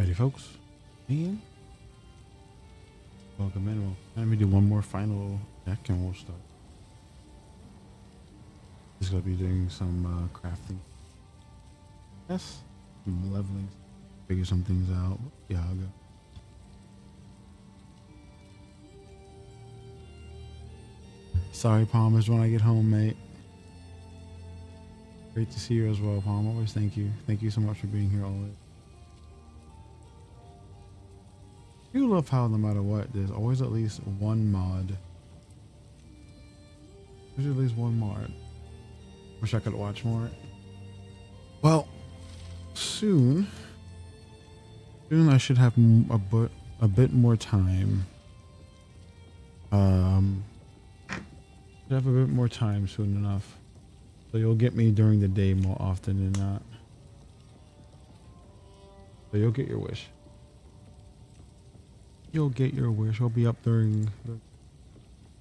Alrighty, folks. And welcome in. Let me do one more final deck and we'll start. Just gonna be doing some crafting. Yes, some leveling. Figure some things out. Yeah, I'll go. Sorry, Palmer's when I get home, mate. Great to see you as well, Palm. Always thank you. Thank you so much for being here always. You love how no matter what, there's always at least one mod. There's at least one mod. Wish I could watch more. Well, soon I should have a bit more time. Should have a bit more time soon enough. So you'll get me during the day more often than not. So you'll get your wish. You'll get your wish. I'll be up during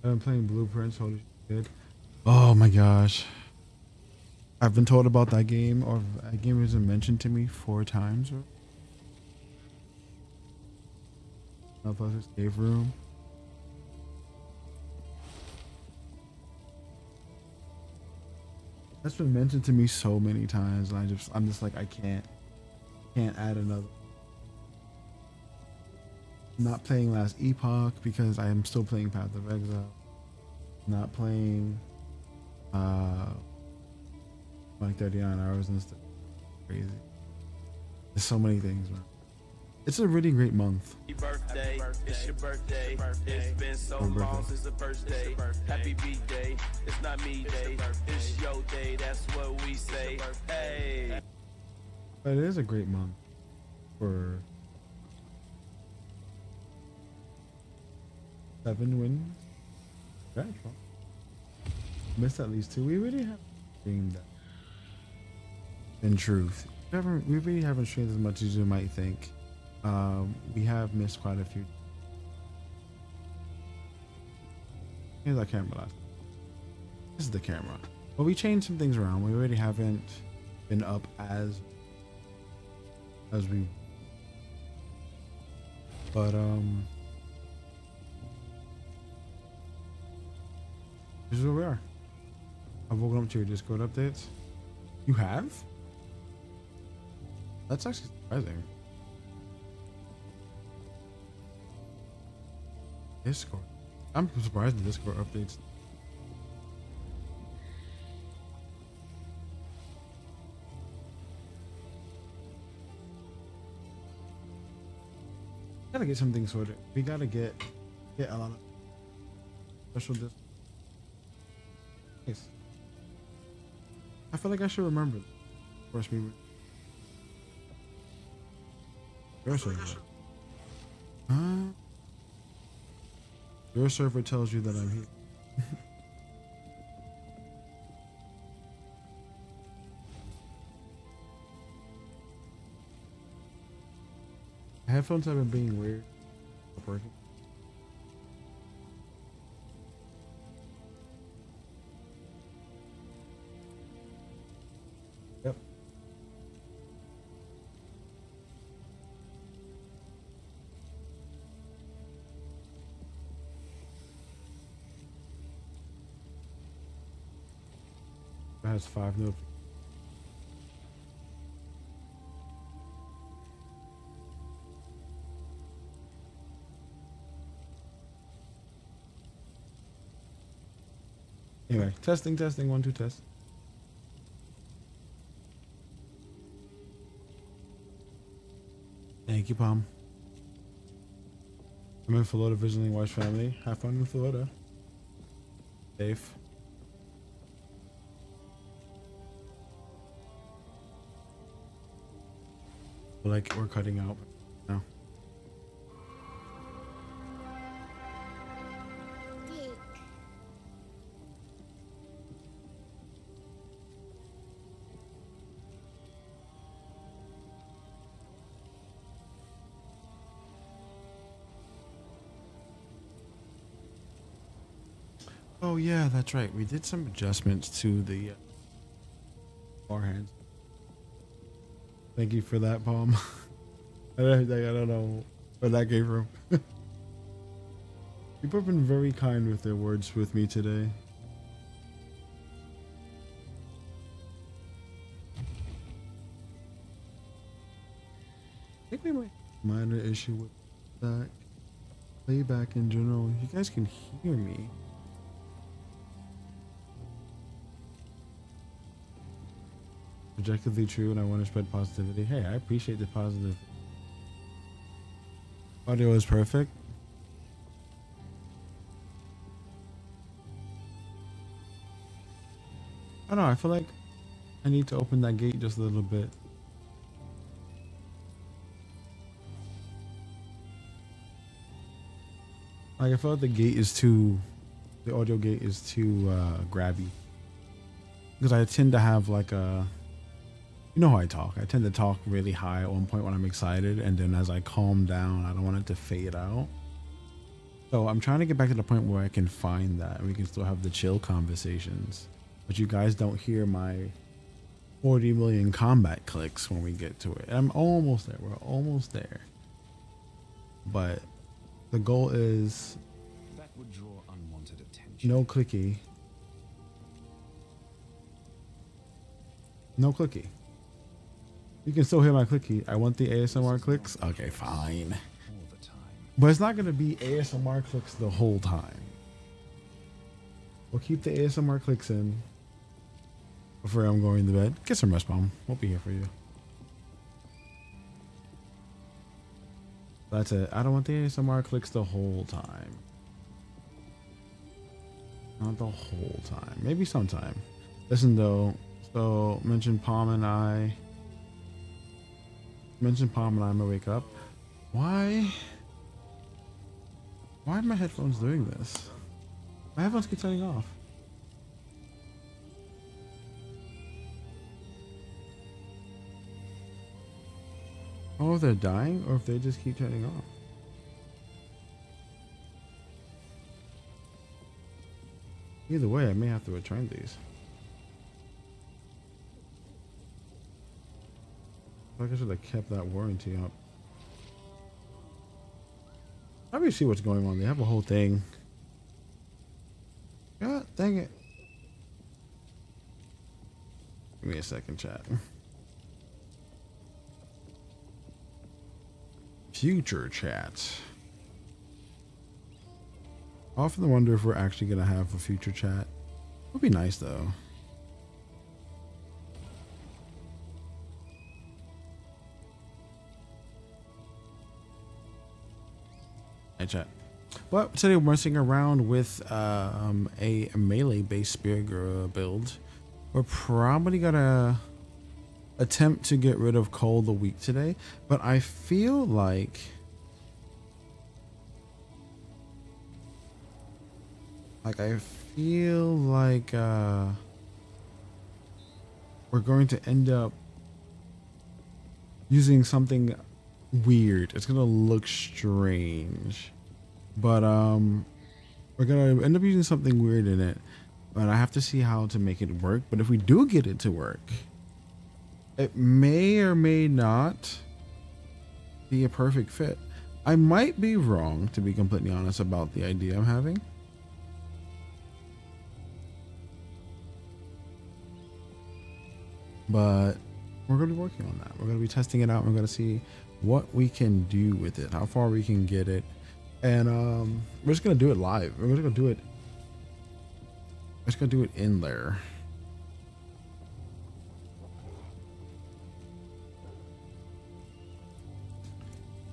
I'm playing Blueprints. Holy shit. Oh my gosh. I've been told about that game, or that game has been mentioned to me 4 times. Plus escape room. That's been mentioned to me so many times, and I'm just like, I can't add another. I'm not playing Last Epoch because I am still playing Path of Exile. I'm not playing like 39 hours and stuff. Crazy. There's so many things, man. It's a really great month. Birthday, it's your birthday. It's been so long since the first day. Happy B-Day, it's not me day. It's your day, that's what we say. Hey. But it is a great month for 7 wins. That's fun. Missed at least 2. We really have streamed that. In truth, we really haven't streamed as much as you might think. We have missed quite a few. Here's our camera last. This is the camera. But we changed some things around. We already haven't been up as we. But this is where we are. I've woken up to your Discord updates. You have? That's actually surprising. Discord. I'm surprised the Discord updates. Gotta get something sorted. We gotta get a lot of special Discord. Nice. I feel like I should remember. Of course, we would. Your server. Your server tells you that I'm here. Headphones have been being weird. Working. Yep. It has 5 notes. Anyway, testing, 1, 2, test. Thank you, Palm. I'm in Florida visiting wife's family. Have fun in Florida. Safe. Like we're cutting out now. Oh yeah, that's right. We did some adjustments to the bar hands. Thank you for that, Palm. don't know where that came from. People have been very kind with their words with me today. I think we might minor issue with that playback in general. You guys can hear me. Objectively true, and I want to spread positivity. Hey, I appreciate the positive. Audio is perfect. I don't know, I feel like I need to open that gate just a little bit. Like I feel like the audio gate is too grabby. Because I tend to have like you know how I talk. I tend to talk really high at one point when I'm excited, and then as I calm down, I don't want it to fade out. So I'm trying to get back to the point where I can find that and we can still have the chill conversations. But you guys don't hear my 40 million combat clicks when we get to it. I'm almost there. We're almost there. But the goal is that would draw unwanted attention. no clicky. No clicky. You can still hear my clicky. I want the ASMR clicks. Okay, fine. All the time. But it's not going to be ASMR clicks the whole time. We'll keep the ASMR clicks in before I'm going to bed. Get some rest, Mom. We'll be here for you. That's it. I don't want the ASMR clicks the whole time. Not the whole time. Maybe sometime. Listen, though. So, mention Palm and I. Mention Palm and I'm gonna wake up. Why? Why are my headphones doing this? My headphones keep turning off. Oh, if they're dying or if they just keep turning off. Either way, I may have to return these. I feel like I should have kept that warranty up. Probably see what's going on. They have a whole thing. God dang it. Give me a second, chat. Future chat. I often wonder if we're actually going to have a future chat. It would be nice, though. Hey, chat. Well, today we're messing around with a melee-based spear build. We're probably gonna attempt to get rid of Cole the Weak today, but I feel like we're going to end up using something weird. It's gonna look strange, but we're gonna end up using something weird in it, but I have to see how to make it work. But if we do get it to work, it may or may not be a perfect fit. I might be wrong, to be completely honest, about the idea I'm having. But we're going to be working on that. We're going to be testing it out. We're going to see what we can do with it, how far we can get it. And we're just going to do it live. We're just going to do it. We're just going to do it in there.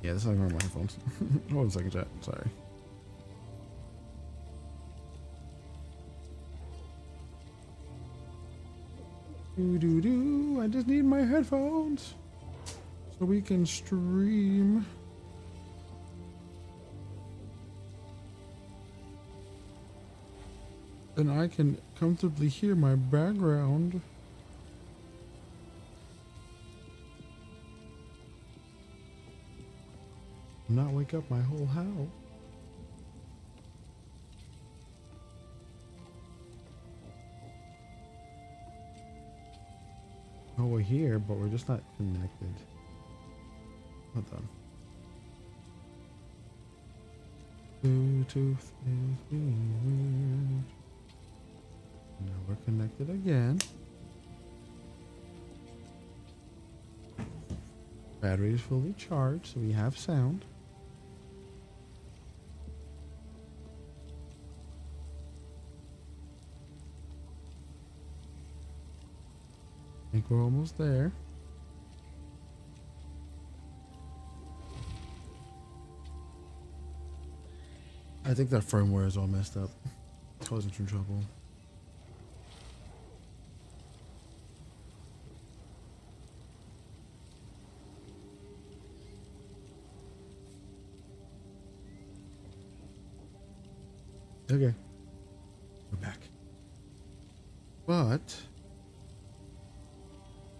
Yeah, this is not going on my headphones. Hold on a second, chat. Sorry. I just need my headphones so we can stream. And I can comfortably hear my background. Not wake up my whole house. Oh, we're here, but we're just not connected. Hold on. Bluetooth is weird. Now we're connected again. Battery is fully charged, so we have sound. I think we're almost there. I think that firmware is all messed up. It's causing some trouble. Okay. We're back. But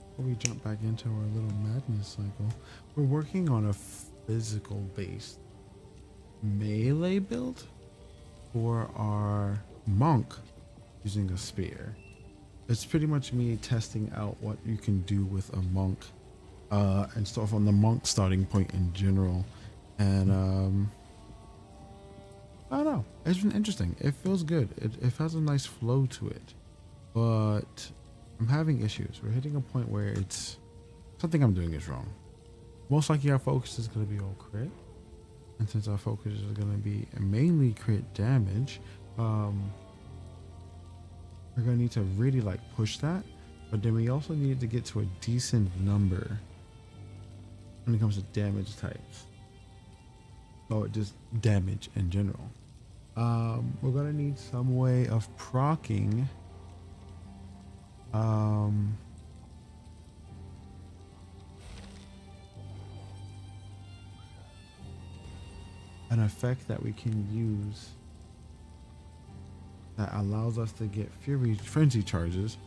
before we jump back into our little madness cycle, we're working on a physical based melee build for our monk using a spear. It's pretty much me testing out what you can do with a monk and stuff on the monk starting point in general. And I don't know, it's been interesting. It feels good. It has a nice flow to it, but I'm having issues. We're hitting a point where it's something I'm doing is wrong. Most likely our focus is going to be all crit, and since our focus is going to be mainly crit damage, we're going to need to really like push that, but then we also need to get to a decent number when it comes to damage types. Oh, just damage in general. We're gonna need some way of proccing an effect that we can use that allows us to get frenzy charges,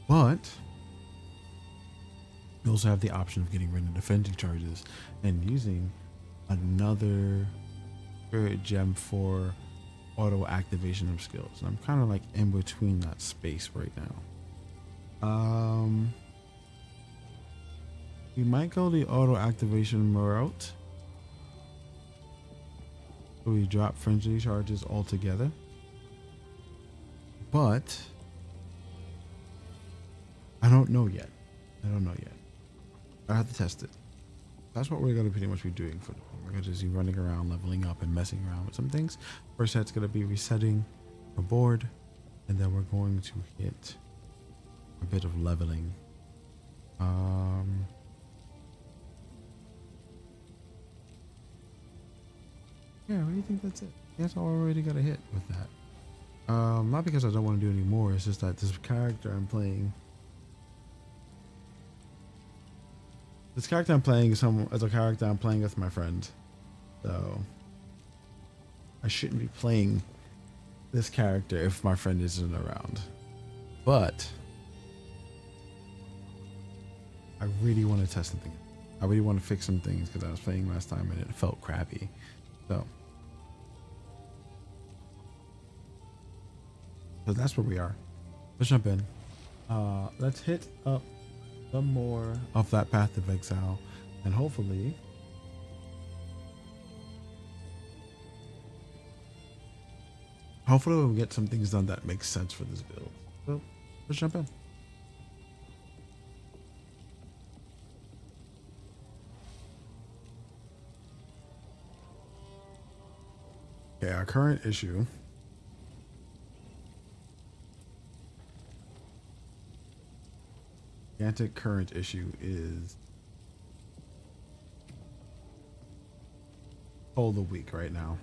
but we also have the option of getting rid of the frenzy charges and using another spirit gem for auto activation of skills. And I'm kind of like in between that space right now. We might go the auto activation route, so we drop frenzy charges altogether, but I don't know yet. I have to test it. That's what we're going to pretty much be doing for them. We're going to just be running around, leveling up, and messing around with some things. First set's going to be resetting the board, and then we're going to hit a bit of leveling. Yeah, what do you think that's it? That's all we're already going to hit with that. Not because I don't want to do any more, it's just that this character I'm playing is a character I'm playing with my friend. So I shouldn't be playing this character if my friend isn't around. But I really want to test something. I really want to fix some things because I was playing last time and it felt crappy. So that's where we are. Let's jump in. Let's hit up some more of that path of exile, and hopefully we'll get some things done that make sense for this build. So let's jump in. Okay, our current issue current issue is Toll the Weak right now.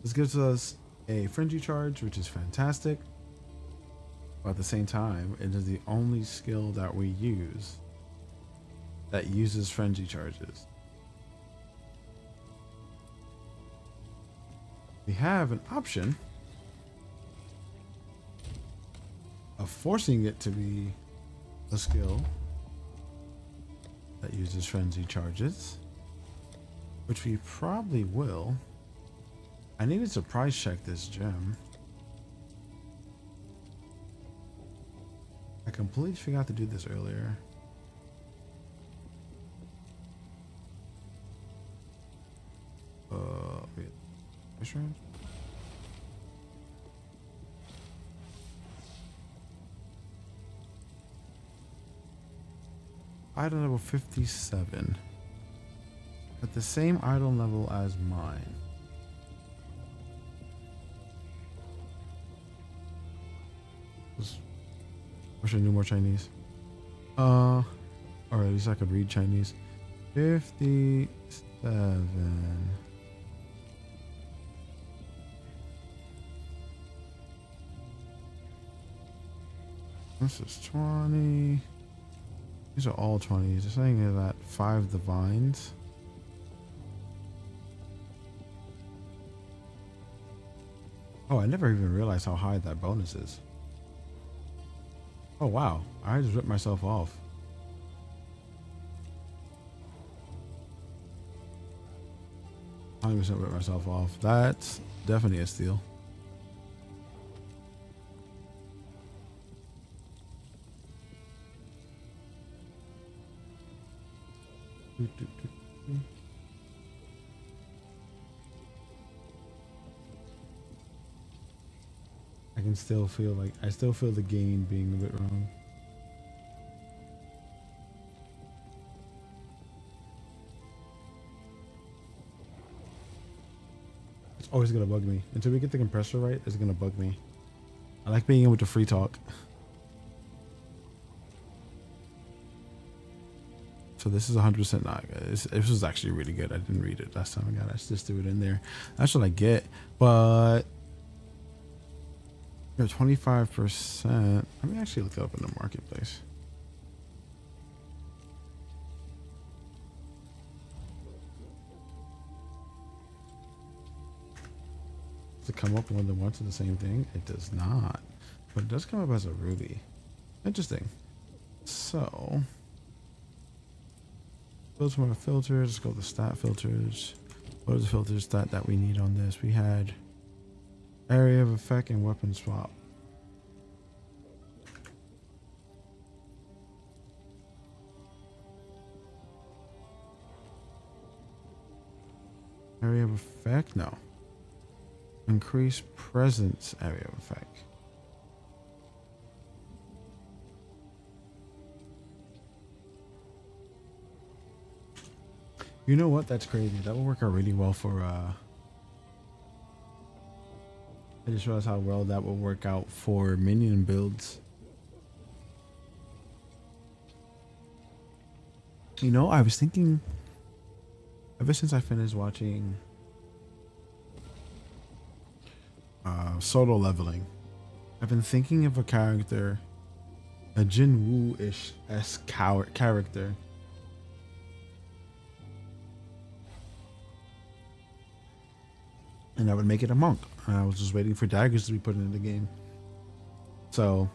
This gives us a frenzy charge, which is fantastic, but at the same time it is the only skill that we use that uses frenzy charges. We have an option of forcing it to be a skill that uses frenzy charges, which we probably will. I needed to price check this gem. I completely forgot to do this earlier. Fish range? Idol level 57. At the same idol level as mine. Wish I knew more Chinese. Or at least I could read Chinese. 57. This is 20. These are all 20s. They're saying that 5 divines. Oh, I never even realized how high that bonus is. Oh, wow. I just ripped myself off. I 100% ripped myself off. That's definitely a steal. I can still feel like I still feel the gain being a bit wrong. It's always gonna bug me until we get the compressor right. It's gonna bug me. I like being able to free talk. So this is 100% not good. This was actually really good. I didn't read it last time I got it. I just threw it in there. That's what I get. But 25%. Let me actually look it up in the marketplace. Does it come up more than once in the same thing? It does not. But it does come up as a ruby. Interesting. So go to our filters. Let's go to stat filters. What are the filters stat that we need on this? We had area of effect and weapon swap. Area of effect? No. Increase presence area of effect. You know what? That's crazy. That will work out really well for I just realized how well that will work out for minion builds. You know, I was thinking ever since I finished watching Solo Leveling, I've been thinking of a character, a Jin Woo-ish character. And I would make it a monk. And I was just waiting for daggers to be put into the game. So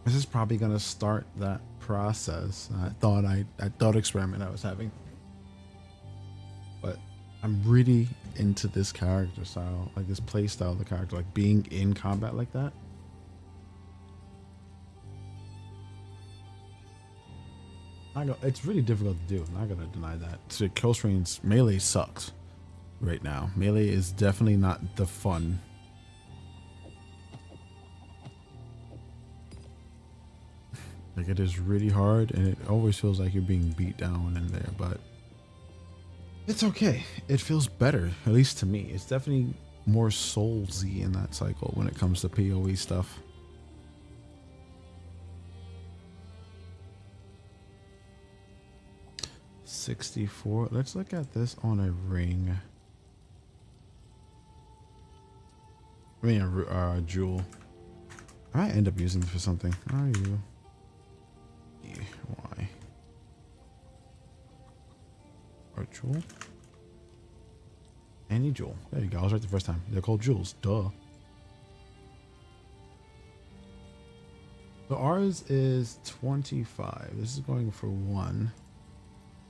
this is probably gonna start that process. That thought experiment I was having. But I'm really into this character style, like this play style of the character, like being in combat like that. It's really difficult to do. I'm not gonna deny that. So close range melee sucks right now. Melee is definitely not the fun. Like it is really hard, and it always feels like you're being beat down in there, but it's okay. It feels better, at least to me. It's definitely more soulsy in that cycle when it comes to PoE stuff. $64. Let's look at this on a ring. I mean, a jewel. I might end up using this for something. How are you? Why? Or jewel? Any jewel. There you go. I was right the first time. They're called jewels. Duh. So ours is 25. This is going for 1.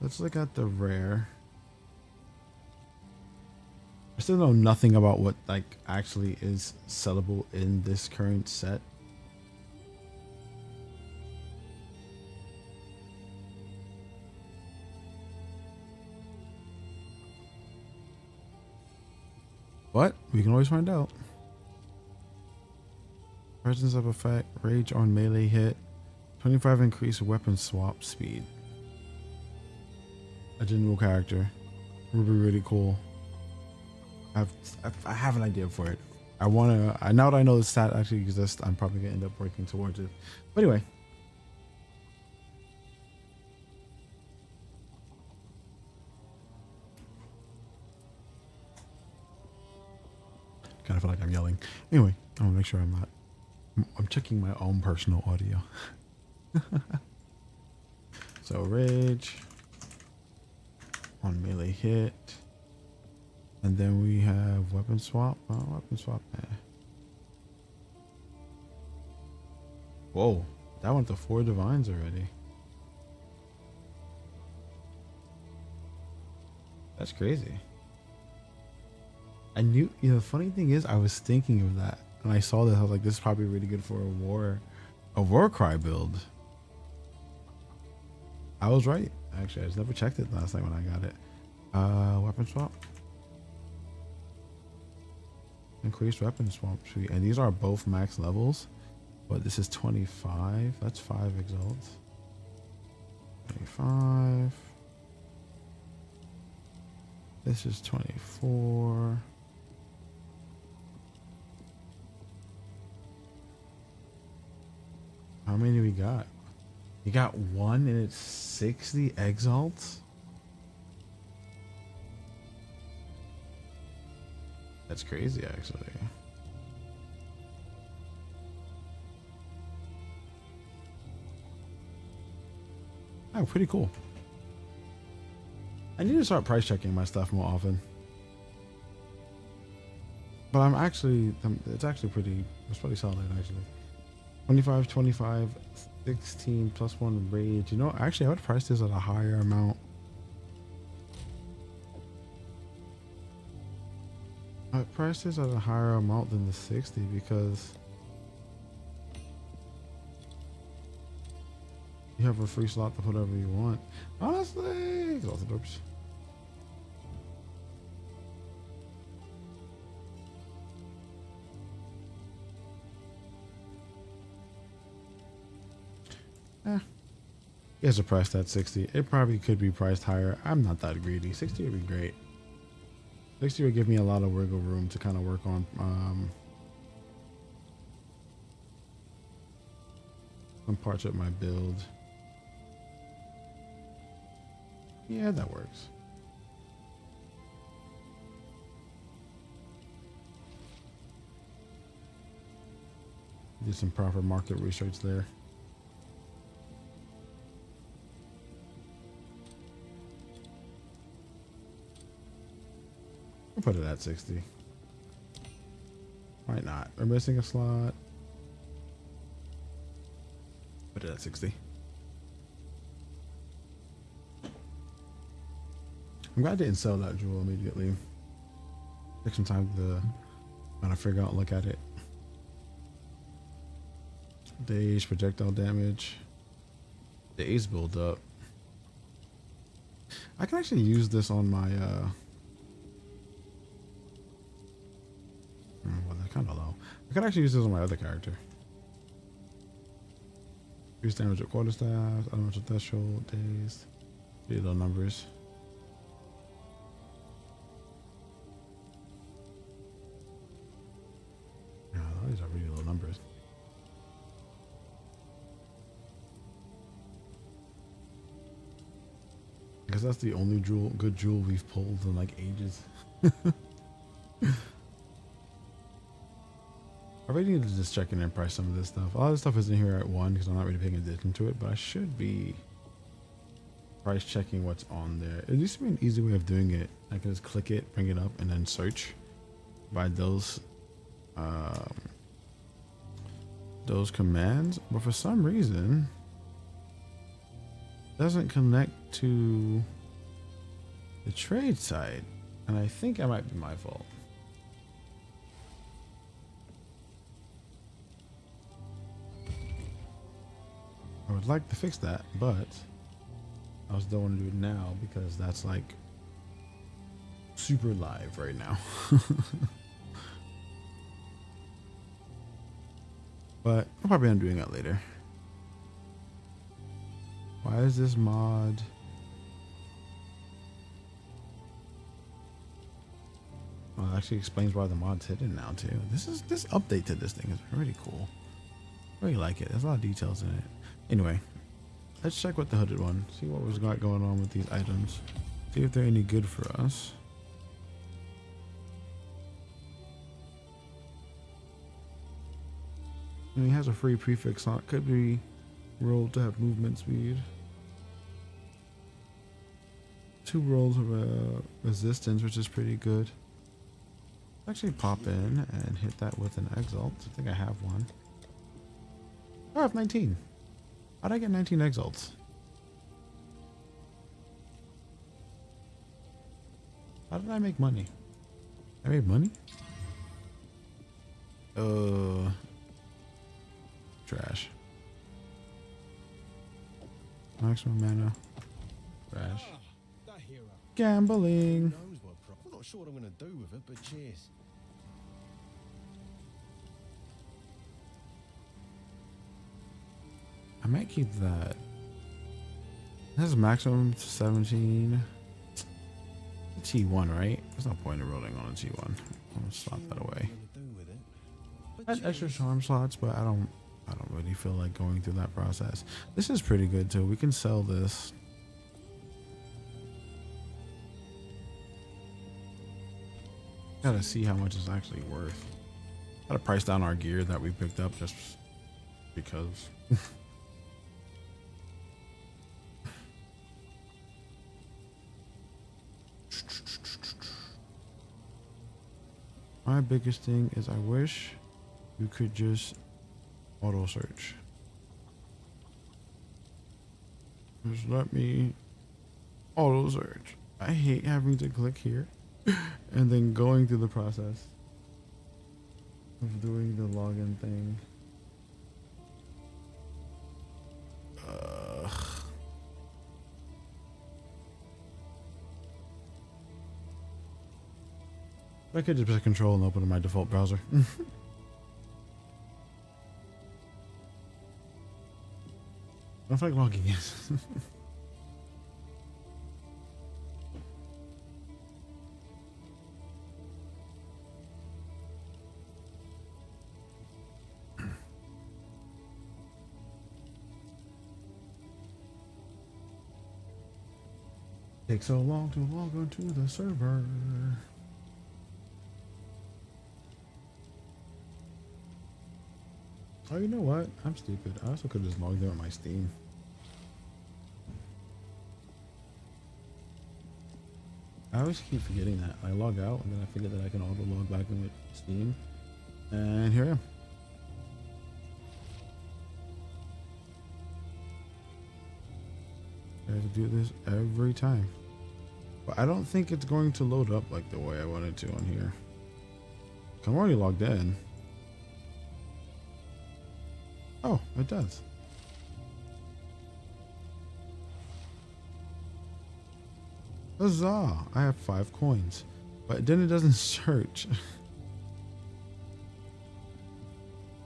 Let's look at the rare. I still know nothing about what like actually is sellable in this current set. But we can always find out. Presence of effect, rage on melee hit, 25 increased weapon swap speed. A general character would be really cool. I have an idea for it. I want to. Now that I know the stat actually exists, I'm probably gonna end up working towards it. But anyway. Kind of feel like I'm yelling. Anyway, I want to make sure I'm not. I'm checking my own personal audio. So rage on melee hit, and then we have weapon swap. Weapon swap. Whoa, that went to 4 divines already. That's crazy. I knew, you know, the funny thing is I was thinking of that and I saw this. I was like, this is probably really good for a war cry build. I was right. Actually, I just never checked it last night when I got it. Weapon swap. Increased weapon swap speed. And these are both max levels, but this is 25. That's 5 exalts. 25. This is 24. How many do we got? You got 1 and it's 60 exalts? That's crazy, actually. Oh, pretty cool. I need to start price checking my stuff more often. But it's actually pretty solid, actually. 25, 25, 16 plus 1 rage. You know, actually, I would price this at a higher amount. I'd price this at a higher amount than the 60 because you have a free slot to put whatever you want. Honestly, lots of dopes. You guys are priced at 60. It probably could be priced higher. I'm not that greedy. 60 would be great. 60 would give me a lot of wiggle room to kind of work on some parts of my build. Yeah, that works. Did some proper market research there. Put it at 60. Why not? We're missing a slot. Put it at 60. I'm glad I didn't sell that jewel immediately. Take some time to kind of figure out and look at it. Days, projectile damage. Days build up. I can actually use this on my well, that's kind of low. I could actually use this on my other character. Increase damage at quarterstaff, elemental threshold, days. Pretty low numbers. Yeah, these are really low numbers. I guess that's the only good jewel we've pulled in like ages. I really need to just check in and price some of this stuff. A lot of this stuff isn't here at 1 because I'm not really paying attention to it, but I should be price checking what's on there. It used to be an easy way of doing it. I can just click it, bring it up, and then search by those commands. But for some reason, it doesn't connect to the trade site, and I think it might be my fault. I would like to fix that, but I just don't want to do it now because that's like super live right now. But I'll probably end up doing that later. Why is this mod? Well, it actually explains why the mod's hidden now too. This update to this thing is pretty cool. I really like it. There's a lot of details in it. Anyway, let's check with the hooded one. See what was got going on with these items. See if they're any good for us. And he has a free prefix on it. Could be rolled to have movement speed. 2 rolls of resistance, which is pretty good. Actually pop in and hit that with an exalt. I think I have one. Oh, I have 19. How'd I get 19 exalts? How did I make money? I made money? Trash. Maximum mana. Trash. Gambling. I'm not sure what I'm going to do with it, but cheers. I might keep that. This is maximum 17. T1, right? There's no point in rolling on a T1. I'm gonna slot that away. I had extra charm slots, but I don't really feel like going through that process. This is pretty good too. We can sell this. Gotta see how much it's actually worth. Gotta price down our gear that we picked up just because. My biggest thing is I wish you could just auto search. Just let me auto search. I hate having to click here and then going through the process of doing the login thing. I could just press control and open my default browser. I feel like logging in. Takes so long to log onto the server. Oh, you know what? I'm stupid. I also could have just logged in with my Steam. I always keep forgetting that. I log out and then I forget that I can auto log back in with Steam. And here I am. I have to do this every time. But I don't think it's going to load up like the way I wanted to on here. I'm already logged in. Oh, it does. Huzzah! I have 5 coins. But then it doesn't search.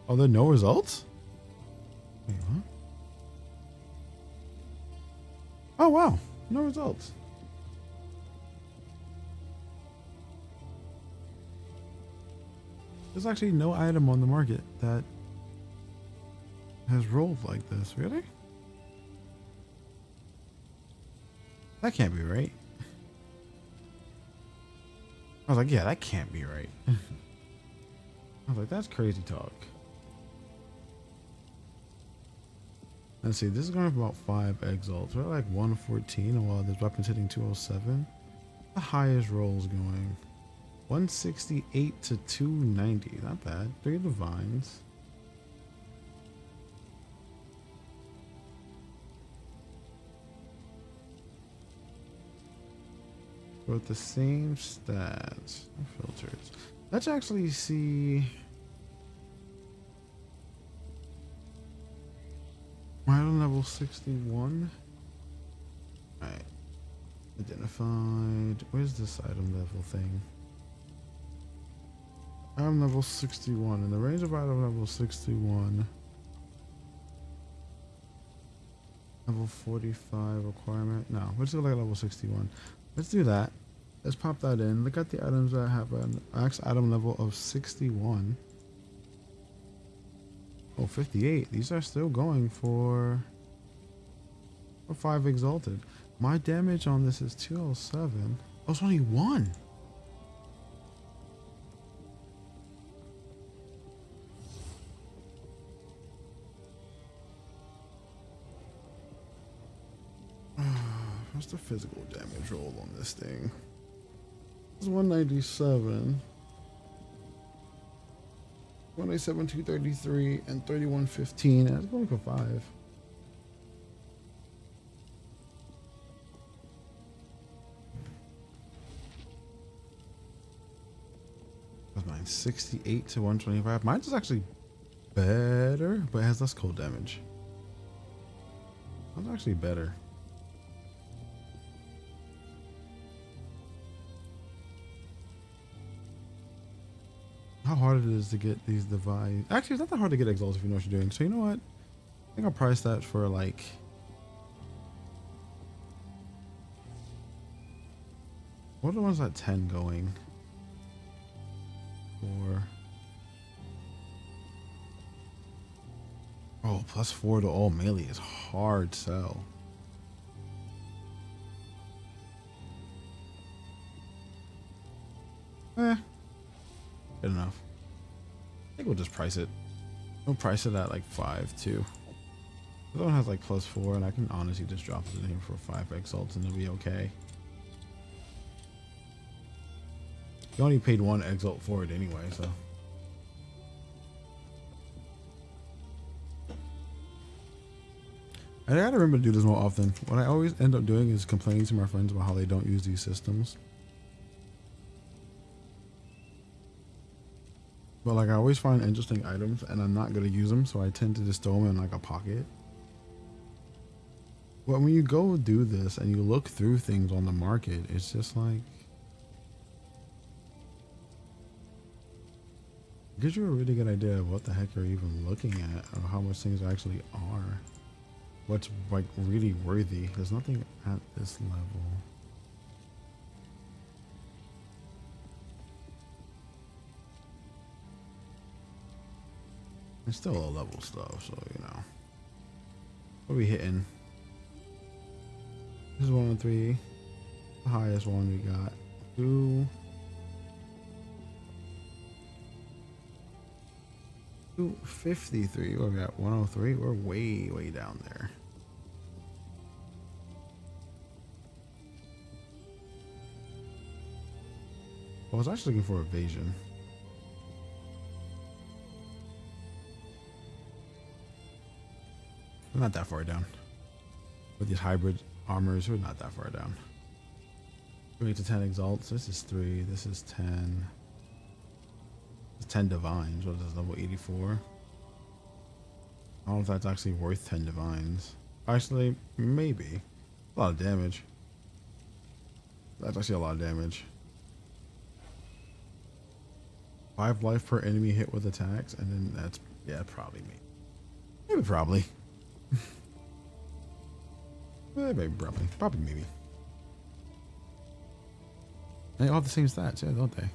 Oh, there are no results? Wait, what? Oh, wow. No results. There's actually no item on the market that has rolled like this. Really? That can't be right. I was like, yeah, that can't be right. I was like, that's crazy talk. Let's see, this is going for about 5 exalts. We're at like 114, and while this weapon's hitting 207, the highest rolls going 168 to 290. Not bad. 3 divines. With the same stats. Filters. Let's actually see. Right on level 61. Alright. Identified. Where's this item level thing? I'm level 61. In the range of item level 61. Level 45 requirement. No, let's go like level 61. Let's do that. Let's pop that in. Look at the items that have an max item level of 61. Oh, 58. These are still going for 5 exalted. My damage on this is 207. Oh, it's only 1. What's the physical damage roll on this thing? It's 197. 187, 233, and 3115. And it's going for 5. That's mine. 68 to 125. Mine's is actually better, but it has less cold damage. Mine's actually better. How hard it is to get these divine. Actually, it's not that hard to get exalts if you know what you're doing. So you know what? I think I'll price that for like. What are the ones at 10 going? For. Oh, +4 to all melee is hard sell. Good enough. I think we'll just price it. We'll price it at like 5 too. The other one has like +4, and I can honestly just drop it in here for 5 exalts and it'll be okay. You only paid 1 exalt for it anyway, so. I gotta remember to do this more often. What I always end up doing is complaining to my friends about how they don't use these systems. But like I always find interesting items and I'm not gonna use them, so I tend to just throw them in like a pocket. But when you go do this and you look through things on the market, it's just like it gives you a really good idea of what the heck you're even looking at or how much things actually are. What's like really worthy. There's nothing at this level. It's still low level stuff, so you know. What are we hitting? This is 103. The highest one we got. 2. 253. We're at 103. We're way down there. I was actually looking for evasion. We're not that far down. With these hybrid armors, we're not that far down. 3 to 10 exalts. This is 3. This is 10. It's 10 divines. What is this, level 84? I don't know if that's actually worth 10 divines. Actually, maybe. A lot of damage. That's actually a lot of damage. 5 life per enemy hit with attacks, and then that's, yeah, probably me. Maybe probably. Maybe probably. Probably maybe. They all have the same stats, yeah, don't they?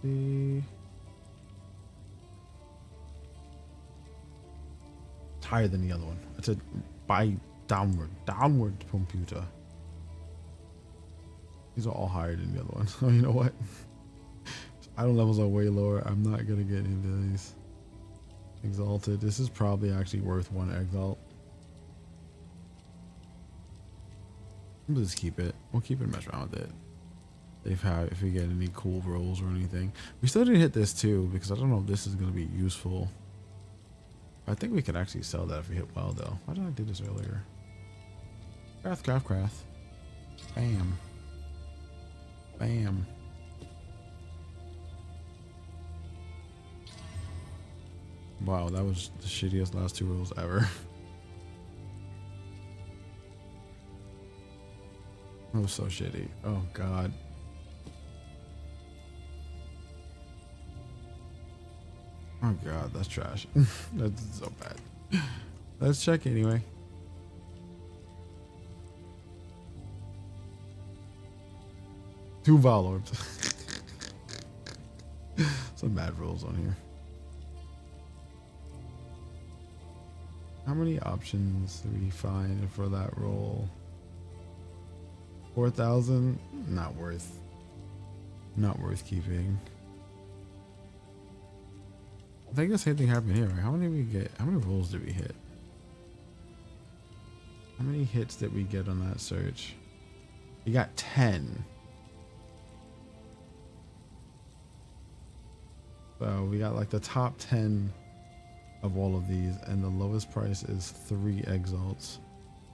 $50. It's higher than the other one. It's a downward computer. These are all higher than the other one. So you know what? Item levels are way lower. I'm not gonna get into these. Exalted. This is probably actually worth 1 exalt. We'll just keep it. We'll keep it and mess around with it. If we get any cool rolls or anything. We still didn't hit this too, because I don't know if this is gonna be useful. I think we could actually sell that if we hit well though. Why did I do this earlier? Craft. Bam. Bam. Wow, that was the shittiest last 2 rolls ever. That was so shitty. Oh god. Oh god, that's trash. That's so bad. Let's check anyway. Two Vile Orbs. Some bad rolls on here. How many options do we find for that roll? 4,000? Not worth. Not worth keeping. I think the same thing happened here, right? How many did we get? How many rolls did we hit? How many hits did we get on that search? We got 10. So we got like the top 10 of all of these, and the lowest price is 3 exalts,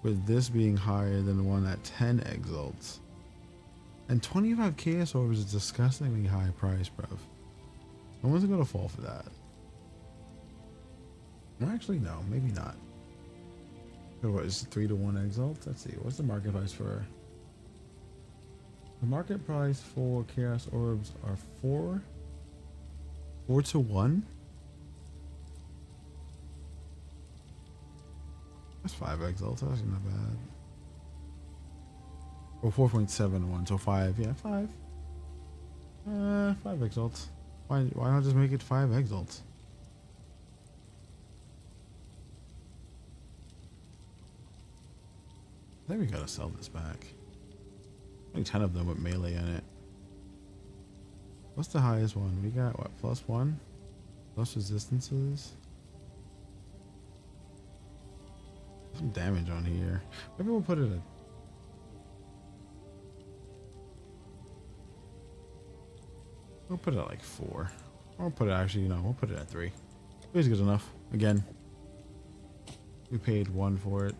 with this being higher than the one at 10 exalts. And 25 chaos orbs is a disgustingly high price, bruv. No one's gonna fall for that. Well, actually, no, maybe not. So what is 3 to 1 exalt? Let's see. What's the market price for? The market price for chaos orbs are 4 to 1. That's 5 exalts. That's not bad. Or 4.71. So 5. Yeah, 5. 5 exalts. Why not just make it 5 exalts? I think we gotta sell this back. Only 10 of them with melee in it. What's the highest one? We got what? +1? Plus resistances? Some damage on here. Maybe we'll put it at... We'll put it at like 4. We'll put it actually, no, we'll put it at 3. 3 is good enough. Again, we paid 1 for it.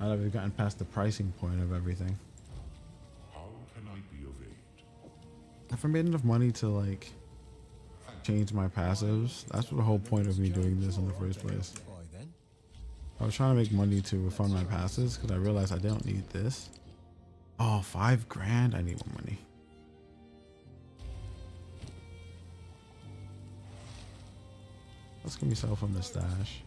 Now that we've gotten past the pricing point of everything. How can I be of aid? If I made enough money to like change my passives, that's the whole point of me doing this in the first place. I was trying to make money to fund my passes because I realized I don't need this. Oh, $5 grand. I need more money. Let's get myself from the stash.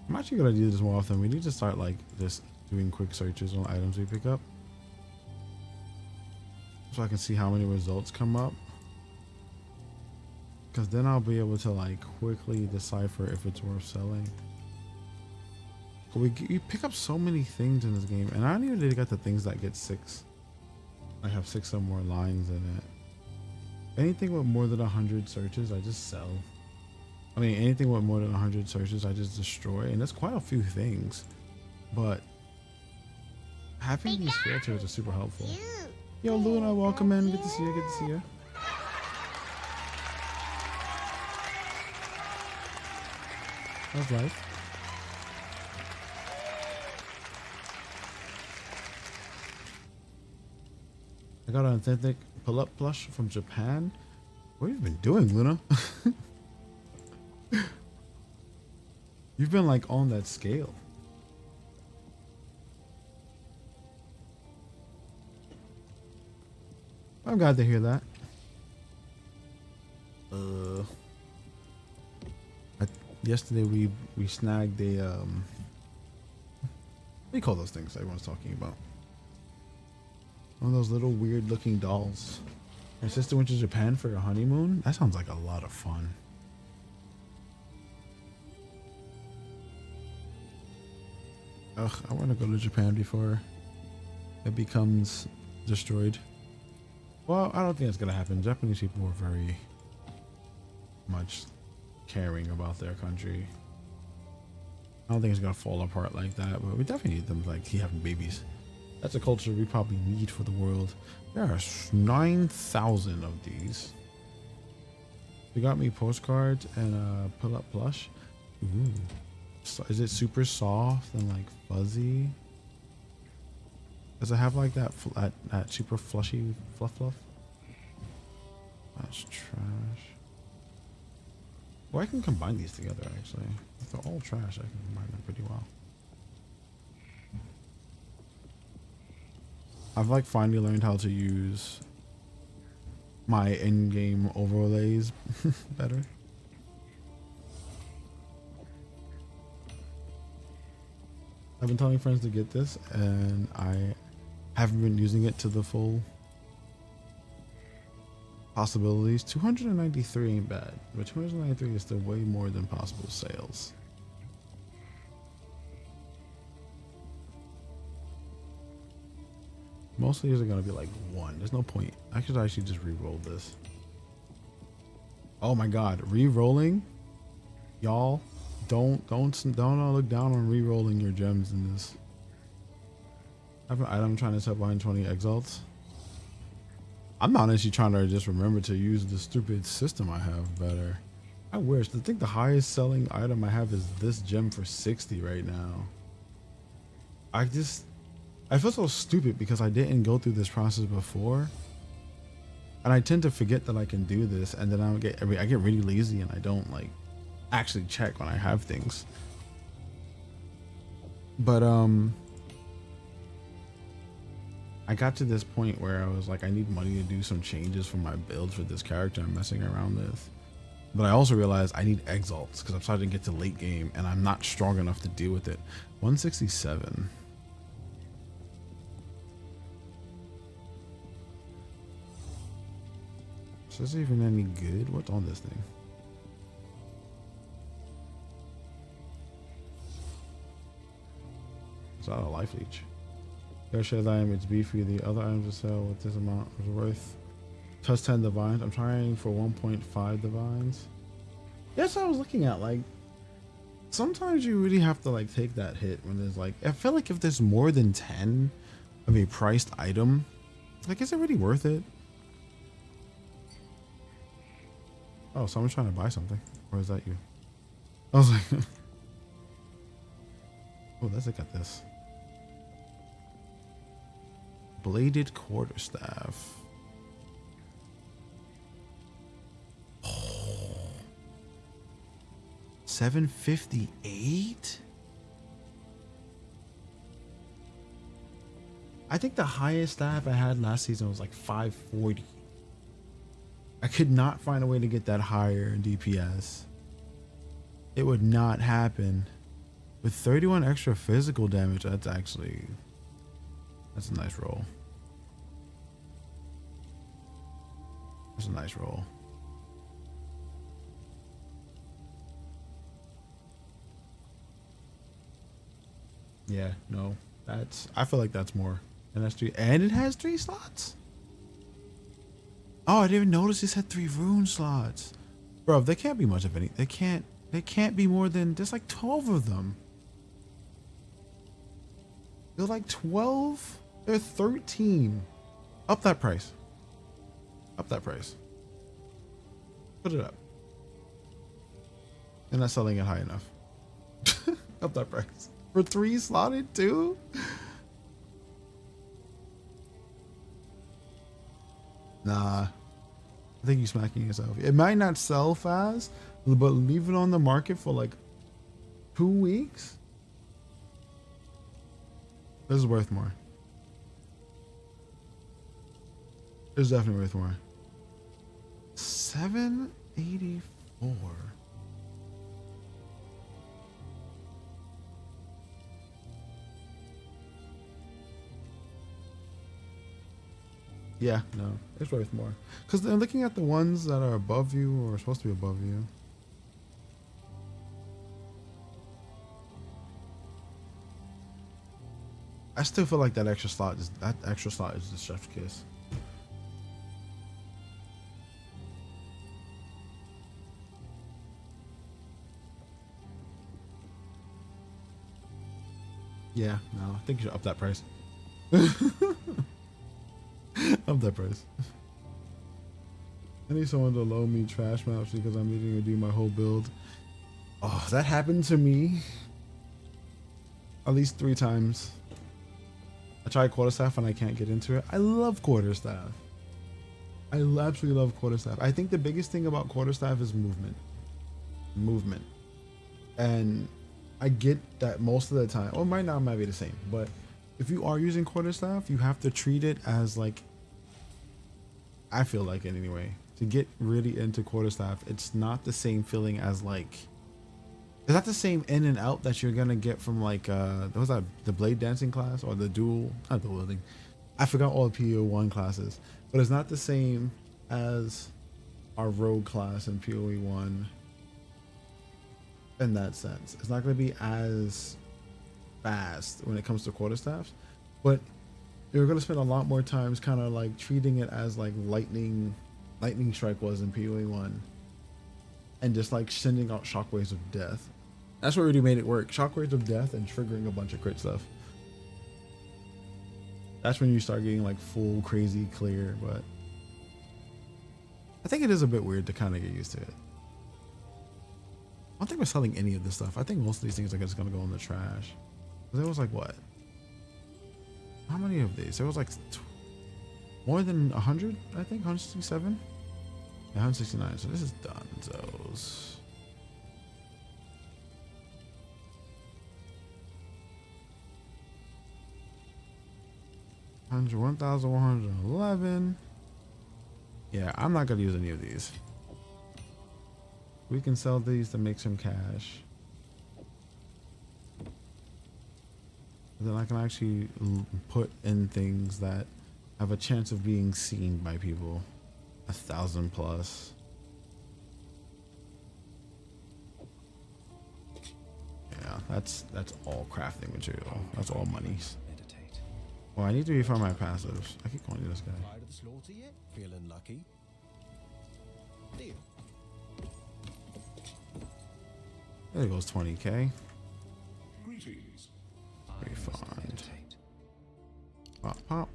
I'm actually gonna do this more often. We need to start like just doing quick searches on items we pick up, so I can see how many results come up. Because then I'll be able to like quickly decipher if it's worth selling. But you pick up so many things in this game, and I don't even really got the things that get 6. I have 6 or more lines in it. Anything with more than 100 searches, I just sell. I mean, anything with more than 100 searches, I just destroy, and that's quite a few things. But having these filters are super helpful. Yo, Luna, welcome in. Good to see you. Good to see you. How's life? I got an authentic pull-up plush from Japan. What have you been doing, Luna? You've been like on that scale. I'm glad to hear that. Yesterday we snagged a what do you call those things everyone's talking about? One of those little weird looking dolls. My sister went to Japan for her honeymoon. That sounds like a lot of fun. Ugh, I want to go to Japan before it becomes destroyed. Well, I don't think it's gonna happen. Japanese people are very much caring about their country. I don't think it's gonna fall apart like that, but we definitely need them like having babies. That's a culture we probably need for the world. There are 9,000 of these. They got me postcards and a pull-up plush. Ooh. So is it super soft and like fuzzy? Does it have like that that super flushy fluff? That's trash. Well, I can combine these together actually. If they're all trash, I can combine them pretty well. I've like finally learned how to use my in-game overlays better. I've been telling friends to get this and I haven't been using it to the full possibilities. 293 ain't bad, but 293 is still way more than possible sales. Most of these are gonna be like 1. There's no point. I could actually just re-roll this. Oh my god, re-rolling, y'all. Don't look down on re-rolling your gems in this. I have an item trying to sell behind 20 exalts. I'm honestly trying to just remember to use the stupid system I have better. I wish. I think the highest selling item I have is this gem for 60 right now. I feel so stupid because I didn't go through this process before. And I tend to forget that I can do this, and then I get really lazy and I don't like actually check when I have things. But I got to this point where I was like, I need money to do some changes for my build for this character I'm messing around with. But I also realized I need exalts because I'm starting to get to late game and I'm not strong enough to deal with it. 167. Is this even any good? What's on this thing? It's not a life leech. There should item it's beefy. The other items to sell with this amount is worth. Touch 10 divines. I'm trying for 1.5 divines. That's what I was looking at. Like, sometimes you really have to like take that hit when there's like, I feel like if there's more than 10 of a priced item, like, is it really worth it? Oh, someone's trying to buy something. Or is that you? I was like, oh, let's look at this. Bladed quarterstaff. Oh, 758. I think the highest staff I had last season was like 540. I could not find a way to get that higher in DPS. It would not happen. With 31 extra physical damage, that's a nice roll. That's a nice roll. Yeah, no. I feel like that's more. And that's 3. And it has 3 slots? Oh, I didn't even notice this had 3 rune slots. Bro, they can't be much of any. They can't be more than, there's like 12 of them. They're like 12. They're 13. Up that price. Up that price. Put it up. They're not selling it high enough. Up that price. For 3 slotted too? Nah. I think you're smacking yourself. It might not sell fast, but leave it on the market for like 2 weeks. This is worth more. It's definitely worth more. 784. Yeah, no, it's worth more. Because they're looking at the ones that are above you or supposed to be above you. I still feel like that extra slot is the chef's kiss. Yeah, no, I think you should up that price. Up that price. I need someone to loan me trash maps because I'm needing to do my whole build. Oh, that happened to me at least 3 times. I tried quarterstaff and I can't get into it. I love quarterstaff. I absolutely love quarterstaff. I think the biggest thing about quarterstaff is movement. Movement. And I get that most of the time, or might be the same, but if you are using quarterstaff, you have to treat it as like, I feel like it anyway, to get really into quarterstaff, it's not the same feeling as like, it's not the same in and out that you're gonna get from like what was that, the blade dancing class or the dual, not dual wielding, I forgot all the PoE1 classes, but it's not the same as our rogue class in PoE1 in that sense. It's not going to be as fast when it comes to quarterstaffs, but you're going to spend a lot more times kind of like treating it as like lightning strike was in PoE1, and just like sending out shockwaves of death. That's what really made it work. Shockwaves of death and triggering a bunch of crit stuff. That's when you start getting like full crazy clear, but I think it is a bit weird to kind of get used to it. I don't think we're selling any of this stuff. I think most of these things are just gonna go in the trash. There was like what? How many of these? There was like more than 100, I think, 167? Yeah, 169, so this is done. Those. $1,111. Yeah, I'm not gonna use any of these. We can sell these to make some cash. Then I can actually put in things that have a chance of being seen by people. 1,000 plus. Yeah, that's all crafting material. That's all money. Well, I need to refine my passives. I keep calling you this guy. Tired of the slaughter yet? Feeling lucky? Deal. There goes 20k. Greetings. Refund. Pop, pop.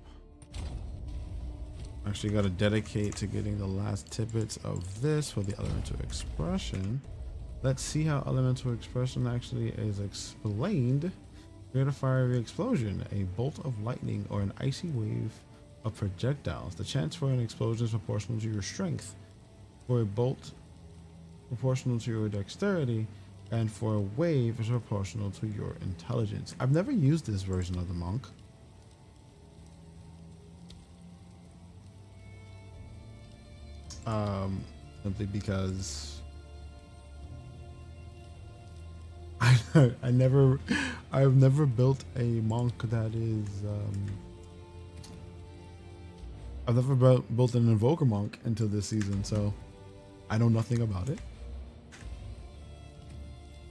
Actually got to dedicate to getting the last tidbits of this for the elemental expression. Let's see how elemental expression actually is explained. Create a fiery explosion, a bolt of lightning, or an icy wave of projectiles. The chance for an explosion is proportional to your strength. For a bolt, proportional to your dexterity. And for a wave is proportional to your intelligence. I've never used this version of the monk. Simply because I've never built a monk that is I've never built an invoker monk until this season, so I know nothing about it.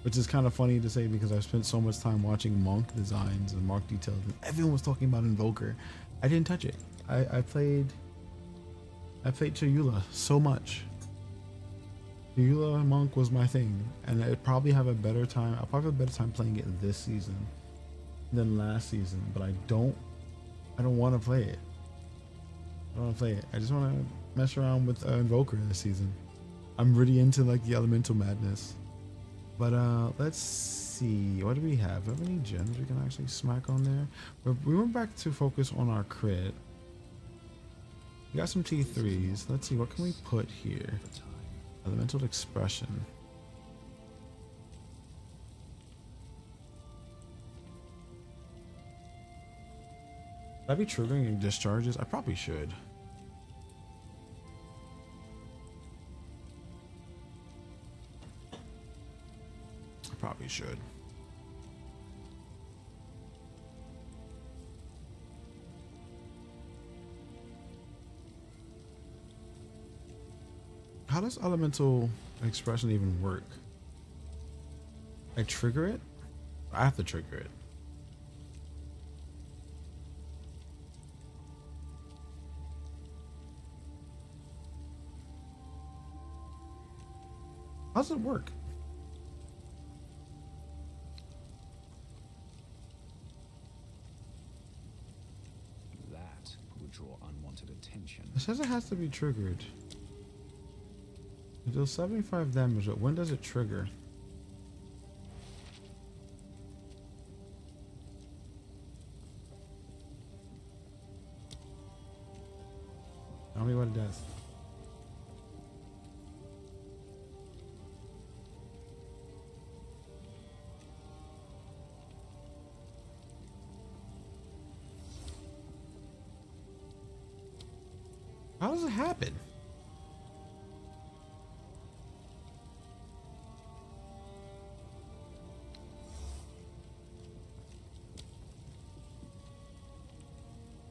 Which is kind of funny to say because I've spent so much time watching monk designs and monk details, and everyone was talking about invoker. I didn't touch it. I played Chayula so much. Chayula monk was my thing, and I'd probably have a better time. I'll probably have a better time playing it this season than last season, but I don't want to play it. I don't want to play it. I just want to mess around with invoker this season. I'm really into like the elemental madness. But let's see, what do we have? Do we have any gems we can actually smack on there? We went back to focus on our crit. We got some T3s. Let's see, what can we put here? Elemental expression. Should I be triggering discharges? I probably should. Probably should. How does elemental expression even work? I trigger it? I have to trigger it. How does it work? It says it has to be triggered. It deals 75 damage, but when does it trigger? Tell me what it does. How does it happen?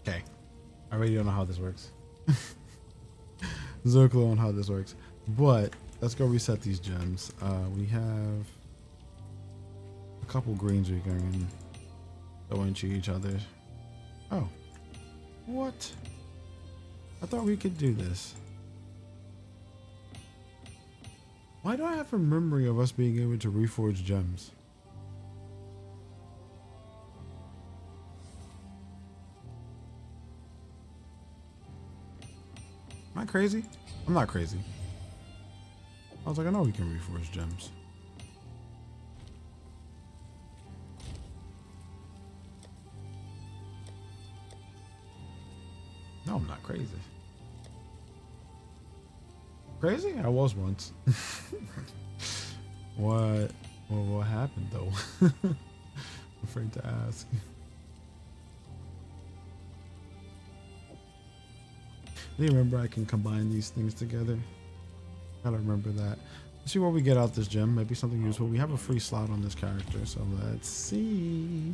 Okay. I really don't know how this works. There's no clue on how this works. But let's go reset these gems. We have a couple greens we can go into each other. Oh. What? I thought we could do this. Why do I have a memory of us being able to reforge gems? Am I crazy? I'm not crazy. I was like, I know we can reforge gems. No, I'm not crazy. Crazy? I was once. What? Well, what happened though? I'm afraid to ask. Do you remember I can combine these things together? Gotta remember that. Let's see what we get out this gem. Maybe something useful. We have a free slot on this character, so let's see.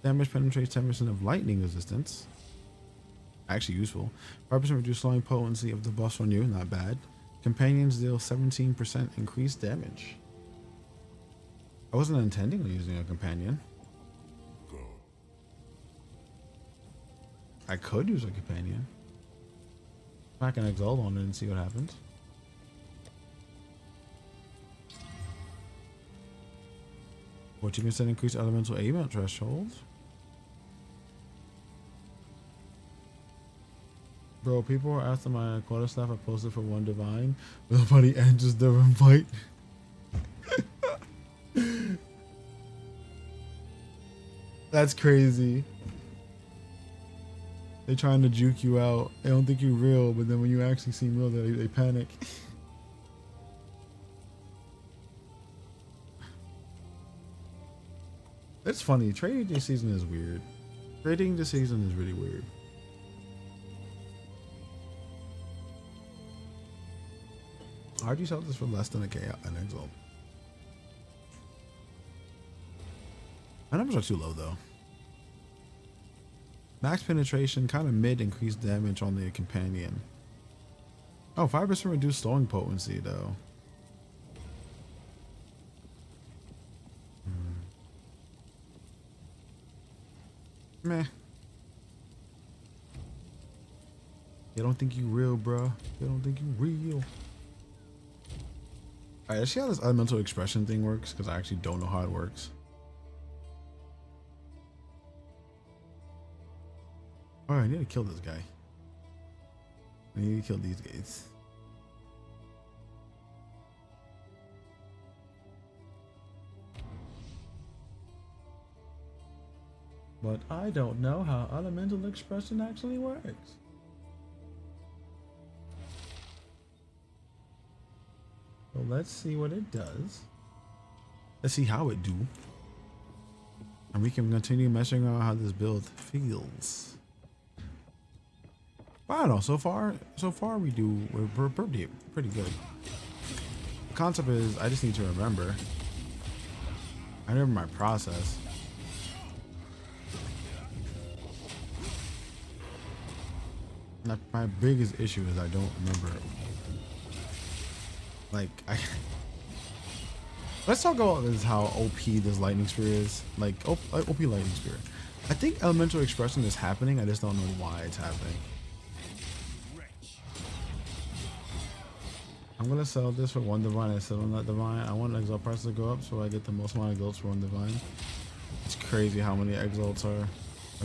Damage penetrates 10% of lightning resistance. Actually useful. 5% reduce slowing potency of the buffs on you. Not bad. Companions deal 17% increased damage. I wasn't intending on using a companion. I could use a companion. I can Exile on it and see what happens. What you can set increase elemental ailment threshold. Bro, people are after my quota staff I posted for one divine. Nobody enters the invite. That's crazy. They trying to juke you out. They don't think you real, but then when you actually seem real, they panic. It's funny. Trading this season is weird. Trading this season is really weird. How'd you sell this for less than a K an Exile? My numbers are too low though. Max penetration, kind of mid increased damage on the companion. Oh, 5% reduced slowing potency though. Meh. You don't think you real, bro. You don't think you real. Alright, let's see how this elemental expression thing works, because I actually don't know how it works. Alright, I need to kill this guy. I need to kill these guys. But I don't know how elemental expression actually works. So let's see what it does. Let's see how it do. And we can continue messing around how this build feels. I don't know, so far we're pretty good. The concept is I just need to remember. I remember my process. My biggest issue is I don't remember. Like let's talk about this, how OP this lightning spear is. Like OP lightning spear. I think elemental expression is happening. I just don't know why it's happening. I'm gonna sell this for one divine and sell on that divine. I want exile price to go up so I get the most amount of exalts for one divine. It's crazy how many exalts are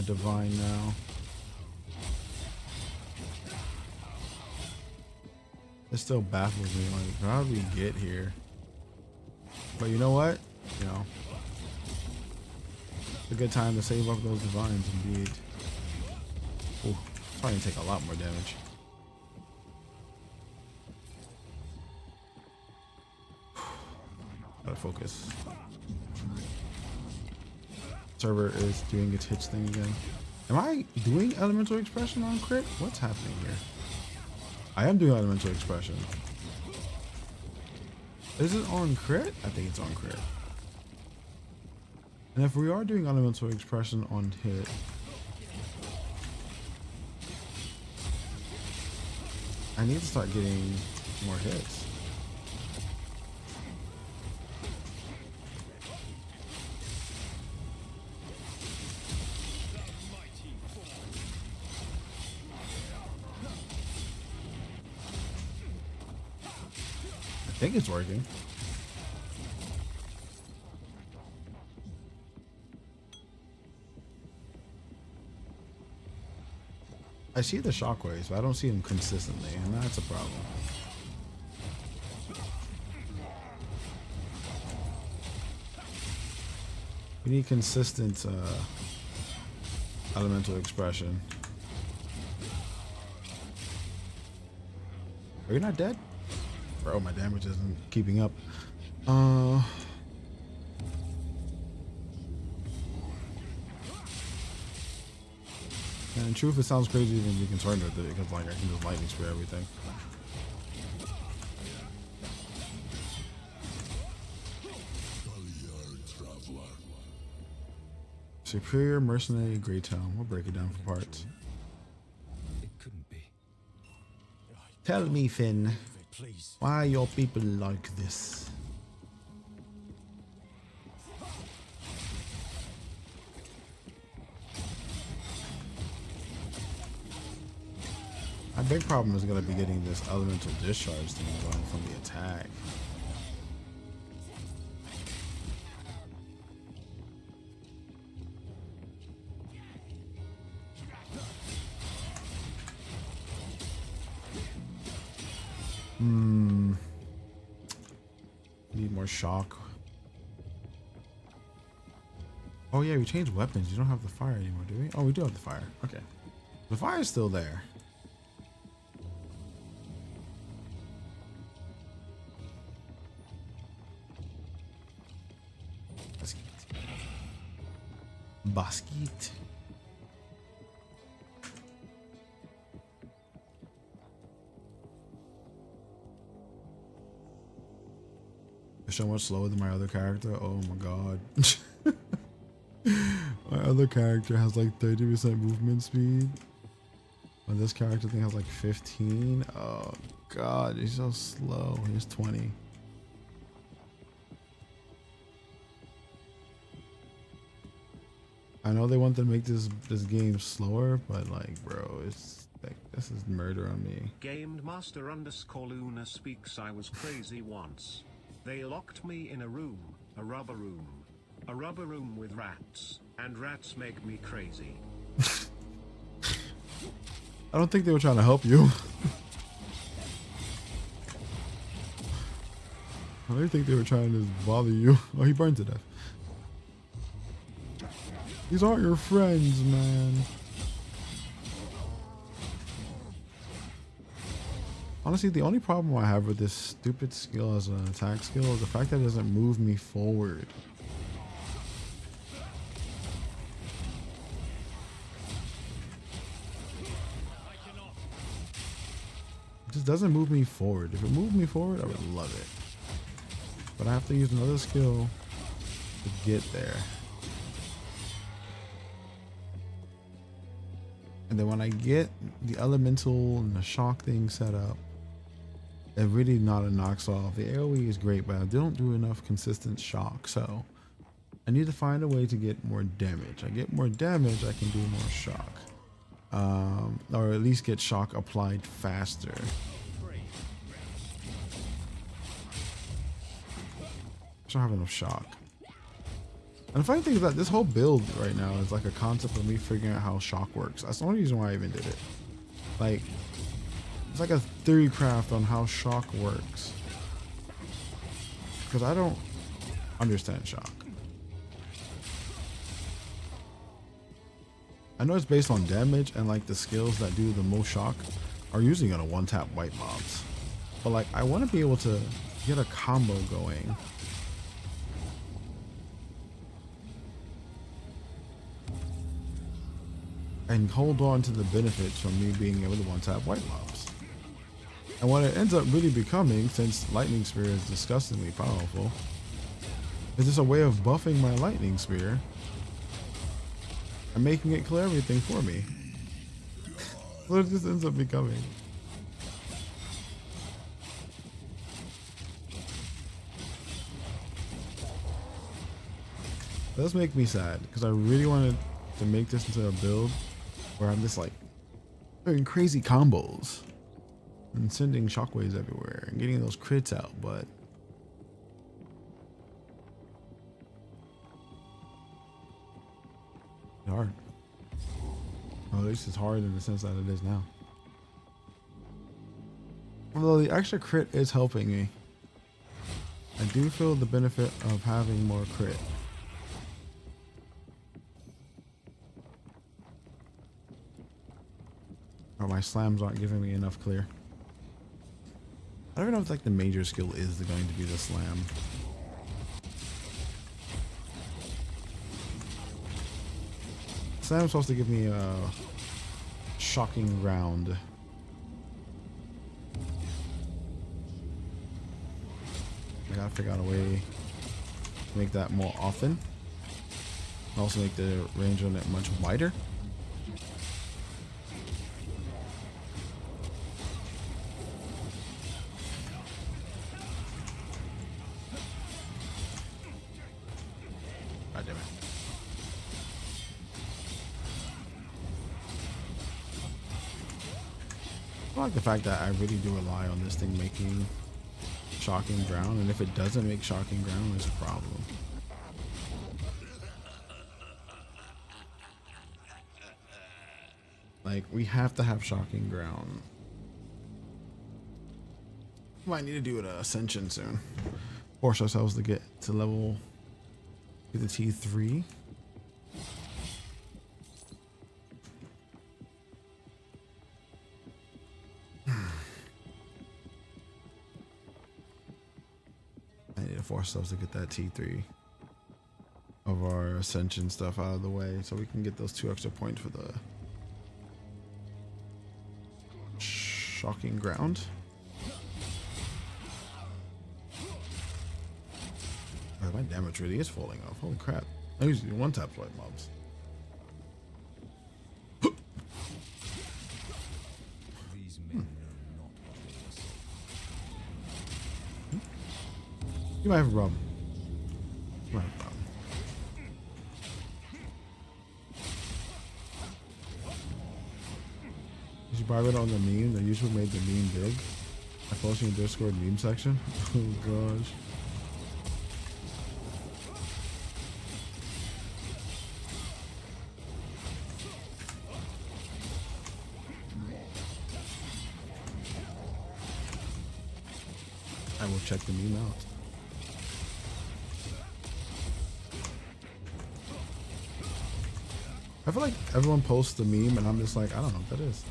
divine now. It still baffles me, like, how did we get here? But you know what? You know, it's a good time to save up those divines, indeed. Probably take a lot more damage. Gotta focus. Server is doing its hitch thing again. Am I doing elemental expression on crit? What's happening here? I am doing elemental expression. Is it on crit? I think it's on crit. And if we are doing elemental expression on hit, I need to start getting more hits. I think it's working. I see the shockwaves, but I don't see them consistently, and that's a problem. We need consistent elemental expression. Are you not dead? Bro, my damage isn't keeping up. And in truth, it sounds crazy even to be concerned with it because like I can just lightning spray everything. Superior Mercenary Grey Town. We'll break it down for parts. It couldn't be. Tell me, Finn, Please. why your people like this? My big problem is going to be getting this elemental discharge thing going from the attack. Need more shock. Oh yeah, we changed weapons. You don't have the fire anymore, do we? Oh, we do have the fire. Okay. The fire is still there. Basket. You're so much slower than my other character. Oh my god. My other character has like 30% movement speed. And this character thing has like 15. Oh god, he's so slow. He's 20. I know they want to make this game slower, but like, bro, it's like this is murder on me. Gamed Master _ Luna speaks. I was crazy once. They locked me in a room, a rubber room with rats, and rats make me crazy. I don't think they were trying to help you. I don't think they were trying to bother you. Oh, he burned to death. These aren't your friends, man. Honestly, the only problem I have with this stupid skill as an attack skill is the fact that it doesn't move me forward. It just doesn't move me forward. If it moved me forward, I would love it. But I have to use another skill to get there. And then when I get the elemental and the shock thing set up, it really not a knocks off. The AoE is great, but I don't do enough consistent shock. So I need to find a way to get more damage. I get more damage, I can do more shock. Or at least get shock applied faster. I don't have enough shock. And the funny thing is that this whole build right now is like a concept of me figuring out how shock works. That's the only reason why I even did it. Like, it's like a theory craft on how shock works. Because I don't understand shock. I know it's based on damage and like the skills that do the most shock are usually gonna one tap white mobs. But like I want to be able to get a combo going. And hold on to the benefits from me being able to one tap white mobs. And what it ends up really becoming, since Lightning Spear is disgustingly powerful, is just a way of buffing my Lightning Spear and making it clear everything for me. What it just ends up becoming. It does make me sad because I really wanted to make this into a build where I'm just like doing crazy combos and sending shockwaves everywhere and getting those crits out, but it's hard. Well, at least it's hard in the sense that it is now. Although the extra crit is helping me, I do feel the benefit of having more crit. Or my slams aren't giving me enough clear. I don't even know if like the major skill is going to be the slam. Slam's supposed to give me a shocking round. I gotta figure out a way to make that more often. And also make the range on it much wider. God damn it. I like the fact that I really do rely on this thing making shocking ground, and if it doesn't make shocking ground, it's a problem. Like, we have to have shocking ground. Might need to do it at Ascension soon. Force ourselves to get to level, get the T3. I need to force ourselves to get that T3 of our Ascension stuff out of the way so we can get those 2 extra points for the shocking ground. Oh, my damage really is falling off. Holy crap. I usually one tap white mobs. These men know not what they are saying. You might have a problem. You might have a problem. Did you buy it on the meme? The usually made the meme big. I posted in the Discord meme section. Oh gosh. I will check the meme out. I feel like everyone posts the meme and I'm just like, I don't know what that is.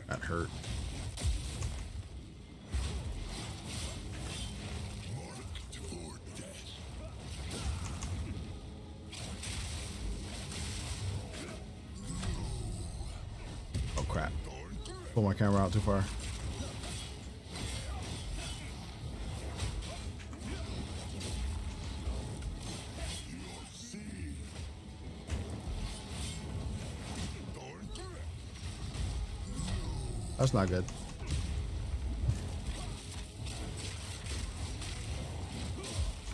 That hurt. Oh crap. Pull my camera out too far. That's not good.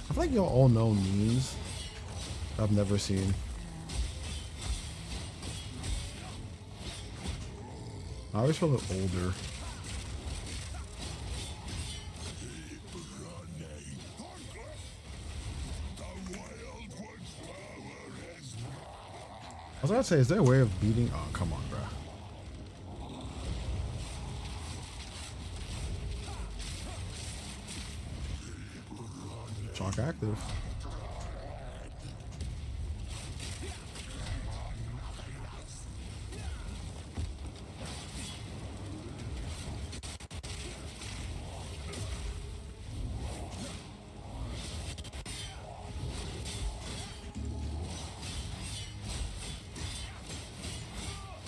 I feel like y'all all know memes I've never seen. I always feel older. I was about to say, is there a way of beating? Oh, come on, bro. Shock active.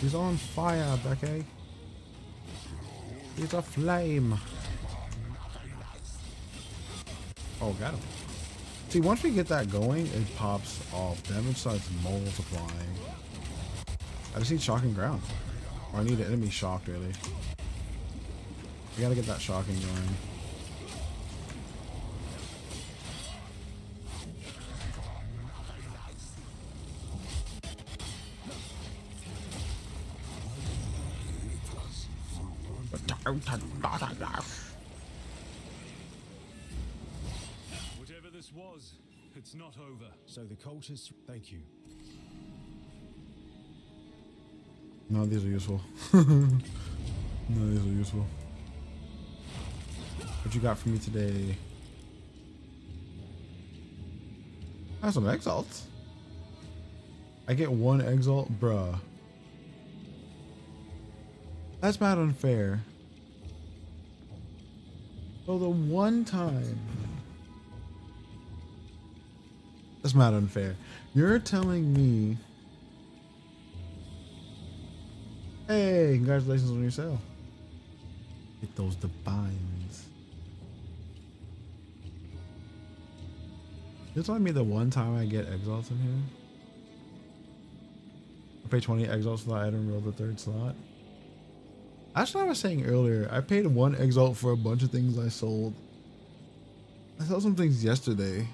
He's on fire, Becky. He's a flame. Oh, got him. See, once we get that going, it pops off. Damage starts multiplying. I just need shocking ground. Or I need an enemy shocked, really. We gotta get that shocking going. Whatever this was, it's not over. So the cultists, thank you. No, these are useful. No, these are useful. What you got for me today? I have some exalts. I get one exalt, bruh. That's mad unfair. So the one time. That's mad unfair. You're telling me. Hey, congratulations on your sale. Get those divines. You're telling me the one time I get exalts in here? I pay 20 exalts for the item, roll the third slot. That's what I was saying earlier. I paid one exalt for a bunch of things I sold. I sold some things yesterday.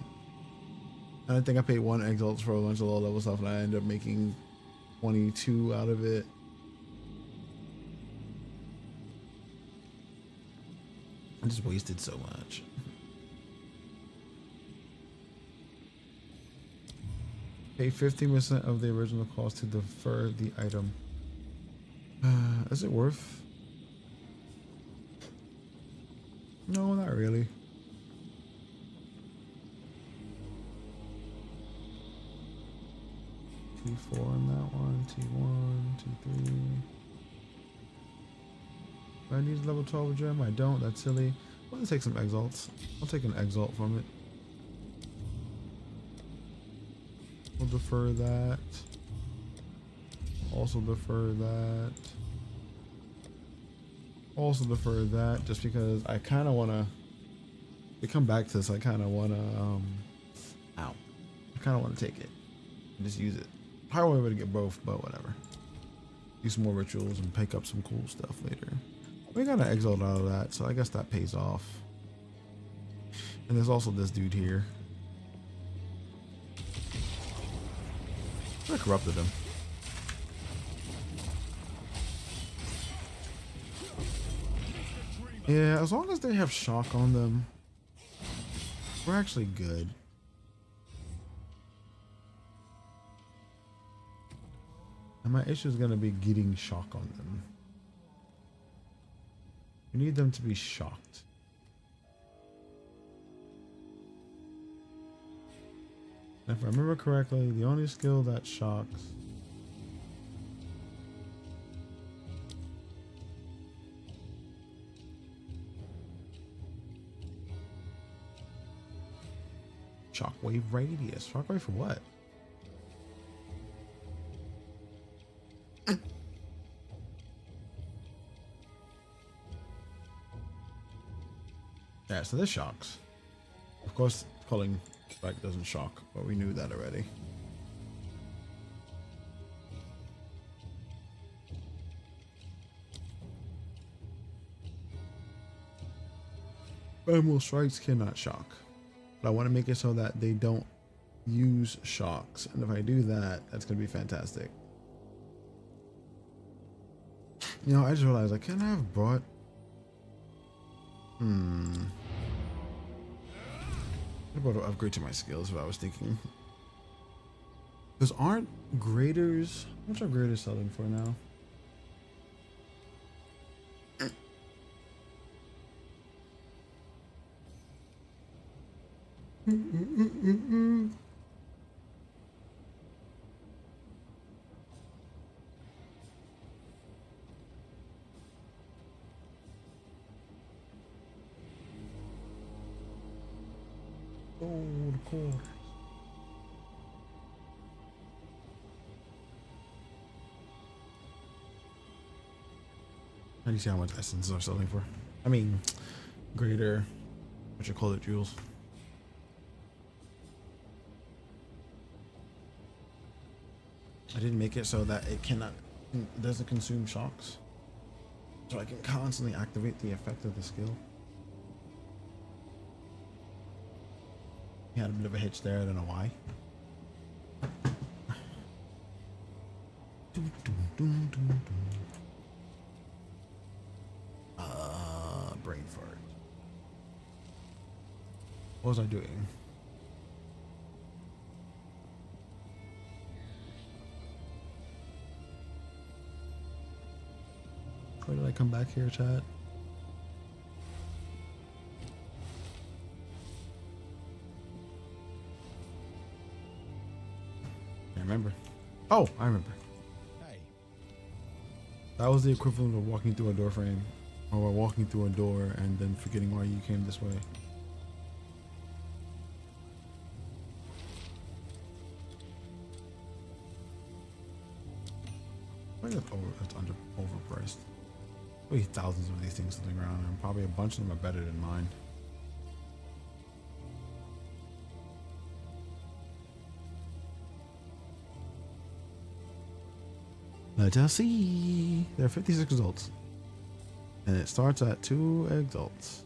And I think I paid one exalt for a bunch of low level stuff and I ended up making 22 out of it. I just wasted so much. Pay 15% of the original cost to defer the item. Is it worth? No, not really. T4 on that one, T1, T3. Do I need level 12 gem? I don't, that's silly. I'm gonna take some exalts. I'll take an exalt from it. We'll defer that. Also defer that. Also defer that just because I kind of want to come back to this. I kind of want to ow. I kind of want to take it and just use it. Probably won't be able to get both, but whatever. Do some more rituals and pick up some cool stuff later. We got an exalt out of that, so I guess that pays off. And there's also this dude here. I corrupted him. Yeah, as long as they have shock on them, we're actually good. And my issue is going to be getting shock on them. We need them to be shocked. And if I remember correctly, the only skill that shocks shockwave radius. Shockwave for what? Yeah, so this shocks. Of course, calling strike doesn't shock, but we knew that already. Primal strikes cannot shock. But I want to make it so that they don't use shocks. And if I do that, that's going to be fantastic. You know, I just realized I can't have brought... I'm about to upgrade to my skills, what I was thinking. Because aren't graders... How much are graders selling for now? Oh, of course. How do you see how much essence are selling for? I mean, greater, what you call it, jewels. I didn't make it so that it doesn't consume shocks. So I can constantly activate the effect of the skill. He had a bit of a hitch there, I don't know why. Brain fart. What was I doing? Why did I come back here, chat? I remember. Oh, I remember. Hey, That was the equivalent of walking through a door frame. Or walking through a door and then forgetting why you came this way. I think that's overpriced. Probably thousands of these things sitting around, and probably a bunch of them are better than mine. Let us see. There are 56 results. And it starts at 2 exalts.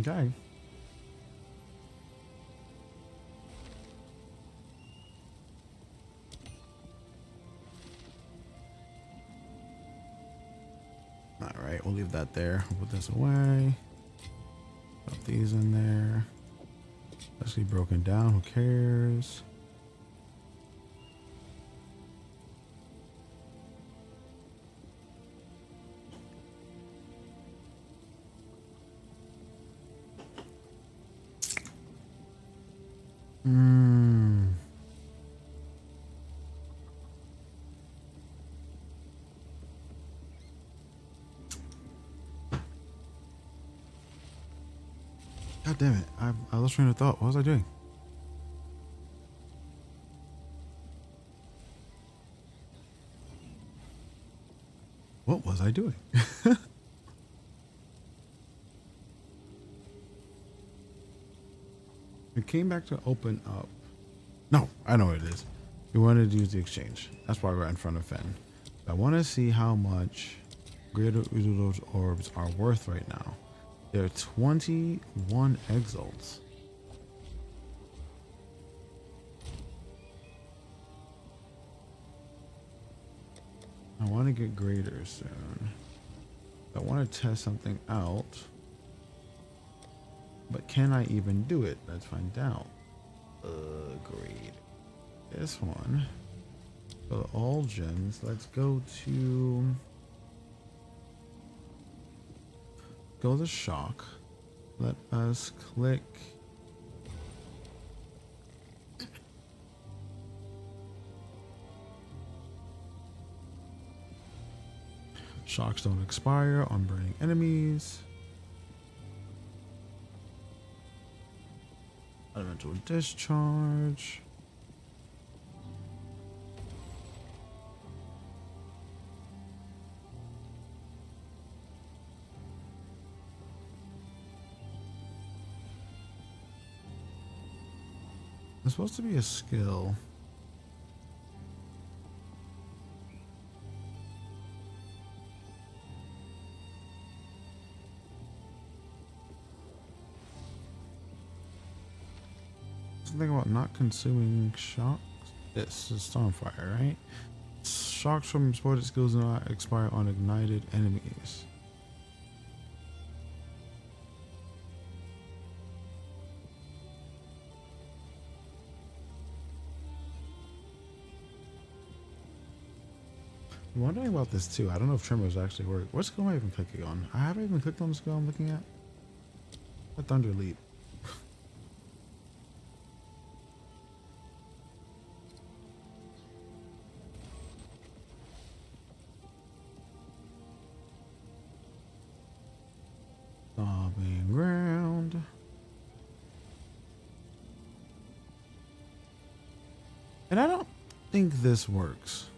Okay. Alright, we'll leave that there. We'll put this away. Put these in there. Especially broken down, who cares? God damn it. I lost train of thought. What was I doing? What was I doing? We came back to open up. No, I know what it is. We wanted to use the exchange. That's why we're in front of Fen. I want to see how much greater Udulo's orbs are worth right now. There are 21 exalts. I want to get greater soon. I want to test something out. But can I even do it? Let's find out. Great. This one. So all gems. Let's go to shock. Let us click. Shocks don't expire on burning enemies. Elemental discharge. It's supposed to be a skill. Something about not consuming shocks. This is Stormfire, right? Shocks from supported skills do not expire on ignited enemies. I'm wondering about this too. I don't know if tremors actually work. What skill am I even clicking on? I haven't even clicked on the skill I'm looking at. A Thunder Leap. Stomping ground. And I don't think this works.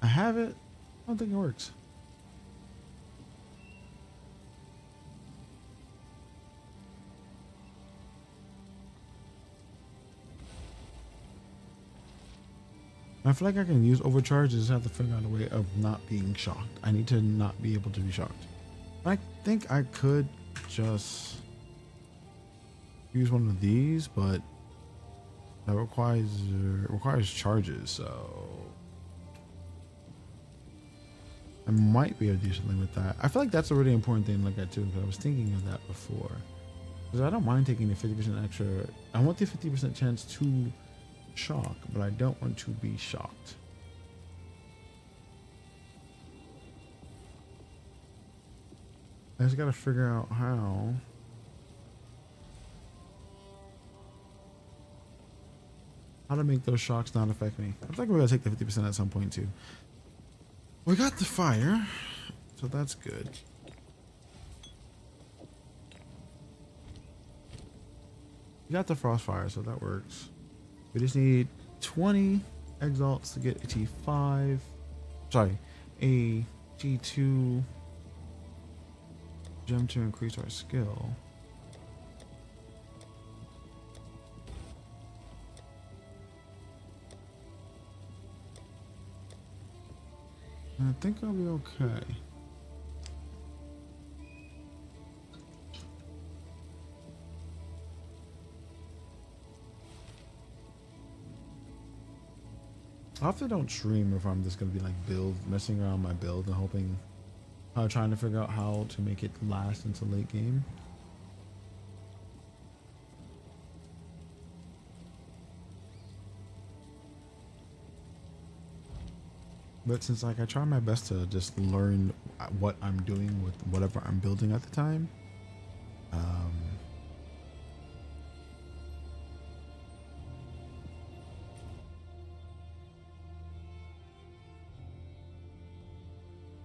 I have it. I don't think it works. I feel like I can use overcharge. I just have to figure out a way of not being shocked. I need to not be able to be shocked. I think I could just use one of these, but that requires charges, so I might be able to do something with that. I feel like that's a really important thing to look at too, because I was thinking of that before. Because I don't mind taking the 50% extra. I want the 50% chance to shock, but I don't want to be shocked. I just gotta figure out how. How to make those shocks not affect me. I feel like we're gonna take the 50% at some point too. We got the fire, so that's good. We got the frost fire, so that works. We just need 20 exalts to get a T5. Sorry, a T2 gem to increase our skill. I think I'll be okay. I often don't stream if I'm just gonna be like messing around my build and hoping, trying to figure out how to make it last until late game. But since like I try my best to just learn what I'm doing with whatever I'm building at the time,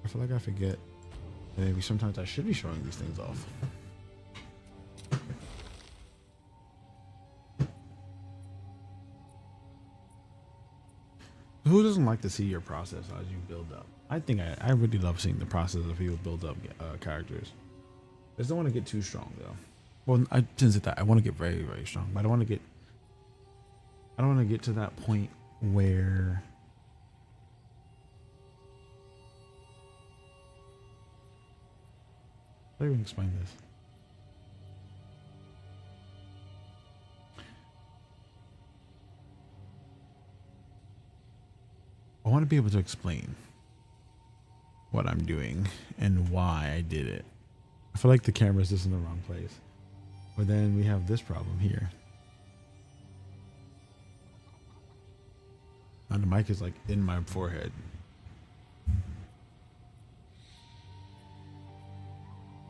I feel like I forget that maybe sometimes I should be showing these things off. Who doesn't like to see your process as you build up? I think I really love seeing the process of people build up characters. I just don't want to get too strong though. Well, I didn't say that. I want to get very, very strong, but I don't want to get to that point where how do I even explain this? I want to be able to explain what I'm doing and why I did it. I feel like the camera's just in the wrong place. But then we have this problem here. And the mic is like in my forehead.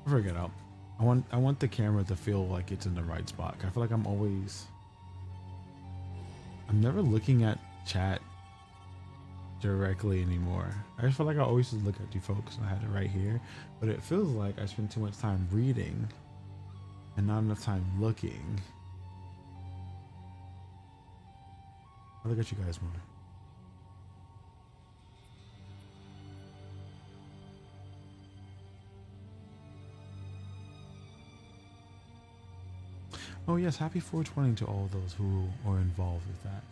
I'll figure it out. I want the camera to feel like it's in the right spot. I feel like I'm never looking at chat directly anymore. I just feel like I always just look at you folks and I had it right here, but it feels like I spend too much time reading and not enough time looking. I look at you guys more. Oh yes, happy 420 to all those who are involved with that.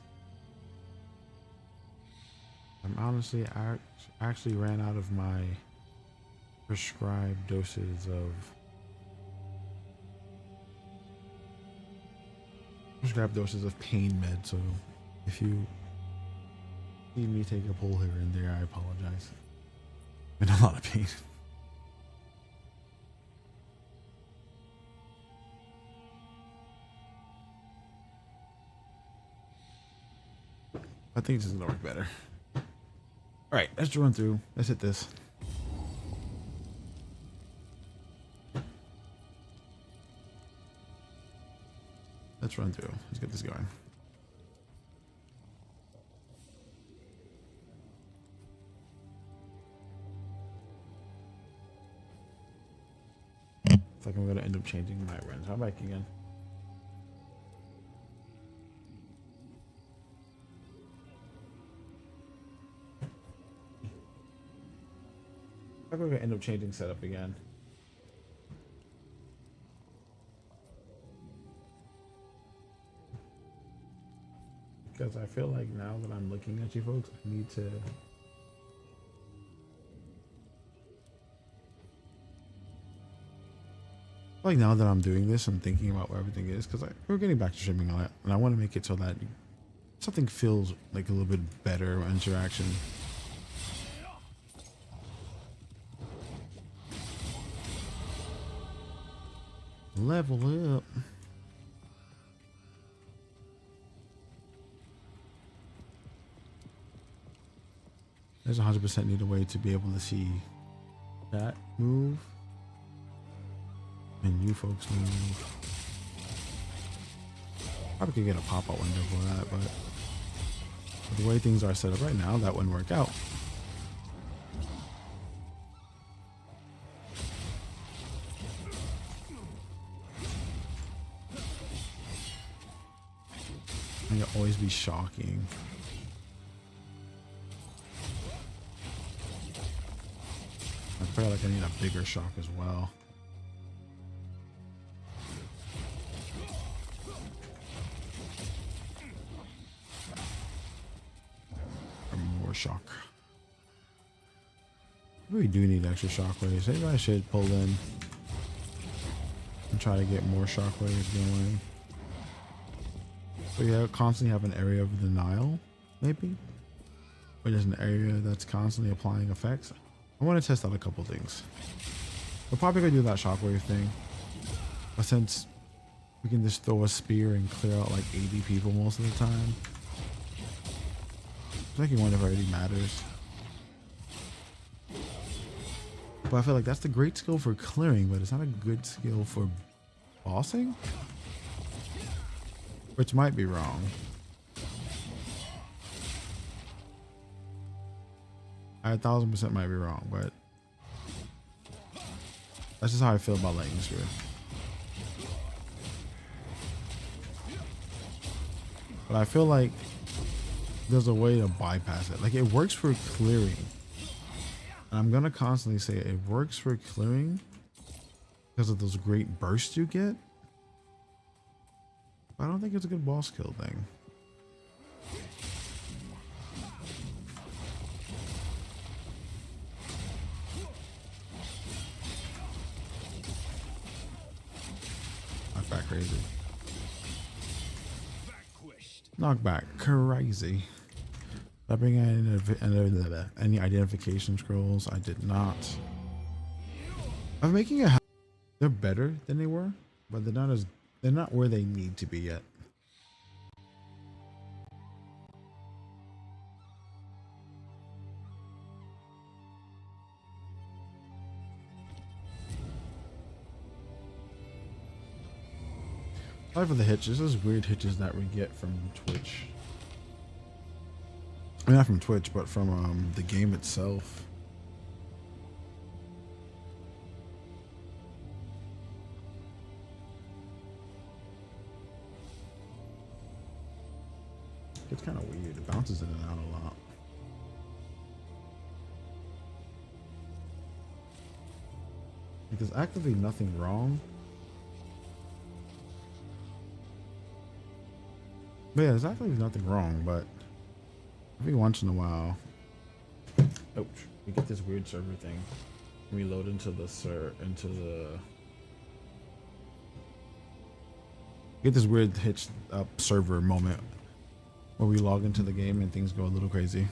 I actually ran out of my prescribed doses of pain meds, so if you see me take a pull here and there, I apologize. I'm in a lot of pain. I think this is gonna work better. All right, let's run through. Let's hit this. Let's run through. Let's get this going. It's like I'm gonna end up changing my runs. How back again? I'm gonna end up changing setup again. Because I feel like now that I'm looking at you folks, I need to like now that I'm doing this, I'm thinking about where everything is because we're getting back to streaming on it, and I want to make it so that something feels like a little bit better interaction. Level up. There's 100% need a way to be able to see that move and you folks move. Probably could get a pop-up window for that, but the way things are set up right now, that wouldn't work out. And it'll always be shocking. I feel like I need a bigger shock as well. Or more shock. We do need extra shockwaves. Maybe I should pull in and try to get more shockwaves going. So yeah, constantly have an area of denial, maybe? Or there's an area that's constantly applying effects. I want to test out a couple things. We're probably gonna do that shockwave thing, but since we can just throw a spear and clear out like 80 people most of the time, I think one of already matters. But I feel like that's the great skill for clearing, but it's not a good skill for bossing, which might be wrong. I 1000% might be wrong, but that's just how I feel about lightning spear. But I feel like there's a way to bypass it. Like it works for clearing. And I'm gonna constantly say it works for clearing because of those great bursts you get. But I don't think it's a good boss kill thing. Knockback crazy. Knockback crazy. Did I bring any identification scrolls? I did not. I'm making a. They're better than they were, but they're not where they need to be yet. Sorry for the hitches. Those weird hitches that we get from Twitch. I mean, not from Twitch, but from the game itself. It's kind of weird. It bounces in and out a lot. Like, there's actively nothing wrong. But yeah, there's actually nothing wrong, but every once in a while, ouch, we get this weird server thing. We load into the get this weird hitched up server moment where we log into the game and things go a little crazy.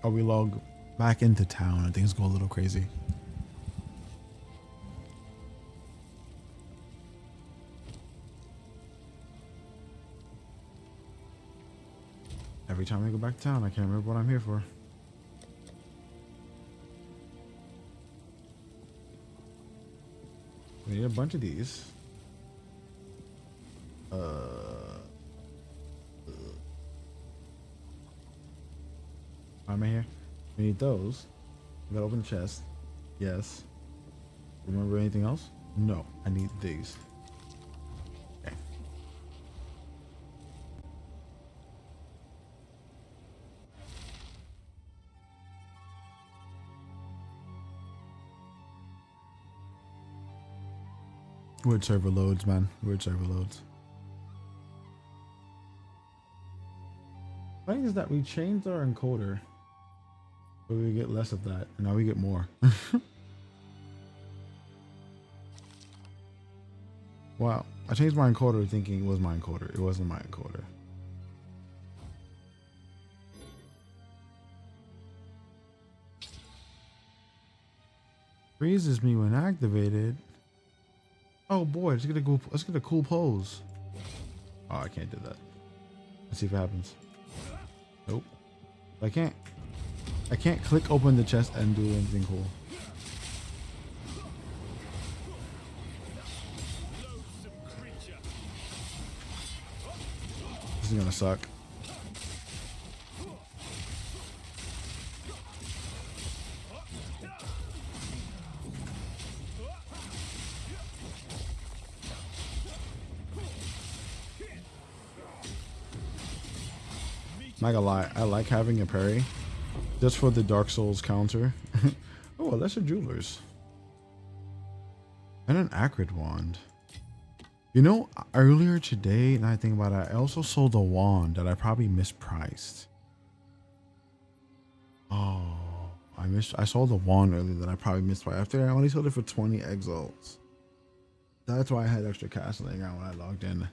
Or we log back into town and things go a little crazy. Every time I go back to town, I can't remember what I'm here for. We need a bunch of these. Why am I here? We need those. We gotta open the chest. Yes. Remember anything else? No. I need these. Okay. Weird server loads, man. Weird server loads. The thing is that we changed our encoder, but we get less of that, and now we get more. Wow, I changed my encoder thinking it was my encoder. It wasn't my encoder. Freezes me when activated. Oh boy, let's get a cool pose. Oh, I can't do that. Let's see if it happens. Nope. I can't click open the chest and do anything cool. This is gonna suck. Not gonna lie, I like having a parry just for the Dark Souls counter. Oh, a lesser jewelers and an acrid wand. You know, earlier today, and I think about it, I also sold a wand that I probably mispriced. Oh, I sold a wand earlier that I probably mispriced. After I only sold it for 20 exiles. That's why I had extra cash laying around when I logged in.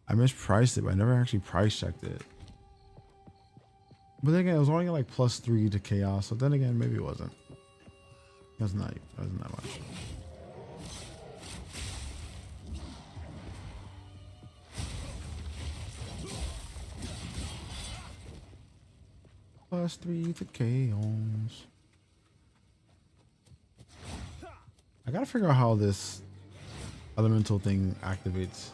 I mispriced it, but I never actually price checked it. But then again, it was only like +3 to chaos. So then again, maybe it wasn't. It wasn't that much. +3 to chaos. I gotta figure out how this elemental thing activates.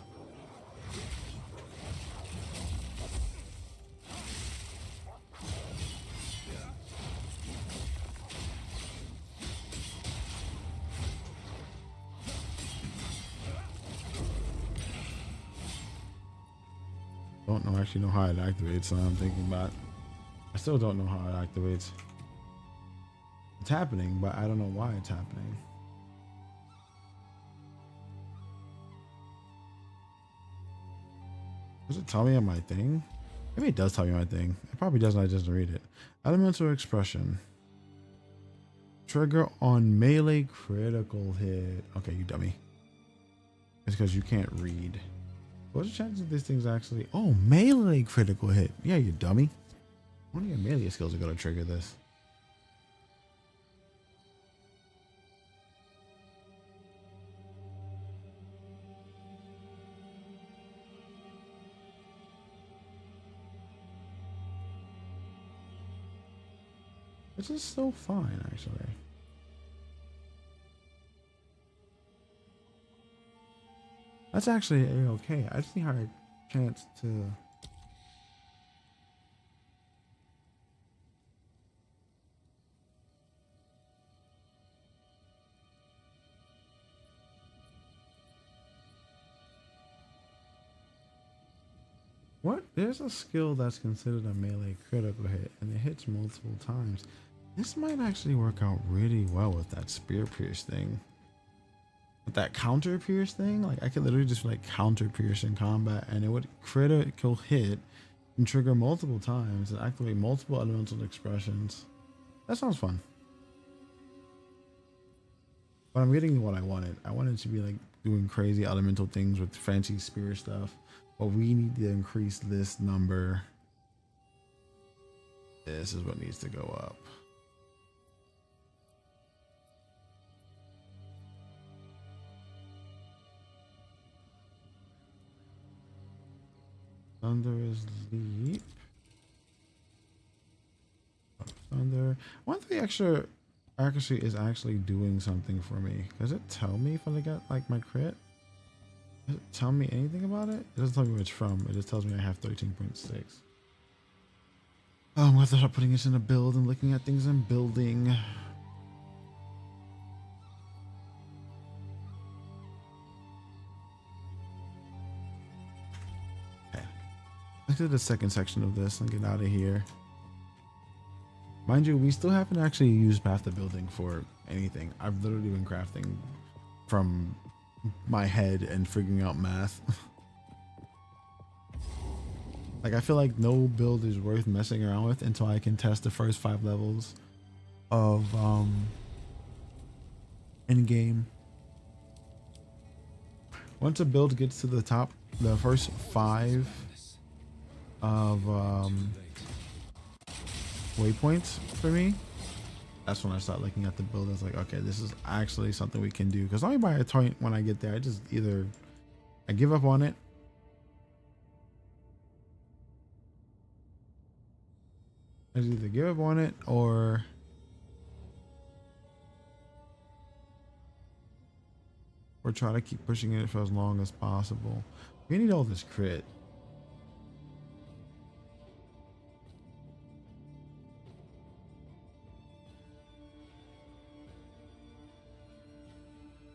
Don't actually know how it activates, so I'm thinking about. I still don't know how it activates. It's happening, but I don't know why it's happening. Does it tell me on my thing? Maybe it does tell me on my thing. It probably doesn't. I just read it. Elemental expression. Trigger on melee critical hit. Okay, you dummy. It's because you can't read. What's the chances of these things actually? Oh, melee critical hit. Yeah, you dummy. Only your melee skills are gonna trigger this. Which is so fine, actually. That's actually okay. I just need a chance to. What? There's a skill that's considered a melee critical hit, and it hits multiple times. This might actually work out really well with that spear pierce thing. With that counter pierce thing, like I could literally just like counter pierce in combat, and it would critical hit and trigger multiple times and activate multiple elemental expressions. That sounds fun. But I'm getting what I wanted. I wanted to be like doing crazy elemental things with fancy spear stuff. But we need to increase this number. This is what needs to go up. Thunderous leap. Thunder. I wonder if the extra accuracy is actually doing something for me. Does it tell me if I get like my crit? Does it tell me anything about it? It doesn't tell me where it's from. It just tells me I have 13.6. Oh, I'm gonna start putting this in a build and looking at things in building. Okay. Let's do the second section of this and get out of here. Mind you, we still haven't actually used Path to Building for anything. I've literally been crafting from my head and figuring out math. Like, I feel like no build is worth messing around with until I can test the first 5 levels of in game. Once a build gets to the top, the first 5 of waypoints for me, that's when I start looking at the build. It's like, okay, this is actually something we can do. Because only by a point when I get there, I just either I give up on it, or try to keep pushing it for as long as possible. We need all this crit.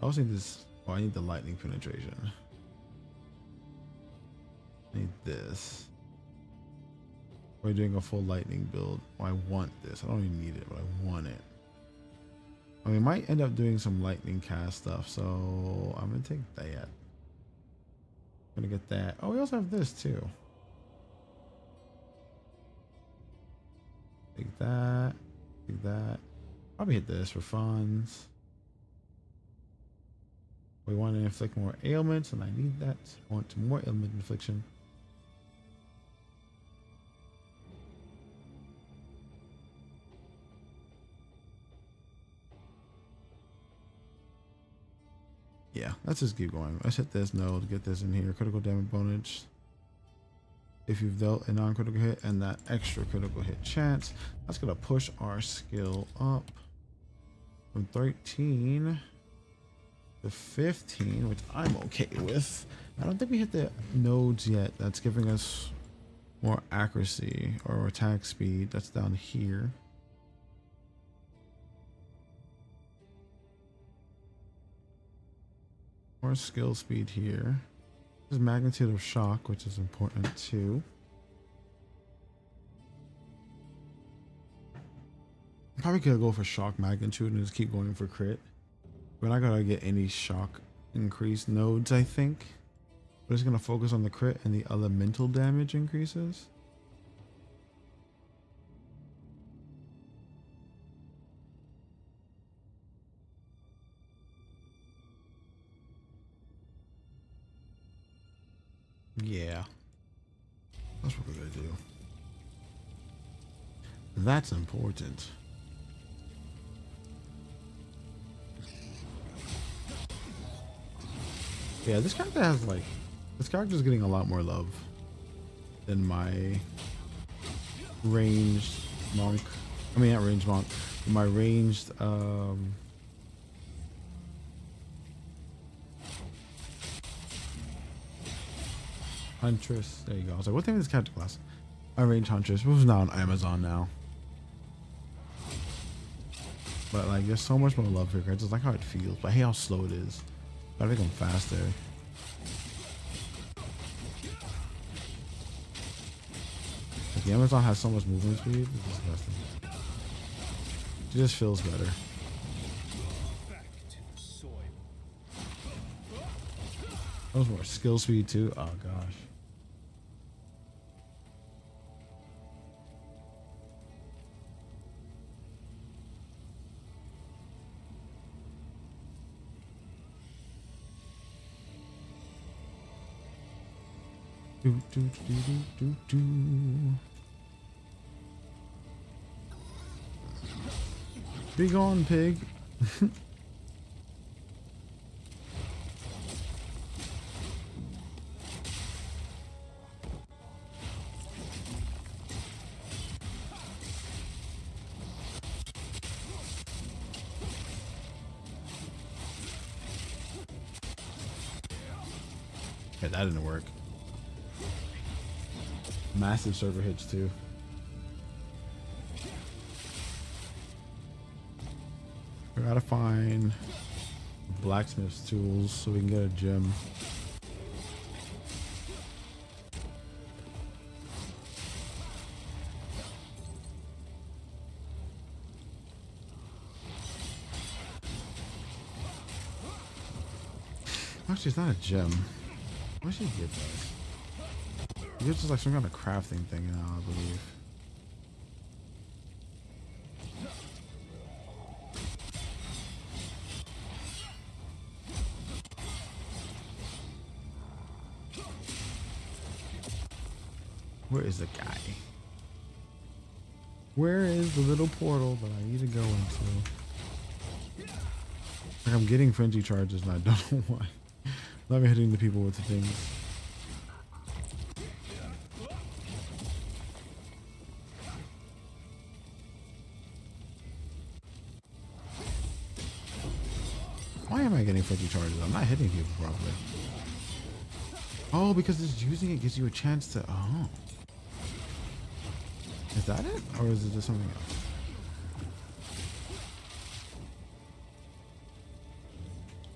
I also need this. Oh, I need the lightning penetration. I need this. We're doing a full lightning build. Oh, I want this. I don't even need it, but I want it. I mean, I might end up doing some lightning cast stuff, so I'm gonna take that. I'm gonna get that. Oh, we also have this too. Take that. Take that. Probably hit this for funds. We want to inflict more ailments, and I need that. I want more ailment infliction. Yeah, let's just keep going. Let's hit this node, get this in here. Critical damage bonus if you've dealt a non-critical hit, and that extra critical hit chance. That's gonna push our skill up from 13 to 15, which I'm okay with. I don't think we hit the nodes yet. That's giving us more accuracy or attack speed. That's down here. More skill speed here. There's magnitude of shock, which is important too. Probably could go for shock magnitude and just keep going for crit. We're not gonna get any shock increase nodes, I think. We're just gonna focus on the crit and the elemental damage increases. Yeah, that's what we're gonna do. That's important. Yeah, this character has like, this character's getting a lot more love than my ranged monk. I mean, not ranged monk, my ranged Huntress. There you go. I was like, what name is this character class? My ranged Huntress, who's now on Amazon now. But like, there's so much more love here. I just like how it feels. But I hate how slow it is. Gotta make them faster. Like, the Amazon has so much movement speed. It's disgusting. It just feels better. That was more skill speed too. Oh gosh. Do, do, do, do, do, do. Be gone, pig. Okay, that didn't work. Massive server hits too. We gotta find blacksmith's tools so we can get a gem. Actually, it's not a gem. What should you get that? You get just like some kind of crafting thing now, I believe. Where is the guy? Where is the little portal that I need to go into? Like I'm getting frenzy charges and I don't know why. Not me hitting the people with the things. Why am I getting frenzy charges? I'm not hitting people properly. Oh, because it's using it gives you a chance to. Oh. Is that it? Or is it just something else?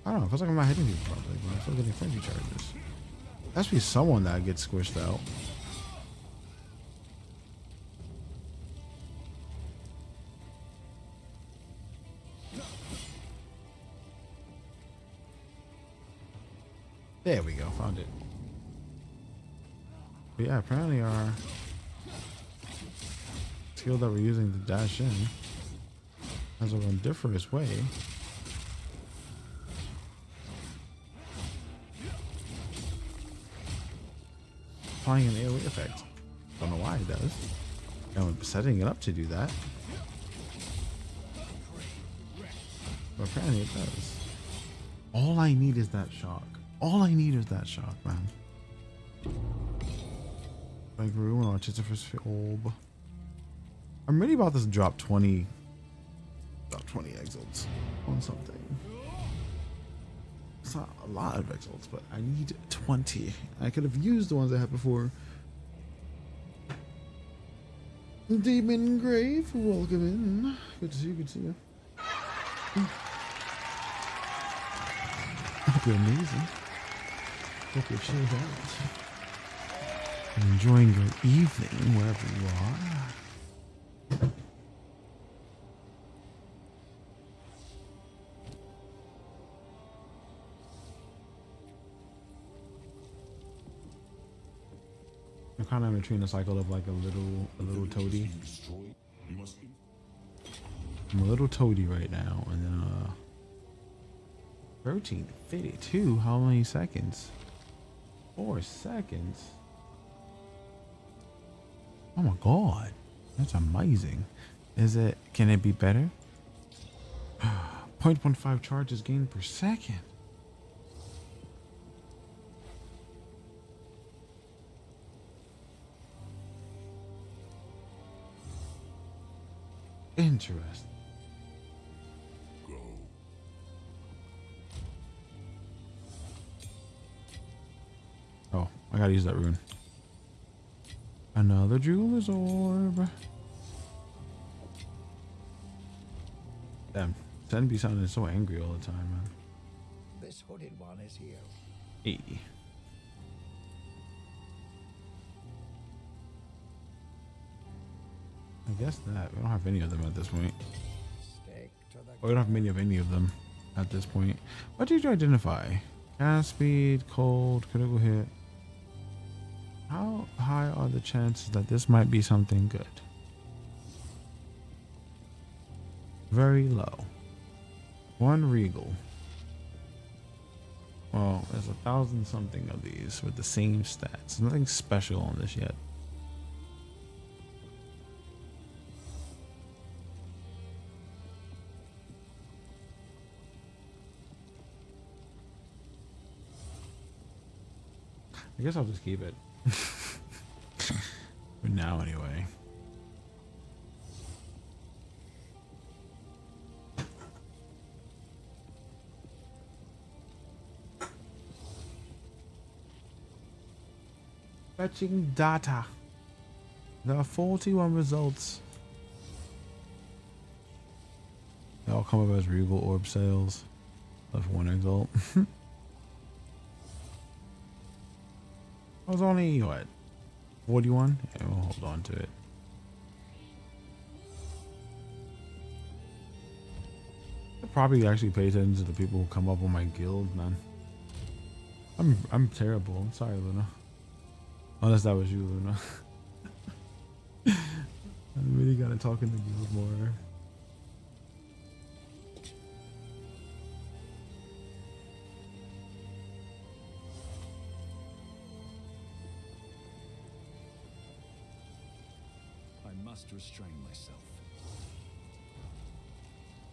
I don't know. It feels like I'm not hitting people properly, but I'm still getting frenzy charges. There has to be someone that gets squished out. There we go. Found it. But yeah, apparently our skill that we're using to dash in has a different way. Applying an AoE effect. Don't know why it does. I'm setting it up to do that. But apparently it does. All I need is that shock. All I need is that shock, man. Like room or Artificer's Orb. I'm really about to drop 20 exalts on something. It's not a lot of exalts, but I need 20. I could have used the ones I had before. Demon Grave, welcome in. Good to see you, good to see you. Hope you're amazing. Hope you're chilled out. Enjoying your evening wherever you are. I'm kind of in between the cycle of like a little toady. I'm a little toady right now, and then 13:52. How many seconds? 4 seconds. Oh my god, that's amazing. Is it? Can it be better? 0.15 charges gained per second. Interesting. Oh, I gotta use that rune. Another jeweler's orb. Damn, Sen be sounding so angry all the time, man. This hooded one is here. Hey. I guess that. We don't have any of them at this point. Stake to the We don't have many of any of them at this point. What did you identify? Gas speed, cold, critical hit. How high are the chances that this might be something good? Very low. 1 regal. Well, there's 1,000 something of these with the same stats. Nothing special on this yet. I guess I'll just keep it. For now, anyway. Fetching data. There are 41 results. They all come up as Regal Orb sales. Left 1 exalt. I was only, what, 41? Yeah, we'll hold on to it. I'll probably actually pay attention to the people who come up on my guild, man. I'm terrible. I'm sorry, Luna. Unless that was you, Luna. I really gotta talk in the guild more. I must restrain myself.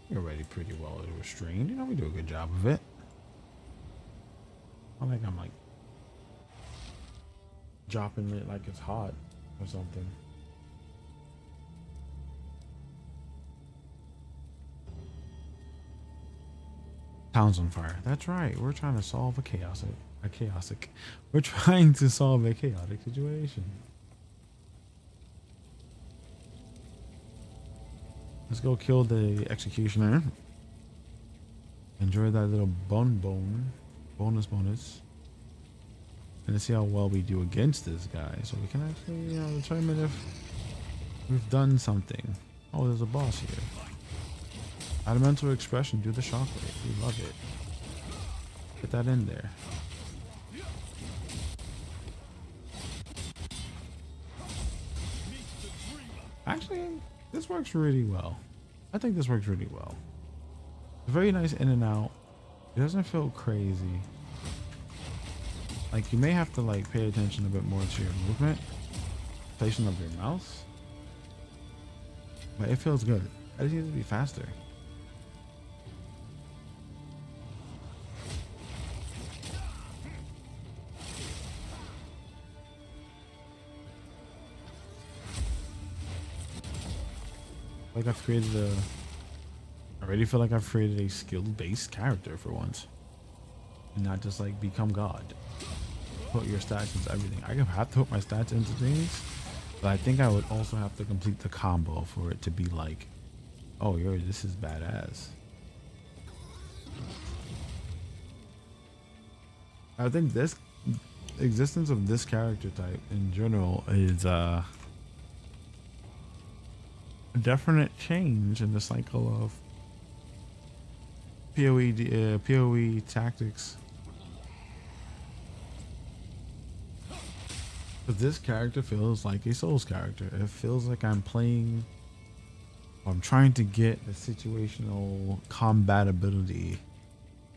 You're already pretty well restrained. You know, we do a good job of it. I think I'm like dropping it like it's hot or something. Town's on fire. That's right. We're trying to solve a chaotic. We're trying to solve a chaotic situation. Let's go kill the executioner. Enjoy that little bonus. And let's see how well we do against this guy, so we can actually, you know, determine if we've done something. Oh, there's a boss here. Elemental expression, do the shockwave. We love it. Get that in there. Actually, this works really well. I think this works really well. It's very nice in and out. It doesn't feel crazy. Like, you may have to like pay attention a bit more to your movement, placement of your mouse, but it feels good. I just need to be faster. Like I've created I already feel like I've created a skill-based character for once, and not just like become God. Put your stats into everything. I have to put my stats into things, but I think I would also have to complete the combo for it to be like, oh, this is badass. I think this existence of this character type in general is a definite change in the cycle of PoE tactics. But this character feels like a Souls character. It feels like I'm trying to get the situational combatability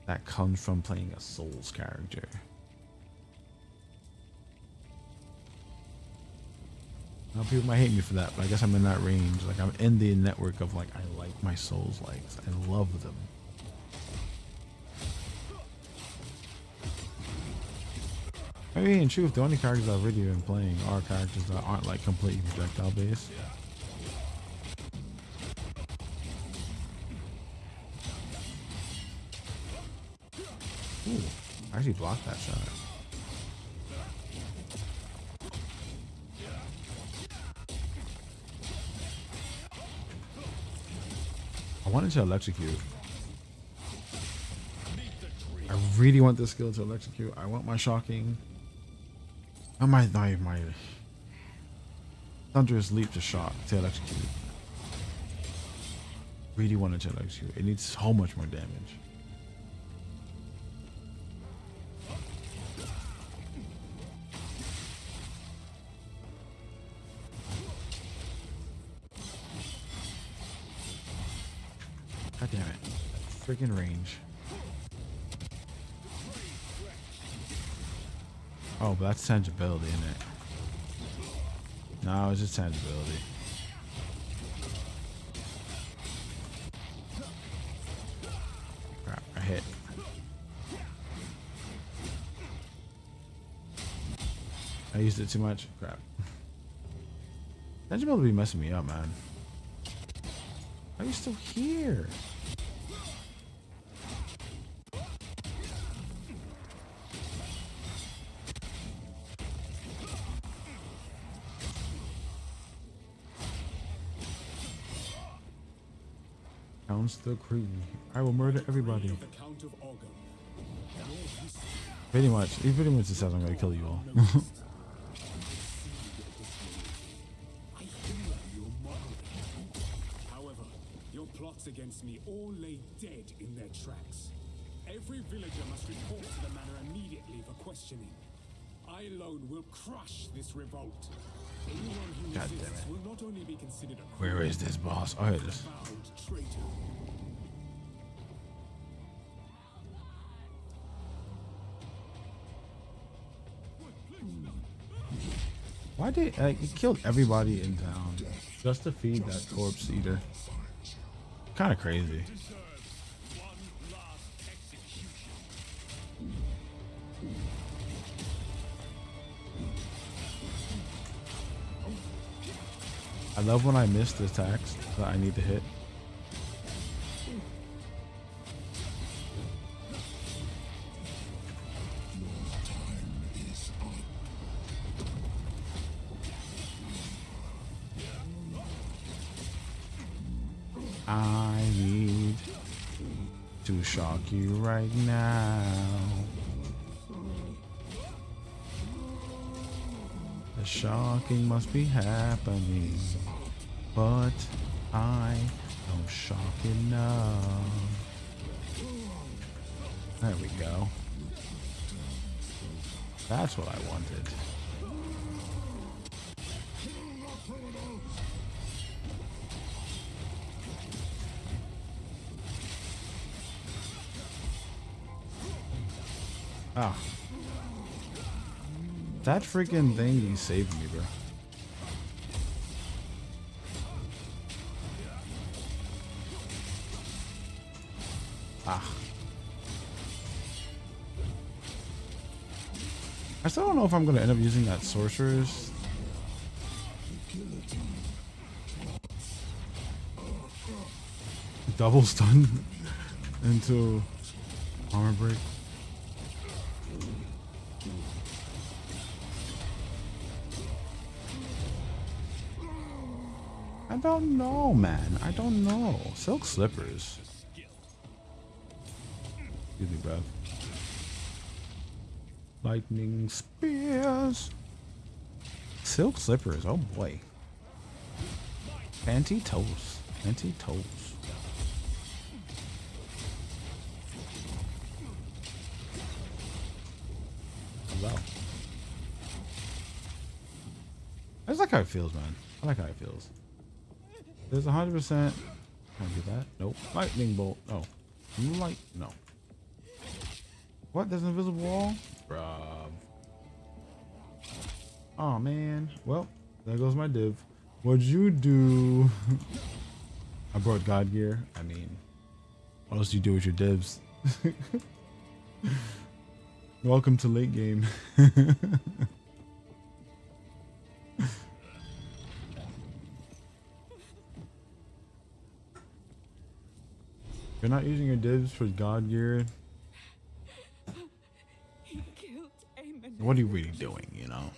that comes from playing a Souls character. Now people might hate me for that, but I guess I'm in that range. Like, I'm in the network of like, I like my Souls likes. I love them. I mean, in truth, the only characters I've really been playing are characters that aren't like completely projectile based. Ooh, I actually blocked that shot. I wanted to electrocute. I really want this skill to electrocute. I want my shocking. My thunderous leap to shock to electrocute. Really wanted to electrocute. It needs so much more damage. God damn it. Freaking range. Oh, but that's tangibility, isn't it? No, it's just tangibility. Crap, I hit. I used it too much. Crap. Tangibility be messing me up, man. Are you still here? Counts the crew. I will murder everybody. Pretty much. He pretty much says I'm gonna kill you all. However, your plots against me all lay dead in their tracks. Every villager must report to the manor immediately for questioning. I alone will crush this revolt. Anyone who God damn resists it. will not only be considered a Where is this boss? Oh, here it is. avowed traitor. Why did he killed everybody in town just to feed that corpse eater? Kind of crazy. I love when I miss the attacks that I need to hit. I need to shock you right now. The shocking must be happening, but I don't shock enough. There we go. That's what I wanted. Ah. That freaking thing, he saved me, bro. Ah. I still don't know if I'm going to end up using that sorcerer's. Double stun into armor break. I don't know, man. I don't know. Silk slippers. Excuse me, bro. Lightning spears. Silk slippers. Oh boy. Fancy toes. Fancy toes. Hello. I just like how it feels, man. I like how it feels. There's 100%. Can I do that? Nope. Lightning bolt. Oh. Light. No. What? There's an invisible wall? Bruh. Oh, man. Well, there goes my div. What'd you do? I brought God gear. I mean, what else do you do with your divs? Welcome to late game. You're not using your divs for God gear. He killed Aemon. What are you really doing, you know?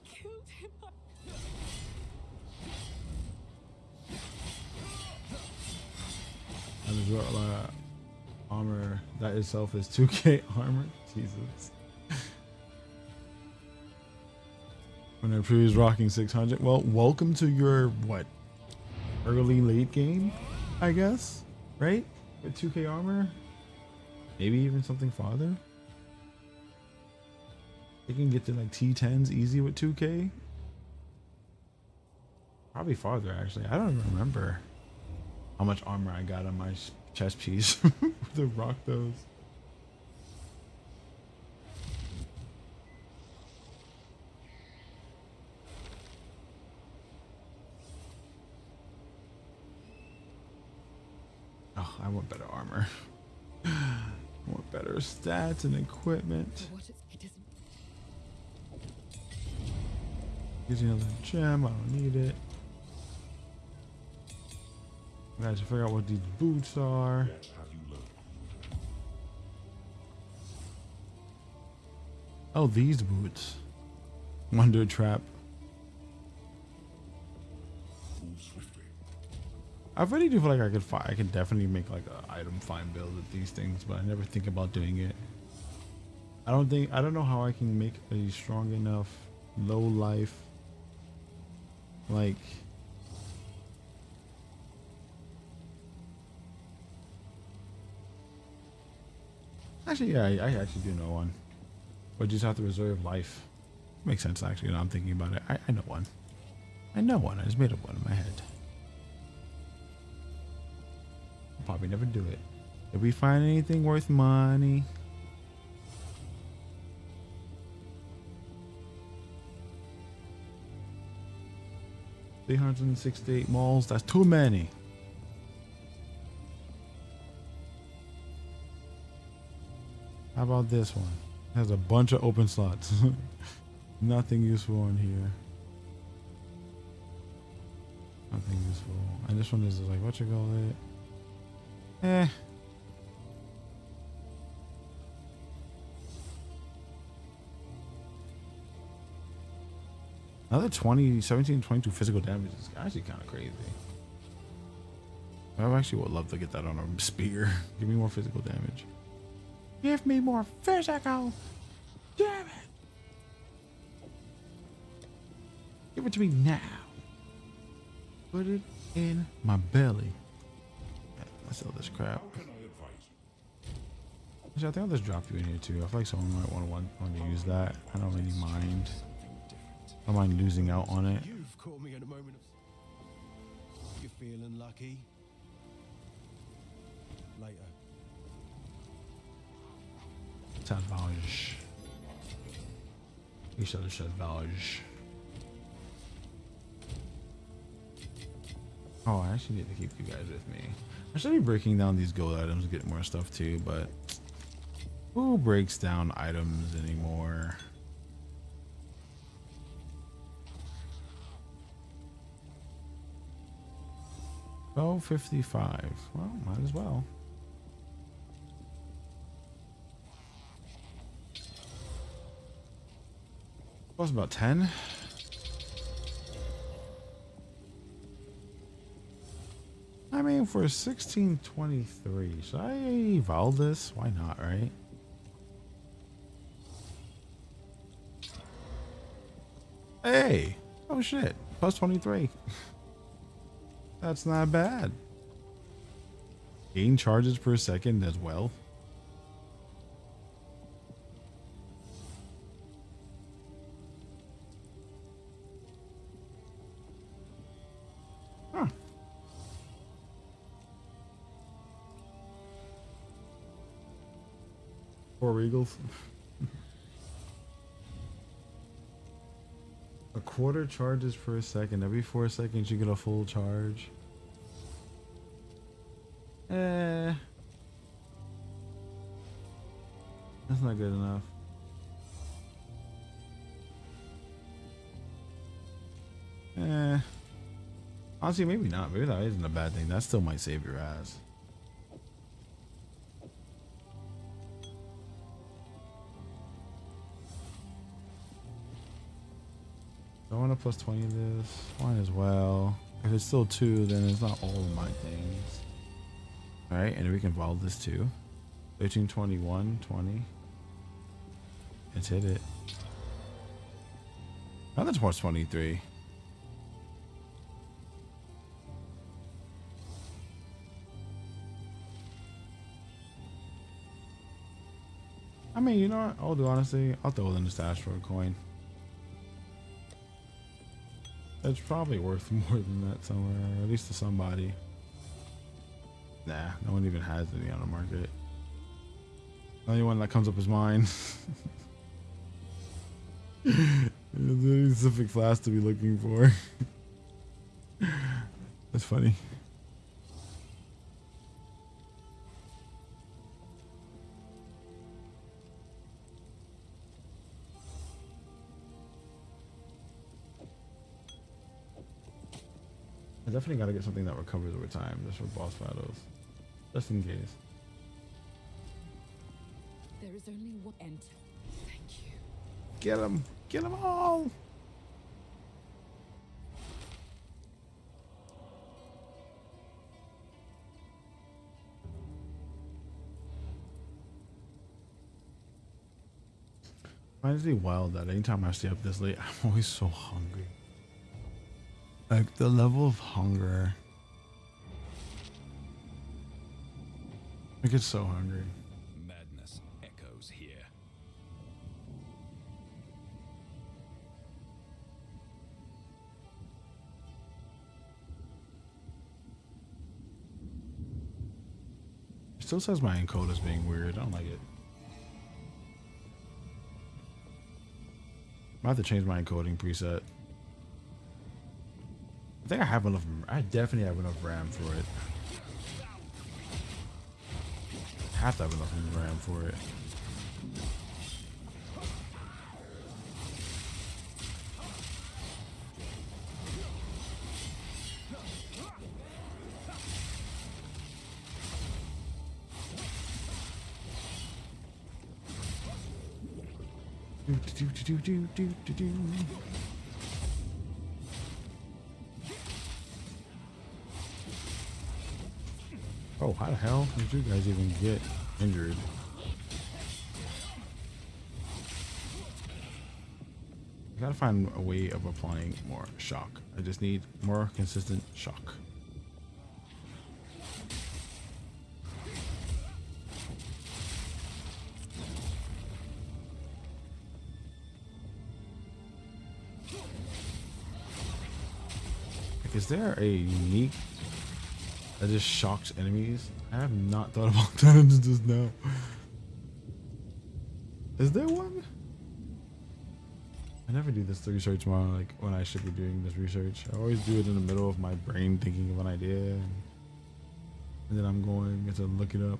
Killed him. And as well, armor that itself is 2k armor. Jesus. When I previous rocking 600. Well, welcome to your what? Early late game, I guess, right? With 2k armor, maybe even something farther. You can get to like T10s easy with 2k. Probably farther, actually. I don't even remember how much armor I got on my chest piece to rock those. Oh, I want better armor. I want better stats and equipment. What if he doesn't? Gives you another gem. I don't need it. I got to figure out what these boots are. Oh, these boots. Wonder trap. I really do feel like I could definitely make like an item find build with these things, but I never think about doing it. I don't know how I can make a strong enough low life like Actually, yeah, I actually do know one. But you just have to reserve life. Makes sense, actually, now I'm thinking about it. I know one. I know one. I just made up one in my head. I'll probably never do it. If we find anything worth money. $368 malls. That's too many. How about this one? It has a bunch of open slots. Nothing useful in here. Nothing useful. And this one is like, what you call it? Eh. Another 17, 22 physical damage is actually kind of crazy. I actually would love to get that on a spear. Give me more physical damage. Give me more physical. Damn it. Give it to me now. Put it in my belly. Let's sell this crap. Actually, I think I'll just drop you in here too. I feel like someone might want to use that. I don't really mind. I don't mind losing out on it. You've caught me in a moment of... You're feeling lucky? Later. Salvage. We shall salvage. Oh, I actually need to keep you guys with me. I should be breaking down these gold items to get more stuff too, but who breaks down items anymore? Oh, 55. Well, might as well. Cost about 10. I mean, for 1623, should I evolve this? Why not, right? Hey! Oh shit, plus 23. That's not bad. Gain charges per second as well. Huh. Four eagles. A quarter charges per second. Every 4 seconds you get a full charge. That's not good enough. Honestly, maybe not. Maybe that isn't a bad thing. That still might save your ass. I want to plus 20 this. Might as well. If it's still 2, then it's not all of my things. Alright, and we can evolve this too. 13, 21, 20. Let's hit it. Now that's plus 23. I mean, you know what? I'll do honestly. I'll throw it in the stash for a coin. It's probably worth more than that somewhere, or at least to somebody. Nah, no one even has any on the market. The only one that comes up is mine. There's a specific class to be looking for. That's funny. I definitely gotta get something that recovers over time, just for boss battles. Just in case. There is only one end. Thank you. Get them! Get them all! Honestly, wild that anytime I stay up this late, I'm always so hungry. Like the level of hunger. I get so hungry. Madness. Still says my encoder's being weird. I don't like it. I have to change my encoding preset. I think I have enough. I definitely have enough RAM for it. I have to have enough RAM for it. Oh, how the hell did you guys even get injured? I gotta find a way of applying more shock. I just need more consistent shock. Like, is there a unique that just shocks enemies? I have not thought about that until just now. Is there one? I never do this research more like when I should be doing this research. I always do it in the middle of my brain thinking of an idea, and then I'm going to look it up.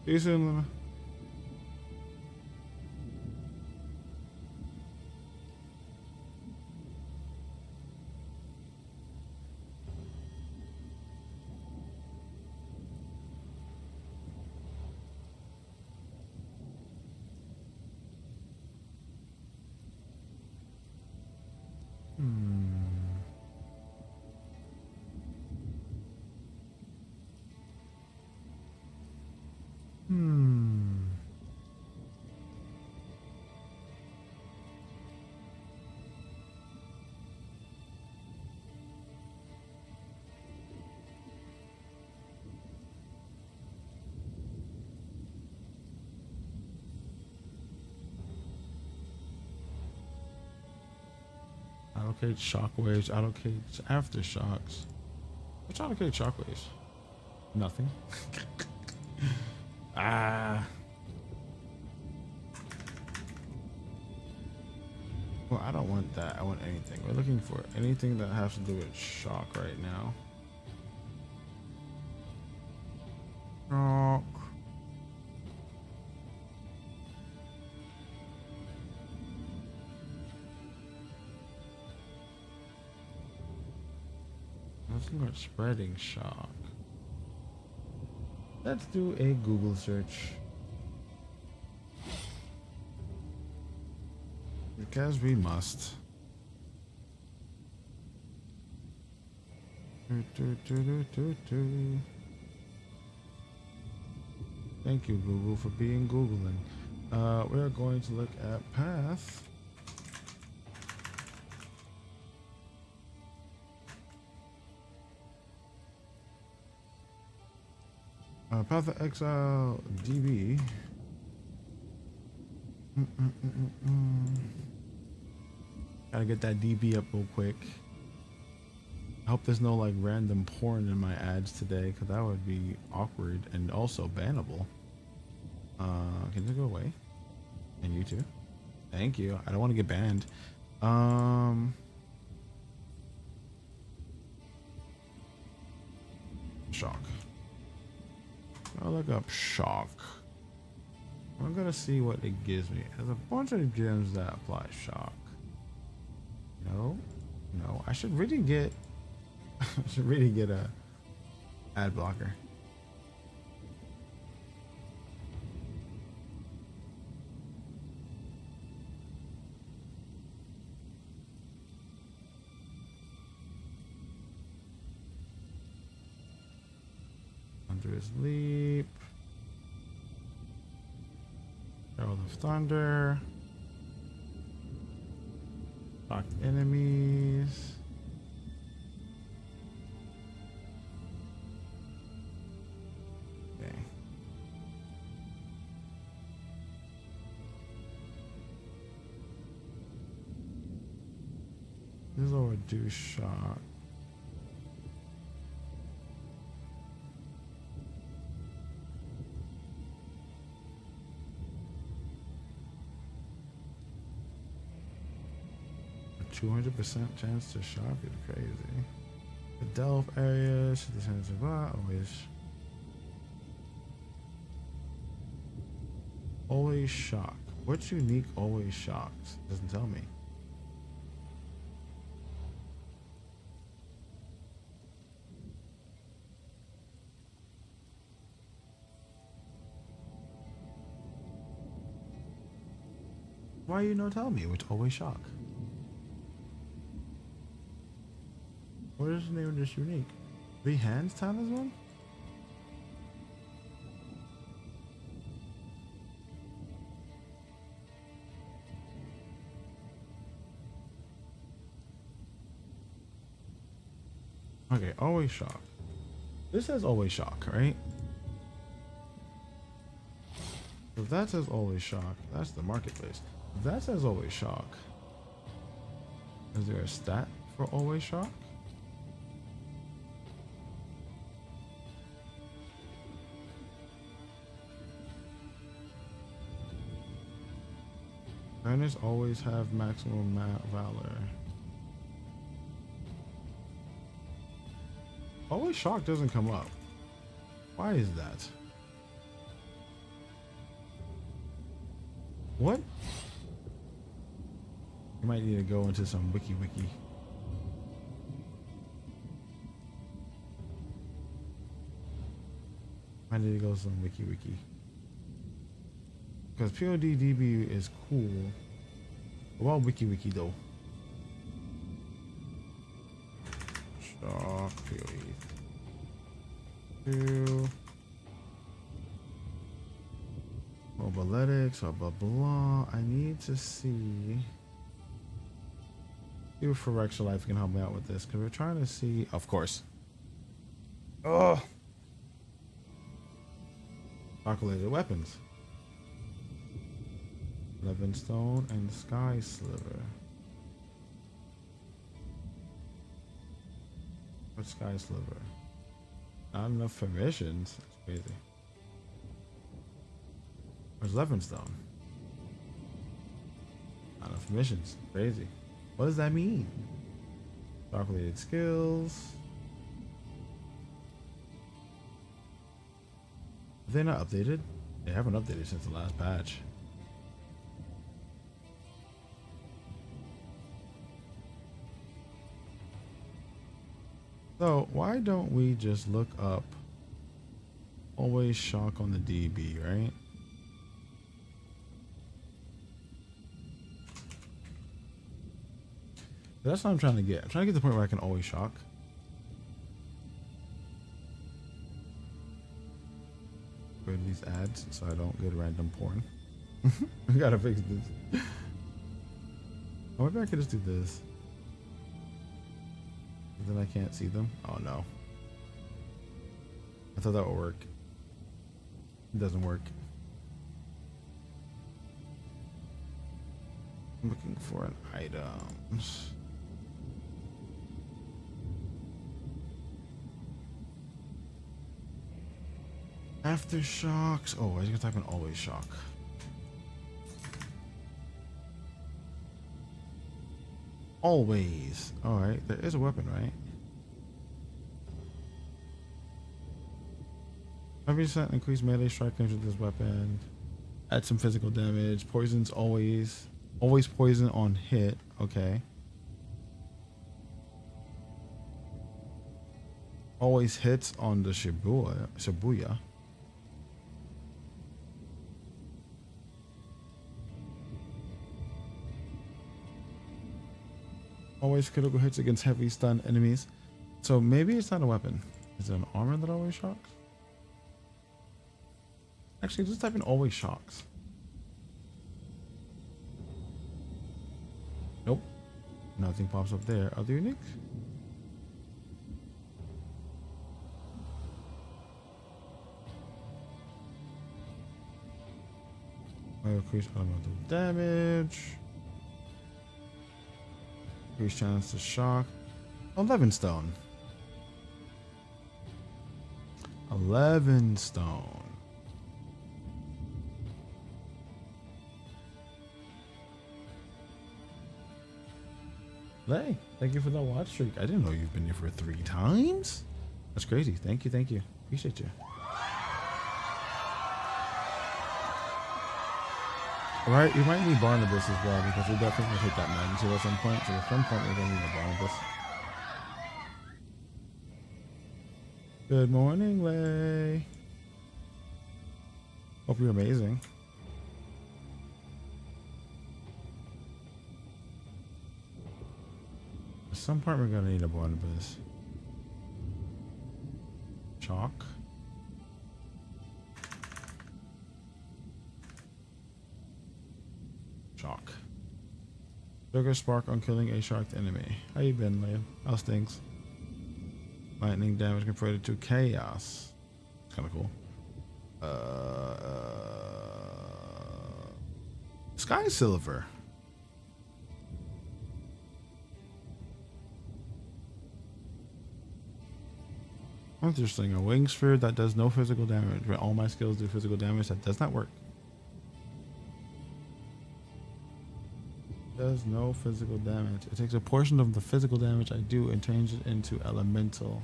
See you soon, Luna. Allocate shockwaves, allocate aftershocks. What's allocate shockwaves? Nothing. Ah. Well, I don't want that. I want anything. We're looking for anything that has to do with shock right now. Shock. Nothing but spreading shock. Let's do a Google search. Because we must. Thank you, Google, for being Googling. We're going to look at path. Path of Exile DB. Gotta get that DB up real quick. I hope there's no like random porn in my ads today, because that would be awkward and also bannable. Can you go away? And you too. Thank you. I don't want to get banned. Shock. I'll look up shock. I'm gonna see what it gives me. There's a bunch of gems that apply shock. No, no. I should really get. I should really get a ad blocker. Thunderous leap. Herald of Thunder. Lock enemies. Okay. This will reduce shock. 200% chance to shock is crazy. The Delph area, should the chance of always shock. What's unique always shocks? Doesn't tell me. Why you no tell me which always shock? What is the name of this unique? 3 hands talisman? Okay, always shock. This says always shock, right? If that says always shock, that's the marketplace. If that says always shock, is there a stat for always shock? Earners always have maximum valor. Always shock doesn't come up. Why is that? What? You might need to go into some wiki. I need to go to some wiki. Because PODDB is cool. What about wiki though? Shock POE 2 Mobiletics, blah blah. I need to see if for Rextra Life can help me out with this, because we're trying to see, of course. Oh, calculated weapons. Levinstone and Sky Sliver. What's Sky Sliver? Not enough for missions. That's crazy. Where's Levinstone? Not enough missions. Crazy. What does that mean? Calculated skills. Are they not updated? They haven't updated since the last patch. So why don't we just look up always shock on the DB, right? That's what I'm trying to get. I'm trying to get to the point where I can always shock. Go to these ads so I don't get random porn. I gotta fix this. Oh, maybe I could just do this. Then I can't see them. Oh no. I thought that would work. It doesn't work. I'm looking for an item. Aftershocks. Oh, I was gonna type in always shock. Always. Alright, there is a weapon, right? 5% increased melee strike range with this weapon. Add some physical damage. Poison's always poison on hit. Okay. Always hits on the Shibuya. Always critical hits against heavy stun enemies. So maybe it's not a weapon. Is it an armor that always shocks? Actually, just type in always shocks. Nope. Nothing pops up there. Are they unique? Increase elemental damage. Increase chance to shock. 11 stone. 11 stone. Lay, thank you for the watch streak. I didn't know you've been here for 3 times. That's crazy. Thank you, thank you. Appreciate you. All right, we might need Barnabas as well because we're definitely gonna hit that magnitude at some point. So at some point we're gonna need a Barnabas. Good morning, Lay. Hope you're amazing. At some point we're gonna need a Barnabas. Chalk. Chalk. Sugar spark on killing a sharked enemy. How you been, Liam? How's things? Lightning damage converted to chaos. It's kind of cool. Sky silver. Interesting. A wing sphere that does no physical damage. When all my skills do physical damage, that does not work. Does no physical damage. It takes a portion of the physical damage I do and changes it into elemental.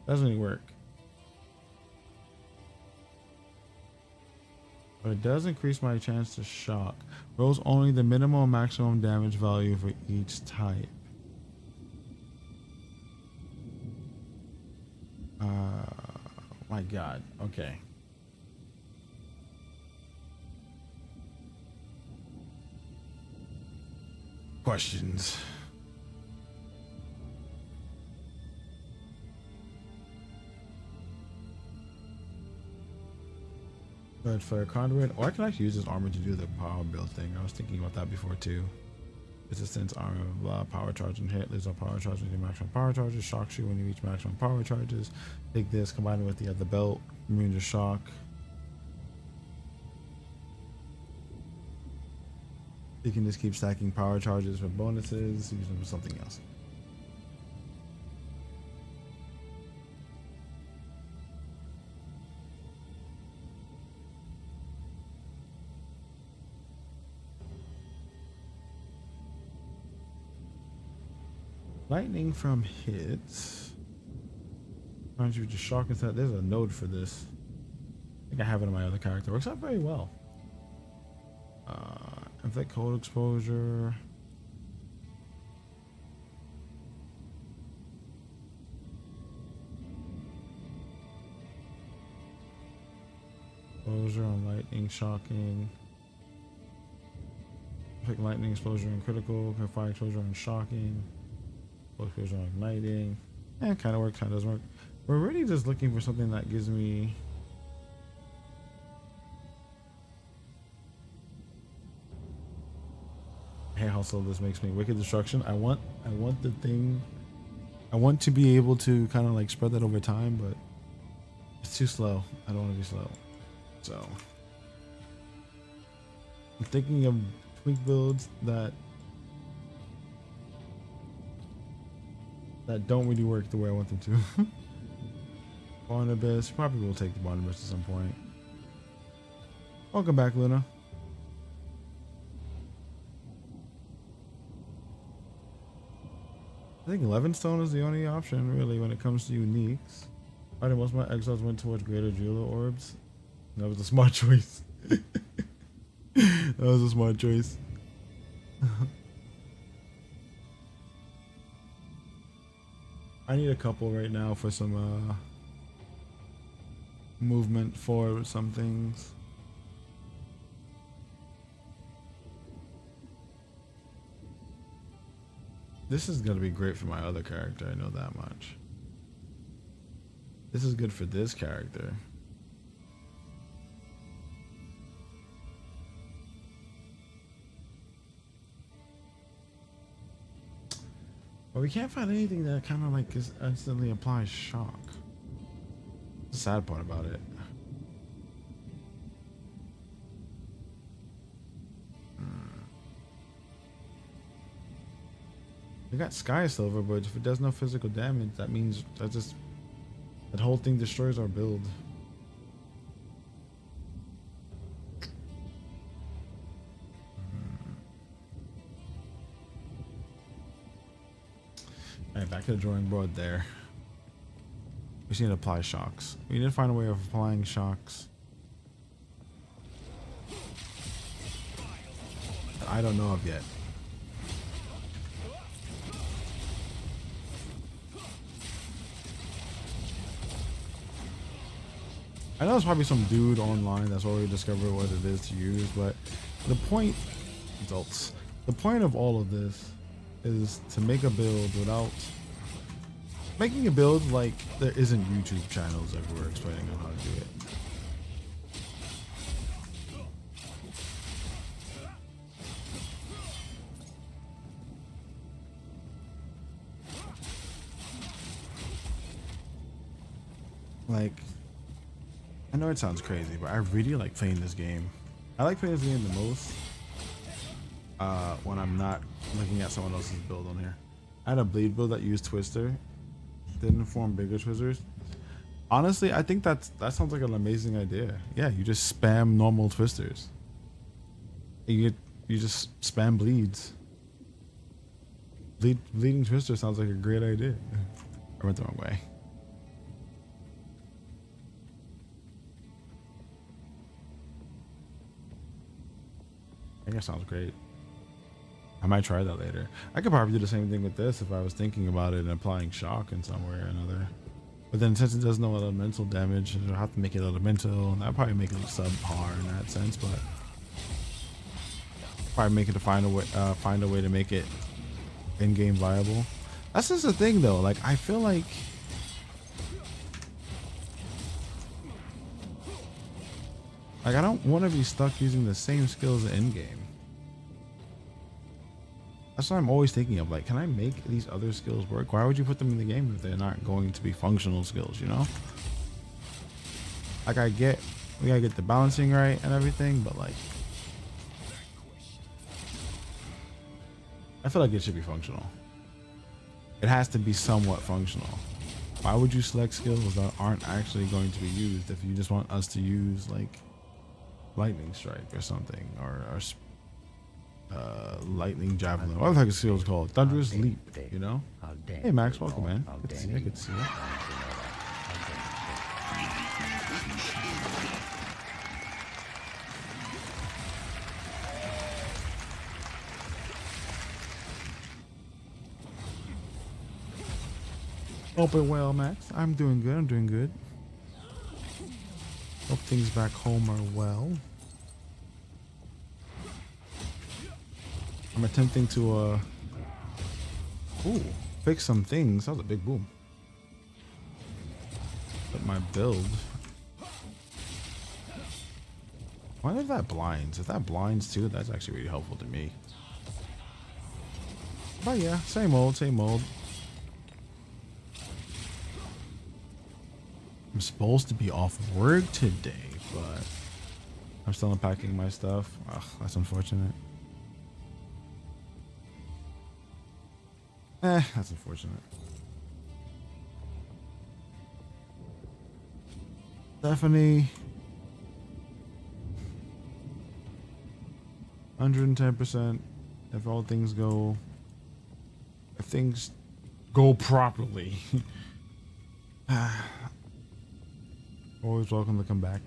Doesn't work. But it does increase my chance to shock. Rolls only the minimum and maximum damage value for each type. My God. Okay. Questions. But for a conduit, or I can actually use this armor to do the power build thing. I was thinking about that before too. Resistance armor, blah, power charge and hit, leaves all power charges into maximum power charges, shocks you when you reach maximum power charges. Take this, combine it with the other belt, immune to shock. You can just keep stacking power charges for bonuses, use them for something else. Lightning from hits. Why don't you just shock instead? There's a node for this. I think I have it on my other character. Works out very well. Inflict cold exposure. Exposure on lightning, shocking. Inflict lightning exposure on critical. Fire exposure on shocking. Exposure on igniting. It kind of works, kind of doesn't work. We're really just looking for something that gives me. Hey, how slow this makes me. Wicked destruction. I want the thing. I want to be able to kind of like spread that over time, but it's too slow. I don't want to be slow. So I'm thinking of tweak builds that don't really work the way I want them to. Barnabas. Probably will take the Barnabas at some point. Welcome back, Luna. I think Levinstone is the only option, really, when it comes to uniques. I think most of my exiles went towards greater jeweler orbs. That was a smart choice. That was a smart choice. I need a couple right now for some movement for some things. This is gonna be great for my other character, I know that much. This is good for this character. But we can't find anything that kind of like is instantly applies shock. The sad part about it. We got Sky Silver, but if it does no physical damage, that means that whole thing destroys our build. back to the drawing board there. We just need to apply shocks. We need to find a way of applying shocks that I don't know of yet. I know there's probably some dude online that's already discovered what it is to use, but the point, adults, the point of all of this is to make a build without making a build like there isn't YouTube channels everywhere explaining on how to do it. Like, I know it sounds crazy, but I really like playing this game. I like playing this game the most when I'm not looking at someone else's build on here. I had a bleed build that used Twister, didn't form bigger Twisters. Honestly, I think that sounds like an amazing idea. Yeah, you just spam normal Twisters. You just spam bleeds. Bleeding Twister sounds like a great idea. I went the wrong way. I think that sounds great. I might try that later. I could probably do the same thing with this if I was thinking about it and applying shock in some way or another. But then since it does no elemental damage, I'll have to make it elemental, and that'll probably make it like subpar in that sense. But probably make it to find a way to make it in-game viable. That's just the thing, though. Like, I feel like I don't want to be stuck using the same skills in-game. That's what I'm always thinking of. Like, can I make these other skills work? Why would you put them in the game if they're not going to be functional skills, you know? Like, we gotta get the balancing right and everything, but like, I feel like it should be functional. It has to be somewhat functional. Why would you select skills that aren't actually going to be used if you just want us to use like lightning strike or something, or lightning javelin? What the heck is skills called? Thunderous leap, you know? Hey Max, welcome, man. Good to see you. Good to see you. Hope it well, Max. I'm doing good. I'm doing good. Hope things back home are well. I'm attempting to fix some things. That was a big boom. But my build. Why if that blinds? If that blinds too, that's actually really helpful to me. But yeah, same old, same old. I'm supposed to be off work today, but I'm still unpacking my stuff. Ugh, that's unfortunate. That's unfortunate. Stephanie. 110% if all things go, if things go properly. Always welcome to come back.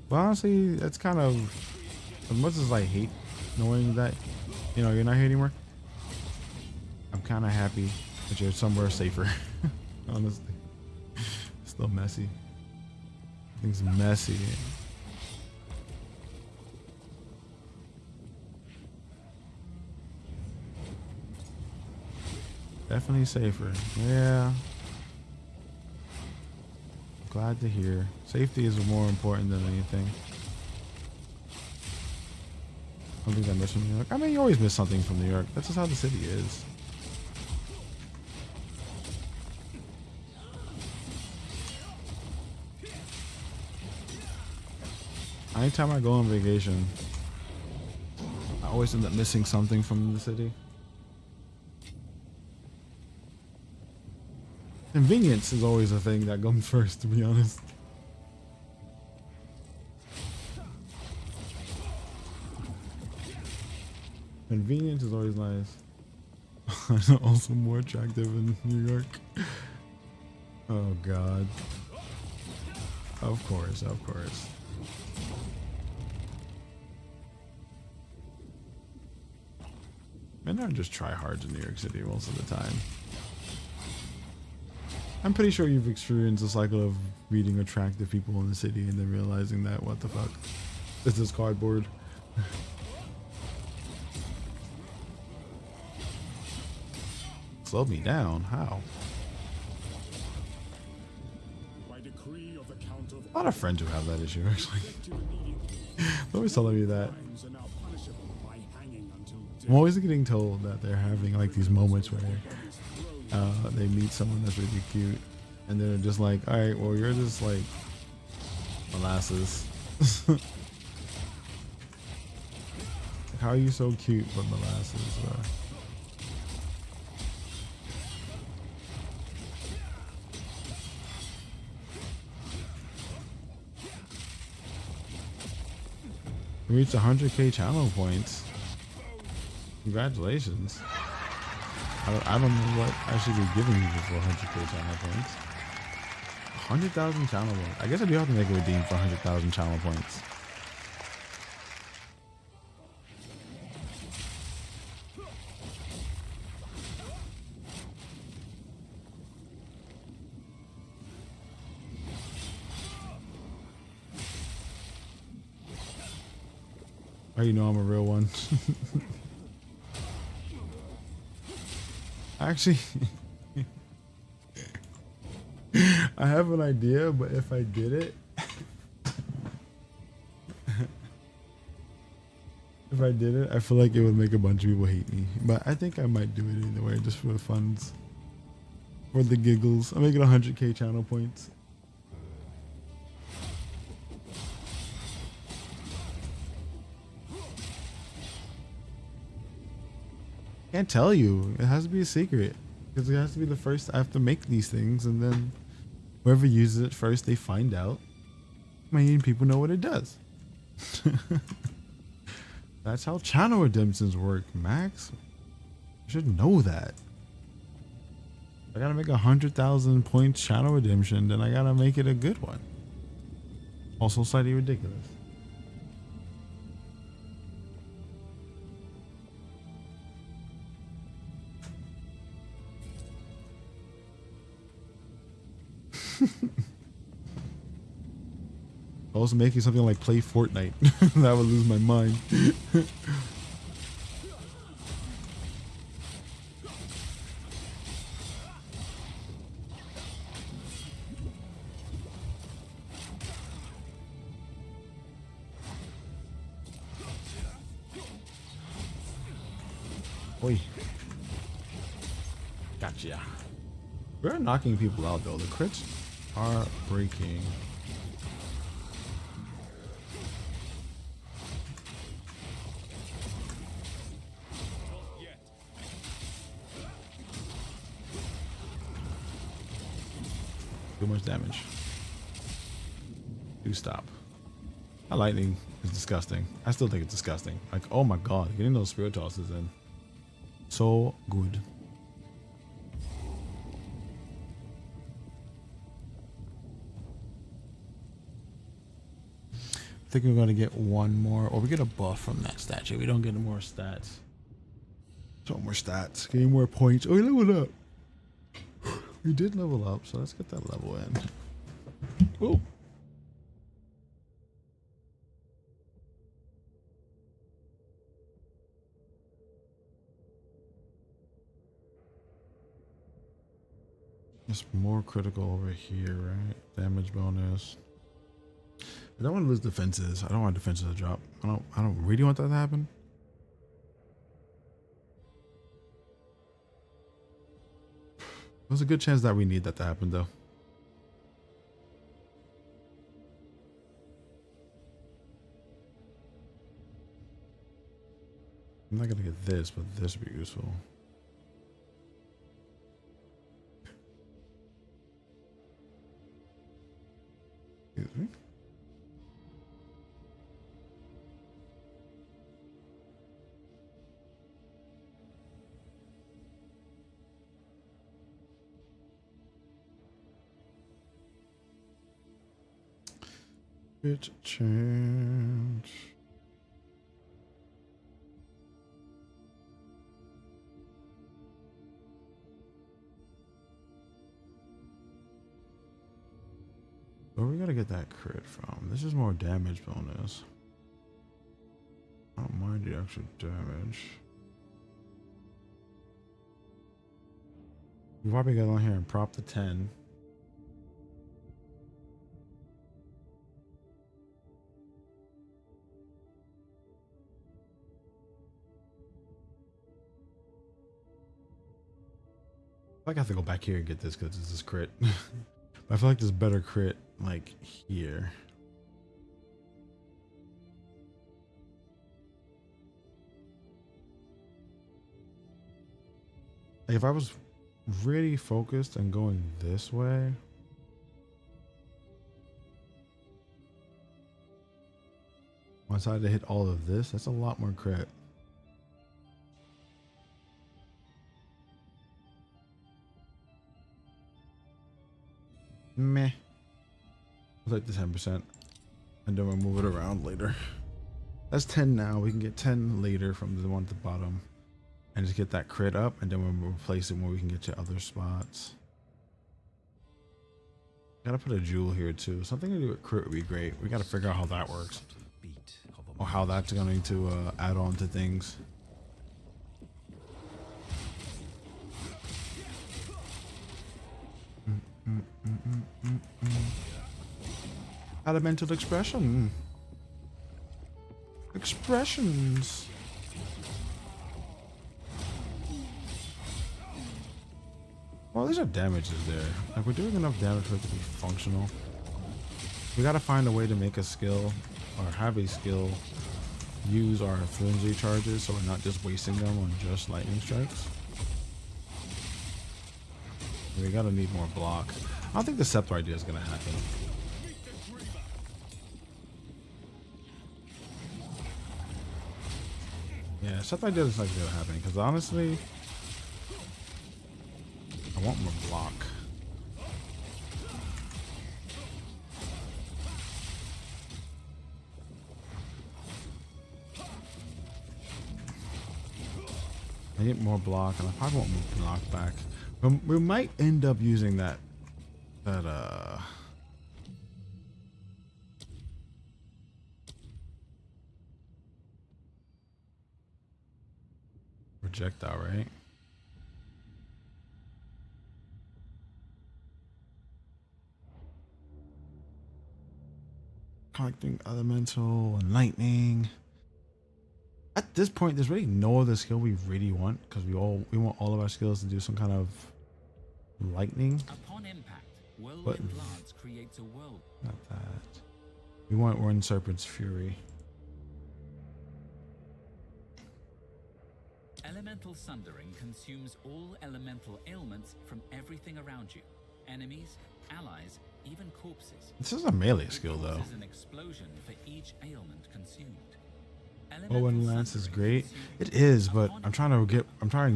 But honestly, it's kind of, as much as I hate knowing that, you know, you're not here anymore, I'm kind of happy that you're somewhere safer. Honestly, it's still messy. Things messy. Definitely safer. Yeah. Glad to hear. Safety is more important than anything. I don't think I missed from New York. I mean, you always miss something from New York. That's just how the city is. Anytime I go on vacation, I always end up missing something from the city. Convenience is always a thing that comes first, to be honest. Convenience is always nice. Also more attractive in New York. Oh God. Of course, of course. Men aren't just tryhards in New York City most of the time. I'm pretty sure you've experienced a cycle of meeting attractive people in the city and then realizing that, what the fuck? This is cardboard. Slow me down? How? By decree of the Count of A lot of friends who have that issue, actually. They're always telling me that. crimes are now punishable by hanging until death. I'm always getting told that they're having like these moments where they meet someone that's really cute, and they're just like, all right, well, you're just like molasses. How are you so cute but molasses? We reached 100k channel points. Congratulations. I don't know what I should be giving you for 100k channel points. 100,000 channel points. I guess I do have to make a redeem for 100,000 channel points. Oh, you know I'm a real one. Actually, I have an idea, but if I did it, I feel like it would make a bunch of people hate me. But I think I might do it anyway, just for the funs, for the giggles. I'm making 100k channel points. Can't tell you. It has to be a secret because it has to be the first. I have to make these things, and then whoever uses it first, they find out. Making people know what it does. That's how channel redemptions work, Max. You should know that. I gotta make 100,000 points channel redemption, then I gotta make it a good one. Also slightly ridiculous. I was making something like play Fortnite. That would lose my mind. Oi. Gotcha. We're knocking people out though. The crits are breaking. Too much damage. Do stop. That lightning is disgusting. I still think it's disgusting. Like, oh my god, getting those spirit tosses in. So good. I think we're gonna get one more, or we get a buff from that statue. We don't get more stats. So more stats, getting more points. Oh, we leveled up. We did level up, so let's get that level in. Oh. There's more critical over here, right? Damage bonus. I don't want to lose defenses. I don't want defenses to drop. I don't really want that to happen. There's a good chance that we need that to happen though. I'm not gonna get this, but this would be useful. Excuse me. It change. Where we gotta get that crit from? This is more damage bonus. I don't mind the extra damage. We probably get on here and prop the 10. I feel like I have to go back here and get this because this is crit. I feel like there's better crit like here. Like if I was really focused and going this way, once I had to hit all of this, that's a lot more crit. Meh. I'll take the 10%. And then we'll move it around later. That's 10 now. We can get 10 later from the one at the bottom. And just get that crit up. And then we'll replace it when we can get to other spots. Gotta put a jewel here too. Something to do with crit would be great. We gotta figure out how that works. Or how that's going to add on to things. Elemental expression. Expressions. Well, these are damages there. Like we're doing enough damage for it to be functional. We gotta find a way to make a skill or have a skill use our flimsy charges so we're not just wasting them on just lightning strikes. We gotta need more block. I don't think the scepter idea is gonna happen. Yeah, scepter idea is not gonna happen because honestly, I want more block. I need more block, and I probably want more block back. We might end up using that projectile, right? Collecting elemental and lightning. At this point, there's really no other skill we really want because we want all of our skills to do some kind of lightning. Upon impact, whirlwind lance creates a whirl. Not that. We want Wind Serpent's Fury. Elemental sundering consumes all elemental ailments from everything around you. Enemies, allies, even corpses. This is a melee skill though. Causes an explosion for each ailment consumed. Wind Lance is great. It is, but I'm trying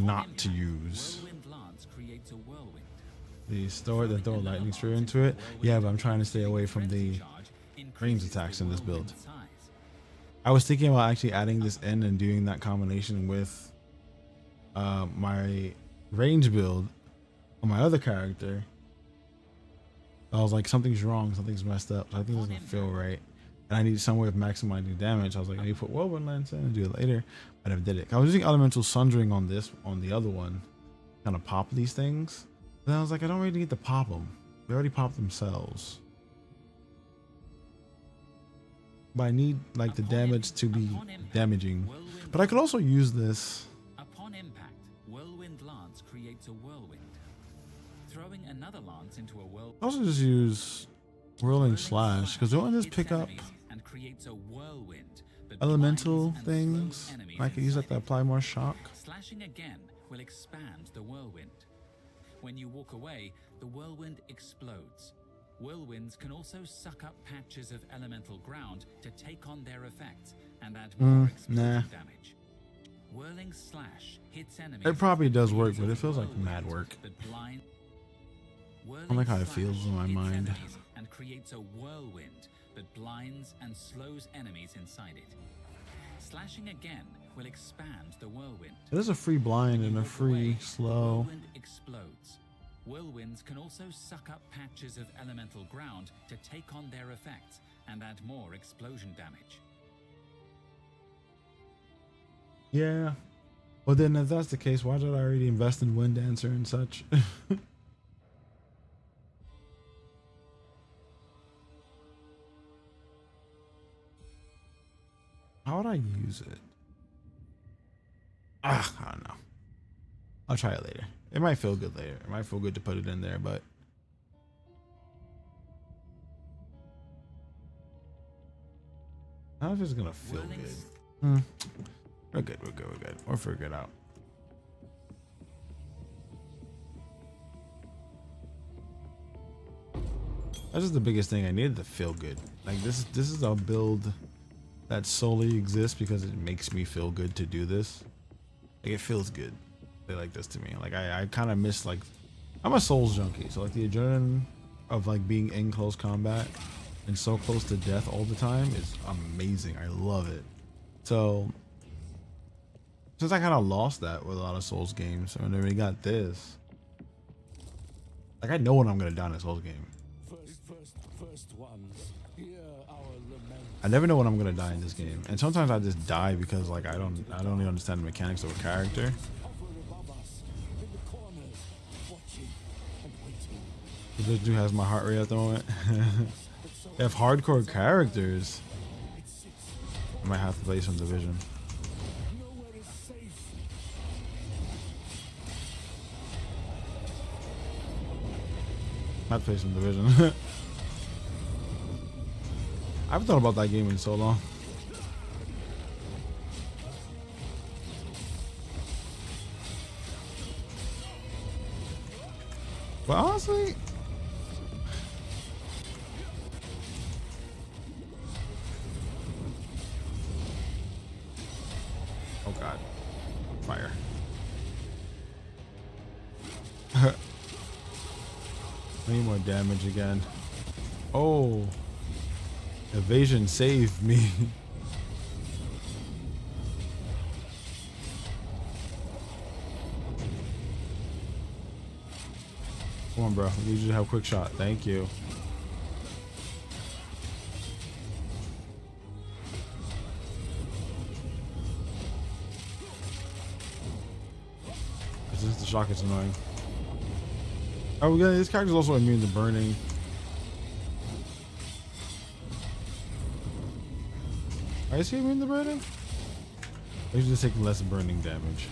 not to use the store then throw a lightning spear into it. Yeah, but I'm trying to stay away from the range attacks in this build. I was thinking about actually adding this in and doing that combination with my range build on my other character. I was like, something's wrong, something's messed up. So I think it doesn't feel right. And I need some way of maximizing damage. I was like, I need to put Whirlwind Lance in and do it later. I never did it. I was using Elemental Sundering on the other one. Kind of pop these things. But then I was like, I don't really need to pop them. They already pop themselves. But I need like the damage to be damaging. But I could also use this. Upon impact, Whirlwind Lance creates a whirlwind. Throwing another lance into a whirlwind. I also just use Whirling Slash because don't I just pick up elemental things? I can use that to apply more shock. Slashing again will expand the whirlwind. When you walk away, the whirlwind explodes. Whirlwinds can also suck up patches of elemental ground to take on their effects and add more explosion damage. Whirling Slash hits enemies. It probably does work, but it feels like mad work. Whirling I like how it slash feels in my hits mind. enemies and creates a whirlwind that blinds and slows enemies inside it. Slashing again will expand the whirlwind. There's a free blind and a Walk free away, slow. Whirlwind explodes. Whirlwinds can also suck up patches of elemental ground to take on their effects and add more explosion damage. Yeah. Well, then if that's the case, why did I already invest in Wind Dancer and such? How would I use it? I don't know. I'll try it later. It might feel good later. It might feel good to put it in there, but I don't know if it's gonna feel good. We're good. We're good. We're good. We'll figure it out. That's just the biggest thing. I needed to feel good. Like this is a build that solely exists because it makes me feel good to do this. Like it feels good. They like this to me. Like I kind of miss, like, I'm a Souls junkie, so like the adrenaline of like being in close combat and so close to death all the time is amazing. I love it. So since I kind of lost that with a lot of Souls games, and then we got this, like I know when I'm gonna die in a Souls game. First ones. Hear our lament. I never know when I'm gonna die in this game, and sometimes I just die because like I don't even understand the mechanics of a character. Hover above us, in the corners, watching and waiting. This dude has my heart rate at the moment. They have hardcore characters. I might have to play some Division. Nowhere is safe. I have to play some Division. I haven't thought about that game in so long. But honestly, oh god, fire. I need more damage again. Oh, evasion saved me. Come on, bro. We need you to have a quick shot. Thank you. Since the shock is annoying. Oh, yeah, this character's also immune to burning. Is he immune to burning? Or he's just taking less burning damage.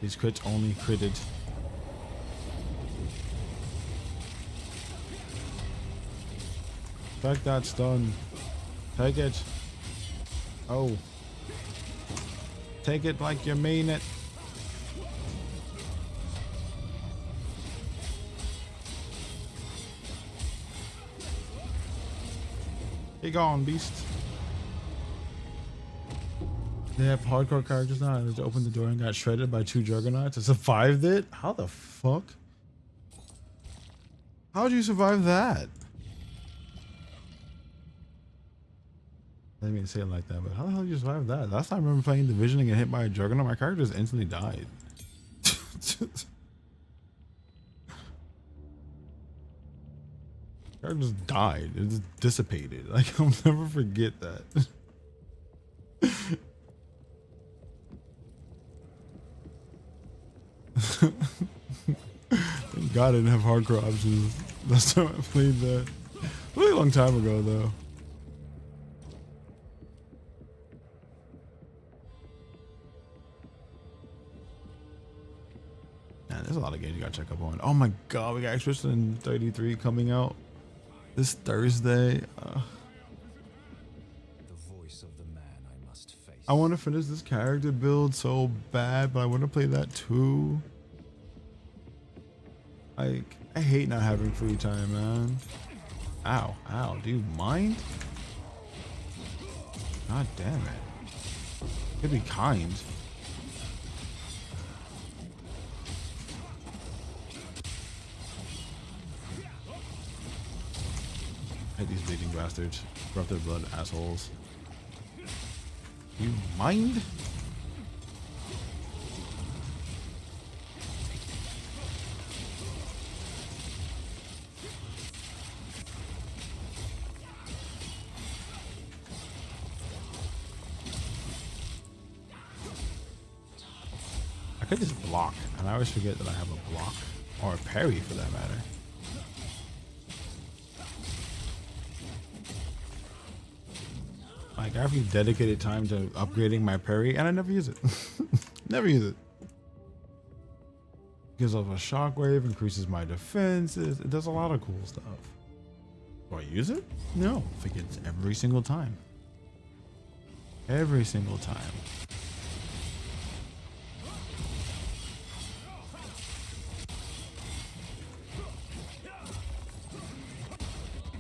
These crits only critted. Take that stun. Take it. Oh. Take it like you mean it. Be gone, beast. They have hardcore characters now. I just opened the door and got shredded by 2 juggernauts. I survived it? How the fuck? How'd you survive that? I didn't mean to say it like that, but how the hell did you survive that? Last time I remember playing Division and getting hit by a juggernaut, my character just instantly died. Character just died. It just dissipated. Like, I'll never forget that. Thank God I didn't have hardcore options last time I played that. A really long time ago, though. Man, there's a lot of games you gotta check up on. Oh my god, we got Expedition 33 coming out this Thursday. The voice of the man I must face. I want to finish this character build so bad, but I want to play that too. Like, I hate not having free time, man. Ow, ow, do you mind? God damn it. Could be kind. I hate these bleeding bastards. Corrupted blood assholes. You mind? I could just block, and I always forget that I have a block or a parry for that matter. Like I have dedicated time to upgrading my parry, and I never use it. Never use it. Gives off a shockwave, increases my defenses. It does a lot of cool stuff. Do I use it? No. Forgets every single time. Every single time.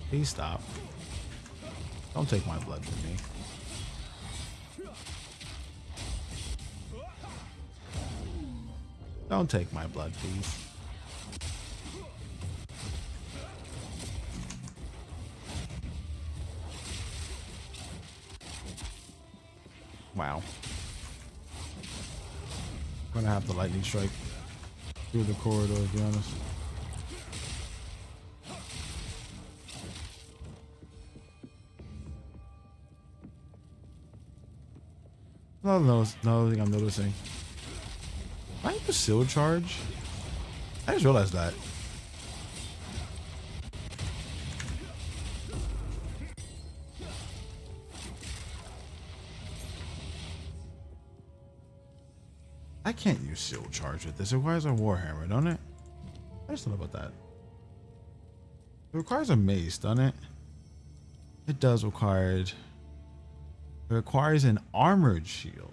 Please stop. Don't take my blood from me. Don't take my blood, please. Wow. I'm gonna have to lightning strike through the corridor, to be honest. Another thing I'm noticing. I have a shield charge. I just realized that. I can't use shield charge with this. It requires a warhammer, don't it? I just thought about that. It requires a mace, doesn't it? It does require it. It requires an armored shield.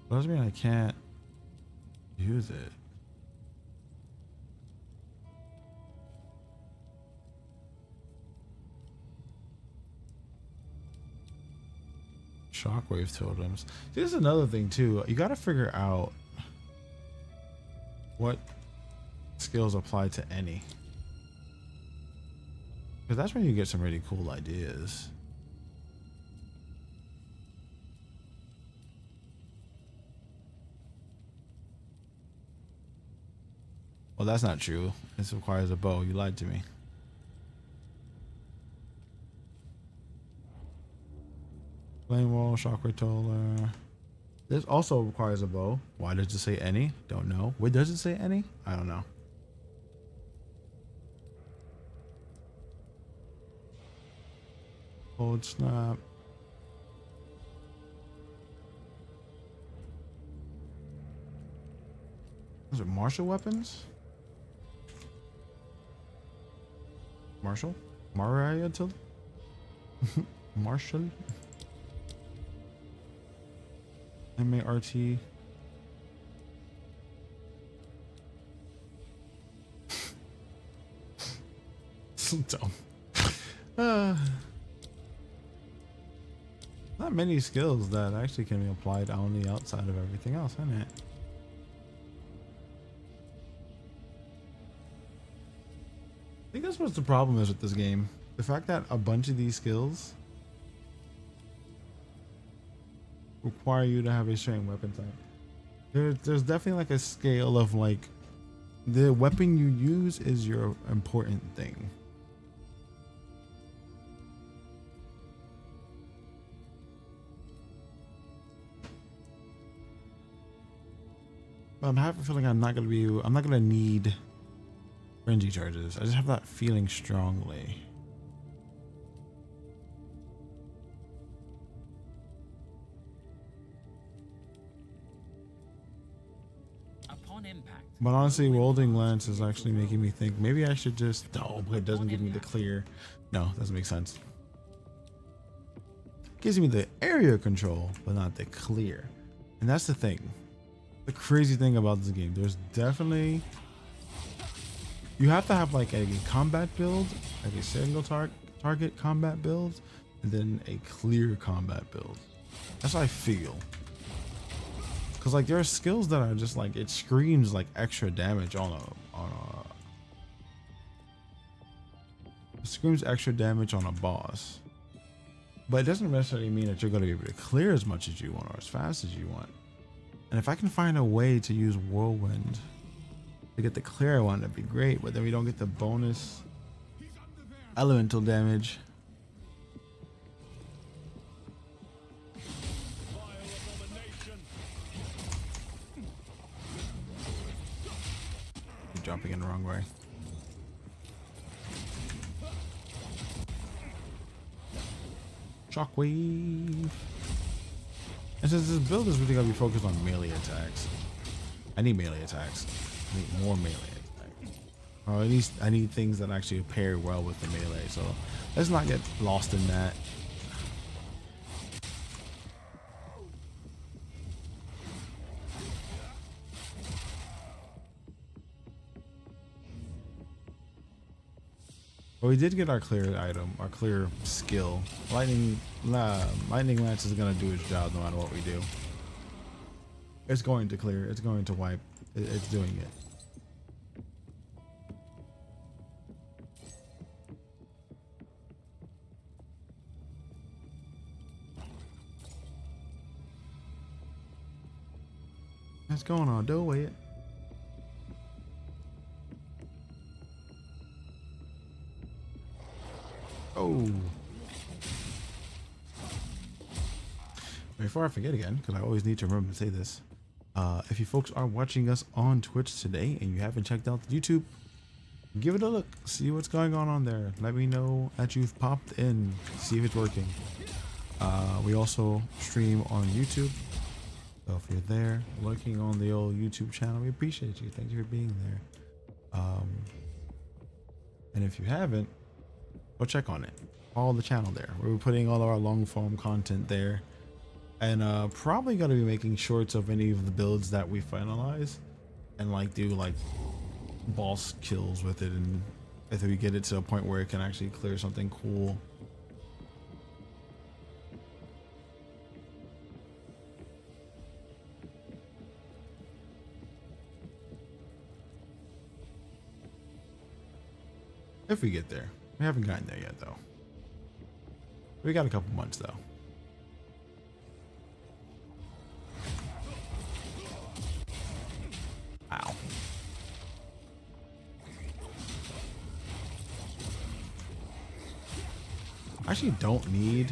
Doesn't mean I can't use it. Shockwave totems. See, this is another thing too. You got to figure out what skills apply to any, because that's when you get some really cool ideas. Well, that's not true. This requires a bow. You lied to me. Flame wall, shockwave toller. This also requires a bow. Why does it say any? Don't know. Wait, does it say any? I don't know. Cold snap. Is it martial weapons? Martial? Mariah till? Martial? M-A-R-T. So dumb. Not many skills that actually can be applied on the outside of everything else, isn't it? I think that's what the problem is with this game. The fact that a bunch of these skills require you to have a certain weapon type. There's definitely like a scale of like the weapon you use is your important thing. But I'm having a feeling I'm not gonna need frenzy charges. I just have that feeling strongly. But honestly, Wielding Lance is actually making me think maybe I should just... Oh, but it doesn't give me the clear. No, doesn't make sense. It gives me the area control, but not the clear. And that's the thing. The crazy thing about this game. There's definitely... You have to have like a combat build, like a single target combat build, and then a clear combat build. That's how I feel. Cause like there are skills that are just like it screams like extra damage on a it screams extra damage on a boss. But it doesn't necessarily mean that you're going to be able to clear as much as you want or as fast as you want. And if I can find a way to use Whirlwind to get the clear I want, that'd be great. But then we don't get the bonus elemental damage. You're jumping in the wrong way. Shockwave. And since this build is really gonna be focused on melee attacks, I need melee attacks. I need more melee attacks. Or at least I need things that actually pair well with the melee. So let's not get lost in that. But we did get our clear item, our clear skill. Lightning Lance is gonna do its job no matter what we do. It's going to clear. It's going to wipe. It's doing it. What's going on? Do it. Oh. Before I forget again, because I always need to remember to say this, if you folks are watching us on Twitch today and you haven't checked out the YouTube, give it a look, see what's going on there. Let me know that you've popped in, see if it's working. We also stream on YouTube, so if you're there lurking on the old YouTube channel, we appreciate you. Thank you for being there. And if you haven't, go check on it. Follow the channel there. We're putting all of our long form content there, and probably gonna be making shorts of any of the builds that we finalize, and like do like boss kills with it, and if we get it to a point where it can actually clear something cool. If we get there. We haven't gotten there yet though. We got a couple months though. Ow. I actually don't need,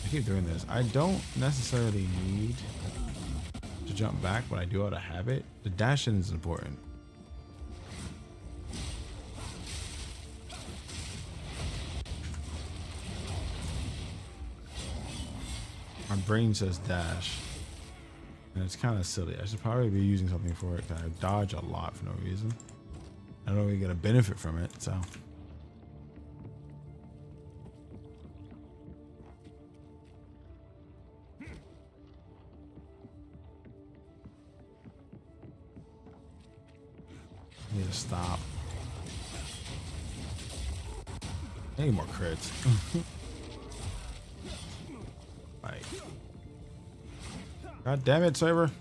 I keep doing this. I don't necessarily need to jump back, but I do out of habit. The dash in is important. My brain says dash, and it's kind of silly. I should probably be using something for it, because I dodge a lot for no reason. I don't really get a benefit from it, so. I need to stop. I need more crits. Right. God damn it, Saber.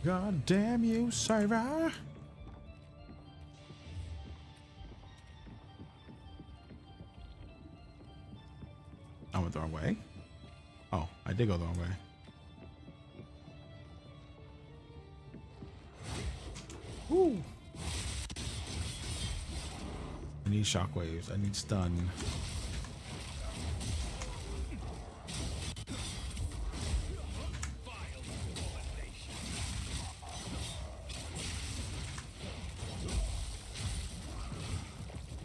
God damn you, Saber. I went the wrong way. Oh, I did go the wrong way. Woo. I need shockwaves. I need stun.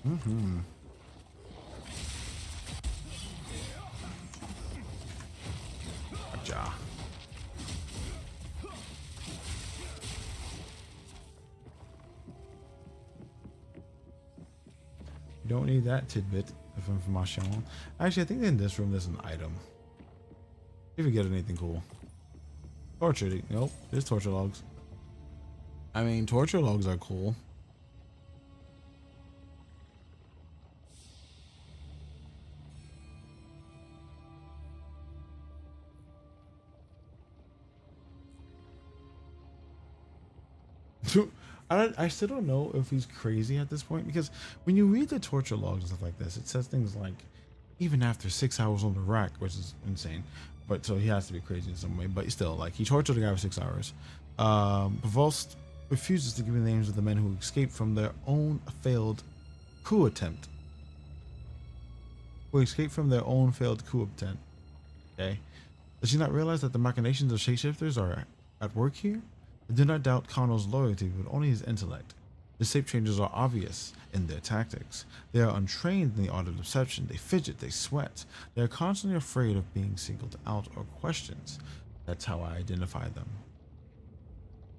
Mm-hmm. Gotcha. You don't need that tidbit of information. Actually, I think in this room there's an item. If you get anything cool. Torture. Nope. There's torture logs. I mean, torture logs are cool. I still don't know if he's crazy at this point, because when you read the torture logs and stuff like this, it says things like, even after 6 hours on the rack, which is insane. But so he has to be crazy in some way. But still, like, he tortured the guy for 6 hours. Provost refuses to give the names of the men who escaped from their own failed coup attempt. Okay. Does she not realize that the machinations of shapeshifters are at work here? I do not doubt Kano's loyalty, but only his intellect. The shape changers are obvious in their tactics. They are untrained in the art of deception. They fidget, they sweat. They are constantly afraid of being singled out or questioned. That's how I identify them.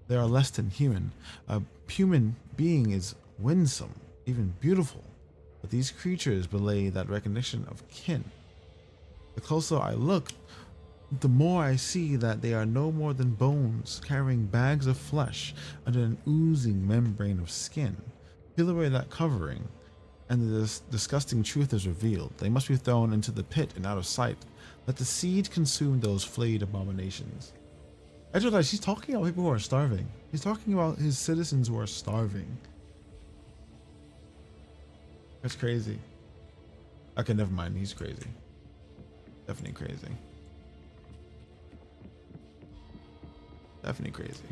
They are less than human. A human being is winsome, even beautiful, but these creatures belie that recognition of kin. The closer I look, the more I see that they are no more than bones carrying bags of flesh under an oozing membrane of skin. Peel away that covering, and the disgusting truth is revealed. They must be thrown into the pit and out of sight. Let the seed consume those flayed abominations. I just realized he's talking about people who are starving. He's talking about his citizens who are starving. That's crazy. Okay, never mind. He's crazy. Definitely crazy. Definitely crazy.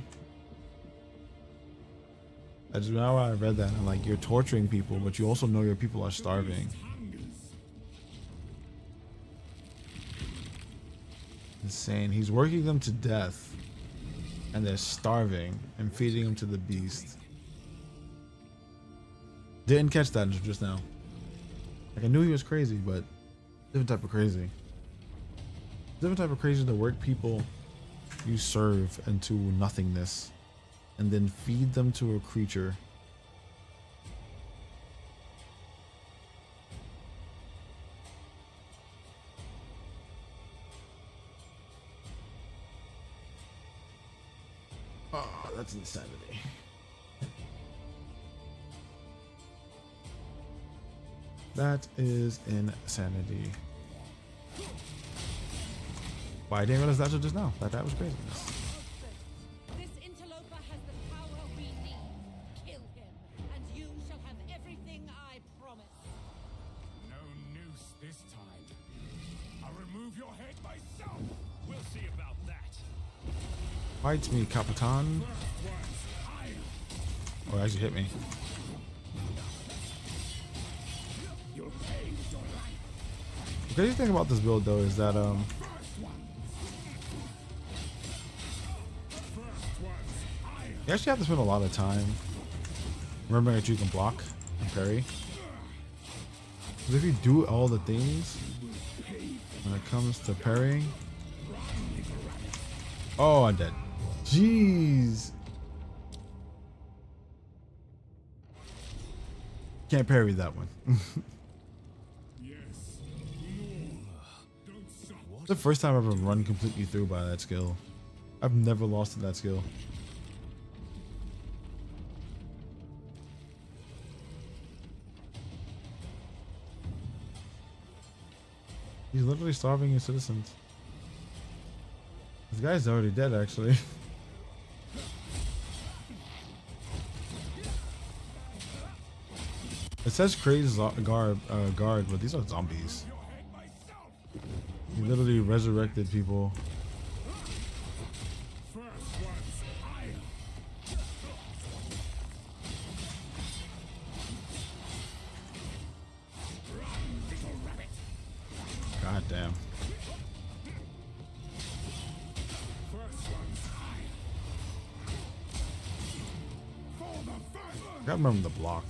I just, now I read that, I'm like, you're torturing people, but you also know your people are starving. Insane. He's working them to death, and they're starving and feeding them to the beast. Didn't catch that until just now. Like, I knew he was crazy, but different type of crazy. Different type of crazy to work people you serve into nothingness and then feed them to a creature. Oh, that's insanity. That is insanity. Why I didn't realize that until just now. That was crazy. This interloper has the power we need. Kill him, and you shall have everything I promise. No noose this time. I'll remove your head myself. We'll see about that. Fight me, Capitan. Oh, it actually hit me. The crazy thing about this build, though, is that you actually have to spend a lot of time remembering that you can block and parry. Because if you do all the things when it comes to parrying, oh, I'm dead. Jeez. Can't parry that one. It's the first time I've ever run completely through by that skill. I've never lost to that skill. He's literally starving his citizens. This guy's already dead, actually. It says crazed guard, but these are zombies. He literally resurrected people. God damn. I gotta remember the block.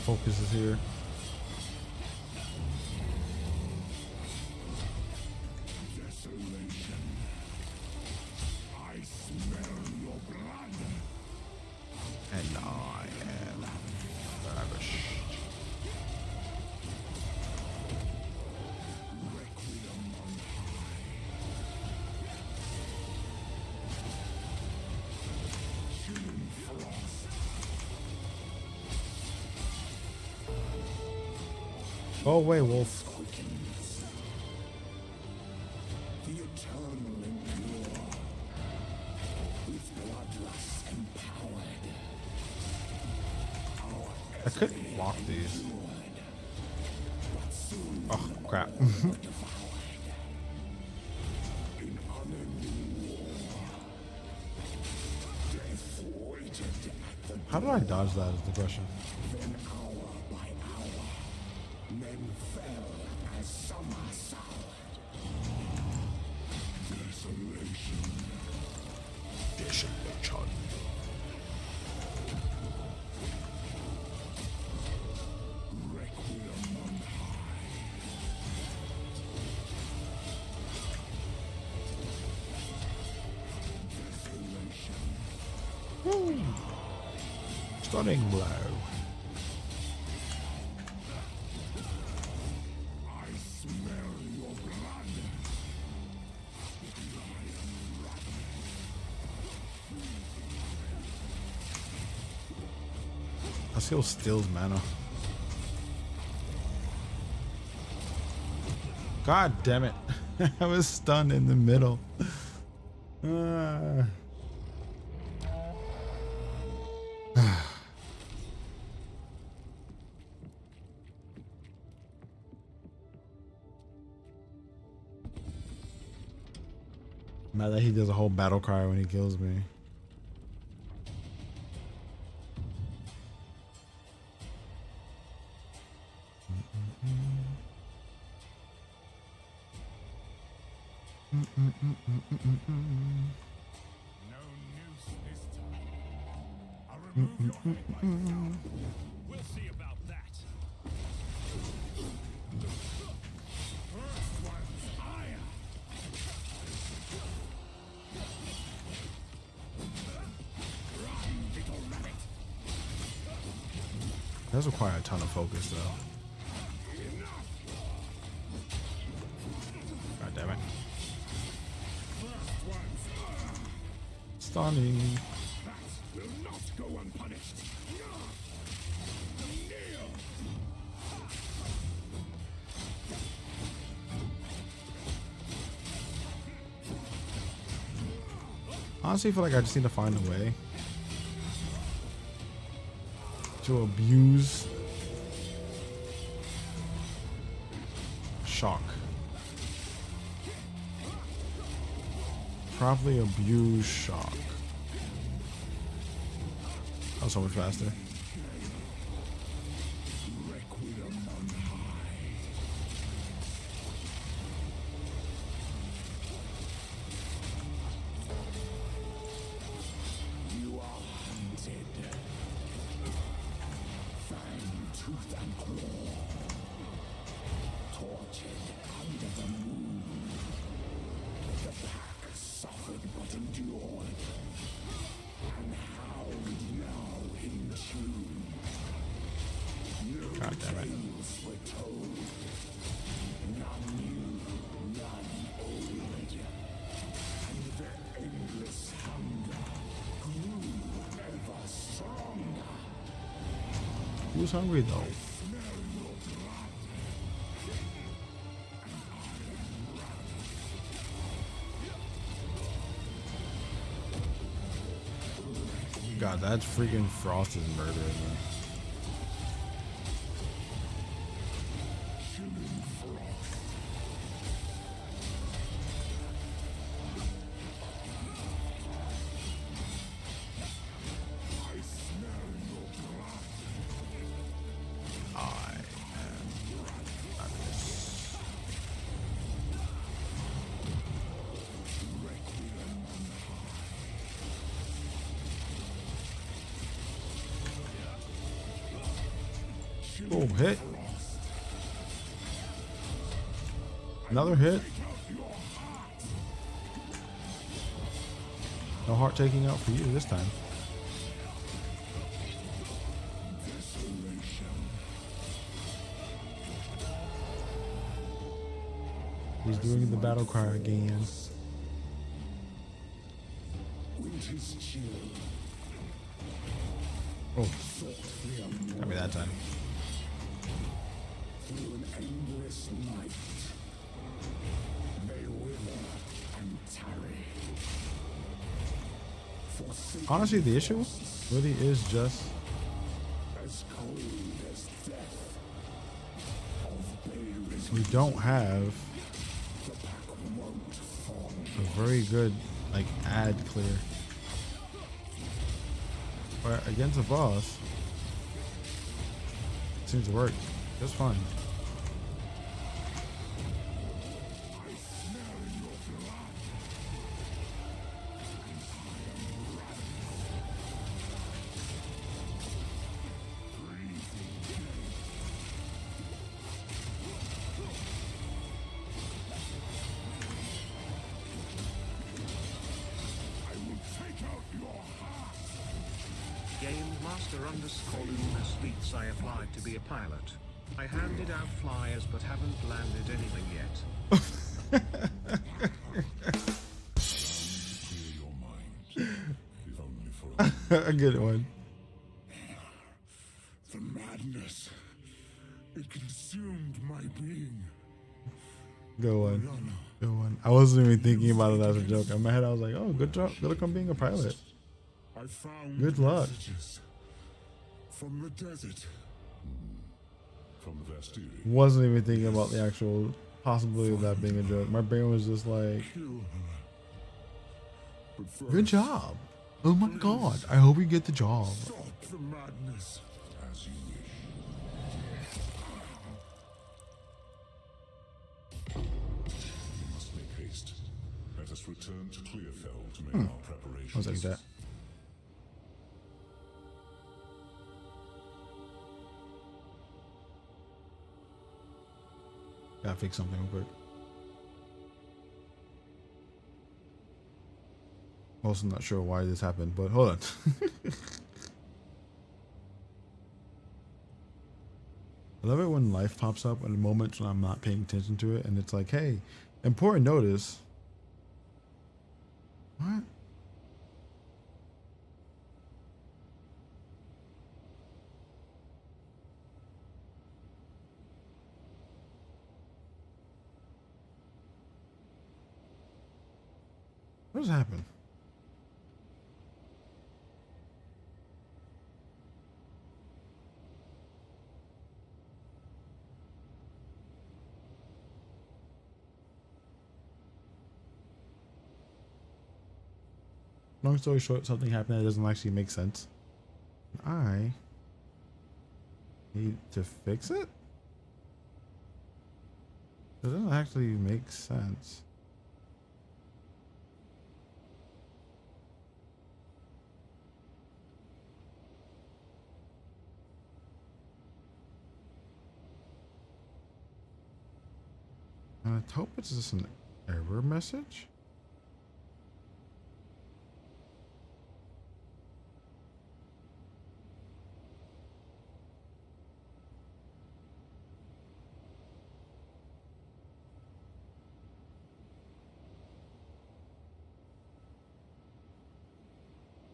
focus is here. And I am ravished. Go away, wolf. The eternal endure, with bloodlust empowered. I couldn't block these. Oh, crap. How did I dodge that is the question. Then hour by hour, men fell as summer soured. Desolation. Desolation. Requiem on high. Desolation. Woo. Stunning blow. I smell your blood. I still steals mana. God damn it. I was stunned in the middle. Mad that he does a whole battle cry when he kills me. No noose this time. I'll remove your head myself. We'll see about that. First one's higher. Run, little rabbit. Does require a ton of focus though. God damn it. First one's Stunning. that will not go unpunished. Kneel. Honestly, I feel like I just need to find a way to abuse shock. Properly abuse shock. That was so much faster. Requiem on high. You are hunted. Fang, tooth, and claw. Tortured under the moon. The pack suffered but endured. And howled now in tune. No God damn it. tales were told. None new, none old. And their endless hunger grew ever stronger. Who's hungry though? Smell your blood. God, that freaking Frost is murdering me. Chilling frost. I smell your blood. I am ravenous. Requiem on high. Oh, hit. Another hit. No heart taking out for you this time. He's doing the battle cry again. Oh, got me that time. Through an endless night, they wither and tarry. Honestly, the issue really is just As cold as death. we don't have a very good like ad clear. But against a boss, it seems to work just fine. Game Master _ Luna speaks. I applied to be a pilot. I handed out flyers but haven't landed anything yet. Clear your mind, if only for a A good one. The madness. It consumed my being. Good one. Good one. I wasn't even thinking about it as a joke. In my head, I was like, "Oh, good job. Good luck on being a pilot. I found Good luck." messages from the desert. From the Vastiri. Wasn't even thinking about the actual possibility of that being a joke. My brain was just like, Kill her. But first, "Good job. Oh my god. I hope you get the job." stop the madness. As you wish. We must make haste. Let us return to Clearfell to make our preparations. I was like that. Gotta fix something real quick. Also not sure why this happened, but hold on. I love it when life pops up at moments when I'm not paying attention to it and it's like, hey, important notice. What? What just happened? Long story short, something happened that doesn't actually make sense. I need to fix it? It doesn't actually make sense. I hope it's just an error message.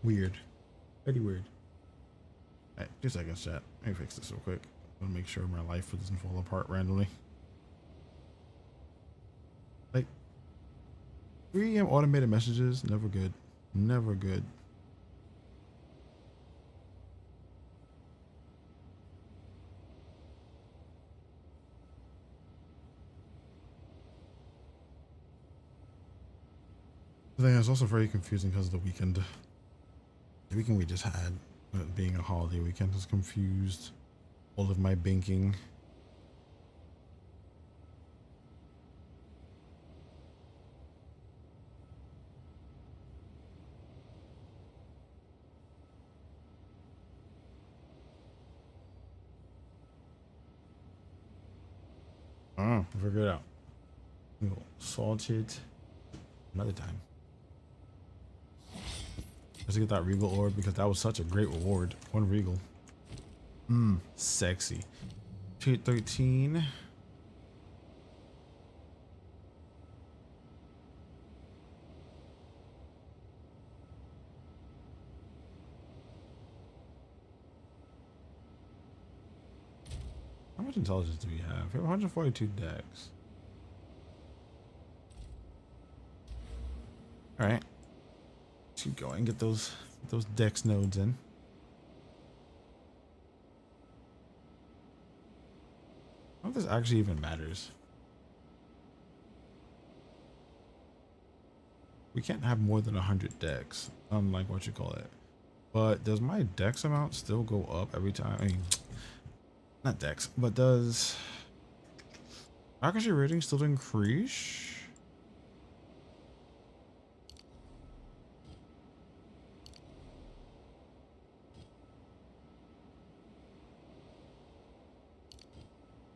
Weird. Very weird. Alright, 2 seconds, chat. Let me fix this real quick. I want to make sure my life doesn't fall apart randomly. Like, 3 AM automated messages, never good. Never good. The thing is also very confusing because of the weekend. The weekend we just had, being a holiday weekend, has confused all of my banking. We'll figure it out. We'll salt it another time. Let's get that regal orb because that was such a great reward. One regal. Sexy. 213. How much intelligence do we have? We have 142 decks. All right. Let's keep going. Get those dex nodes in. I don't know if this actually even matters. We can't have more than 100 decks, unlike what you call it. But does my dex amount still go up every time? I mean, not dex, but does accuracy rating still increase?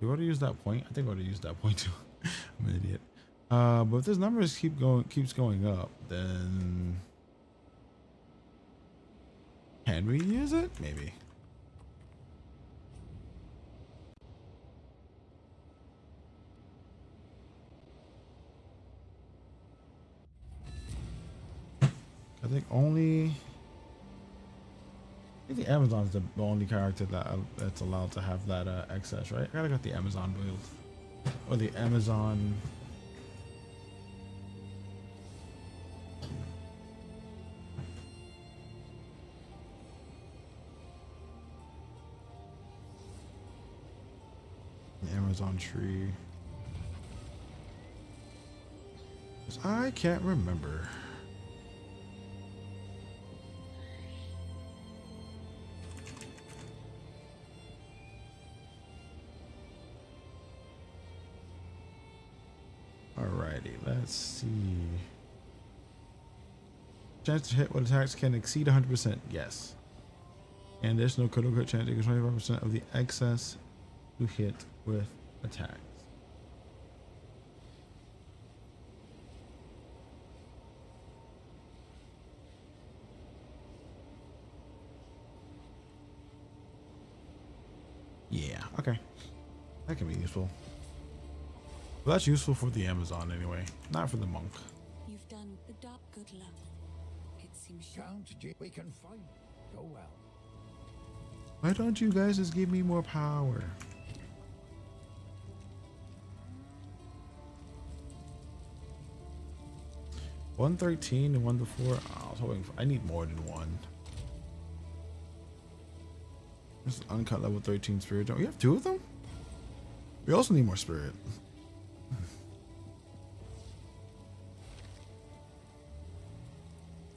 You already used that point. I think I already used that point too. I'm an idiot. But if this number keeps going up, then can we use it? Maybe. I think the Amazon's the only character that's allowed to have that excess, right? I gotta get the Amazon build or the Amazon. The Amazon tree. 'Cause I can't remember. Alrighty, let's see. Chance to hit what attacks can exceed 100%. Yes. And there's no critical crit chance equals 25% of the excess to hit with attacks. Yeah, okay. That can be useful. Well, that's useful for the Amazon anyway, not for the monk. You've done the dark good luck. It seems Count, we can find. Go well. Why don't you guys just give me more power? $113 and 1 to 4. Oh, I was hoping I need more than one. This is uncut level 13 spirit. Don't we have 2 of them? We also need more spirit.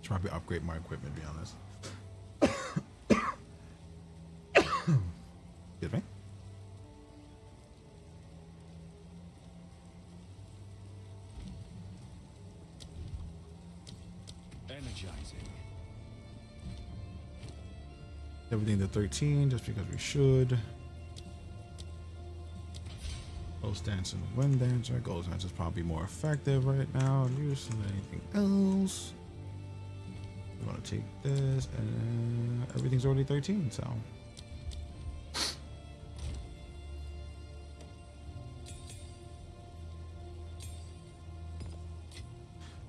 Should probably upgrade my equipment, to be honest. Excuse me. Energizing. Everything to 13 just because we should. Ghost Dance and Wind Dancer. Ghost Dance is probably more effective right now use than anything else. We're gonna take this and everything's already 13, so.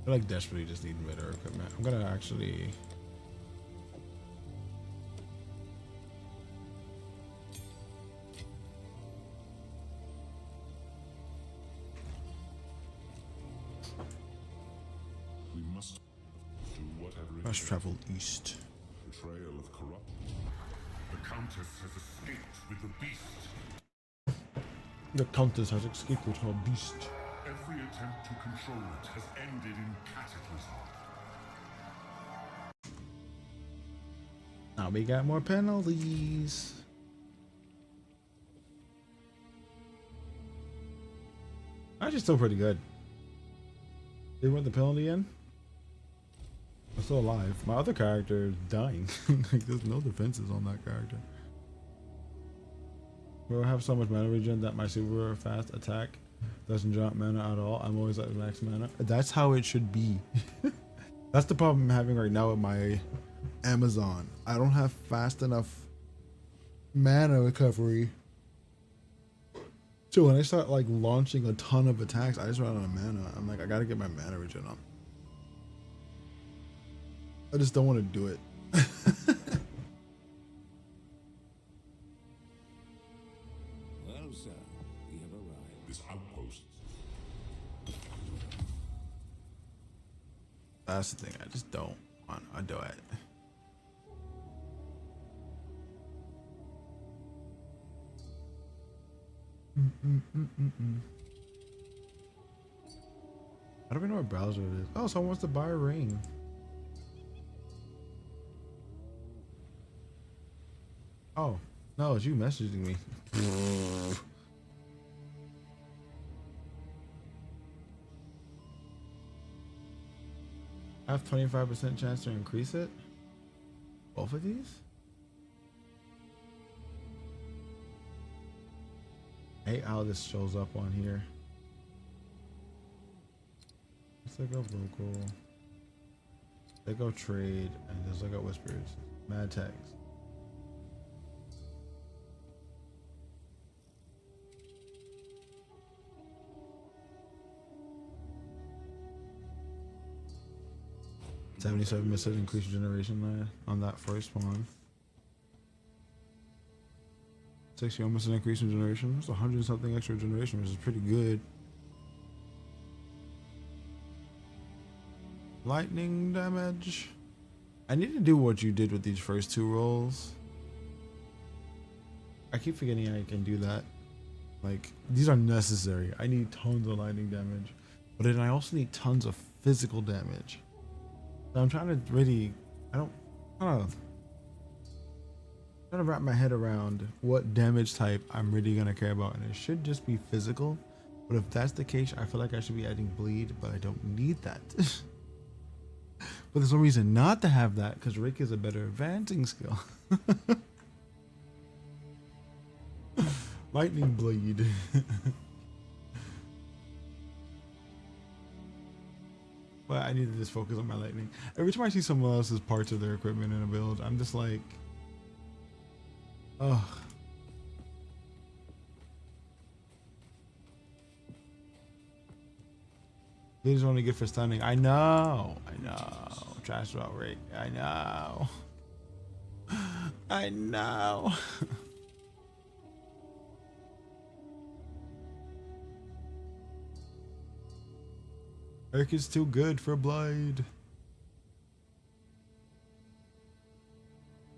I like desperately just need better equipment. I'm gonna actually We must do whatever it must takes. travel east. Betrayal of corrupt. The Countess has escaped with the beast. The Countess has escaped with her beast. Every attempt to control it has ended in cataclysm. Now we got more penalties. Actually, still pretty good. They went the penalty in. I'm still alive. My other character is dying. Like, there's no defenses on that character. Bro, I have so much mana regen that my super fast attack doesn't drop mana at all. I'm always at max mana. That's how it should be. That's the problem I'm having right now with my Amazon. I don't have fast enough mana recovery. So when I start like launching a ton of attacks, I just run out of mana. I'm like, I gotta get my mana regen up. I just don't want to do it. Well, sir, we have arrived. This outpost. That's the thing. I just don't want to do it. I don't even know what browser it is. Oh, someone wants to buy a ring. Oh, no, it's you messaging me. I have 25% chance to increase it. Both of these? I hate how this shows up on here. Let's look up local. Let's go trade and just look at whispers. Mad tags. $77% increase generation there on that first one. 61% increase in generation. That's 100 something extra generation, which is pretty good. Lightning damage. I need to do what you did with these first two rolls. I keep forgetting I can do that. Like, these are necessary. I need tons of lightning damage, but then I also need tons of physical damage. So I'm trying to really, I don't know. Trying to wrap my head around what damage type I'm really gonna care about, and it should just be physical. But if that's the case, I feel like I should be adding bleed, but I don't need that. But there's no reason not to have that because Rick is a better advancing skill. Lightning bleed. But I need to just focus on my lightning. Every time I see someone else's parts of their equipment in a build, I'm just like, ugh. They just only good for stunning. I know. Trash about Rick. I know. I know. Rick is too good for Blade.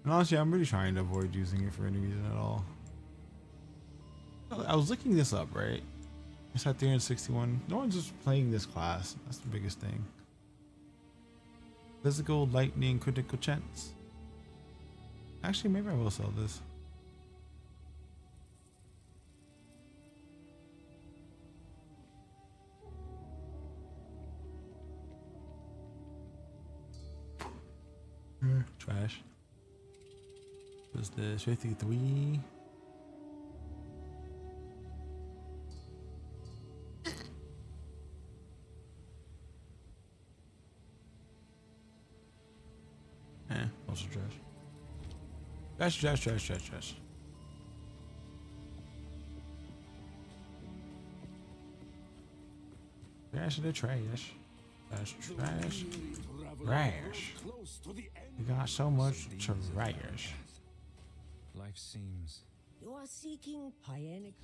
And honestly, I'm really trying to avoid using it for any reason at all. I was looking this up, right? It's at 361. No one's just playing this class. That's the biggest thing. Physical, lightning, critical chance. Actually, maybe I will sell this. Trash. What's this? 53. Also trash. Trash. Trash the trash. That's trash. Trash. You got so much trash. Life seems... You are seeking Pianic.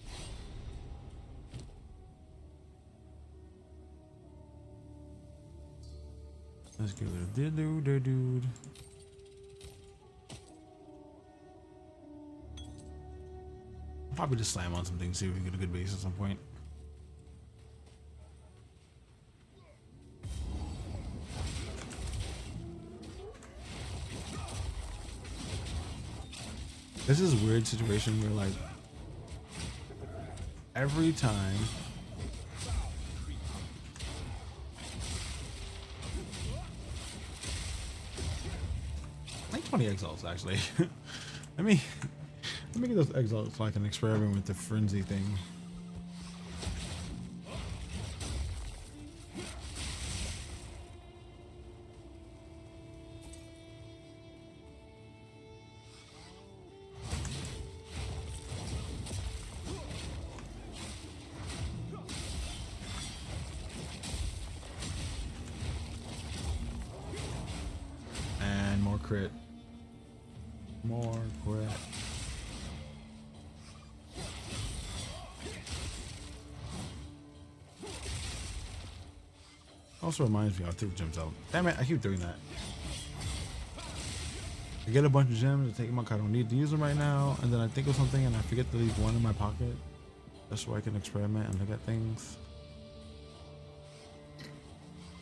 Let's get rid of dude. Probably just slam on some things, see if we can get a good base at some point. This is a weird situation where, like, every time I like 20 exiles actually. Let me get those Exile so I can experiment with the frenzy thing. And more crit. More crit. Also reminds me, I'll take gems out. Damn it, I keep doing that. I get a bunch of gems, I take them out 'cause I don't need to use them right now, and then I think of something and I forget to leave one in my pocket. That's where I can experiment and look at things.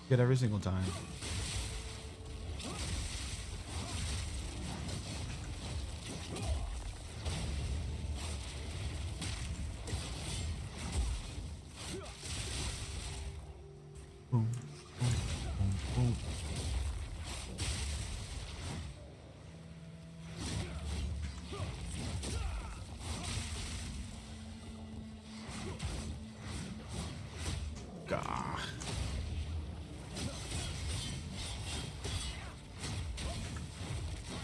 Get every single time. Boom, boom, boom, boom. Gah.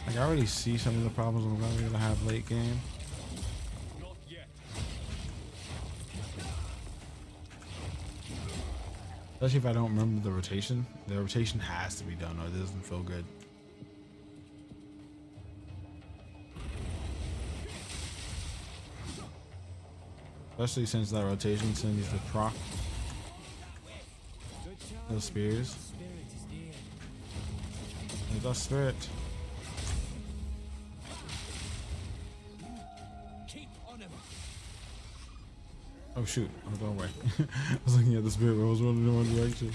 Like I already see some of the problems I'm gonna have late game. Not yet. Especially if I don't remember the rotation. The rotation has to be done or it doesn't feel good. Especially since that rotation sends the proc. Those spears. There's our spirit. Oh shoot, I was going away. I was looking at the spirit, but I was running in one direction.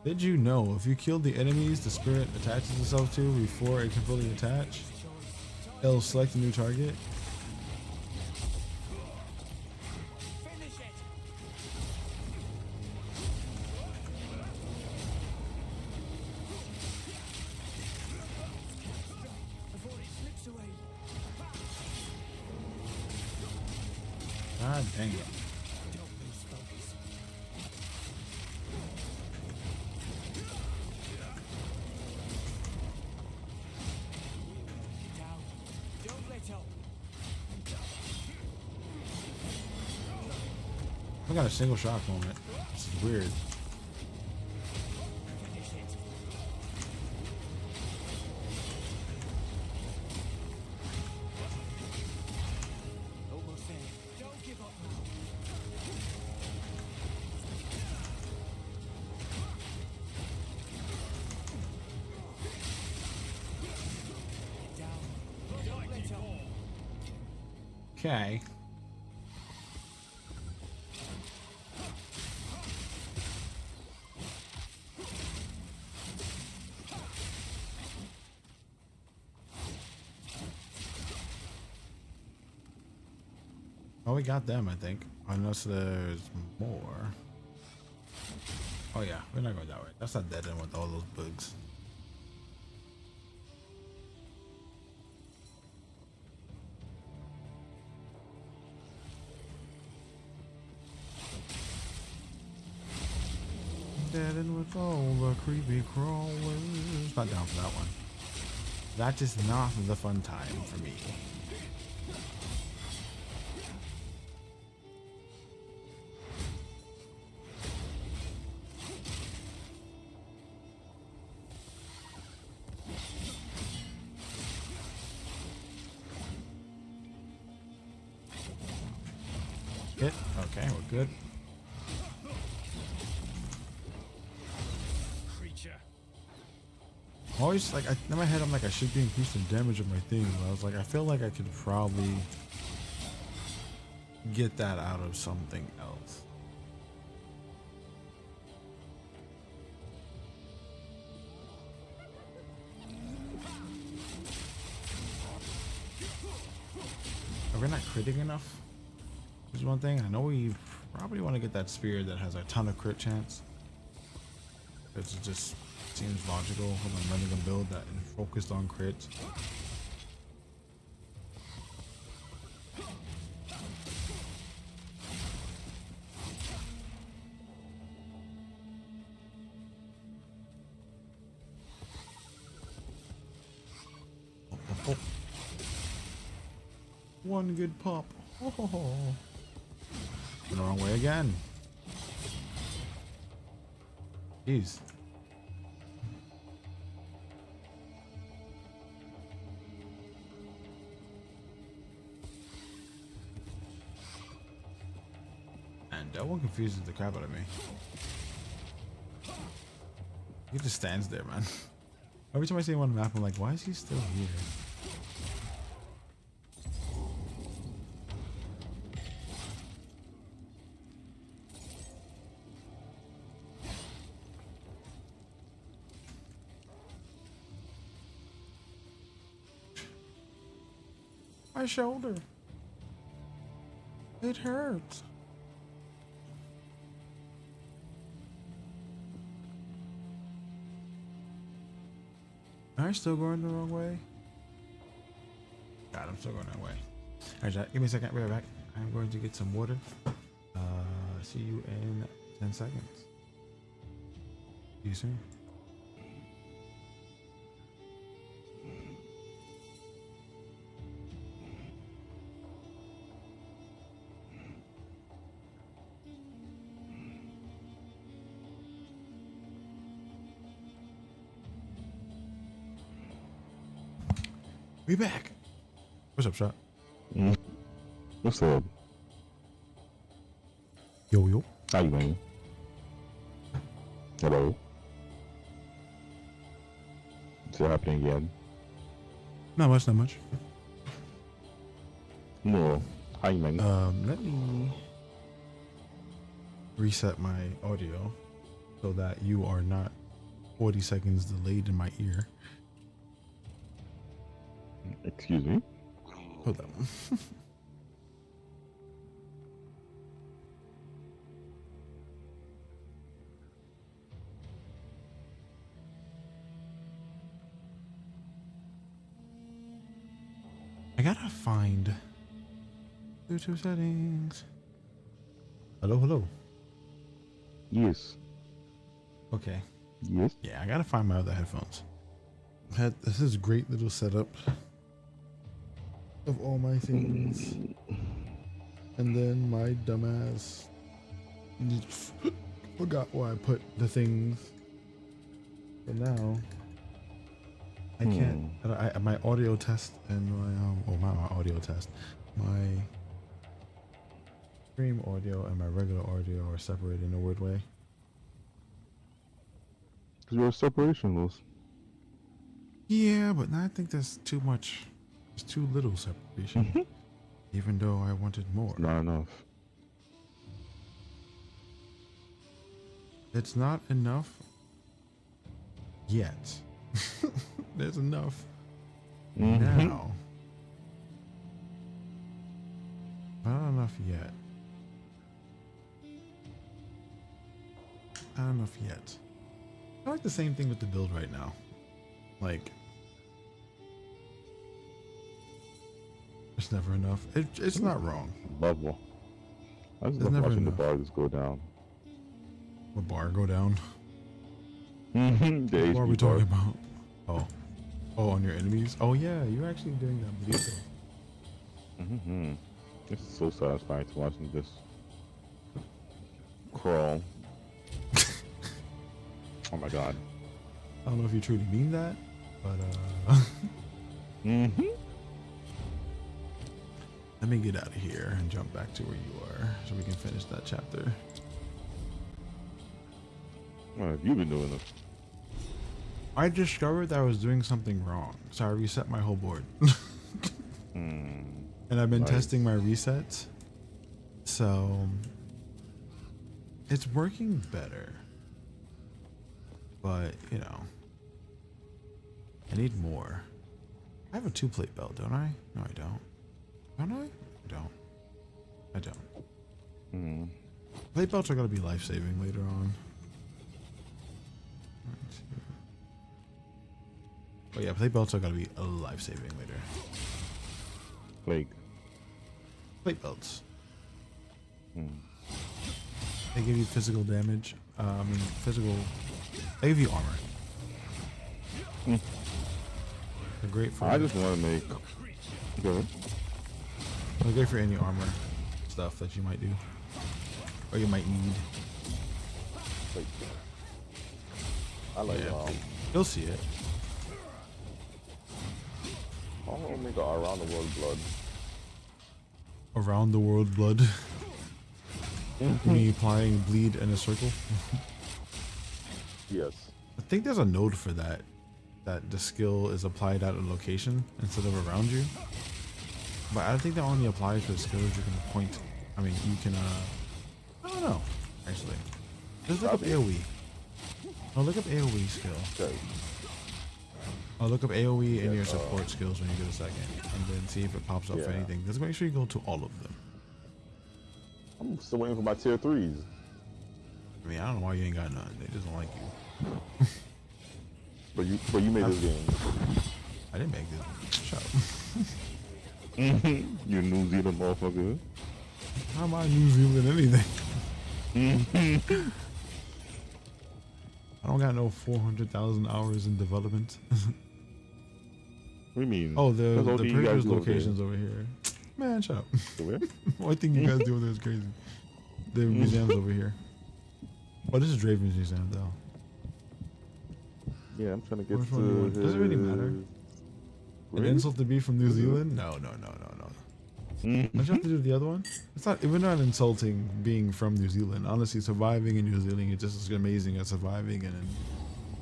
Did you know if you kill the enemies the spirit attaches itself to before it can fully attach, it'll select a new target? God dang it. I got a single shock moment. This is weird. Okay. Oh, we got them, I think. Unless there's more. Oh yeah, we're not going that way. That's not dead end with all those bugs. Dead end with all the creepy crawlers. Not down for that one. That is not the fun time for me. Hit. Okay, we're good. Always like in my head, I'm like I should be increasing damage of my thing. But I was like, I feel like I could probably get that out of something else. Are we not critting enough? Is one thing. I know we probably want to get that spear that has a ton of crit chance. It's just Seems logical. Hold on, letting them build that and focused on crits. Oh. One good pop. Oh. The wrong way again. Jeez. And that one confuses the crap out of me. He just stands there, man. Every time I see him on the map, I'm like, why is he still here? My shoulder. It hurts. Am I still going the wrong way? God, I'm still going that way. Alright, Jack, give me a second. I'll be right back. I'm going to get some water. See you in 10 seconds. See you soon. We back. What's up, shot? What's up? Yo. How you doing? Hello. What's happening again? Not much. No. How you doing? Let me reset my audio so that you are not 40 seconds delayed in my ear. Excuse me? Hold on. I gotta find YouTube settings. Hello. Yes. Okay. Yes. Yeah, I gotta find my other headphones. This is a great little setup of all my things, and then my dumbass forgot where I put the things. But now I can't. My audio test and my my audio test, my stream audio and my regular audio are separated in a weird way. Because you're separation rules. Yeah, but I think there's too much. There's too little separation. Even though I wanted more. It's not enough. It's not enough yet. There's enough now. Not enough yet. Not enough yet. I like the same thing with the build right now. Like, it's never enough. It's not wrong. Level. I just love watching the bar just go down. What bar go down? What are we talking about? Oh, on your enemies? Oh yeah, you're actually doing that video. This is so satisfying to watch them just crawl. Oh my god. I don't know if you truly mean that, but let me get out of here and jump back to where you are so we can finish that chapter. What have you been doing? I discovered that I was doing something wrong, so I reset my whole board. And I've been testing my resets, so it's working better. But, you know, I need more. I have a 2-plate belt, don't I? No, I don't. Don't I? I don't. Plate belts are going to be life-saving later on. 1, 2. yeah, plate belts are gonna be a life-saving later. Like, Plate belts. hmm. They give you physical damage. Physical. They give you armor. They're great for. I just want to make. Good. They're great for any armor stuff that you might do, or you might need. Like, I like. Yeah, you'll see it. I want to make a around the world blood. Around the world blood. You mean applying bleed in a circle? Yes. I think there's a node for that. That the skill is applied at a location instead of around you. But I think that only applies to skills you can point. I mean, you can. I don't know. Actually, just look up AOE. Oh, look up AOE skill. Okay. I'll look up AOE in your support skills when you get a second, and then see if it pops up for anything. Just make sure you go to all of them. I'm still waiting for my tier 3s. I mean, I don't know why you ain't got none. They just don't like you. But you made this game. I didn't make this. Shut up. You New Zealand motherfucker. How am I New Zealand anything? I don't got no 400,000 hours in development. What do you mean? Oh, the previous locations over here. Man, shut up. Where? One thing you guys do over there is crazy. The museum's over here. Oh, this is Draven's museum, though. Yeah, I'm trying to get Which to. one does it really matter? An insult to be from New Zealand? No. Don't you have to do the other one? It's not. We're not insulting being from New Zealand. Honestly, surviving in New Zealand is just as amazing as surviving in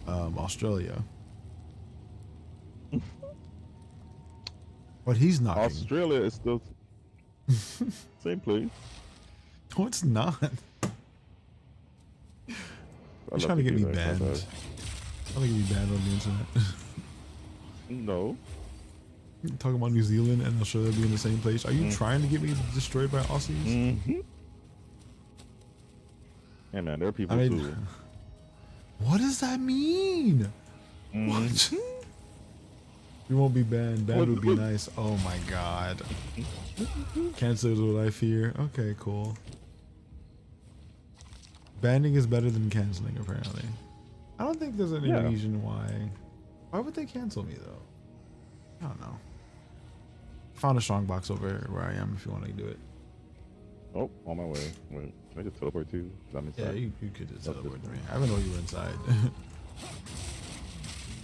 Australia. But he's not. Australia is still same place. No, it's not. You're trying to get me banned. Trying to get me banned on the internet. No. You're talking about New Zealand and Australia being the same place. Are you trying to get me destroyed by Aussies? Mm-hmm. Yeah, man, there are people too. What does that mean? What? You won't be banned. Banned would be nice. Oh my god. Cancel is what I fear. Okay, cool. Banning is better than canceling, apparently. I don't think there's any reason why. Why would they cancel me though? I don't know. Found a strong box over here where I am if you want to do it. Oh, on my way. Wait, can I just teleport to you? Yeah, you could just teleport to me. I didn't know you were inside.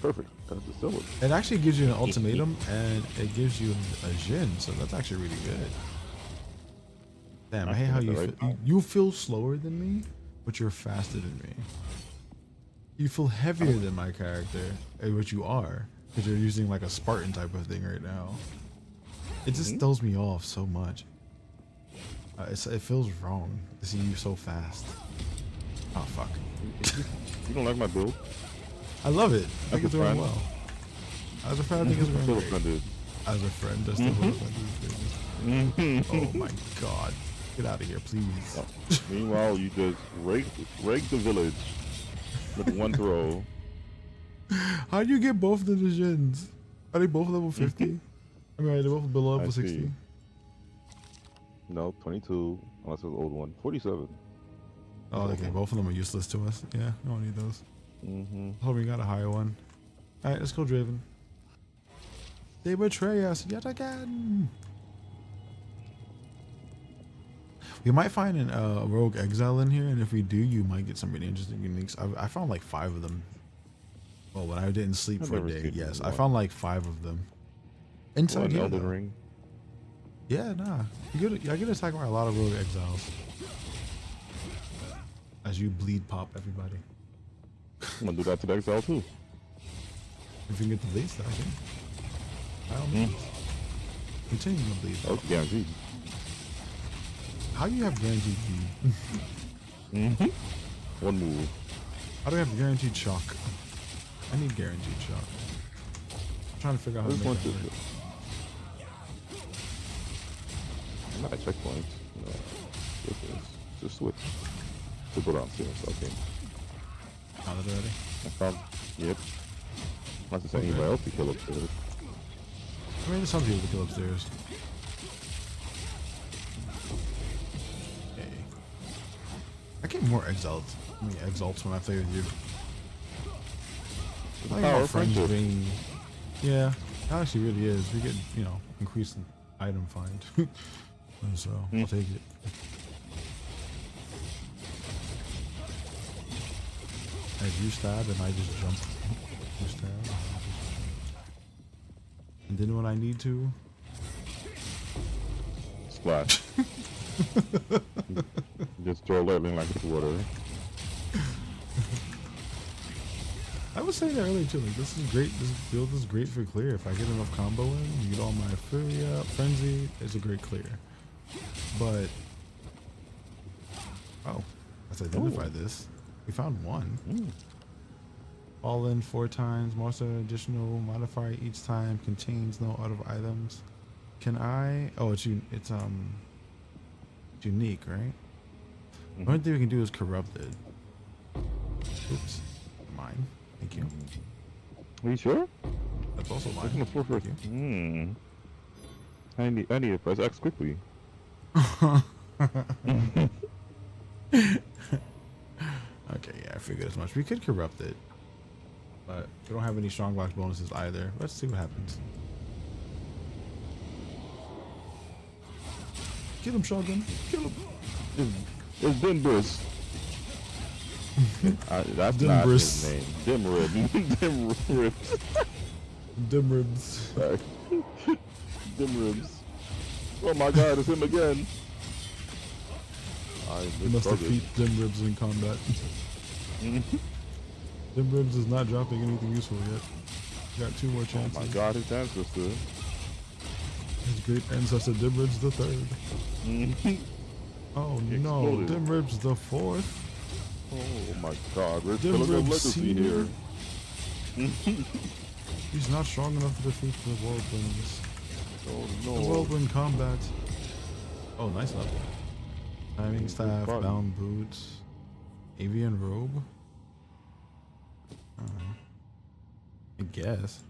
Perfect. That's the silver. It actually gives you an ultimatum and it gives you a Jin, so that's actually really good. Damn, I hate how you feel. You feel slower than me, but you're faster than me. You feel heavier than my character, which you are, because you're using like a Spartan type of thing right now. It just throws me off so much. It feels wrong to see you so fast. Oh fuck. You don't like my build? I love it. I think it's going well. As a friend, I think it's going well. As a friend, that's the whole friend. Oh my god. Get out of here, please. Meanwhile, you just rake the village with one throw. How do you get both the Jins? Are they both level 50? I mean, are they both below level 60? No, 22, unless it's an old one. 47. Oh, okay. Both of them are useless to us. Yeah, we don't need those. Hope we got a higher one. Alright, let's go, Draven. They betray us yet again. We might find a rogue exile in here, and if we do, you might get some really interesting uniques. I found like 5 of them. Well, when I didn't sleep for a day, yes, I found like 5 of them. Inside here, Elden Ring. Yeah, nah. I get attacked by a lot of rogue exiles. As you bleed pop everybody. I'm gonna do that to the Exile too. If you can get the bleed stacking. By all means. Continue to bleed. Oh, guaranteed. How do you have guaranteed bleed? One move. How do I have guaranteed shock? I need guaranteed shock. I'm trying to figure out how to make that work. I'm not at checkpoints. No. This is just switch. To go downstairs, okay. Found it already? I found, yep. Not to say anybody else to kill upstairs. I mean, there's some people to kill upstairs. Okay. I get more exalts. I mean, exalts when I play with you. I think more friends being. Yeah, it actually really is. We get, you know, increased item find. And so, I'll take it. As you stab and I just jump. You stab. And then when I need to, splash. Just throw lightning like it's water. I was saying that earlier too. Like, this is great. This build is great for clear. If I get enough combo in, you get all my fury up, frenzy. It's a great clear. But oh, let's identify this. We found one. All in 4 times. Monster additional modifier each time contains no out of items. Can I? Oh, it's unique, right? The only thing we can do is corrupted. Oops, mine. Thank you. Are you sure? That's also mine. Looking for first. I need to press X quickly. Okay, yeah, I figured as much. We could corrupt it, but we don't have any strong box bonuses either. Let's see what happens. Kill him, Shotgun. Kill him. It's Dimbris. That's Dimbris. not his name. Dimrib. Dimribs. Dimribs. Sorry. Dimribs. Oh my god, it's him again. You must defeat Dimribs in combat. Dimribs is not dropping anything useful yet. Got 2 more chances. Oh my god, his ancestor. His great ancestor Dimribs the 3rd. Oh no, Dimribs the 4th. Oh my god, we're still in legacy here. He's not strong enough to defeat the whirlwinds. Oh no. The whirlwind combat. Oh, nice level. Timing staff, bound boots, avian robe. I guess.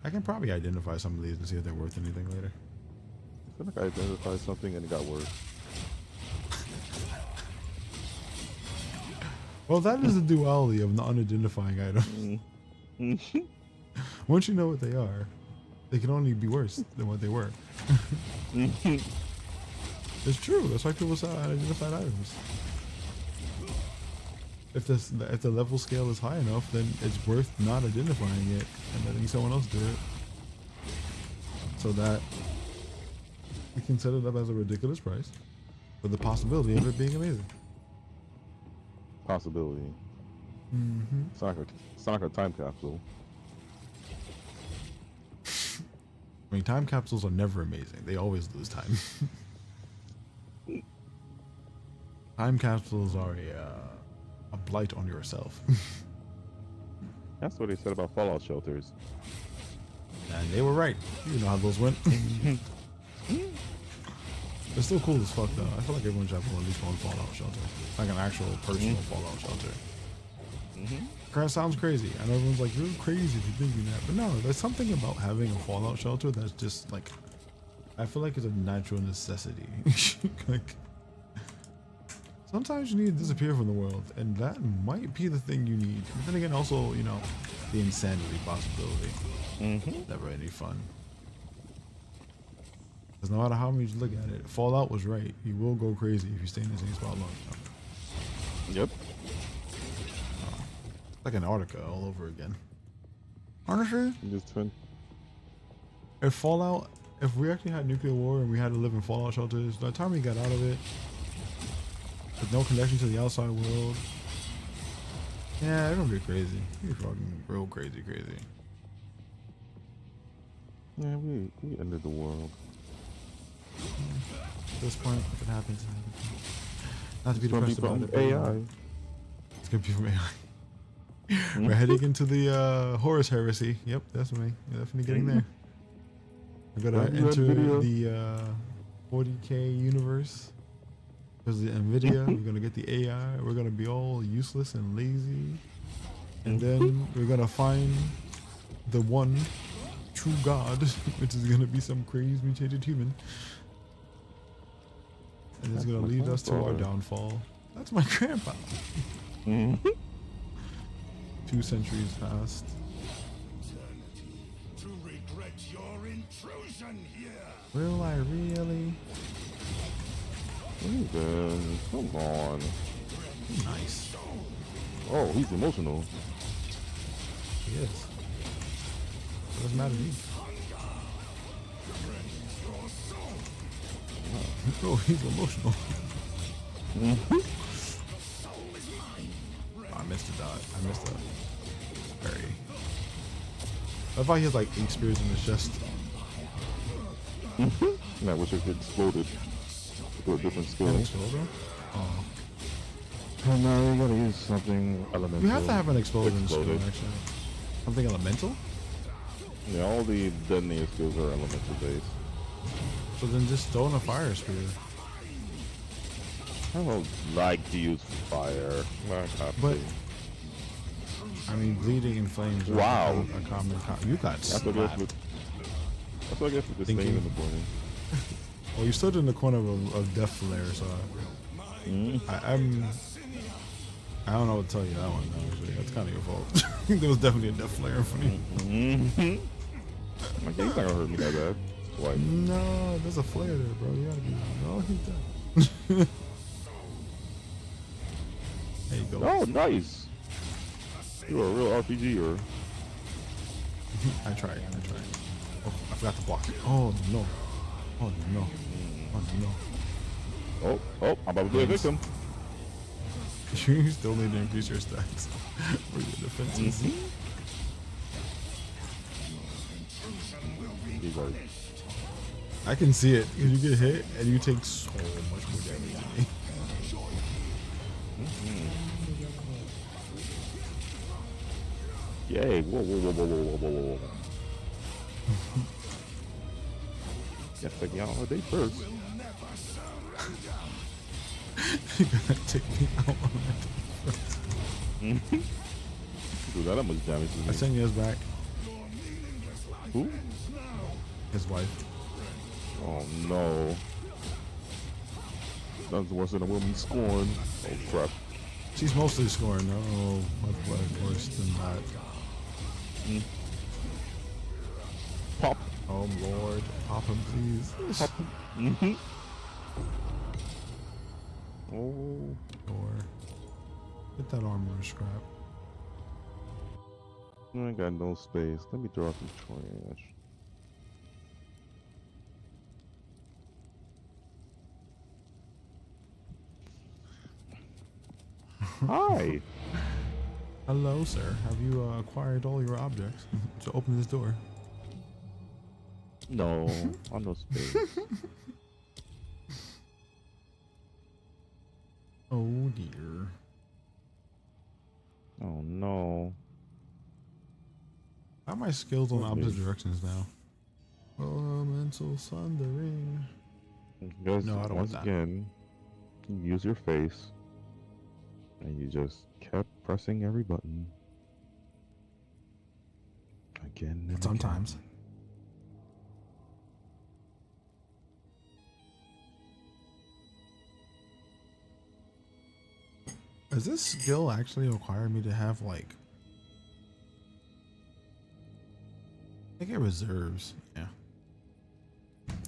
I can probably identify some of these and see if they're worth anything later. I feel like I identified something and it got worse. Well, that is the duality of non-identifying items. Once you know what they are, they can only be worse than what they were. It's true. That's why people sell unidentified items. If the level scale is high enough, then it's worth not identifying it and letting someone else do it, so that we can set it up as a ridiculous price with the possibility of it being amazing. Possibility. It's like a time capsule. I mean, time capsules are never amazing. They always lose time. Time capsules are a blight on yourself. That's what they said about Fallout shelters. And they were right. You know how those went. It's still cool as fuck though. I feel like everyone should have at least one Fallout shelter. Like an actual personal Fallout shelter. That sounds crazy. I know everyone's like, you're crazy for thinking that. But no, there's something about having a Fallout shelter that's just like, I feel like it's a natural necessity. Like, sometimes you need to disappear from the world, and that might be the thing you need. But then again, also, you know, the insanity possibility. Never any fun. Because no matter how much you look at it, Fallout was right. You will go crazy if you stay in the same spot long enough. Yep. Like Antarctica all over again. Honestly, if Fallout, if we actually had nuclear war and we had to live in Fallout shelters, by the time we got out of it, with no connection to the outside world, yeah, it'll be crazy. You're fucking real crazy. Yeah, we ended the world. At this point, if it happens, not to be depressed about it. AI. It's gonna be from AI. We're heading into the Horus heresy. Yep, that's me. You're definitely getting there. We're gonna enter the 40K universe. Because the NVIDIA, we're gonna get the AI. We're gonna be all useless and lazy. And then we're gonna find the one true God, which is gonna be some crazy mutated human. And it's gonna lead us to our downfall. That's my grandpa. 2 centuries passed. To regret your intrusion here. Will I really? Even, come on. Nice. Oh, he's emotional. He is. It doesn't matter to me. Oh, he's emotional. Oh, I missed a dot. I missed a berry. I thought he has like 8 spears in his chest. I wish it exploded to a different skill. Oh. Oh no, you gotta use something elemental. You have to have an explosion skill, actually. Something elemental? Yeah, all the detonator skills are elemental based. So then just throw in a fire spear. I don't like to use fire. But I mean, bleeding and flames are wow. a common. You got slapped. That's what I guess with the stain in the morning. Well, you stood in the corner of death flare, so I don't know what to tell you that one. Actually, that's kind of your fault. There was definitely a death flare in front of you. Like, he's not gonna hurt me that bad. Why? No, there's a flare there, bro. You gotta be. Oh, he's dead. There you go. Oh, nice. You're a real RPG, or? I tried. Oh, I forgot to block it. Oh no. Oh no. Oh no. Oh, I'm about to be a victim. You still need to increase your stats for your defenses. I can see it. You get hit and you take so much more damage than me. Yay! Whoa! Yes, I get on a date first. You're gonna take me out on that. Do that much damage to me. I sent yours back. Who? His wife. Oh no. That's worse than a woman scorn. Oh crap. She's mostly scoring. Oh, much worse than that. Pop. Oh Lord. Pop him, please. Pop him. Oh. Or get that armor scrap. I ain't got no space. Let me throw out some trash. Hi. Hello, sir. Have you acquired all your objects to open this door? No, on no space. Oh dear. Oh no. How are my skills on opposite directions now? Elemental sundering. Because no, I don't once want that. again, you use your face, and you just kept pressing every button. Again and sometimes. Again. Does this skill actually require me to have like? I think it reserves. Yeah.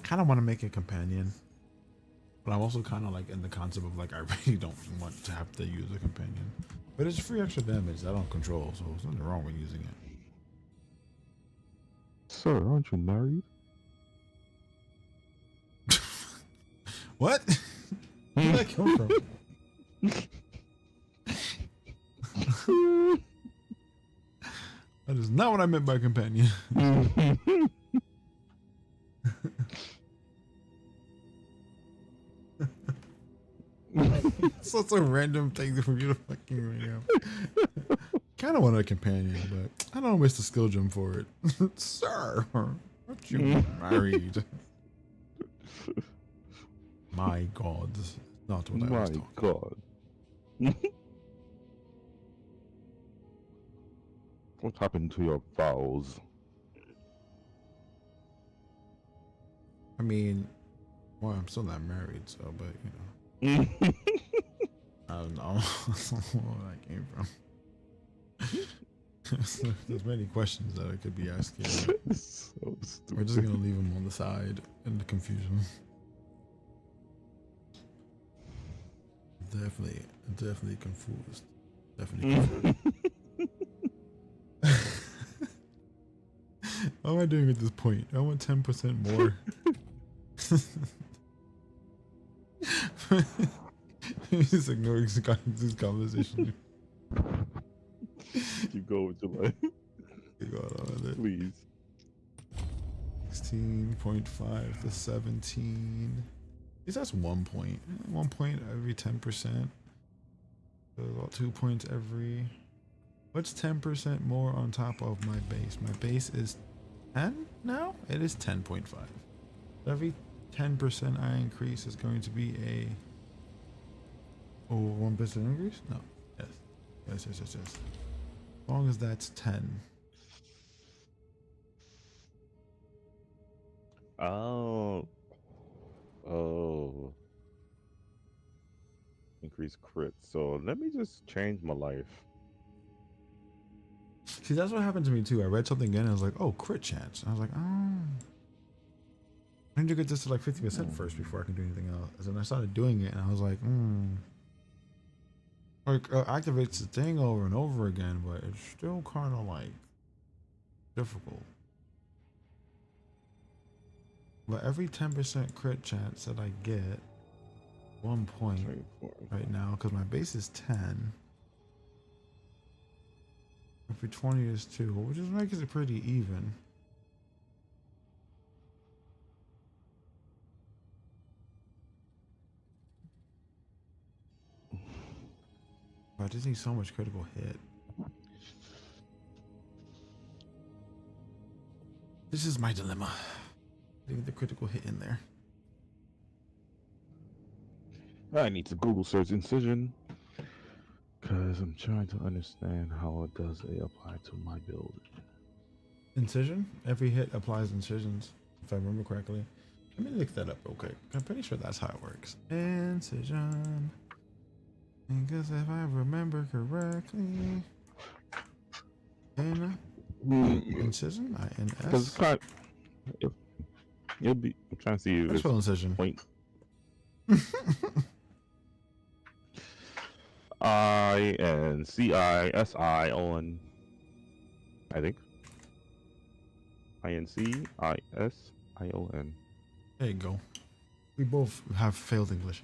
Kind of want to make a companion, but I'm also kind of like in the concept of like I really don't want to have to use a companion. But it's free extra damage that I don't control, so there's nothing wrong with using it. Sir, aren't you married? What? Where did that come from? That is not what I meant by companion. It's such a random thing for you to fucking bring up. Kind of want a companion, but I don't miss the skill gem for it. Sir, aren't you married? My God, not what I was talking about. My God. What happened to your vows? I mean, well, I'm still not married, so, but you know, I don't know where that came from. There's many questions that I could be asking. So stupid. We're just gonna leave them on the side in the confusion. Definitely confused. Definitely confused. What am I doing at this point? I want 10% more. Just ignoring this conversation. Keep going with your life. Keep going on with it. Please. 16.5 to 17. At least that's 1 point. 1 point every 10%. So about 2 points every. What's 10% more on top of my base? My base is 10 now? It is 10.5. Every 10% I increase is going to be a 1% increase? No. Yes. As long as that's 10. Oh. Increase crit. So let me just change my life. See, that's what happened to me too. I read something again and I was like, oh, crit chance. I was like, oh. I need to get this to like 50% first before I can do anything else. And then I started doing it and I was like, Like, activates the thing over and over again, but it's still kind of like difficult. But every 10% crit chance that I get, 1 point right now, because my base is 10. Every 20 is 2, which just makes it pretty even. But I just need so much critical hit. This is my dilemma. Getting the critical hit in there. I need to Google search incision because I'm trying to understand how it does apply to my build. Incision? Every hit applies incisions, if I remember correctly. Let me look that up real quick. I'm pretty sure that's how it works. Incision. Because if I remember correctly, incision, I-N-S. It'll be. I'm trying to see you. Spell incision. Point. INCISION. I think. INCISION. There you go. We both have failed English.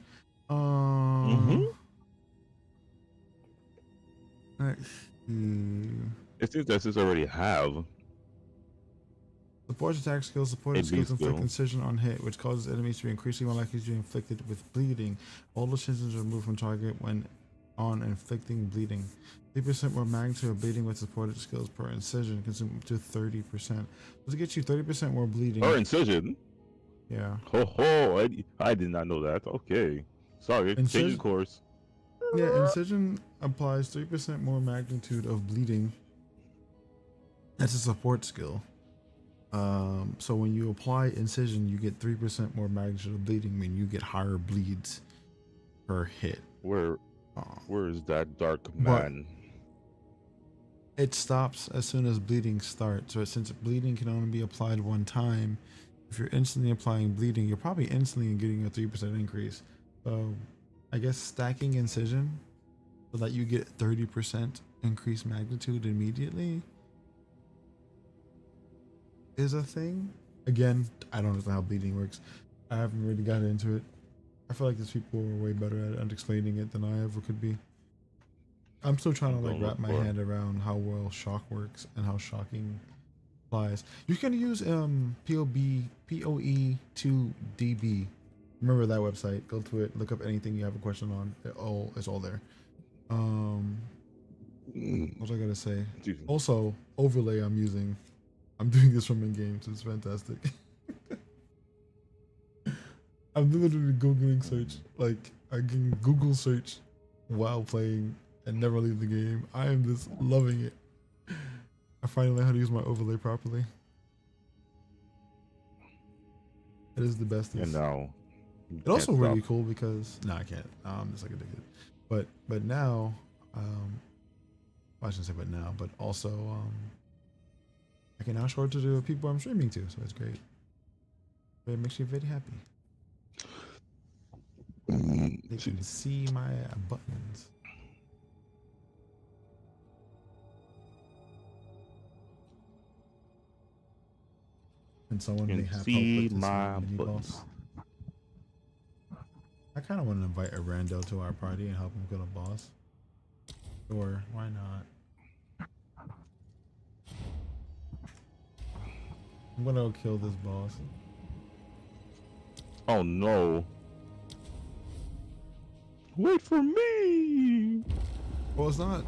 It seems that since I already have. Support attack skills. Support skills inflict incision on hit, which causes enemies to be increasingly more likely to be inflicted with bleeding. All incisions are removed from target when on inflicting bleeding. 3% more magnitude of bleeding with supported skills per incision, consume up to 30%. Does it get you 30% more bleeding? Per incision? Yeah. Ho! I did not know that. Okay. Sorry, change course. Yeah, incision applies 3% more magnitude of bleeding. That's a support skill. So when you apply incision, you get 3% more magnitude of bleeding, meaning you get higher bleeds per hit. Where is that dark man? It stops as soon as bleeding starts. So since bleeding can only be applied one time, if you're instantly applying bleeding, you're probably instantly getting a 3% increase. So I guess stacking incision so that you get 30% increased magnitude immediately is a thing. Again, I don't know how bleeding works. I haven't really got into it. I feel like these people are way better at explaining it than I ever could be. I'm still trying to like wrap my head around how well shock works and how shocking applies. You can use POE2DB. Remember that website. Go to it. Look up anything you have a question on. It's all there. What I gotta say? Also, overlay I'm using. I'm doing this from in game, so it's fantastic. I'm literally Googling search. Like, I can Google search while playing and never leave the game. I am just loving it. finally learned how to use my overlay properly. It is the best. And now, It's also really cool because no, I can't. I'm just like addicted. But now, I shouldn't say but now, but also I can now show it to the people I'm streaming to, so it's great. It makes me very happy. They can see my buttons. And someone may have see help with my this mini buttons. boss. I kind of want to invite a rando to our party and help him kill a boss. Or why not? I'm gonna go kill this boss. Oh no! Wait for me! Well, it's not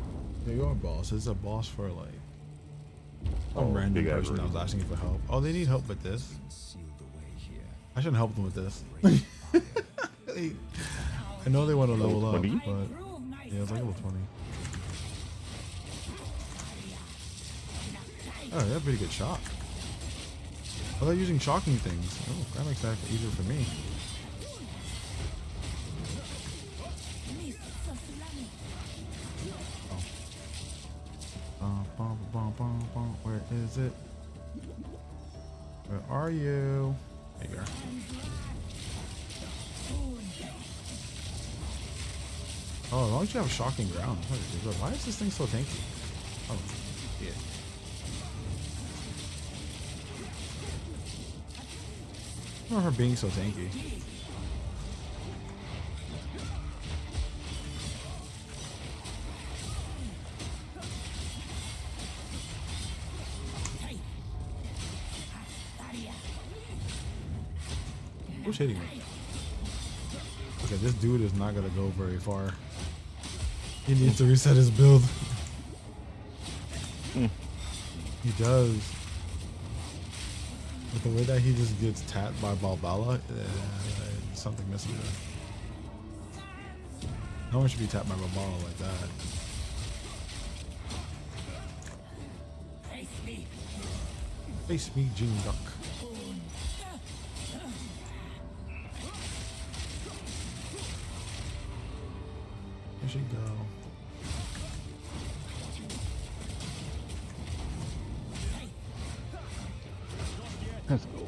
your boss. It's a boss for like some random person that was asking for help. Oh, they need help with this. I shouldn't help them with this. I know they want to level up, but yeah, it's like level 20. Oh, they have a pretty good shock. Oh, they're using shocking things. Oh, that makes that easier for me. Where is it? Where are you? There you are. Oh, as long as you have shocking ground. Why is this thing so tanky? Oh, yeah. I don't know her being so tanky. Who's hitting me? Okay, this dude is not gonna go very far. He needs to reset his build. He does. But the way that he just gets tapped by Balbala, something missing there. No one should be tapped by Balbala like that. Face me, Jing Duck. There she go. Let's go.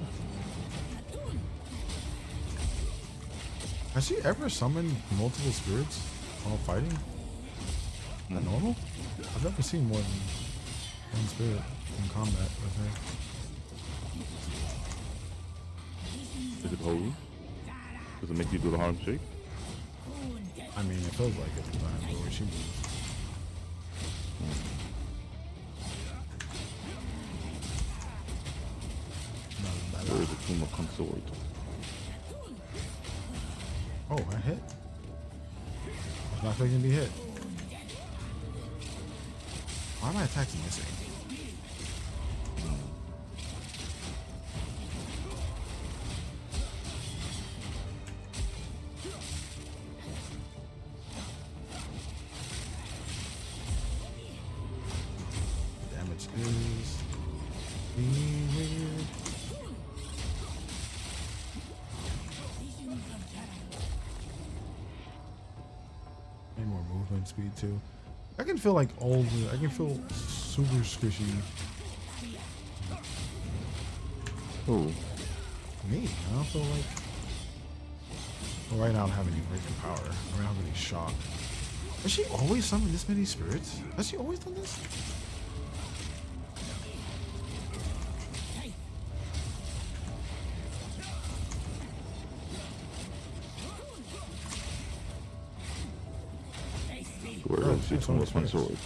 Has she ever summoned multiple spirits while fighting? Is that normal? I've never seen more than one spirit in combat with her. Is it holy? Does it make you do the harm shake? I mean, it feels like it sometimes the way she moves. Where is the Tomb of Consort? Oh, I hit. I was not expecting to be hit. Why are my attacks missing? Damage is being weird. Need more movement speed too. I can feel like old. I can feel super squishy. Oh. Me? I don't feel like. Well, right now I don't have any breaking power. I don't have any shock. Has she always summoned this many spirits? Has she always done this? Where is the Tomb of Consort?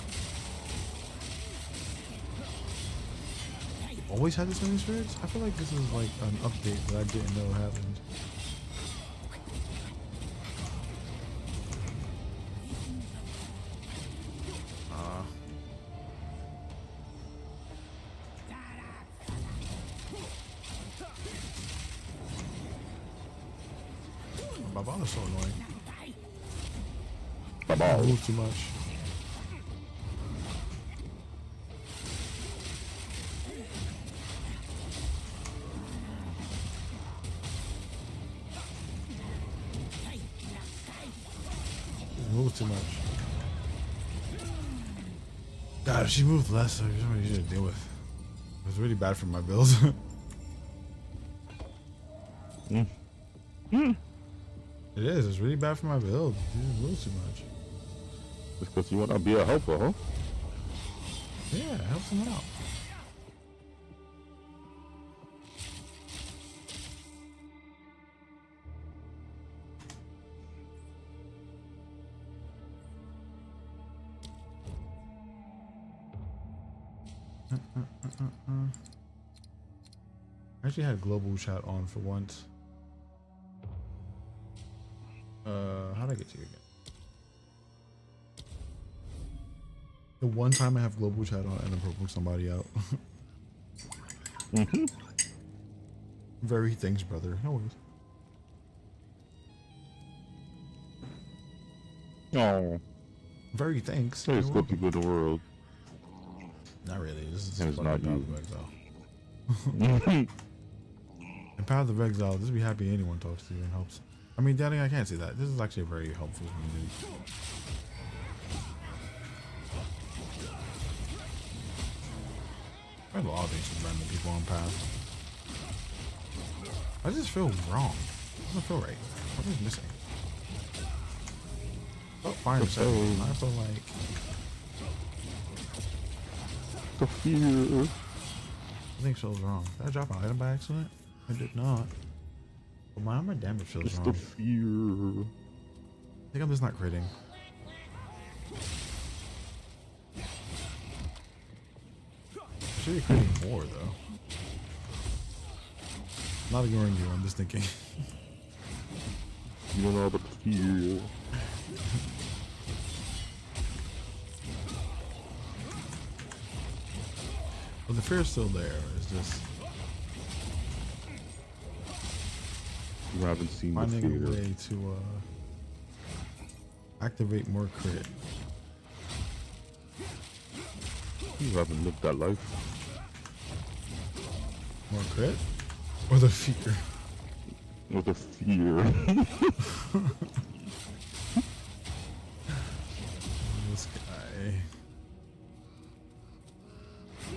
Always had this many spirits? I feel like this is like an update that I didn't know happened. Babala's so annoying. I move too much. moves too much. God, if she moved less, there's something easier to deal with. It was really bad for my build. It is. It's really bad for my build. She just moves too much. It's because you want to be a helper, huh? Yeah, help someone out. I actually had global chat on for once. How'd I get to you again? The one time I have global chat on and I'm poking somebody out. Very thanks, brother. No worries. Oh. Very thanks. There's good people in the world. Not really. This is And it's not you. Exile. And Path of Exile, just be happy anyone talks to you and helps. I mean, Danny, I can't say that. This is actually a very helpful community. I have a lot of things with random people on Path. I just feel wrong. It doesn't feel right. Something's missing. Oh, fine. I feel like the fear. Something feels wrong. Did I drop an item by accident? I did not. But my armor damage feels it's wrong. The fear. I think I'm just not critting. I should be critting more though. Not ignoring you, I'm just thinking. You don't know about the fear. Well, the fear's still there. It's just you haven't seen finding the fear. a way to activate more crit. You haven't lived that life. More crit? Or the fear? Or the fear. This guy.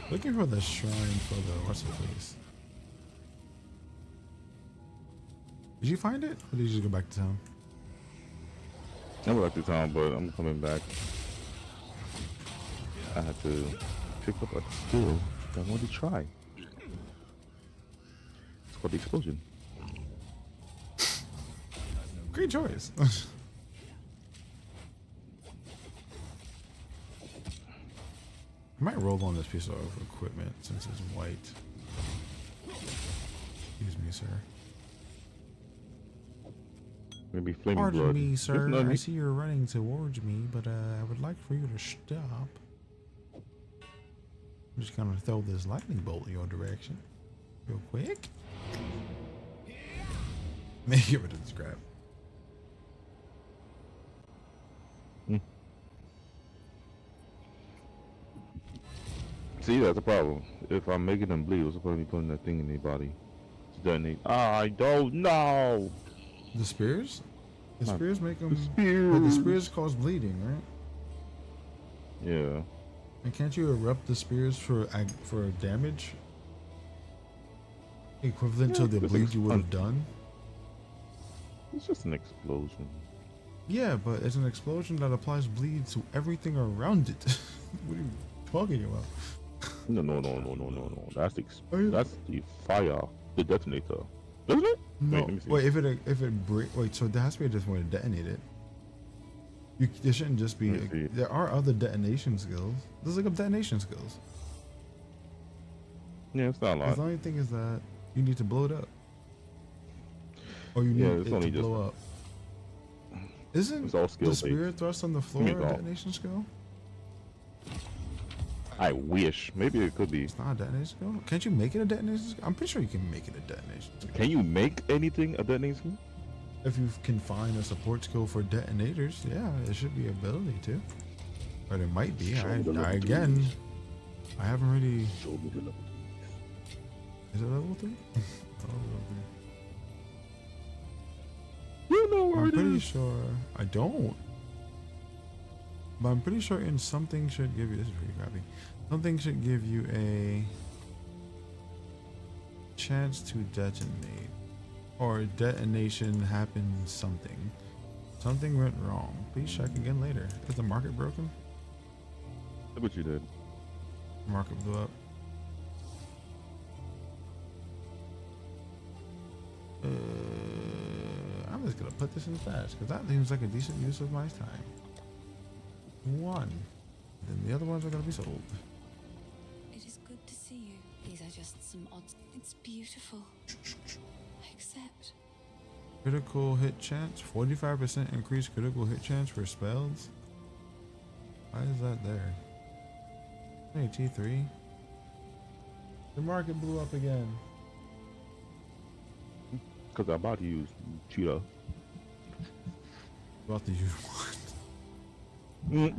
Looking for the shrine for the what's the place? Did you find it? Or did you just go back to town? I went back to town, but I'm coming back. I had to pick up a skill that I wanted to try. It's called the explosion. Great choice. I might roll on this piece of equipment since it's white. Excuse me, sir. Maybe flaming Pardon blood. me, sir. It's not I me. see you're running towards me, but I would like for you to stop. I'm just gonna throw this lightning bolt in your direction. Real quick. Maybe get rid of this crap. See, that's the problem. If I'm making them bleed, what's the point of me putting that thing in their body to detonate? I don't know. The spears? The spears make them. The spears. But the spears cause bleeding, right? Yeah. And can't you erupt the spears for damage equivalent to the bleed you would have done? It's just an explosion. Yeah, but it's an explosion that applies bleed to everything around it. What are you talking about? No. That's the fire, the detonator, isn't it? No. Wait, Wait, if it break. Wait, so there has to be a different way to detonate it. There shouldn't just be. There are other detonation skills. There's like detonation skills. Yeah, it's not a lot. The only thing is that you need to blow it up, or you need it to blow up. Isn't the spirit thrust on the floor a detonation skill? I wish. Maybe it could be. It's not a detonation skill. Can't you make it a detonation skill? I'm pretty sure you can make it a detonation skill. Can you make anything a detonation skill? If you can find a support skill for detonators, yeah, it should be ability to. But it might be. I haven't really. Show me the level. Is it level 3? You know where I'm it pretty is. sure. I don't. But I'm pretty sure in something should give you, this is pretty crappy. Something should give you a chance to detonate. Or detonation happens something. Something went wrong. Please check again later. Is the market broken? Look what you did. The market blew up. I'm just gonna put this in stash because that seems like a decent use of my time. One. Then the other ones are gonna be sold. It is good to see you. These are just some odds. It's beautiful. Accept. Critical hit chance. 45% increased critical hit chance for spells. Why is that there? Hey, T3. The market blew up again. Because I'm about to use Cheetah. About to use what? Another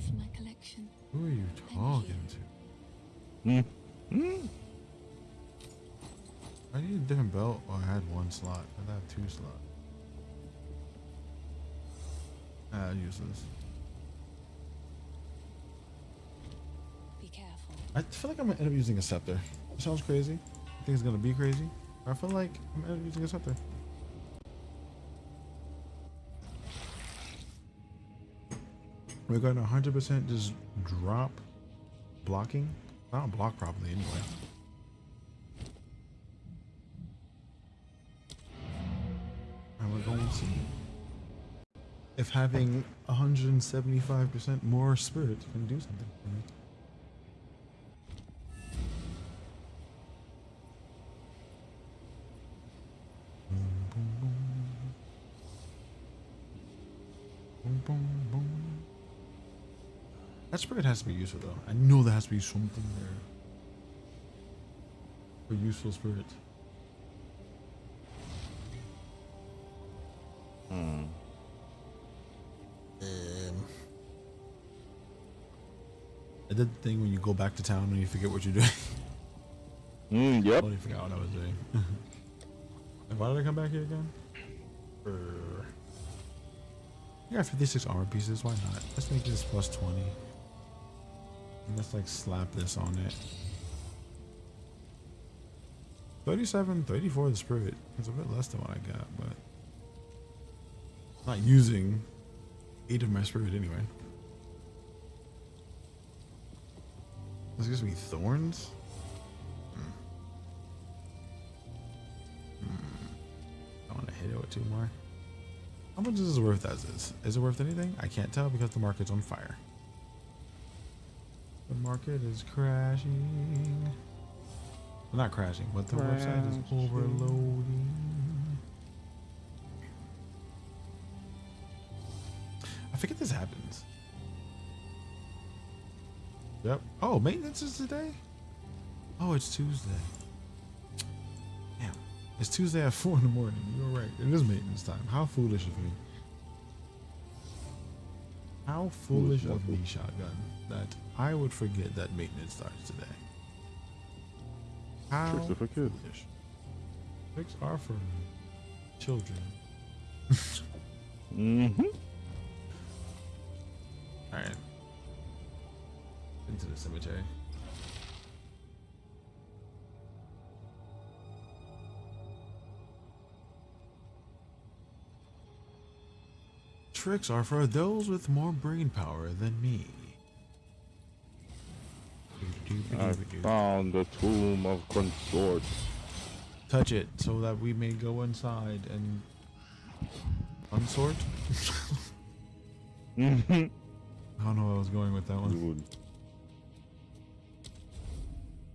for my collection. Who are you talking to? I need a different belt. Oh, I had one slot. I have 2 slots. Useless. Be careful. I feel like I'm gonna end up using a scepter. It sounds crazy. I think it's gonna be crazy. I feel like I'm gonna end up using a scepter. We're going to 100% just drop blocking. I don't block properly anyway. And we're going to see if having 175% more spirit can do something for me. Boom, boom, boom. That spirit has to be useful though. I know there has to be something there for useful spirit. I did the thing when you go back to town and you forget what you're doing. Yep. I totally forgot what I was doing. And why did I come back here again? I got 56 armor pieces, why not? Let's make this plus 20. And let's like slap this on it. 37, 34 the spirit. It's a bit less than what I got, but I'm not using 8 of my spirit anyway. This gives me thorns? I want to hit it with 2 more. How much is this worth as is? Is it worth anything? I can't tell because the market's on fire. The market is crashing. Well, not crashing, but the website is overloading. I forget this happens. Yep. Oh, maintenance is today? Oh, it's Tuesday. Damn. It's Tuesday at 4 in the morning. You're right. It is maintenance time. How foolish of me. How foolish of me, Shotgun, that I would forget that maintenance starts today. How Tricks are for kids. foolish. Tricks are for children. Alright. Into the cemetery. Tricks are for those with more brain power than me. I found the tomb of consort. Touch it so that we may go inside and unsort. I don't know where I was going with that one.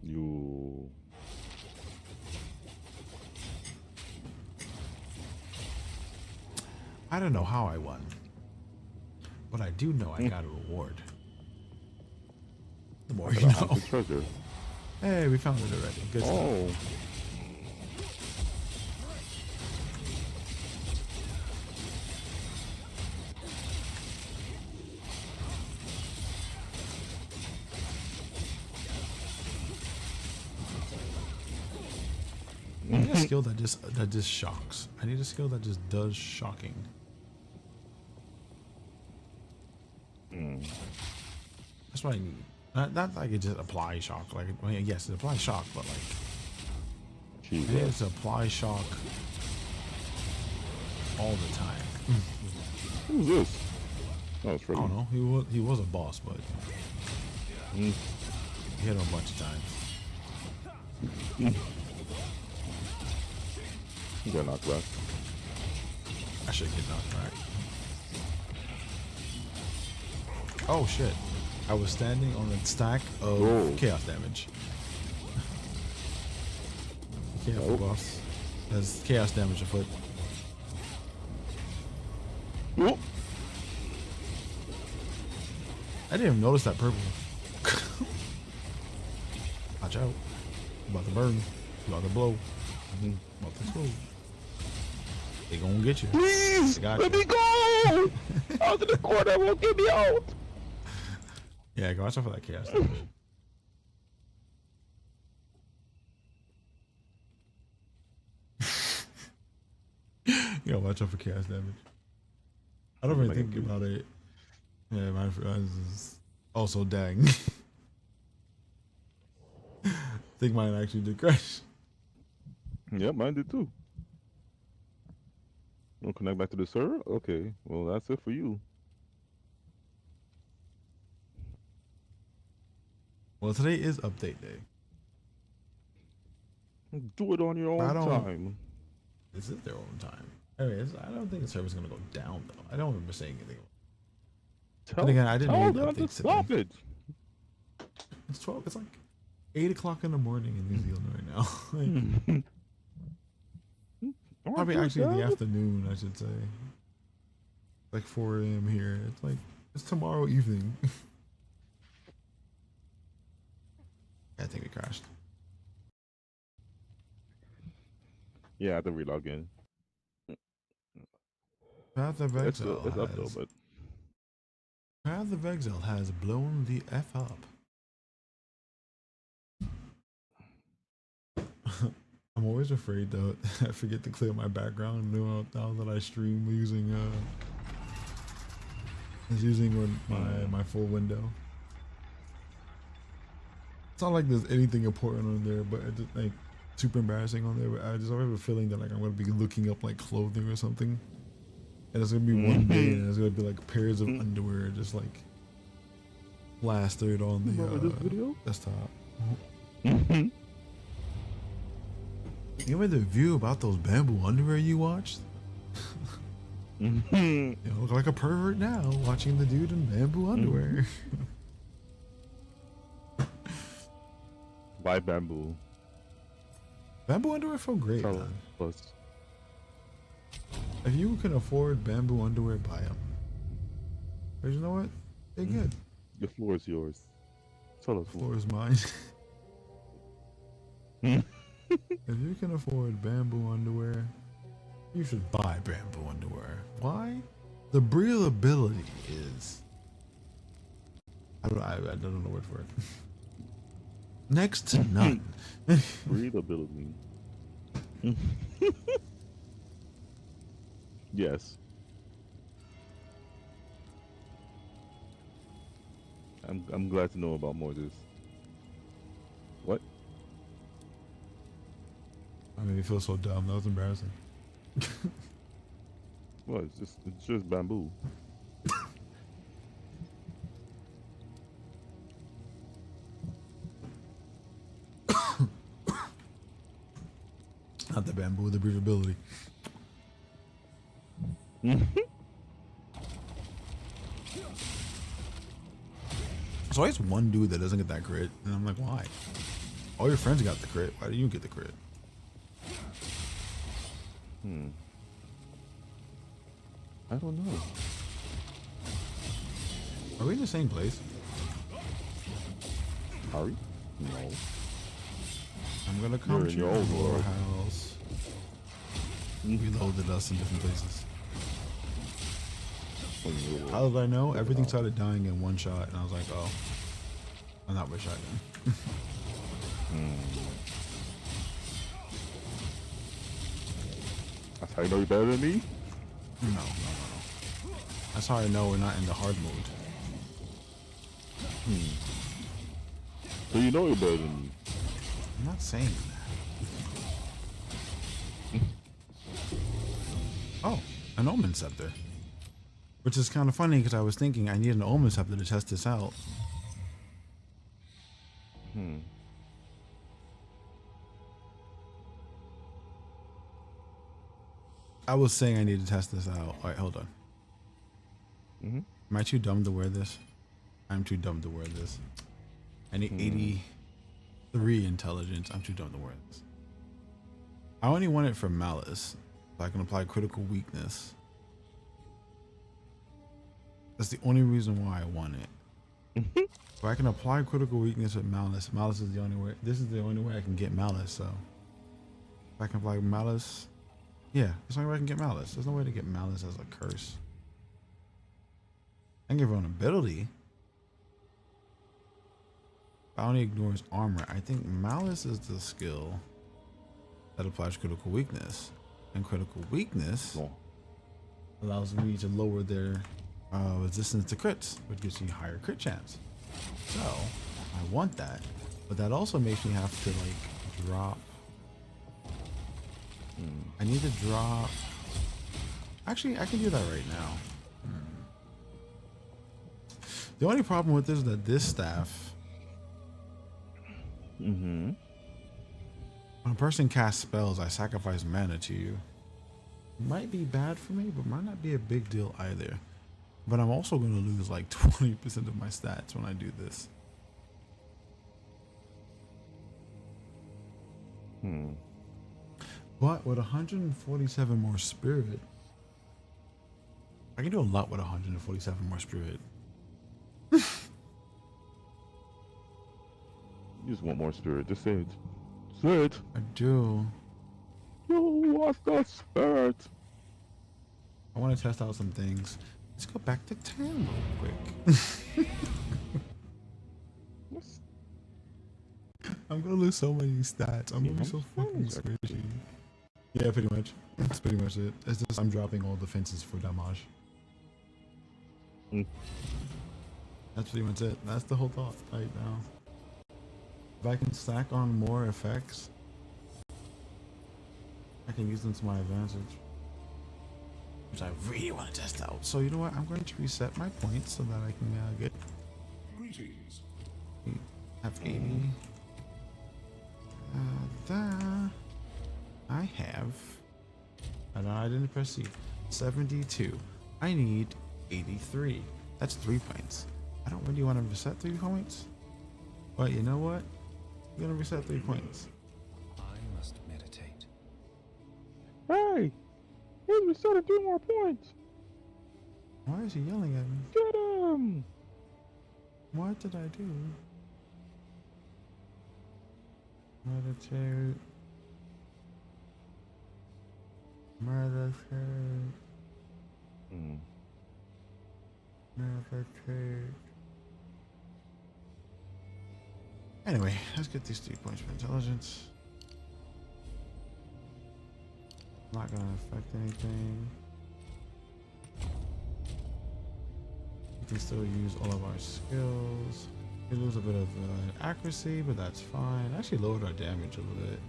You. I don't know how I won, but I do know I got a reward. The more you know. Treasure. Hey, we found it already. Good stuff. Oh. I need a skill that just shocks. I need a skill that just does shocking. That's why, not like it just applies shock. Like, I mean, yes, it applies shock, but like, it is apply shock all the time. Who's this? Oh, it's I don't know. He was a boss, but he hit him a bunch of times. He got knocked back. I should get knocked back. Oh shit! I was standing on a stack of chaos damage. Be careful, boss. There's chaos damage afoot. I didn't even notice that purple. Watch out. You about to burn. You about to blow. About to explode. They gonna get you. Please! Let me go! Out to the corner, won't get me out! Yeah, go watch out for that chaos damage. Yeah, watch out for chaos damage. I don't really think about it. Yeah, mine is also dang. I think mine actually did crash. Yeah, mine did too. We'll connect back to the server? Okay, well that's it for you. Well, today is update day. Do it on your own time. This is their own time. Anyways, I don't think the server's gonna go down though. I don't remember saying anything. But again, I didn't need updates today. Stop it. It's 12. It's like 8 o'clock in the morning in New Zealand right now. Like, probably actually in the afternoon, I should say. Like 4 a.m. here. It's like it's tomorrow evening. I think we crashed. Yeah, I have to relog in. Path of Exile it's up though, but Path of Exile has blown the F up. I'm always afraid though I forget to clear my background now that I stream using my full window. It's not like there's anything important on there, but it's just, like super embarrassing on there. But I just always have a feeling that like I'm gonna be looking up like clothing or something, and it's gonna be one day and there's gonna be like pairs of underwear just like plastered on the desktop. You made the review about those bamboo underwear you watched? You look like a pervert now watching the dude in bamboo underwear. Buy bamboo. Bamboo underwear feel great, man. Plus. If you can afford bamboo underwear, buy them. But you know what? They're good. The floor is yours. Tell us. The floor is mine. If you can afford bamboo underwear, you should buy bamboo underwear. Why? The breathability is... I don't know the word for it. Next to none. Breathability. Yes. I'm glad to know about more of this. What? I made me feel so dumb. That was embarrassing. Well, it's just bamboo. Not the bamboo, the breathability. There's always one dude that doesn't get that crit, and I'm like, why? All your friends got the crit. Why do you get the crit? I don't know. Are we in the same place? Are we? No. I'm gonna come to your old world house. Reloaded us in different places. How did I know? Everything started dying in one shot, and I was like, oh, I'm not with shotgun. That's how you know you're better than me? No. That's how I know we're not in the hard mode. So you know you're better than me. I'm not saying that. Oh, an Omen Scepter. Which is kind of funny because I was thinking I need an Omen Scepter to test this out. I was saying I need to test this out. Alright, hold on. Am I too dumb to wear this? I'm too dumb to wear this. I need 83 intelligence. I'm too dumb to wear this. I only want it for Malice, so I can apply critical weakness. That's the only reason why I want it. If I can apply critical weakness with Malice, Malice is the only way. This is the only way I can get Malice. So if I can apply Malice, yeah, it's the only way I can get Malice. There's no way to get Malice as a curse. I can give vulnerability. But only ignores armor. I think Malice is the skill that applies critical weakness, and critical weakness allows me to lower their resistance to crits, which gives you higher crit chance. So I want that, but that also makes me have to like drop. I need to drop. Actually, I can do that right now. The only problem with this is that this staff, when a person casts spells, I sacrifice mana to you. It might be bad for me, but might not be a big deal either. But I'm also going to lose like 20% of my stats when I do this. But with 147 more spirit, I can do a lot with 147 more spirit. You just want more spirit. Just say it. Say it. I do. You want the spirit. I want to test out some things. Let's go back to 10 real quick. I'm gonna lose so many stats. I'm gonna be so fucking squishy. Yeah, pretty much. That's pretty much it. It's just I'm dropping all defenses for damage. That's pretty much it. That's the whole thought right now. If I can stack on more effects, I can use them to my advantage. Which I really want to test out. So you know what? I'm going to reset my points so that I can get. Greetings. Have 80. That I have. And I didn't press C. 72. I need 83. That's 3 points. I don't really want to reset 3 points. But you know what? I'm gonna reset 3 points. I must meditate. Hey! He's resetting 3 more points! Why is he yelling at me? Get him! What did I do? Meditate. Meditate. Meditate. Anyway, let's get these 3 points for intelligence. Not gonna affect anything. We can still use all of our skills. We lose a bit of accuracy, but that's fine. Actually lowered our damage a little bit.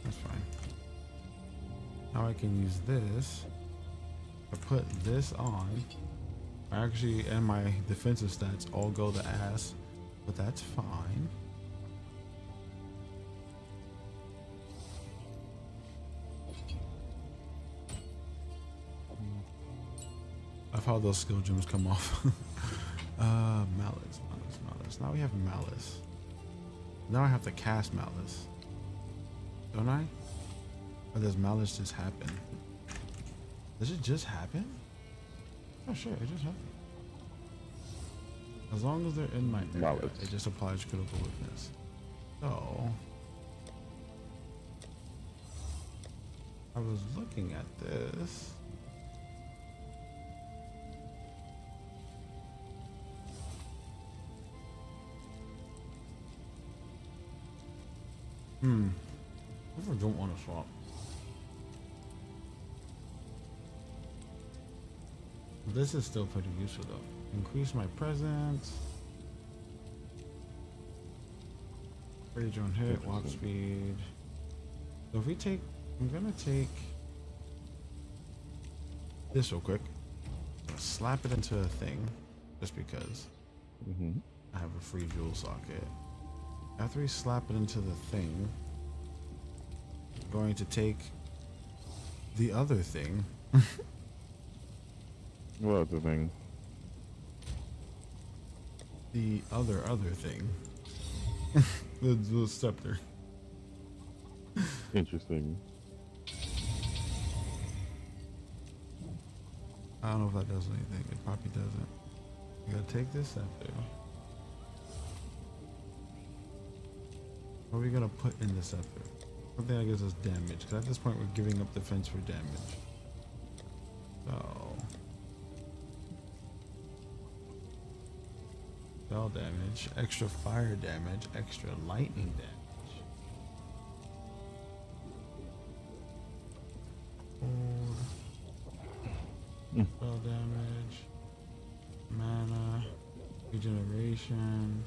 That's fine. Now I can use this to put this on. Actually, and my defensive stats all go to ass, but that's fine. I've had those skill gems come off. Malice. Now we have Malice. Now I have to cast Malice. Don't I? Or does Malice just happen? Does it just happen? Oh sure, it just happened. As long as they're in my area, it just applies critical weakness. So I was looking at this. I don't want to swap. This is still pretty useful though. Increase my presence. Rage on hit, walk speed. So if we take, I'm gonna take this real quick. Slap it into a thing, just because I have a free jewel socket. After we slap it into the thing, I'm going to take the other thing. What other thing? The other thing. the scepter. Interesting. I don't know if that does anything. It probably doesn't. You gotta take this scepter. What are we gonna put in the scepter? Something that gives us damage. Because at this point we're giving up defense for damage. So spell damage, extra fire damage, extra lightning damage. Spell damage, mana, regeneration,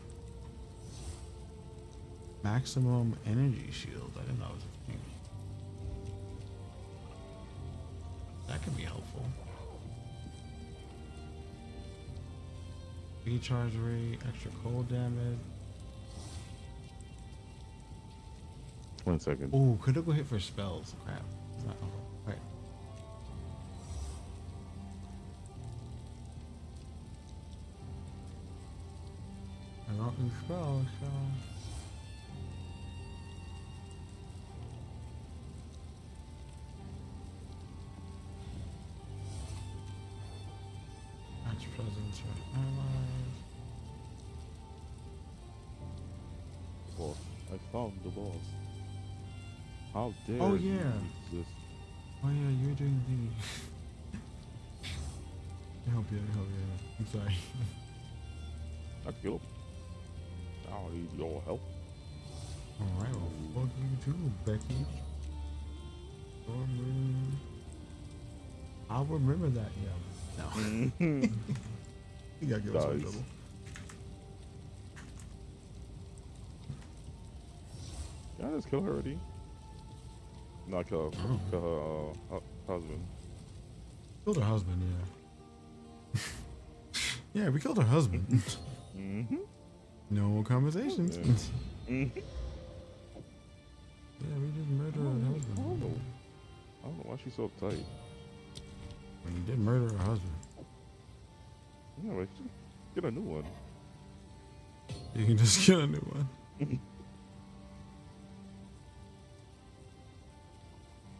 maximum energy shield. I didn't know it was a thing. That could be helpful. Recharge rate, extra cold damage. 1 second. Ooh, critical hit for spells. Crap. It's not, oh, right. I don't do spells, so. Match presence for allies. Boss. I found the boss. How dare Oh, you yeah. exist? Oh yeah, you're doing the. I help you. I'm sorry. I kill him. I don't need your help. Alright, well, fuck you too, Becky. I'll remember that, yeah. No. You gotta give us some trouble. Did I just kill her already? Not kill her. Kill her husband. Killed her husband, yeah. Yeah, we killed her husband. No conversations. Yeah, we just murdered her husband. I don't know why she's so uptight. When you did murder her husband. Yeah, but get a new one. You can just get a new one.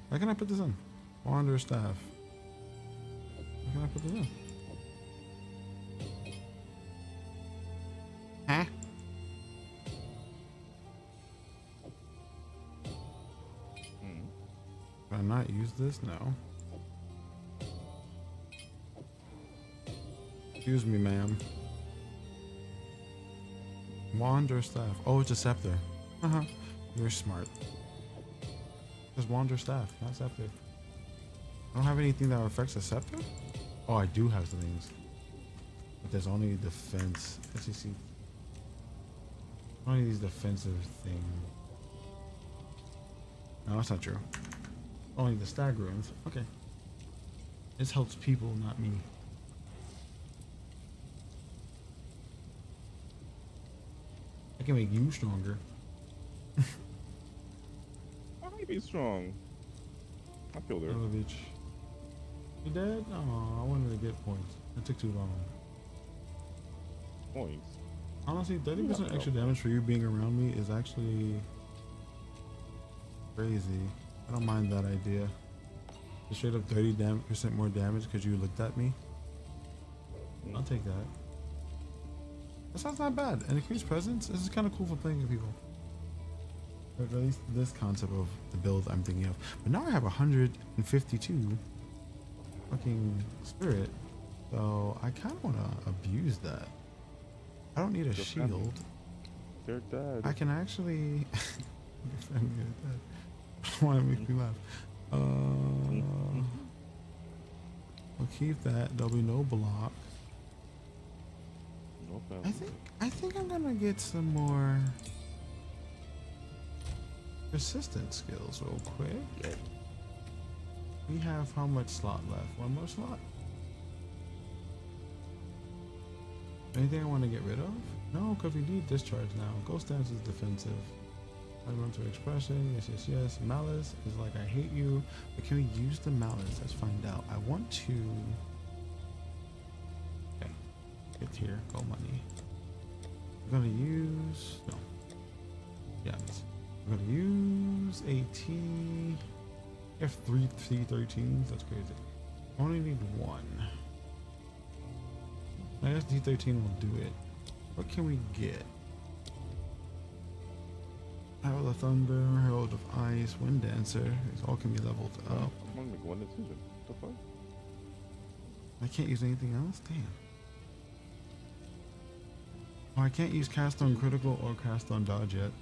Why can I put this in? Wanderer staff. Why can I put this in? Huh? Can I not use this now? Excuse me, ma'am. Wander staff. Oh, it's a scepter. You're smart. Just wander staff, not scepter. I don't have anything that affects a scepter? Oh, I do have some things. But there's only defense. SEC. Only these defensive things. No, that's not true. Only the stag runes. Okay. This helps people, not me. I can make you stronger. How can you be strong? I killed her. Bitch. You dead? Oh, I wanted to get points. It took too long. Points? Honestly, 30% extra damage for you being around me is actually crazy. I don't mind that idea. Just straight up 30% more damage because you looked at me. I'll take that. That sounds not bad. And increased presence, this is kind of cool for playing with people. Or at least this concept of the build I'm thinking of. But now I have 152 fucking spirit. So I kind of want to abuse that. I don't need a shield. They're dead. I can actually... Why it makes me laugh? We'll keep that. There'll be no block. No problem. I think I'm gonna get some more persistent skills real quick. Yeah. We have how much slot left? One more slot? Anything I want to get rid of? No, because we need discharge now. Ghost Dance is defensive. Elemental expression, yes. Malice is like I hate you. But can we use the malice? Let's find out. I want to. Okay. Get here. Go money. We're gonna use no. Yeah. We're gonna use AT. You have three 13s. That's crazy. I only need one. I guess D13 will do it. What can we get? Herald of Thunder, Herald of Ice, Wind Dancer. These all can be leveled up. I'm gonna make one decision. What the fuck? I can't use anything else? Damn. Oh, I can't use Cast on Critical or Cast on Dodge yet.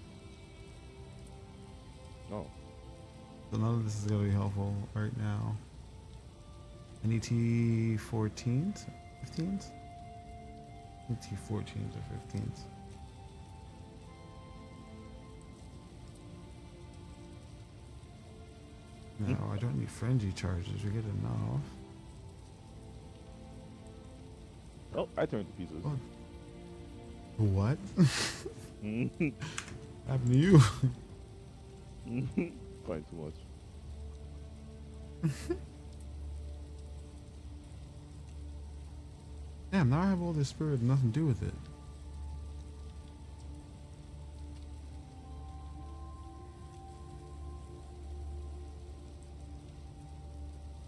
No. So none of this is going to be helpful right now. Any T14s? 15s? T14s or 15s. No, I don't need frenzy charges. We get enough. Oh, I turned to pieces. What? Happened to you? Playing too much. Damn, now I have all this spirit, nothing to do with it.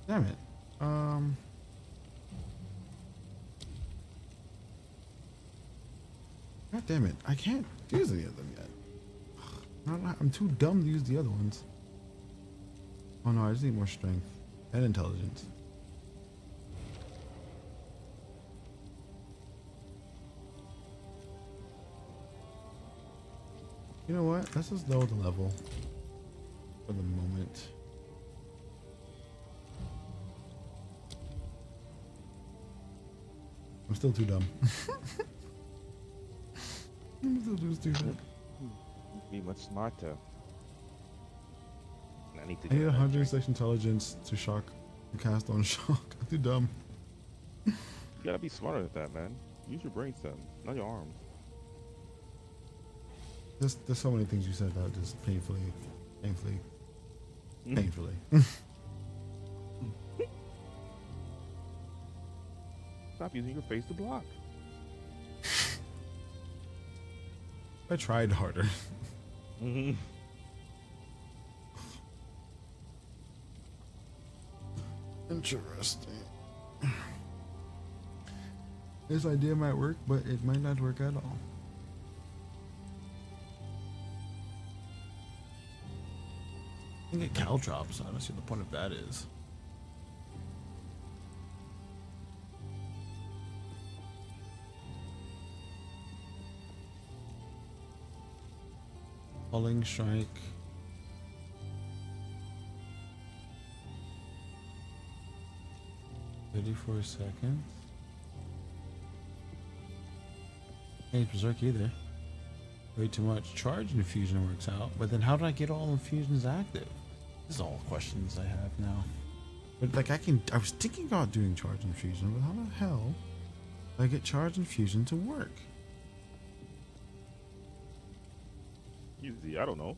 Damn it. God damn it. I can't use any of them yet. I'm too dumb to use the other ones. Oh no, I just need more strength and intelligence. You know what? Let's just lower the level for the moment. I'm still too dumb. I'm still too stupid. Be much smarter. I need to. I need 106 intelligence to shock, to cast on shock. I'm too dumb. You gotta be smarter than that, man. Use your brain stem, not your arms. There's so many things you said that just painfully. Stop using your face to block. I tried harder. Interesting. This idea might work, but it might not work at all. I can get caltrops. I don't see what the point of that is. Falling strike. Ready for a second. Ain't berserk either. Way too much. Charge infusion works out, but then how do I get all infusions active? This is all questions I have now. But like I was thinking about doing charge infusion, but how the hell do I get charge infusion to work? Easy, I don't know.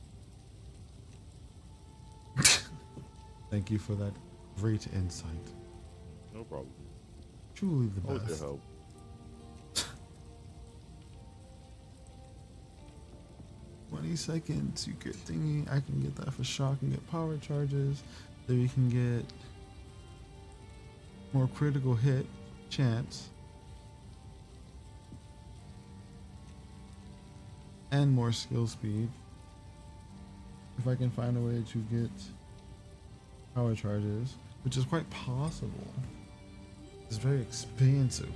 Thank you for that great insight. No problem. Truly the Always best. your help. Second secret thingy. I can get that for shock and get power charges. Then we can get more critical hit chance and more skill speed. If I can find a way to get power charges, which is quite possible. It's very expensive.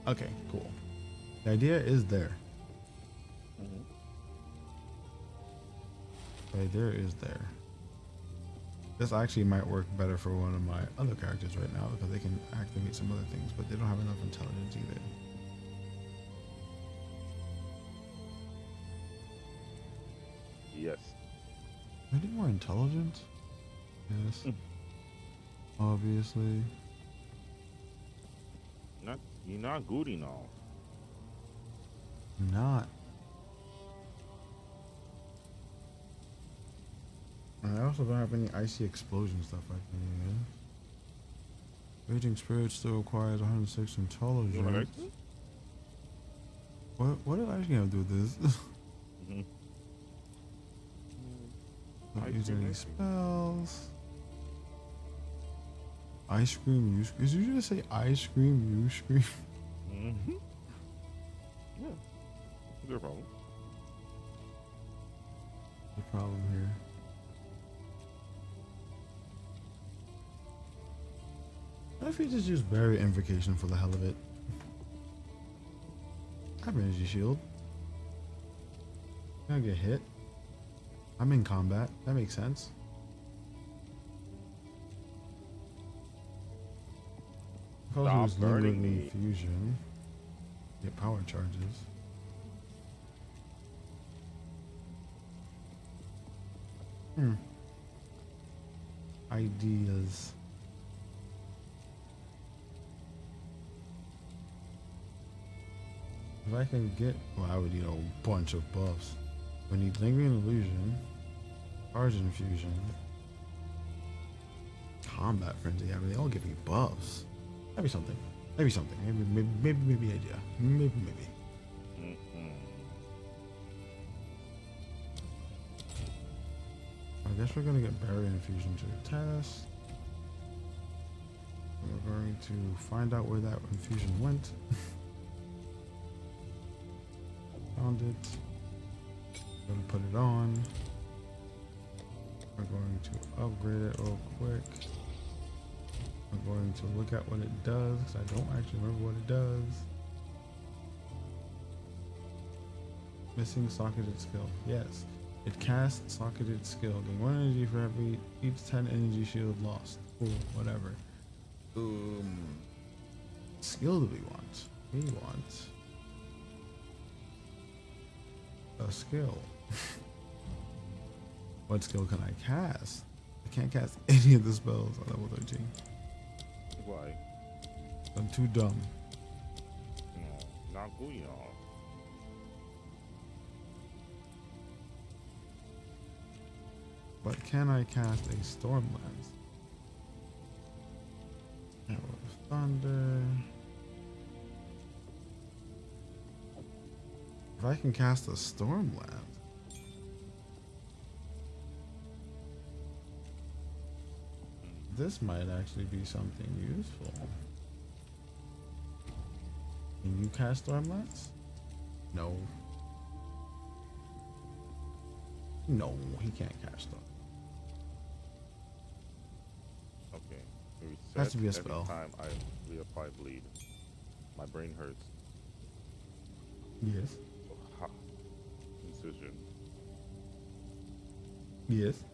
Okay, cool. The idea is there. The idea is there. This actually might work better for one of my other characters right now because they can activate some other things, but they don't have enough intelligence either. Yes. I need more intelligence. Yes. Obviously. You're not good enough. Not. I also don't have any icy explosion stuff I can use. Raging Spirit still requires 106 intelligence. You wanna What did ice game have to do with this? Not using any spells. Ice cream, you scream. Did you just say ice cream, you scream? Yeah. No problem. The problem here. What if you just use Barrier Invocation for the hell of it? I have energy shield. Gonna get hit. I'm in combat. That makes sense. Causes lingering infusion. Get power charges. Ideas. If I can get, well, I would need a bunch of buffs. We need Lingering Illusion, Charge Infusion, Combat Frenzy. I mean, they all give me buffs. That'd be something. Maybe something. Maybe idea. Maybe. I guess we're gonna get Barrier Infusion to test. We're going to find out where that infusion went. Found it. Gonna put it on. We're going to upgrade it real quick. I'm going to look at what it does because I don't actually remember what it does. Missing socketed skill. Yes. It casts socketed skill. Gain 1 energy for every each 10 energy shield lost. Cool, whatever. Skill do we want? We want a skill. What skill can I cast? I can't cast any of the spells on level 13. Why? I'm too dumb. No, not good enough. But can I cast a Storm Lance? Arrow of Thunder. If I can cast a Storm Lance, this might actually be something useful. Can you cast Storm Lance? No. No, he can't cast Storm. Okay. Has to be a spell. Every time I reapply bleed, my brain hurts. Yes. So, ha. Incision. Yes.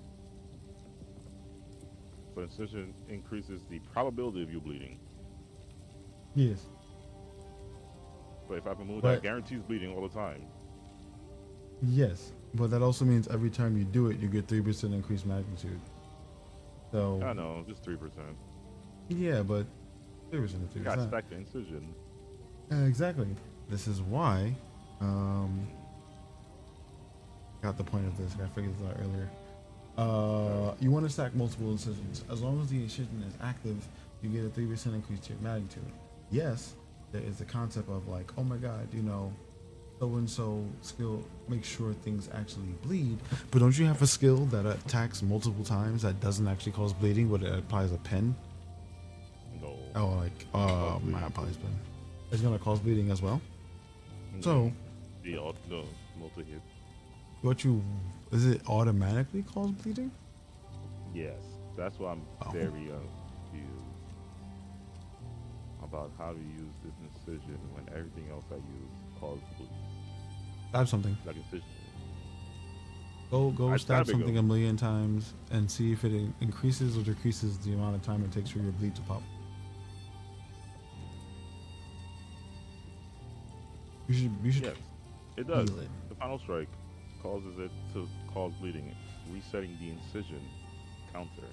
So incision increases the probability of you bleeding. Yes. But if I remove But that, guarantees bleeding all the time. Yes, but that also means every time you do it, you get 3% increased magnitude. So I know, just 3%. yeah, but 3% is 3%. You got stack the incision. Exactly. This is why. Got the point of this. I figured this out earlier. You want to stack multiple incisions. As long as the incision is active, you get a 3% increase to your magnitude. Yes, there is the concept of like, oh my god, you know, so-and-so skill makes sure things actually bleed. But don't you have a skill that attacks multiple times that doesn't actually cause bleeding, but it applies a pen? No. Oh, like, my applies pen. It's gonna cause bleeding as well. No. So, the multi-hit. Is it automatically cause bleeding? Yes, that's why I'm very confused about how to use this incision when everything else I use causes bleeding. I have something. Like incision. Go I stab stabbing something him. a million times and see if it increases or decreases the amount of time it takes for your bleed to pop. You should Yes, it does. heal it. The final strike causes it to cause bleeding, resetting the incision counter.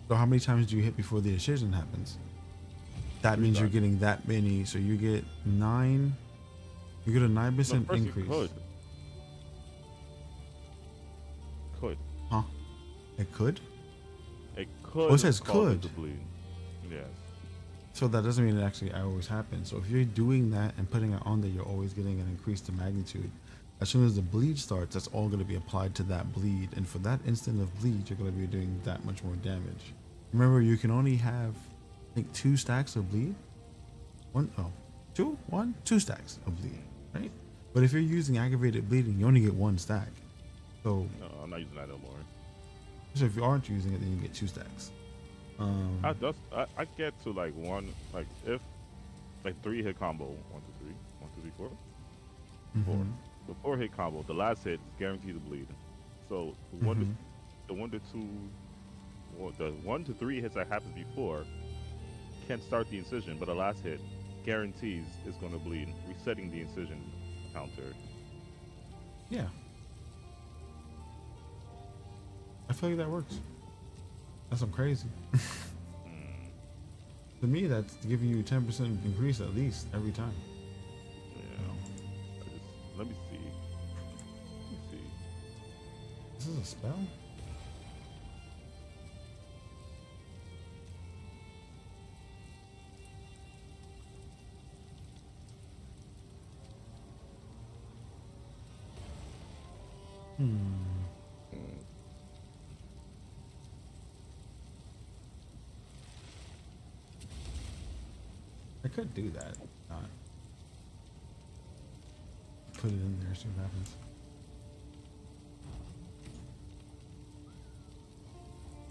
So how many times do you hit before the incision happens? That 3 means you're times. getting that many. So you get 9. You get a 9% First increase. Could. Huh? It could? It could. Oh, it says cause could. it to bleed. Yes. So that doesn't mean it actually always happens. So if you're doing that and putting it on there, you're always getting an increase to magnitude. As soon as the bleed starts, that's all going to be applied to that bleed. And for that instant of bleed, you're going to be doing that much more damage. Remember, you can only have, I think, 2 stacks of bleed. 2 stacks of bleed, right? But if you're using aggravated bleeding, you only get 1 stack. So, No, I'm not using that no more. so if you aren't using it, then you get 2 stacks. I get to like 1, like if like 3 hit combo, 1, 2, 3, 1, 2, 3, 4, 4. Mhm. The 4 hit combo, the last hit is guaranteed to bleed. So the 1 to 2, well, the 1 to 3 hits that happens before can start the incision, but the last hit guarantees it's going to bleed, resetting the incision counter. Yeah. I feel like that works. That's some crazy. To me, that's giving you 10% increase at least every time. Yeah. Let me see. This is a spell? I could do that. Not put it in there, see what happens.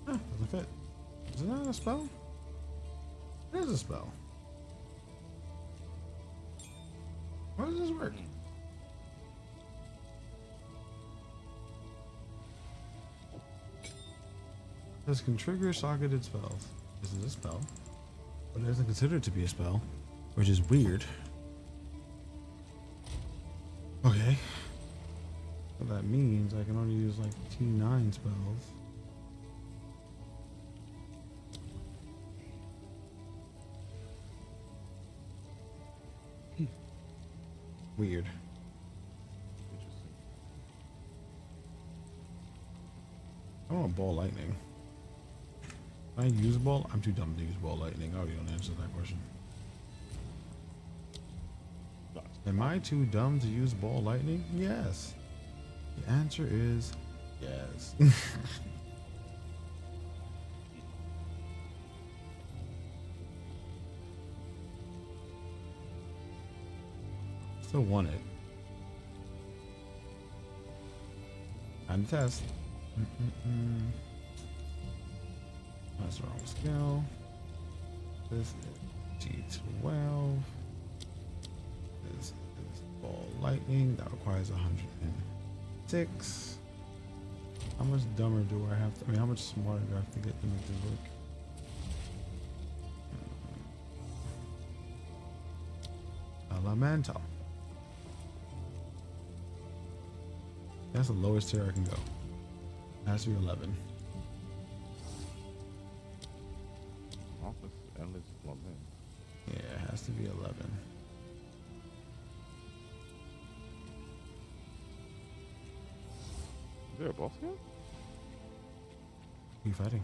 Doesn't fit. Is it not a spell? It is a spell. How does this work? This can trigger socketed spells. This is a spell, but it isn't considered to be a spell, which is weird. Okay. So that means I can only use like T9 spells. Weird. Interesting. I want ball lightning. Can I use ball? I'm too dumb to use ball lightning. I already don't answer that question. Am I too dumb to use ball lightning? Yes. The answer is yes. Still want it. Time to test. That's the wrong skill. This is G12. This is ball lightning. That requires 106. How much dumber do I have to? I mean, how much smarter do I have to get to make this work? Elemental. That's the lowest tier I can go. It has to be 11. Office endless lament. Yeah, it has to be 11. Is there a boss here? Who are you fighting?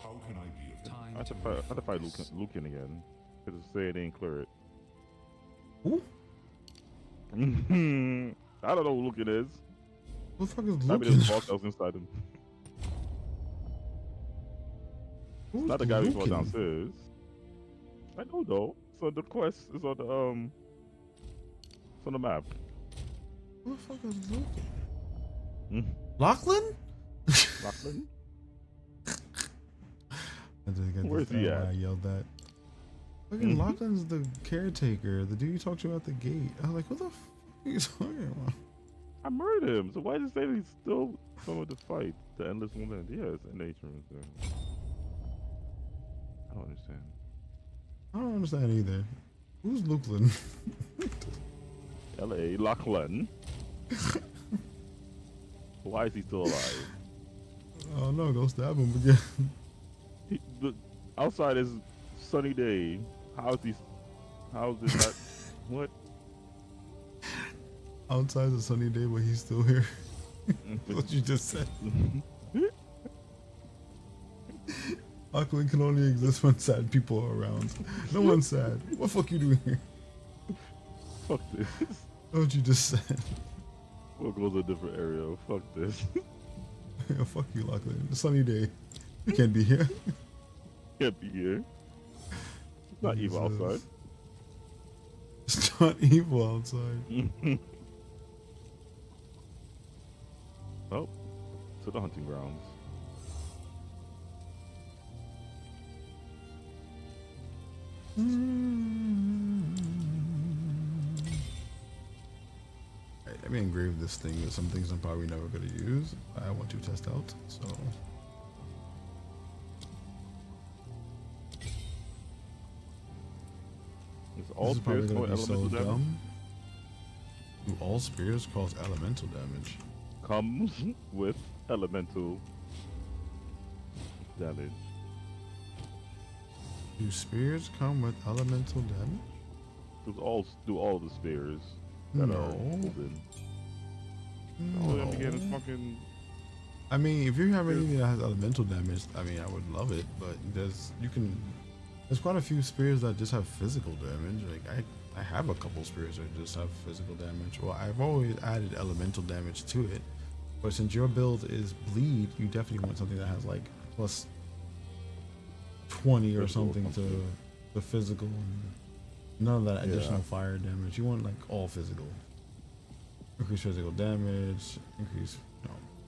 How can I be of time? I have to fight Lucan again. Because it say it ain't clear it. Who? I don't know who Lucan is. Who the fuck is Maybe Lucan? there's a boss else inside him. Who's Not the guy we fought Lucan? downstairs. I know though. So the quest is on the it's on the map. Who the fuck is Lucan? Hmm? Lachlan? Lachlan? I just got Where's this he out at? when I yelled that. Fucking Lachlan's the caretaker, the dude you talked to at the gate. I was like, who the fuck you talking about? I murdered him. So why is it saying he's still going to fight the endless woman? Yeah, it's in nature. I don't understand. I don't understand either. Who's Lukeland? L.A. Lachlan. Why is he still alive? Oh no, go stab him again. Outside is sunny day. How is it not? What? Outside's a sunny day, but he's still here. What you just said. Auckland can only exist when sad people are around. No one's sad. What the fuck you doing here? Fuck this. What you just said. We'll go to a different area. Fuck this. Yeah, fuck you, Lachlan. It's a sunny day. You can't be here. Can't be here. It's not evil outside. It's not evil outside. Oh, to the hunting grounds. Let me engrave this thing with some things I'm probably never going to use. I want to test out, so. Is all spears cause elemental damage? Dumb. Do all spears cause elemental damage? Comes with elemental damage. Do spears come with elemental damage? Do all the spears that are open. No. Fucking... I mean, if you have anything that has elemental damage, I mean, I would love it, but there's quite a few spears that just have physical damage. Like I have a couple spears that just have physical damage. Well, I've always added elemental damage to it, but since your build is bleed, you definitely want something that has like plus 20 or something to the physical, and none of that additional fire damage. You want like all physical. Increase physical damage, increase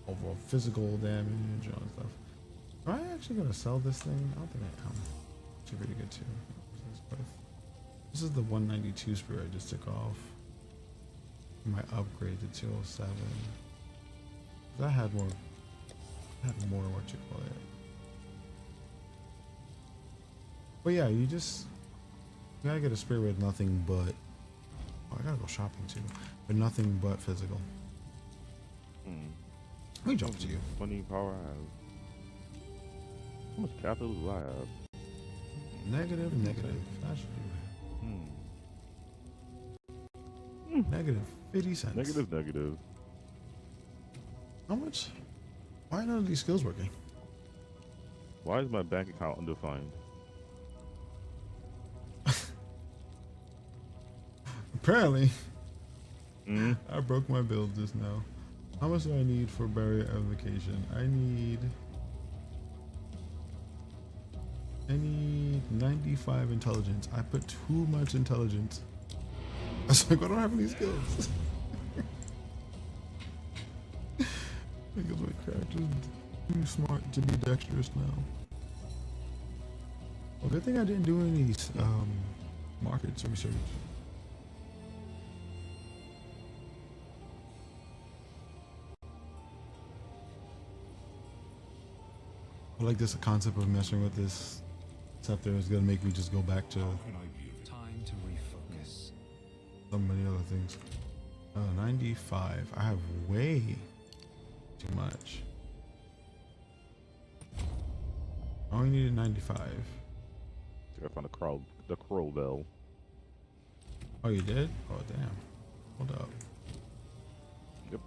overall physical damage, all that stuff. Am I actually gonna sell this thing? I don't think I am. It's pretty good too. This is the 192 spear I just took off. My upgrade to 207. That had more. What you call it. But yeah, you gotta get a spear with nothing but. Oh, I gotta go shopping too. But nothing but physical. Let me jump to you. Funny power I have. How much capital do I have? Negative. That should be negative 50 cents. Negative. How much? Why are none of these skills working? Why is my bank account undefined? Apparently. I broke my build just now. How much do I need for barrier evocation? I need 95 intelligence. I put too much intelligence. I was like, I don't have any skills. Because my character's too smart to be dexterous now. Well, good thing I didn't do any markets research. I like this concept of messing with this scepter is gonna make me just go back to time to refocus. so many other things. 95. I have way too much. I only needed 95. I found the crow bell. Oh, you did? Oh, damn. Hold up. Yep.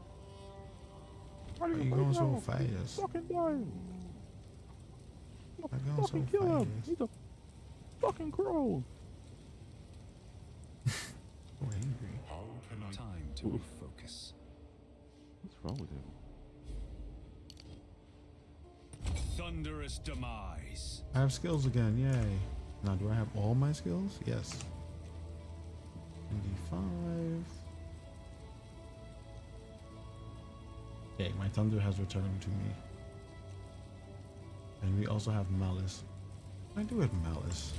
Why are you going so fast? Fucking dying. I'm going so kill him. fast. He's a fucking crow. So angry. How can I... Time to refocus. What's wrong with him? Thunderous demise. I have skills again, yay. Now, do I have all my skills? Yes. 95. Okay, my thunder has returned to me. And we also have malice. What do I do with malice?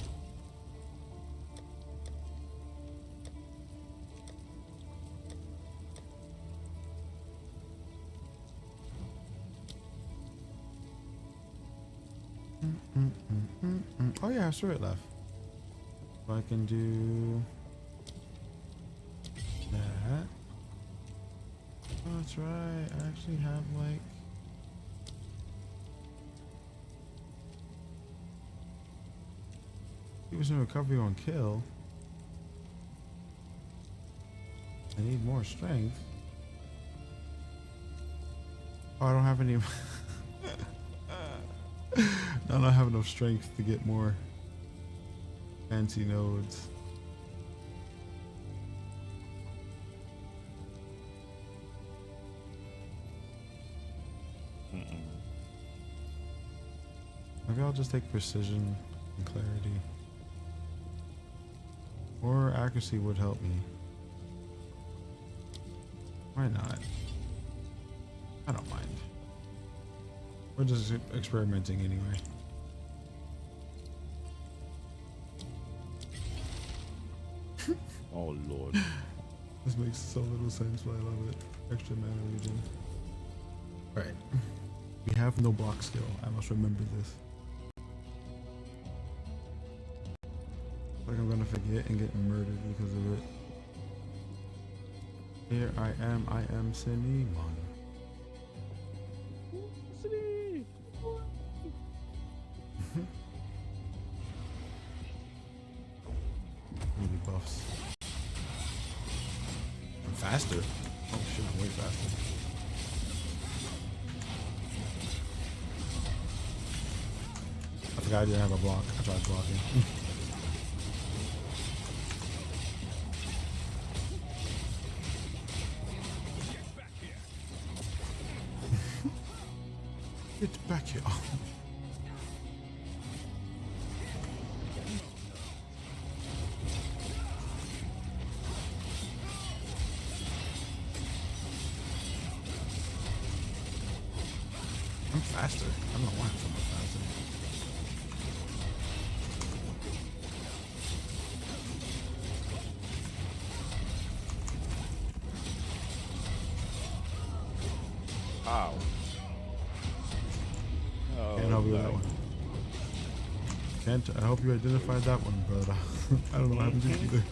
Oh yeah, sure it left. So I can do that. Oh, that's right. I actually have like he was in recovery on kill. I need more strength. Oh, I don't have any. I don't have enough strength to get more fancy nodes. Maybe I'll just take precision and clarity. Or accuracy would help me. Why not? I don't mind. We're just experimenting anyway. Oh lord. This makes so little sense, but I love it. Extra mana region. Right. We have no block skill. I must remember this. Like I'm gonna forget and get murdered because of it. Here I am Cinnamon. Really buffs. I'm faster. Oh shit, I'm way faster. I forgot I didn't have a block. I tried blocking. Get back here. I'm faster. I don't know why I'm so much faster. Ow. Can't help you with that one. Can't. I hope you identified that one, but I don't know what happened to you either.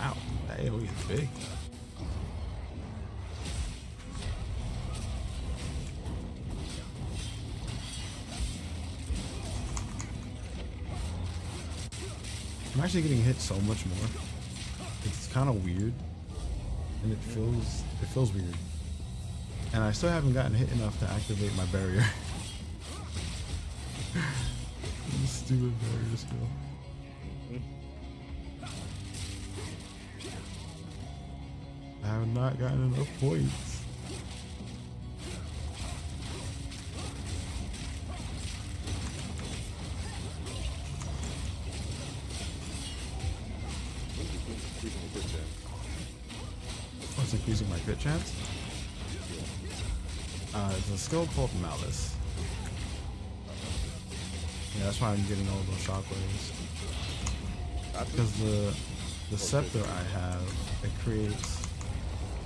Ow. That AoE is big. I'm actually getting hit so much more. It's kind of weird, and it feels weird. And I still haven't gotten hit enough to activate my barrier. Stupid barrier skill. I have not gotten enough points. What's increasing my crit chance? It's a skill called Malice. Yeah, that's why I'm getting all those shockwaves. Because the scepter I have, it creates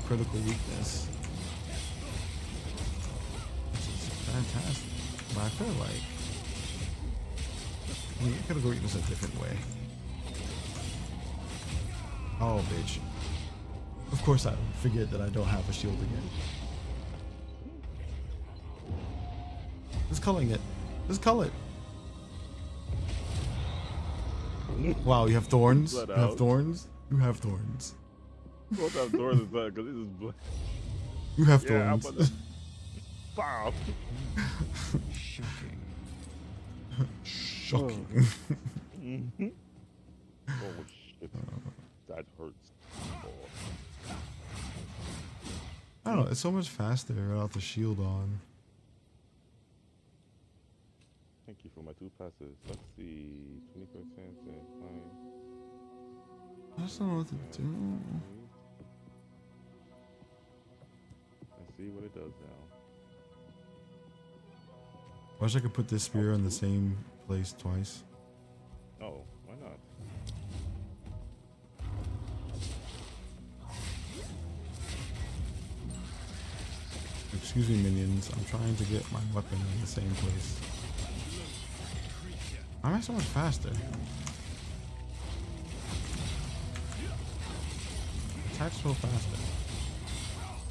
critical weakness. Which is fantastic. But I feel like I mean, critical weakness a different way. Oh, bitch. Of course I forget that I don't have a shield again. Just culling it. Just cull it. Wow, you have thorns? You have thorns? You have thorns. Both have thorns because this is black. You have thorns. Wow. Shocking. Shocking. Oh shit. That hurts. Oh. I don't know, it's so much faster without the shield on. Thank you for my 2 passes. Let's see. 20% and fine. I just don't know what to do. Let's see what it does now. Wish I could put this spear in the same place twice. Oh, why not? Excuse me, minions. I'm trying to get my weapon in the same place. Why am I so much faster? Attack so faster.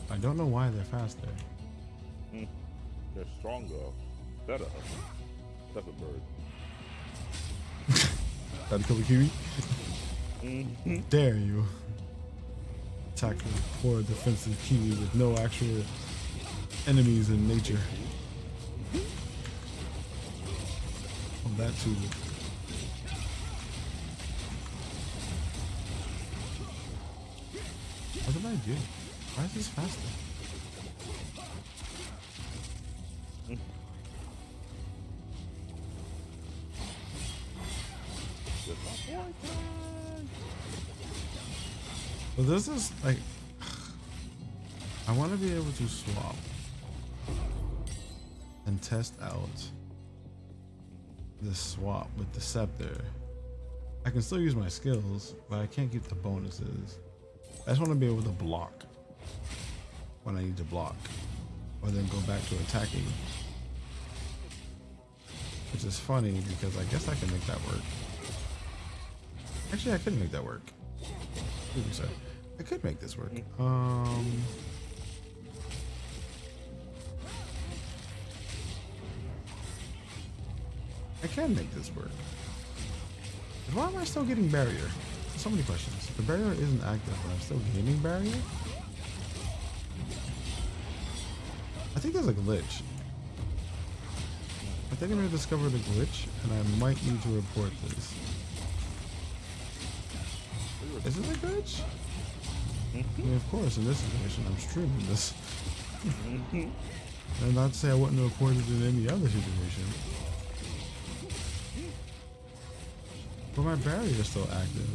I don't know why they're faster. They're stronger, better. That's a bird. Try to kill the kiwi? Dare you. Attack the poor defensive kiwi with no actual enemies in nature. Oh, that too. What did I do? Why is this faster? Well, this is like, I want to be able to swap and test out this swap with the scepter. I can still use my skills, but I can't get the bonuses. I just want to be able to block when I need to block, or then go back to attacking. Which is funny because I guess I can make that work. Actually, I could make that work. Sorry. I could make this work. I can make this work. Why am I still getting barrier? So many questions. The barrier isn't active, but I'm still gaining barrier? I think there's a glitch. I think I may have discovered a glitch, and I might need to report this. Is it a glitch? I mean, of course, in this situation, I'm streaming this. And not to say I wouldn't report it in any other situation. But my barrier is still active.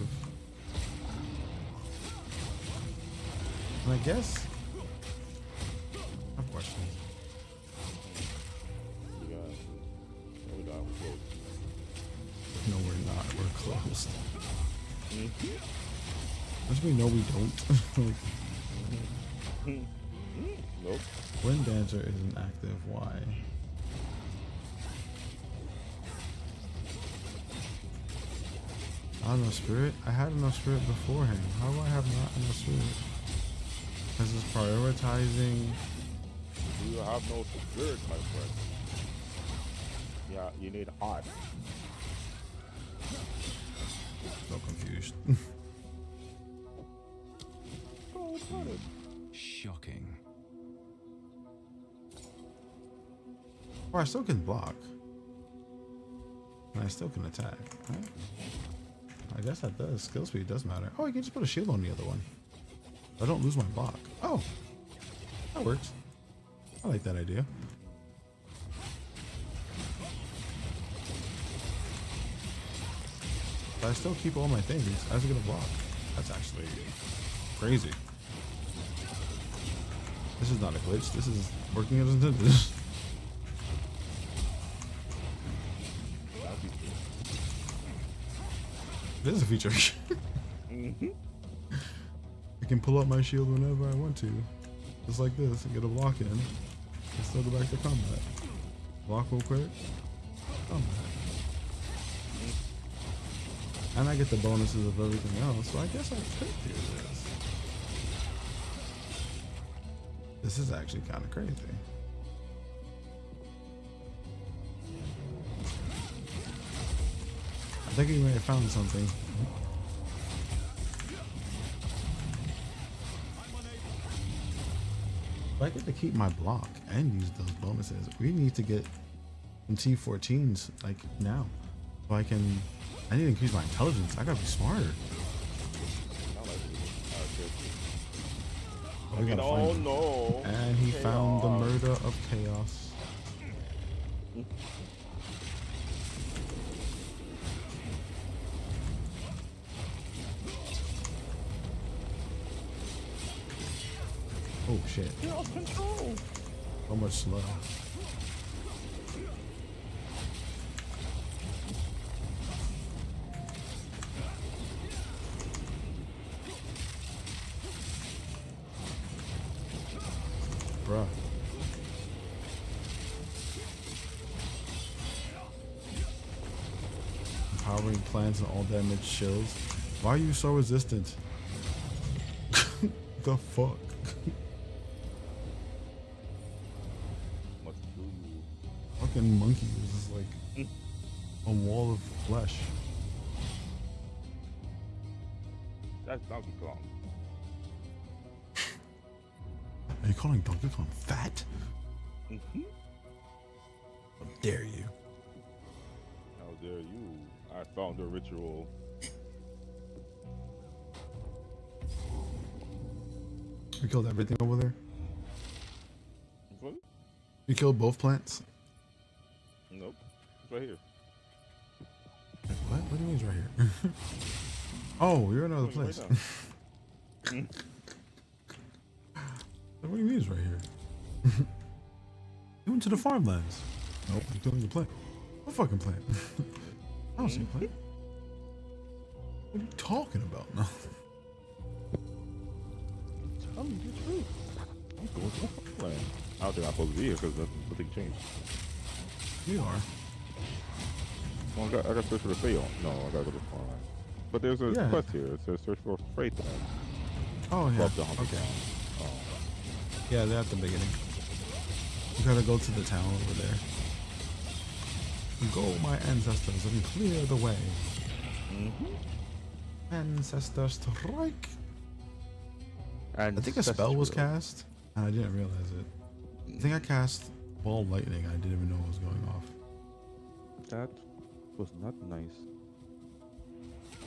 And I guess I have questions. No, we're not. We're closed. Which we know we don't. Nope. When Dancer isn't active, why? I don't know, spirit. I had enough spirit beforehand. How do I have not enough spirit? Because it's prioritizing. You have no spirit, my friend. Yeah, you need heart. So confused. Shocking. Or I still can block. And I still can attack, right? I guess that does. Skill speed does matter. Oh, you can just put a shield on the other one. I don't lose my block. Oh, that works. I like that idea. But I still keep all my things. I was gonna block. That's actually crazy. This is not a glitch. This is working as intended. It is a feature. I can pull up my shield whenever I want to. Just like this, and get a block in. And still go back to combat. Block real quick. Combat. And I get the bonuses of everything else, so I guess I could do this. This is actually kind of crazy. I think we may have found something. If I get to keep my block and use those bonuses, we need to get some T14s like now. So I need to increase my intelligence. I gotta be smarter. Oh, we gotta find him. No. And he found the murder of chaos. Oh shit. So much slow. Bruh. covering plants and all damage shields. Why are you so resistant? The fuck? Must do you. Fucking monkey is just like a wall of flesh. That's Donkey Kong. Are you calling Donkey Kong fat? Mm-hmm. How dare you? How dare you? I found a ritual. You killed everything over there? What? You killed both plants? Nope. It's right here. What? What do you mean it's right here? Oh, you're in another place. Right What do you mean it's right here? You went to the farmlands. Nope, I'm killing the plant. What fucking plant? I don't see a plant. What are you talking about? No. Tell me the truth. I'm going to the plan. I don't think I'm supposed to be here because nothing changed. You are. Well, I got to search for the Fayon. No, I gotta go to the farm. But there's a quest here. It says search for Freight. Oh yeah. Okay. Oh. Yeah, they're at the beginning. You gotta go to the town over there. Go, my ancestors, and clear the way. Ancestor strike. I think a spell was cast, and I didn't realize it. I think I cast ball lightning. I didn't even know it was going off. That was not nice.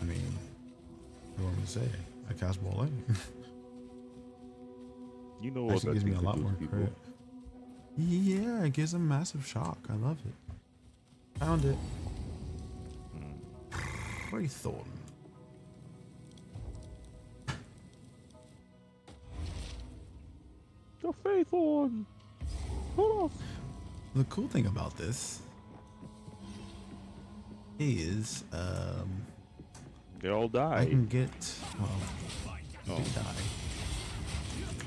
I mean, what do you want me to say? I cast ball lightning. You know what Actually that gives me thing a lot could do more to people. credit. Yeah, it gives a massive shock. I love it. Found it. Wraithorn. The faithful. Hold on. The cool thing about this is, they all die. I can get. Oh. They die.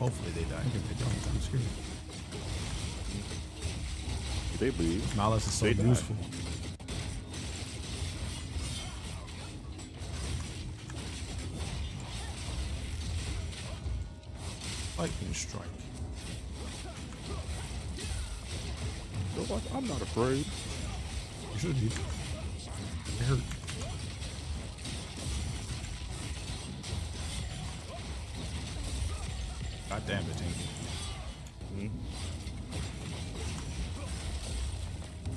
Hopefully they die. If they don't, I'm screwed. They bleed. Malice is so They die. useful. Lightning strike. So what? I'm not afraid. You should be. It hurt. God damn it, tanky.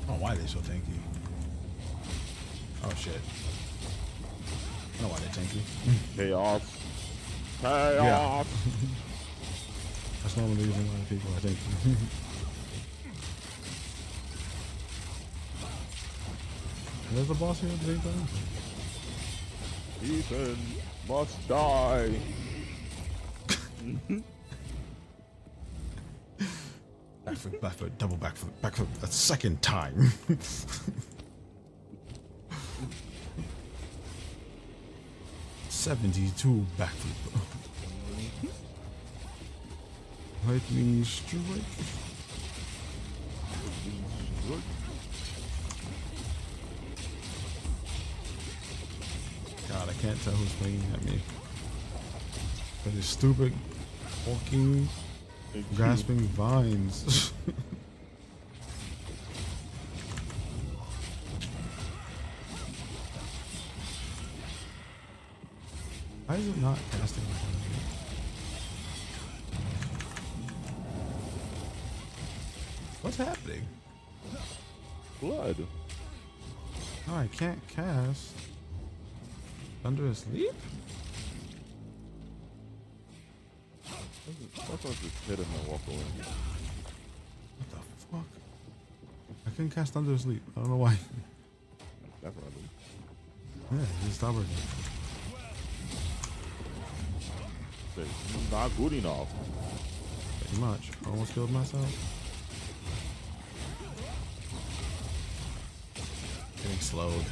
Oh, why are they so tanky? Oh shit. I know why they're tanky. Chaos. Chaos. Yeah. That's not the reason why people are tanky. There's the boss here at the same time. Ethan must die. Backflip, double backflip a second time. $72 backflip. Lightning strike. God, I can't tell who's swinging at me. But it's stupid walking, grasping vines. Why is it not casting like that? What's happening? Blood. Oh, I can't cast. Under asleep? That's what just hit him and walk away. What the fuck? I couldn't cast under asleep. I don't know why. That's what I do. Yeah, just stop working. Say, not good enough. Pretty much. Almost killed myself. Getting slowed.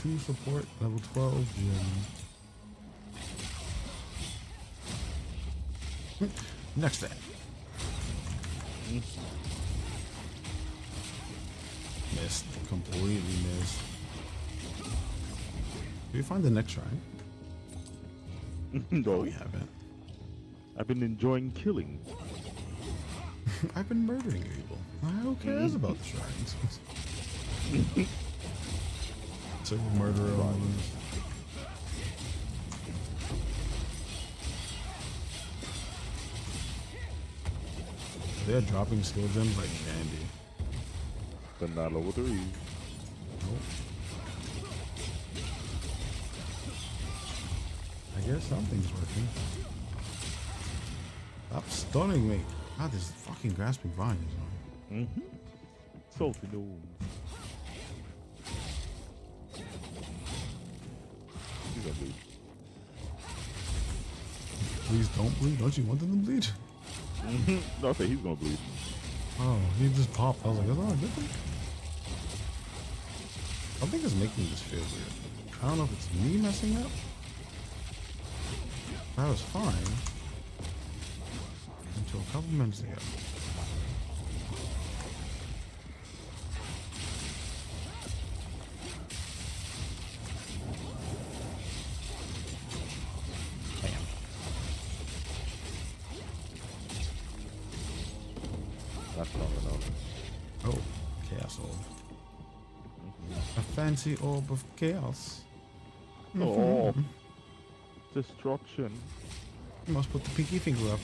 2 support, level 12 gym. Next thing. Missed. Completely missed. Did you find the next shrine? No. We haven't. I've been enjoying killing. I've been murdering people. Who cares about the shrines? So murderer on this. They're dropping skill gems like candy. But not level 3. Nope. I guess something's working. Stop stunning me. God, this fucking grasping vine is on. Sophie, no. He's gonna bleed. Please don't bleed. Don't you want them to bleed? No, I say he's gonna bleed. Oh, he just popped. I was like, that's not a good thing. Something is making this feel weird. I don't know if it's me messing up. That was fine. Until a couple minutes ago. Bam. That's strong enough. Oh, chaos orb. A fancy orb of chaos. Oh, destruction. You must put the pinky finger up.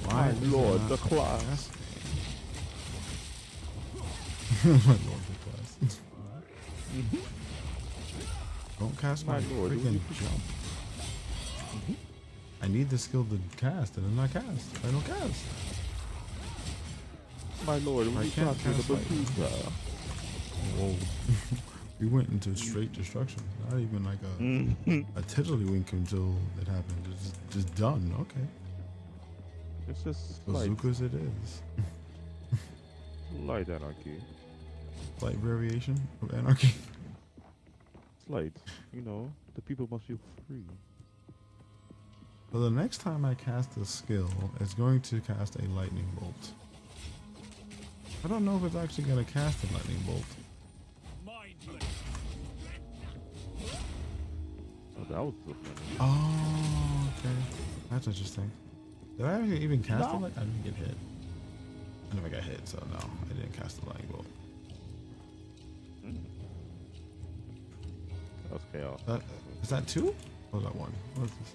My lord, the class. My lord, the class. Don't cast my lord, freaking jump. I need the skill to cast, and then I cast. I don't cast. My lord, I we can't can't do cast the lightning. bazooka. Whoa. We went into straight destruction. Not even like a tiddlywink until it happened. It's just done. Okay. It's just light, Bazookas it is. light anarchy. Slight variation of anarchy. Light, you know, the people must feel free. So the next time I cast a skill, it's going to cast a lightning bolt. I don't know if it's actually going to cast a lightning bolt. Oh, that was the funny. Oh, okay. That's interesting. Did I actually even cast it? I didn't get hit. I never got hit, so no, I didn't cast the lightning bolt. That's chaos. Is that 2? Or is that 1? What is this?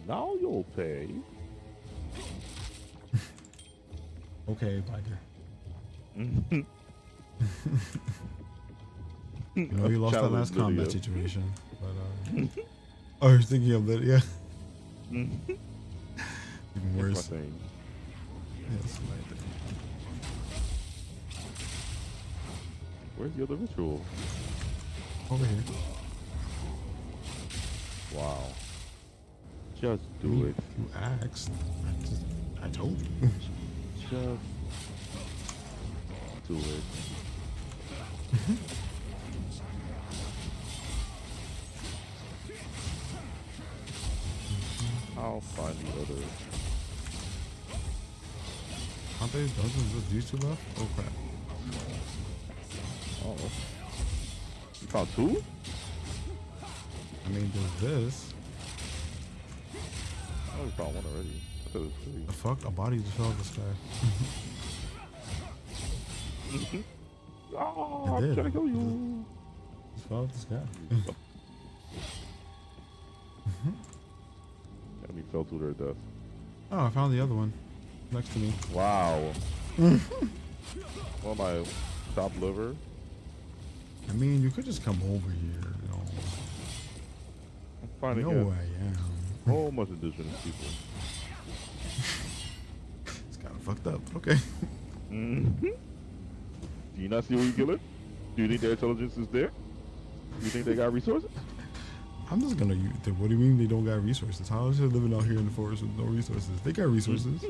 Now you'll pay. Okay, Biker. You know, you lost that last combat situation. But, I was thinking of Lydia. Even worse. Yes, Where's the other ritual? over here. Wow. Just do it. You asked. I told you. Just do it. I'll find the other. Aren't they dungeons just these 2 left? Oh crap. Oh. You found 2? I mean, there's this. Oh, we found 1 already. I thought it was 3. The fuck? A body just fell out of the sky. Oh, It I'm did. trying to kill you. Just fell out of the sky. Enemy fell to their death. Oh, I found the other one. Next to me. Wow. Well, my top liver. I mean, you could just come over here. You know, I'm finding you know who I am. so much indigenous people. It's kind of fucked up. Okay. Do you not see where you kill it? Do you think their intelligence is there? Do you think they got resources? I'm just gonna use. What do you mean they don't got resources? How is they living out here in the forest with no resources? They got resources.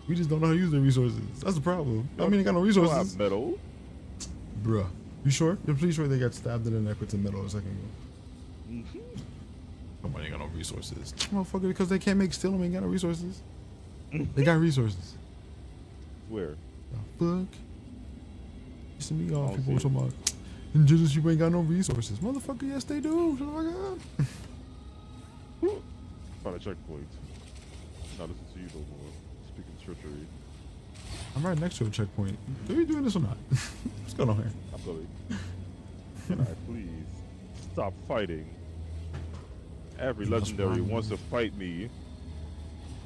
We just don't know how to use the resources. That's the problem. I mean, they got no You don't have resources. metal. Bruh. You sure? You're pretty sure they got stabbed in the neck with the metal a second ago. Nobody ain't got no resources. Motherfucker, because they can't make steel, they ain't got no resources. They got resources. Where? The fuck? Listen to me, all I don't people see talking about indigenous people ain't got no resources. Motherfucker, yes they do. Shut the fuck up. Found a checkpoint. Now listen to you no more. Speaking treachery. I'm right next to a checkpoint. Are we doing this or not? What's going on here? I'm going. Can I please stop fighting? Every You must legendary run. wants to fight me.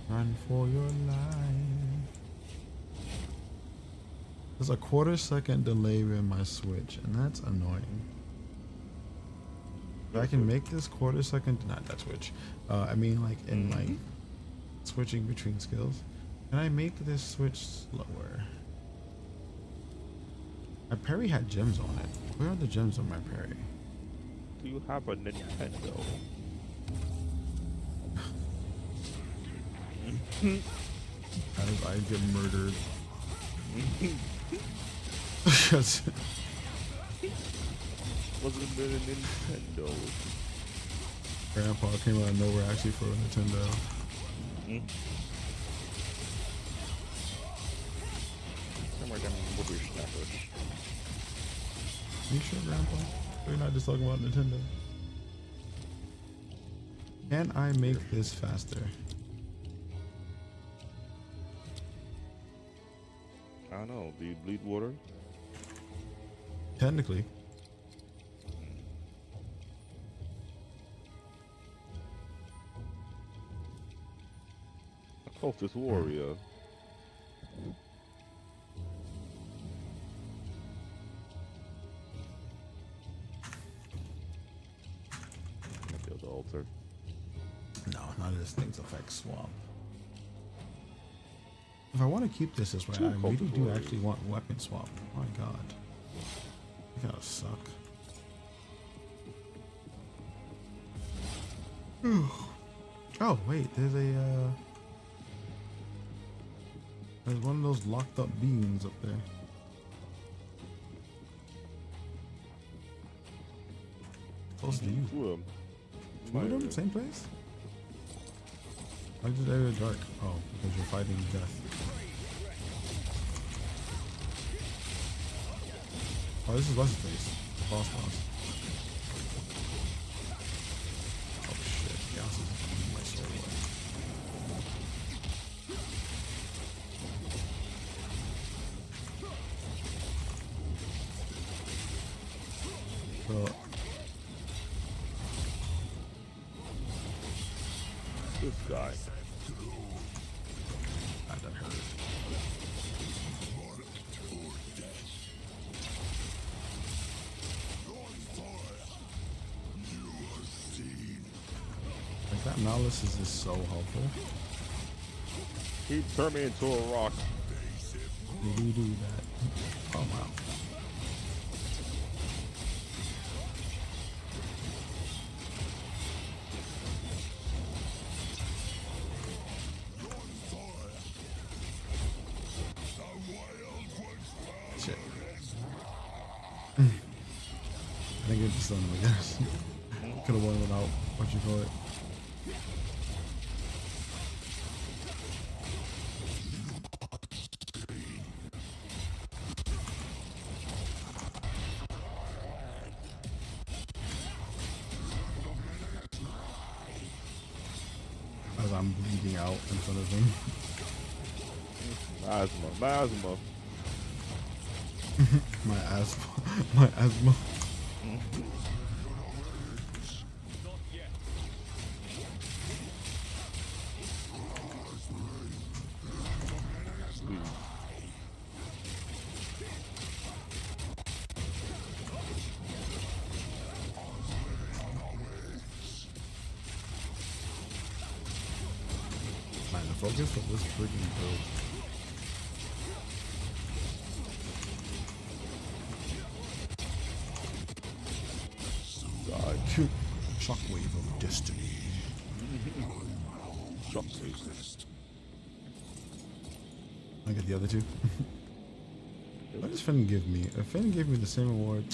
Run for your life. There's a quarter-second delay in my switch, and that's annoying. If I can make this quarter-second, not that switch. I mean, like in like switching between skills. Can I make this switch slower? My parry had gems on it. Where are the gems on my parry? Do you have a Nintendo? As I get murdered. Yes. Wasn't it a Nintendo? Grandpa came out of nowhere actually for a Nintendo. Somewhere down in the snapper. You sure, Grandpa? We're not just talking about Nintendo. Can I make this faster? I don't know. Do you bleed water? Technically. A cultist warrior. There's the altar. No, none of these things affect swap. If I want to keep this way, I really do actually want weapon swap. Oh my god. You gotta suck. Oh, wait, there's one of those locked up beings up there. Close to you. Two of Two of them? Same place? Why is this area dark? Oh, because you're fighting death. Oh, this is what's his face. Boss. Oh shit, Gas is eating my soul away. So, this guy. that hurt. Like that malice is just so helpful. He turned me into a rock. Did you do that? Oh wow. Shit. I didn't get the stun, I guess. Could have won without what you call it. As I'm bleeding out in front of him. Asthma. My asthma. Man, the focus of this freaking build. Shockwave of destiny. Shockwave. I get the other two. What does Finn give me? If Finn gave me the same award,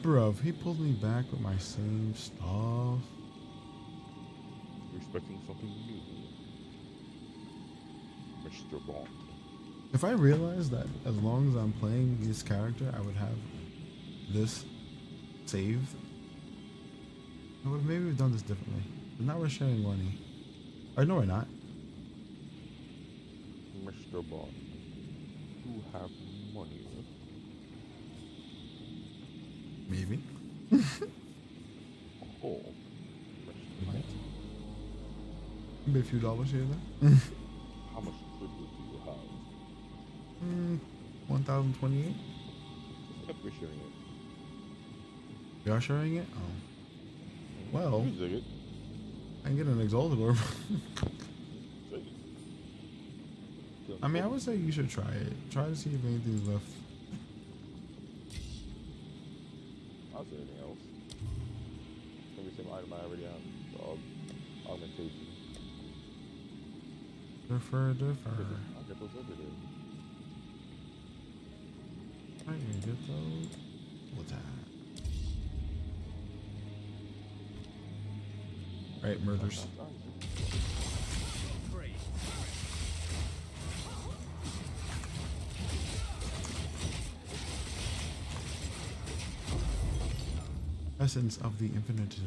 bruv, he pulled me back with my same stuff. Expecting something new, Mr. Bond. If I realized that as long as I'm playing this character, I would have this saved, I would maybe have done this differently. But now we're sharing money. Or no, we're not. Mr. Bond, you have money. Maybe. Oh, Maybe a few dollars here and there. how much privilege do you have? 1,028. Yep, we're sharing it. We are sharing it? Oh. Well, You dig it. I can get an exalted orb. Dig it. I mean, I would say you should try it. Try to see if anything's left. I'll say anything else. Maybe some item I already have. The augmentation. Defer. I'll get those over there. I can get those. What's that? Right, murders. Essence of the infinite.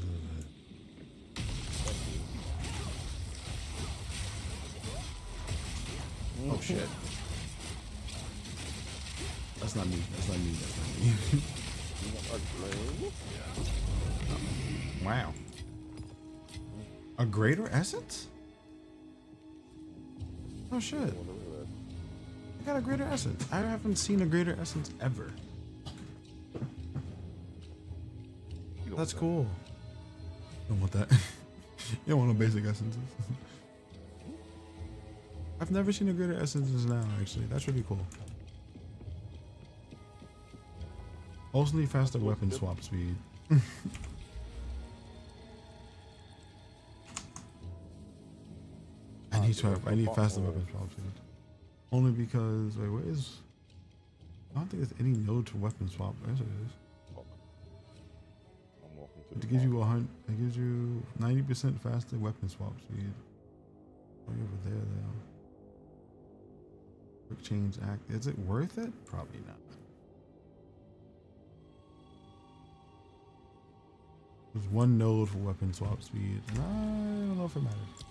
Oh shit. That's not me. That's not me. That's not me. Wow. A greater essence? Oh shit. I got a greater essence. I haven't seen a greater essence ever. That's cool. Don't want that. You don't want no basic essences. I've never seen a greater essences now, actually. That's really cool. Mostly faster weapon swap speed. I need faster weapon swap speed. Only because wait, what is? I don't think there's any node to weapon swap. Yes, it is. It gives you it gives you 90% faster weapon swap speed. Oh, you're over there though. Quick change act. Is it worth it? Probably not. There's one node for weapon swap speed. I don't know if it matters.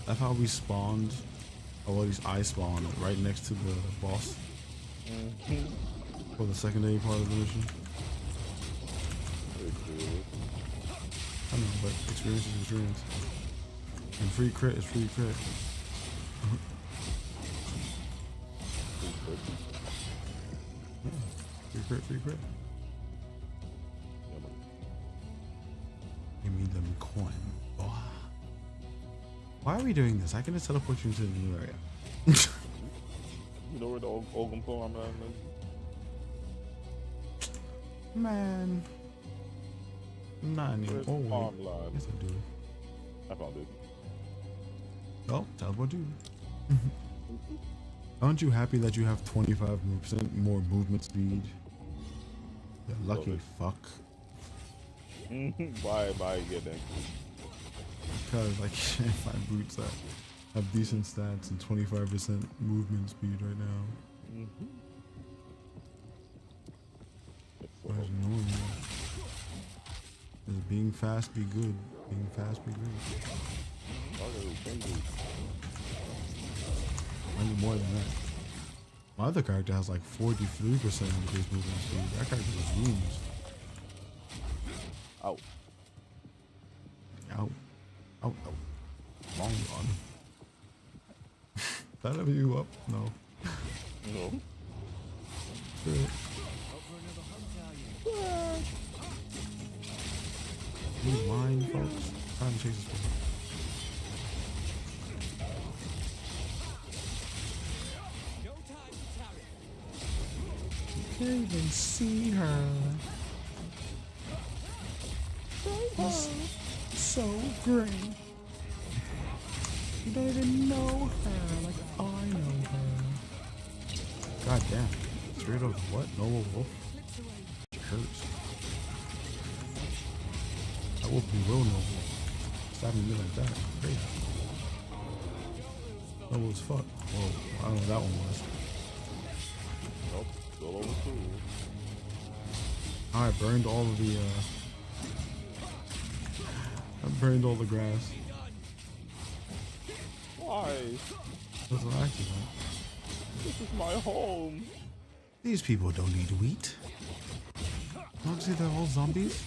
That's how we spawned. Or at least I spawned right next to the boss. For the secondary part of the mission. I know, but experience is experience. And free crit is free crit. Yeah, free crit. Give me them coin. Oh. Why are we doing this? I can just teleport you into the new area. You know where the Ogum farm is? Man. Not anymore. Oh, wait. Yes, I do. I found it. Oh, teleport you. Aren't you happy that you have 25% more movement speed? You lucky fuck. Why get that? Because I can't find boots that have decent stats and 25% movement speed right now. What is normal? Is being fast be good? Being fast be good. I need more than that. My other character has like 43% increased movement speed. That character just zooms. Out. Out. Out. Long run. Did I level you up? No. No. Good. He's mine, folks. Trying to chase this one. You can't even see her. so great. You don't even know her like I know her. God damn. Straight up what? Noble Wolf? Hurts. I will be real noble. Stabbing me like that. Crazy. Noble as fuck. Whoa, I don't know what that one was. Nope, still over 2. I burned all of the I burned all the grass. Why? That's an accident. This is my home. These people don't need wheat. Don't you see they're all zombies?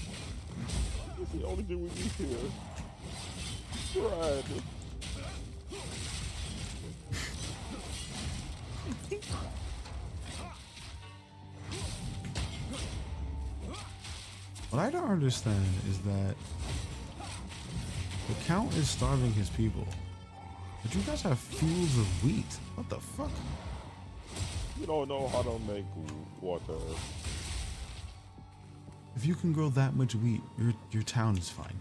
This is the only thing we need here. Bread. What I don't understand is that the Count is starving his people, but you guys have fields of wheat. What the fuck? You don't know how to make water. If you can grow that much wheat, your town is fine.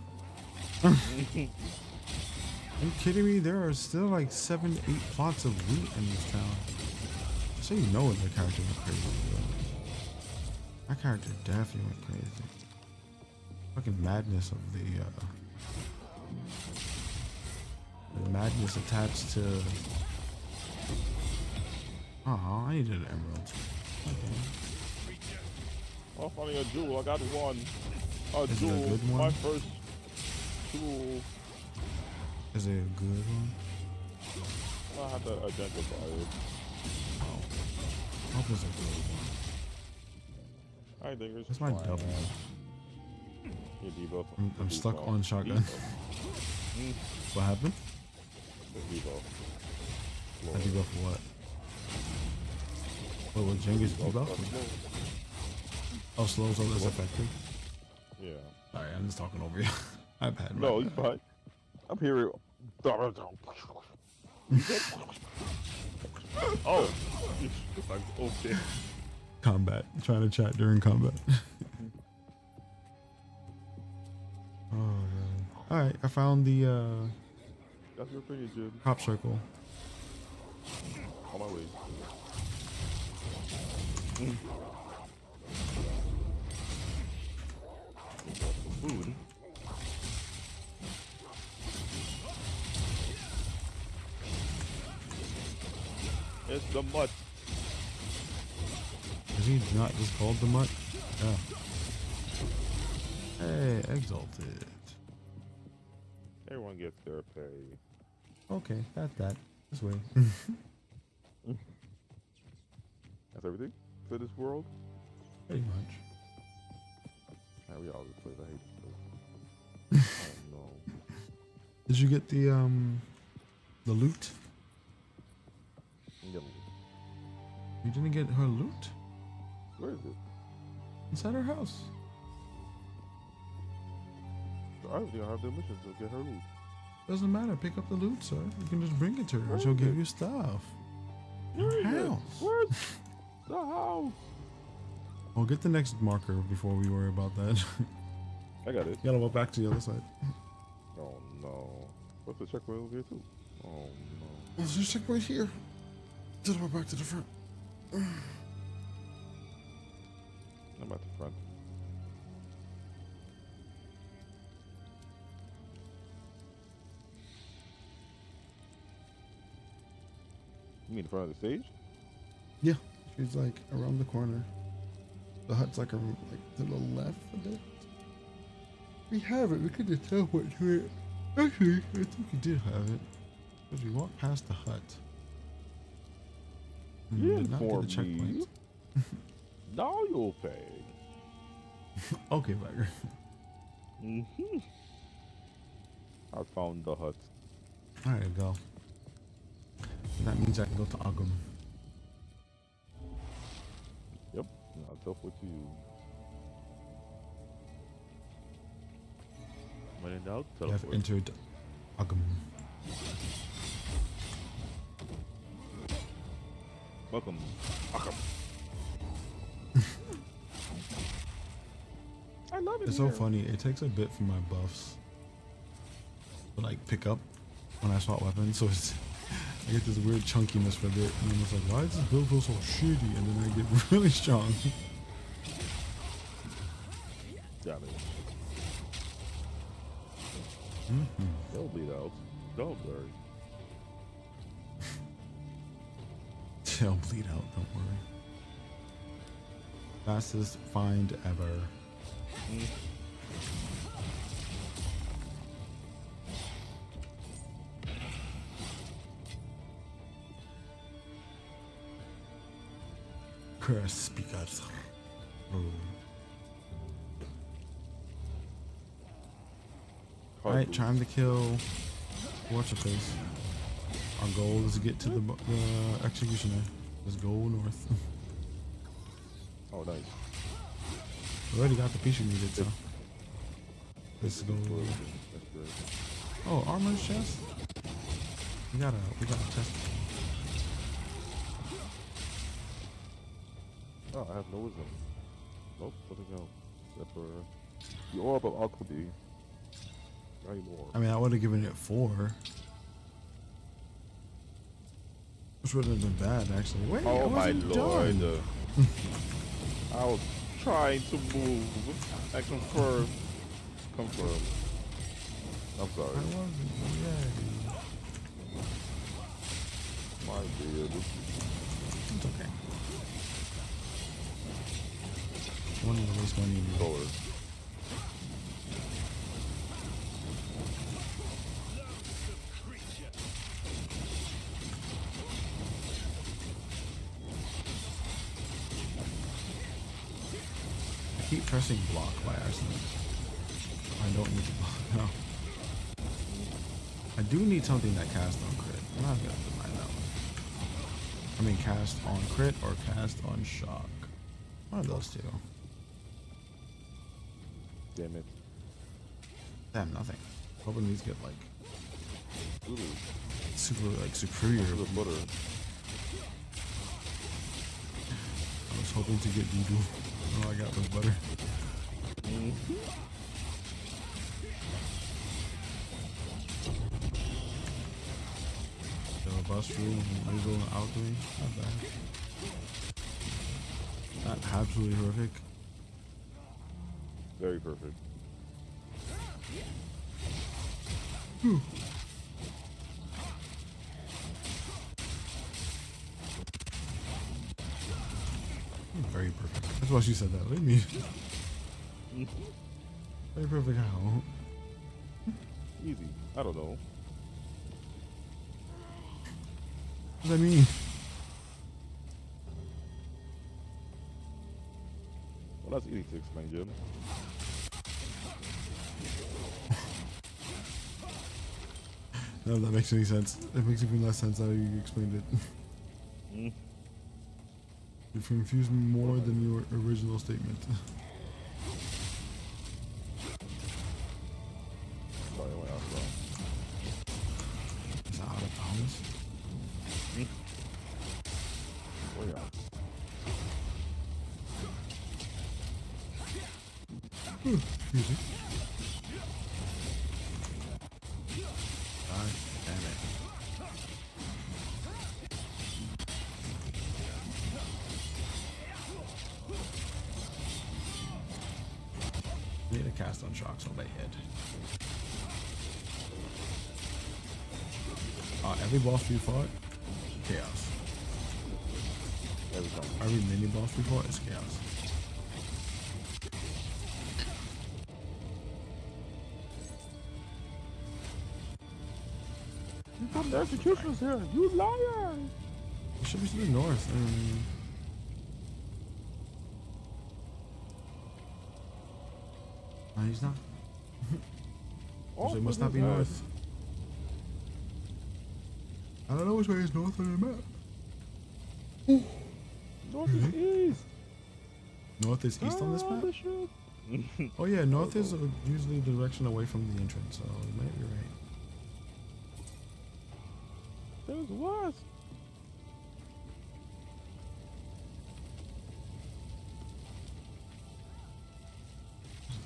Are you kidding me? There are still like 7, 8 plots of wheat in this town. So you know what the character went crazy. Bro. That character definitely went crazy. Fucking madness of the madness attached to. Oh, I needed an emerald. Okay. Oh, finally a jewel. I got one. Is it a jewel. good one? My first jewel. Is it a good one? I have to identify it. Oh, I hope it's a good one. I think it's. That's my double. Yeah, debuff. I'm stuck on shotgun. What happened? Debuff. I debuff for what? What was Jenga's debuff? Oh, slow so less effective? Yeah. Alright, I'm just talking over you. I've had no, you're fine. I'm here. Oh. Okay. Combat. Trying to chat during combat. Oh, man. Alright, I found the That's your opinion, Jim. crop circle. On my way. Food. It's the mutt. Is he not just called the mutt? Yeah. Hey, exalted. Everyone gets their pay. Okay, got that. This way. That's everything for this world? Pretty much. Yeah, we all this place. I hate this place. Oh no. Did you get the loot? Yeah. You didn't get her loot? Where is it? Inside her house. I don't think I have the mission to get her loot. Doesn't matter. Pick up the loot, sir. You can just bring it to her and she'll give you stuff. Her house. Where's the house? Well, get the next marker before we worry about that. I got it. You gotta walk back to the other side. Oh no. What's the checkpoint over here too? Oh no. Let's just check right here. Just walk back to the front. I'm at the front. You mean the front of the stage? Yeah, she's like around the corner. The hut's like to the left a bit. We have it. We could just teleport to it. Actually, I think we did have it. Because we walked past the hut. You did not get the informed checkpoint. me. Now you'll pay. Okay, Bagger. I found the hut. Alright, go. And that means I can go to Agum. Yep. I'll teleport to you. When in doubt, You have teleport. entered Agum. Welcome. Welcome. I love it. It's so funny. It takes a bit for my buffs to like pick up when I swap weapons. So it's I get this weird chunkiness for a bit, and I'm just like, why does this build feel so shitty? And then I get really strong. Got it. They'll bleed out. Don't worry. They'll bleed out, don't worry. Fastest find ever. Crispy guts. Alright, time to kill what's her face. Our goal is to get to the executioner. Let's go north. Oh, nice. We already got the piece we needed, so let's go. That's great. Oh, armor's chest. We gotta test. Oh, I have no wisdom. Nope, nothing else. Except for the orb of alchemy. Not anymore. I mean, I would have given it 4. Which wouldn't have been bad, actually. Wait, Oh my lord. done. I was trying to move. I confirm. Confirm. I'm sorry. I wasn't ready. My bad. It's okay. I wanted to waste money in the Lower. I keep pressing block by accident. I don't need to block. No. I do need something that casts on crit. I'm not gonna deny that one. I mean, cast on crit or cast on shock. One of those two. Damn it. Damn, nothing. Hoping these get like Ooh. super, like superior. The butter. I was hoping to get doo-doo. All I got was butter. The bus rule, legal and alchemy. Not bad. Not absolutely horrific. Very perfect. Very perfect. That's why she said that. What do you mean? Very perfect how? Easy. I don't know. What does that mean? Well, that's easy to explain, Jim. None of that makes any sense. It makes even less sense how you explained it. You confused me more than your original statement. Sorry, I went out wrong. Is that out of bounds? Oh, yeah. Excuse me. God damn it. I need to cast on shocks on my head. Every boss we fought, chaos. Every time. Every mini boss we fought is chaos. The executioner's here. You liar! It should be to the north. No, he's not. So it must not be north. I don't know which way is north on the map. North is east. North is east on this map? Oh yeah, north is usually the direction away from the entrance, so you might be right. There's west.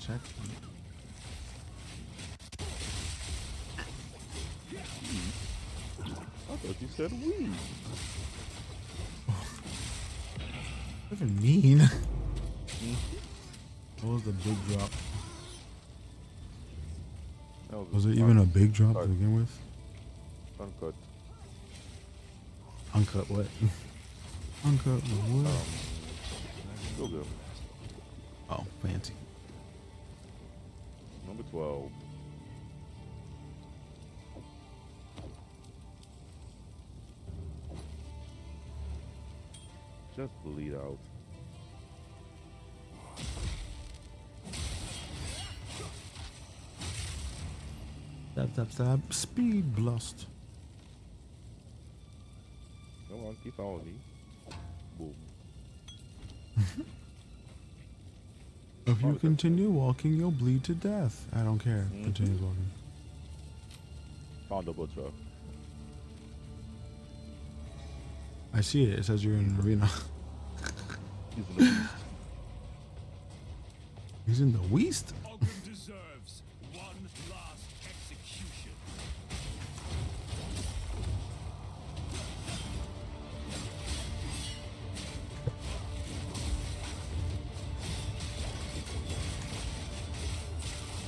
Check. But you said we. What does it mean? What was the big drop? Was it even a big drop to begin with? Uncut. Uncut what? Uncut what? Still good. Oh, fancy. Number 12. Just bleed out. Stab, stab, stab. Speed blast. Come on, keep following me. Boom. If you continue walking, you'll bleed to death. I don't care. Continues walking. Found a butcher. I see it. It says you're in an arena. He's in the beast. He's in the West? Ogren deserves one last execution.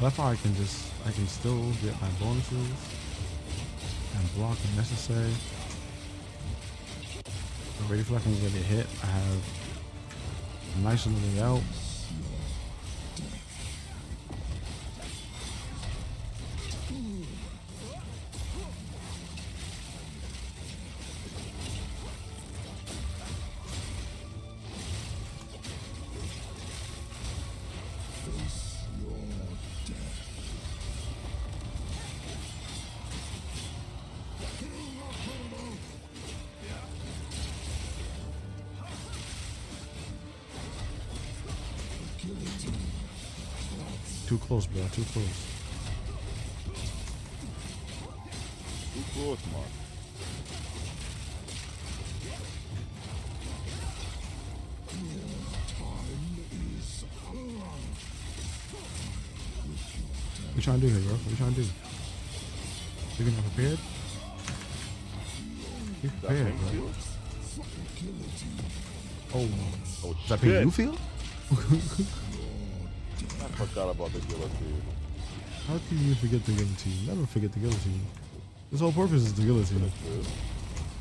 That's how I can still get my bonuses and block if necessary. I'm ready for like I'm gonna get hit. I have a nice little way out. Too close, bro. Too close. Too close, man. What you trying to do here, bro? What you trying to do? You're not prepared? Be prepared, bro. Oh, does that make you feel? I forgot about the guillotine. How can you forget the guillotine? Never forget the guillotine. This whole purpose is the guillotine.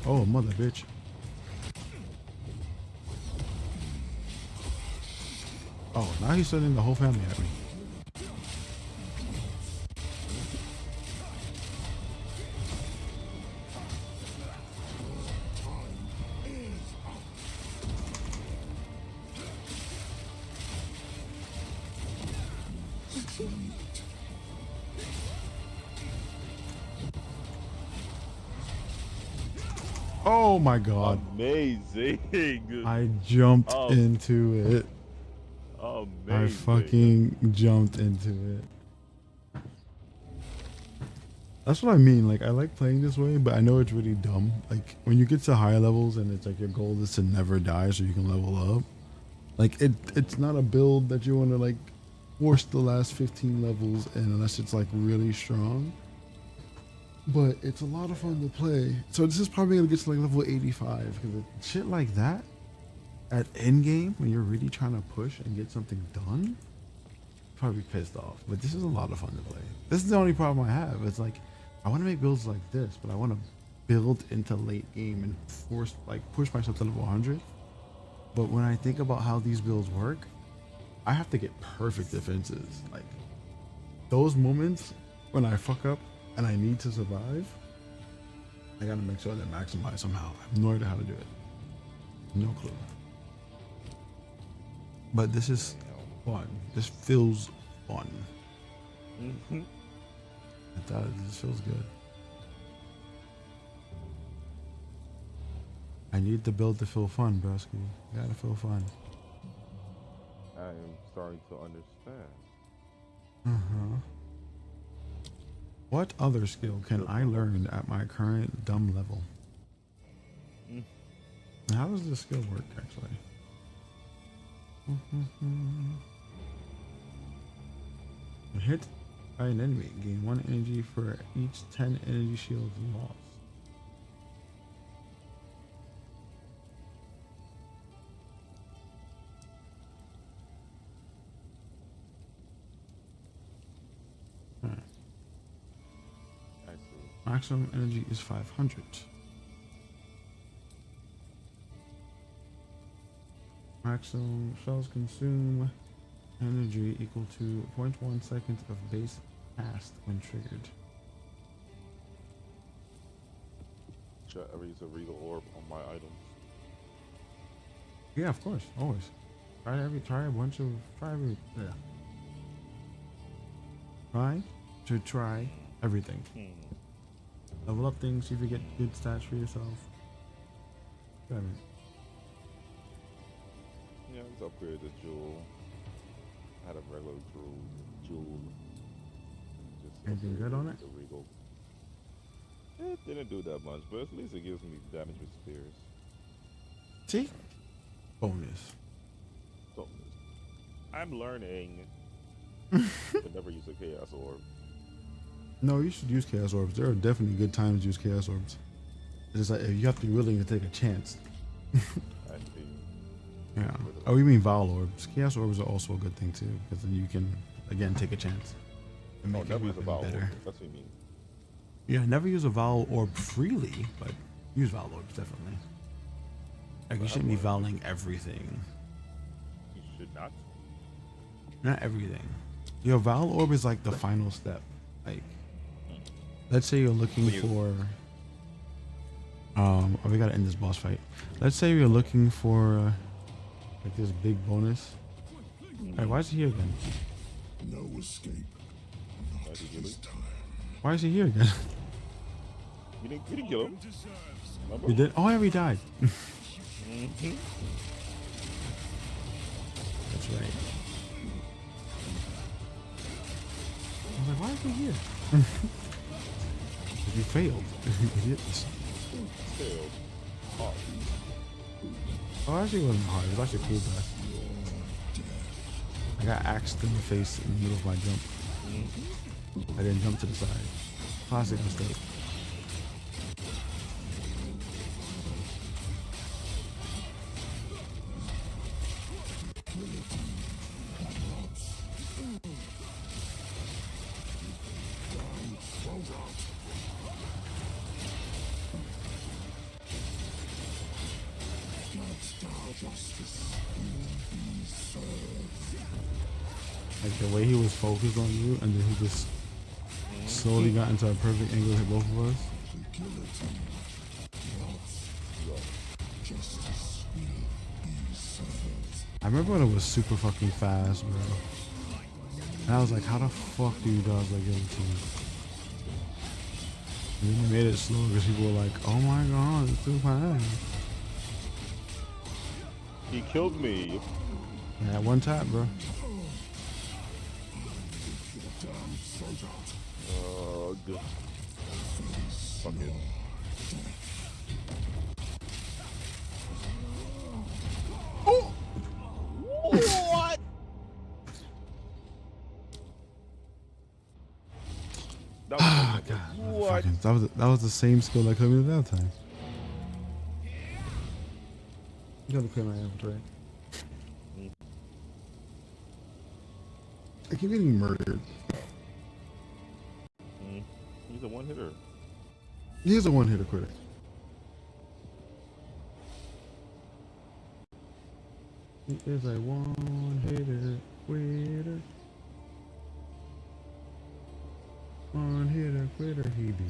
Oh, mother bitch. Oh, now he's sending the whole family at me. Oh my god. Amazing. I jumped into it. Amazing. I fucking jumped into it. That's what I mean. Like, I like playing this way, but I know it's really dumb. Like, when you get to higher levels and it's like your goal is to never die so you can level up. Like, it's not a build that you want to, like, force the last 15 levels in unless it's, like, really strong. But it's a lot of fun to play. So this is probably going to get to, like, level 85. Because shit like that, at end game, when you're really trying to push and get something done, probably pissed off. But this is a lot of fun to play. This is the only problem I have. It's like, I want to make builds like this, but I want to build into late game and force, like, push myself to level 100. But when I think about how these builds work, I have to get perfect defenses. Like, those moments when I fuck up and I need to survive, I gotta make sure they're maximized somehow. I have no idea how to do it. No clue. But this is fun. This feels fun. It does. This feels good. I need the build to feel fun, broski. You gotta feel fun. I am starting to understand. What other skill can I learn at my current dumb level? And how does this skill work, actually? Hit by an enemy. Gain 1 energy for each 10 energy shields lost. Maximum energy is 500. Maximum spells consume energy equal to 0.1 seconds of base cast when triggered. Should I ever use a regal orb on my items? Yeah, of course, always. Try every try everything. Level up things, see if you get good stats for yourself. Whatever. Yeah, I just upgraded the jewel. I had a regular jewel. Just anything good on it? The regal. It didn't do that much, but at least it gives me damage with spears. See? Bonus. So, I'm learning. But never use a chaos orb. No, you should use chaos orbs. There are definitely good times to use chaos orbs. It's just like you have to be willing to take a chance. I see. Yeah. Oh, you mean vowel orbs? Chaos orbs are also a good thing too, because then you can again take a chance and make never your use a weapon vowel better. orb. That's what you mean. Yeah, never use a vowel orb freely, but use vowel orbs definitely. Like you shouldn't be voweling everything. You should not. Not everything. Your vowel orb is like the final step. Like, let's say you're looking for. Oh, we gotta end this boss fight. Let's say you're looking for like this big bonus. Hey, why is he here again? No escape. Not this time. Why is he here again? You didn't kill him. Remember? You did? Oh, yeah, he died. That's right. I was like, why is he here? You failed. Idiots. Failed. Hard. Oh, actually it wasn't hard. It was actually cool death. I got axed in the face in the middle of my jump. I didn't jump to the side. Classic mistake. Like the way he was focused on you, and then he just slowly got into a perfect angle to hit both of us. I remember when it was super fucking fast, bro. And I was like, how the fuck do you dodge like guillotine? And then they made it slow because people were like, oh my god, it's too fast. He killed me. Yeah, one tap, bro. Oh, good. Fuck it. Oh! What? Ah, God. What? That was the same skill that killed me that time. You gotta clear my inventory. I keep getting murdered. He's a one hitter. He's a one hitter quitter. He is a one hitter quitter. One hitter quitter, he be.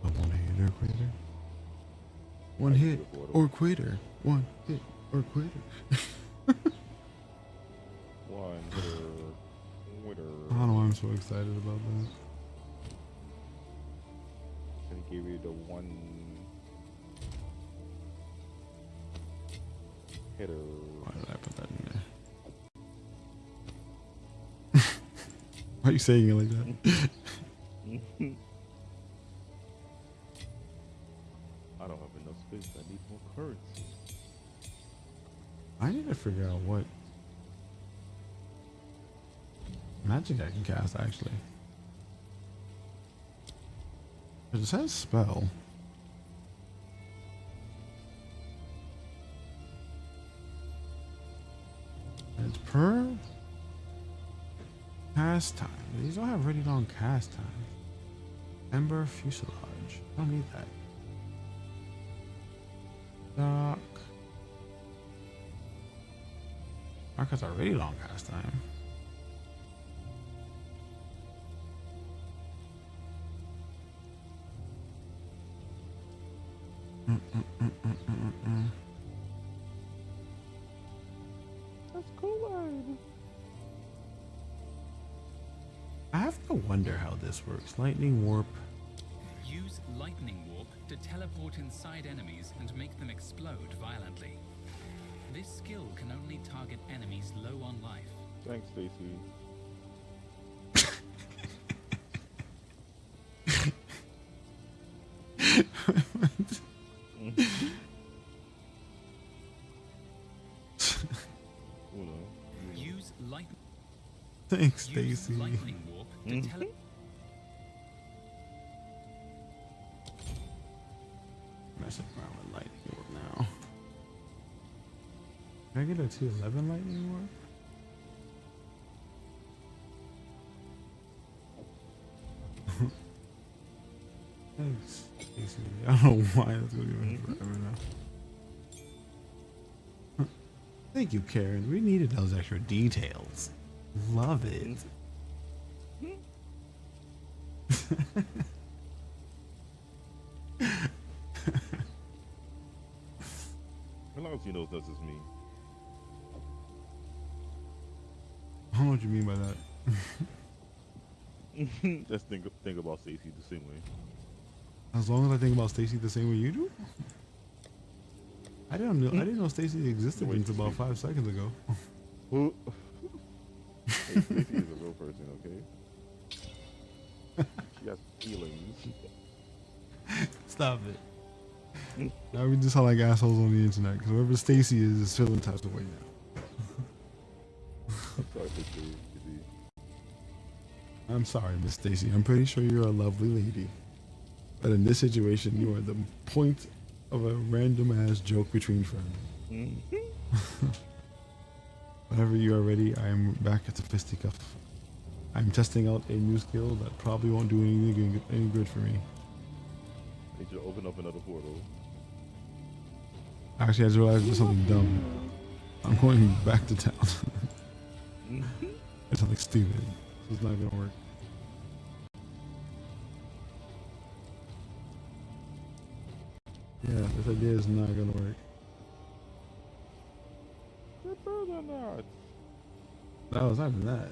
A one hitter quitter. One hit or quitter. One hit or quitter. One hitter. Quitter. I don't know why I'm so excited about that. And he gave you the one hitter. Why did I put that in there? Why are you saying it like that? I don't have enough space. I need more currency. I need to figure out what magic I can cast actually. It just has spell. It's per cast time. These don't have ready on cast time. Ember fuselage. I don't need that. Dock. Market's already long past time. That's cool. I have to wonder how this works. Lightning warp. Use lightning warp to teleport inside enemies and make them explode violently. This skill can only target enemies low on life. Thanks, Stacy. Use light. Thanks, Stacy. Lightning warp to tele. Messing around with lightning warp now. Can I get a 211 lightning warp? Thanks, Stacy. I don't know why that's gonna be forever now. Thank you, Karen. We needed those extra details. Love it. As long as he knows that's just me. I don't know what you mean by that. Just think about Stacy the same way. As long as I think about Stacy the same way you do? I didn't know Stacy existed until about 5 seconds ago. Hey, Stacy is a real person, okay? She has feelings. Stop it. Now we just sound like assholes on the internet because whoever Stacy is feeling types of way now. Sorry, Stacy. I'm sorry, Miss Stacy. I'm pretty sure you're a lovely lady. But in this situation, you are the point of a random ass joke between friends. Whenever you are ready, I am back at the fisticuff. I'm testing out a new skill that probably won't do any good for me. I need you to open up another portal. Actually, I just realized there's something dumb. I'm going back to town. It's something stupid. This is not gonna work. Yeah, this idea is not gonna work. No, it's not even that.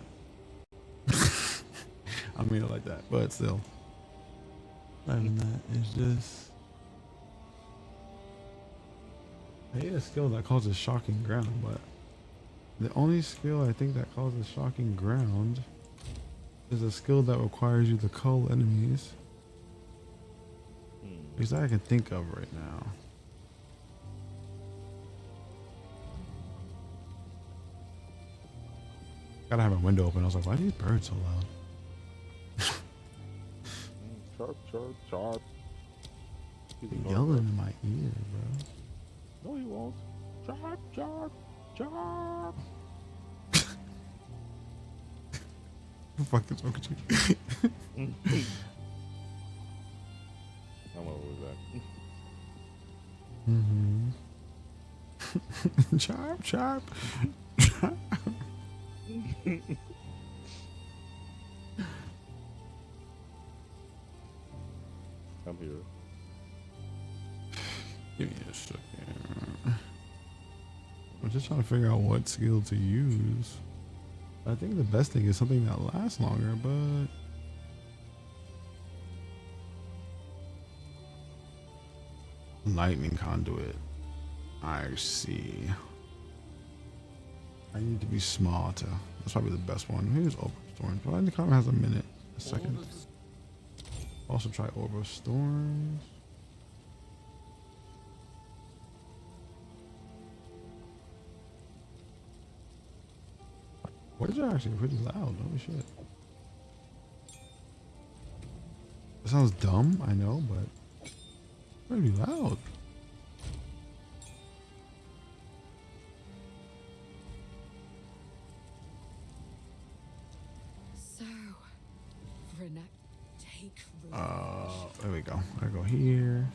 I mean it like that, but still. Not even that. It's just. I hate a skill that causes shocking ground, but the only skill I think that causes shocking ground is a skill that requires you to cull enemies. At least that I can think of right now. Gotta have my window open. I was like, why are these birds so loud? Chirp, chirp, chirp. He's yelling in my ear, bro. No, he won't. Chirp, chirp, chirp. What the fuck is wrong with you? I'm over that. Chirp, chirp. I'm here. Give me a second. I'm just trying to figure out what skill to use. I think the best thing is something that lasts longer, but lightning conduit. I see. I need to be smarter. That's probably the best one. Here's Orb of Storms. But lightning conduit has a minute. A second. Also try Orb of Storms. Words are actually pretty loud. Holy shit. It sounds dumb, I know, but pretty loud. So, Renat, There we go. I go here.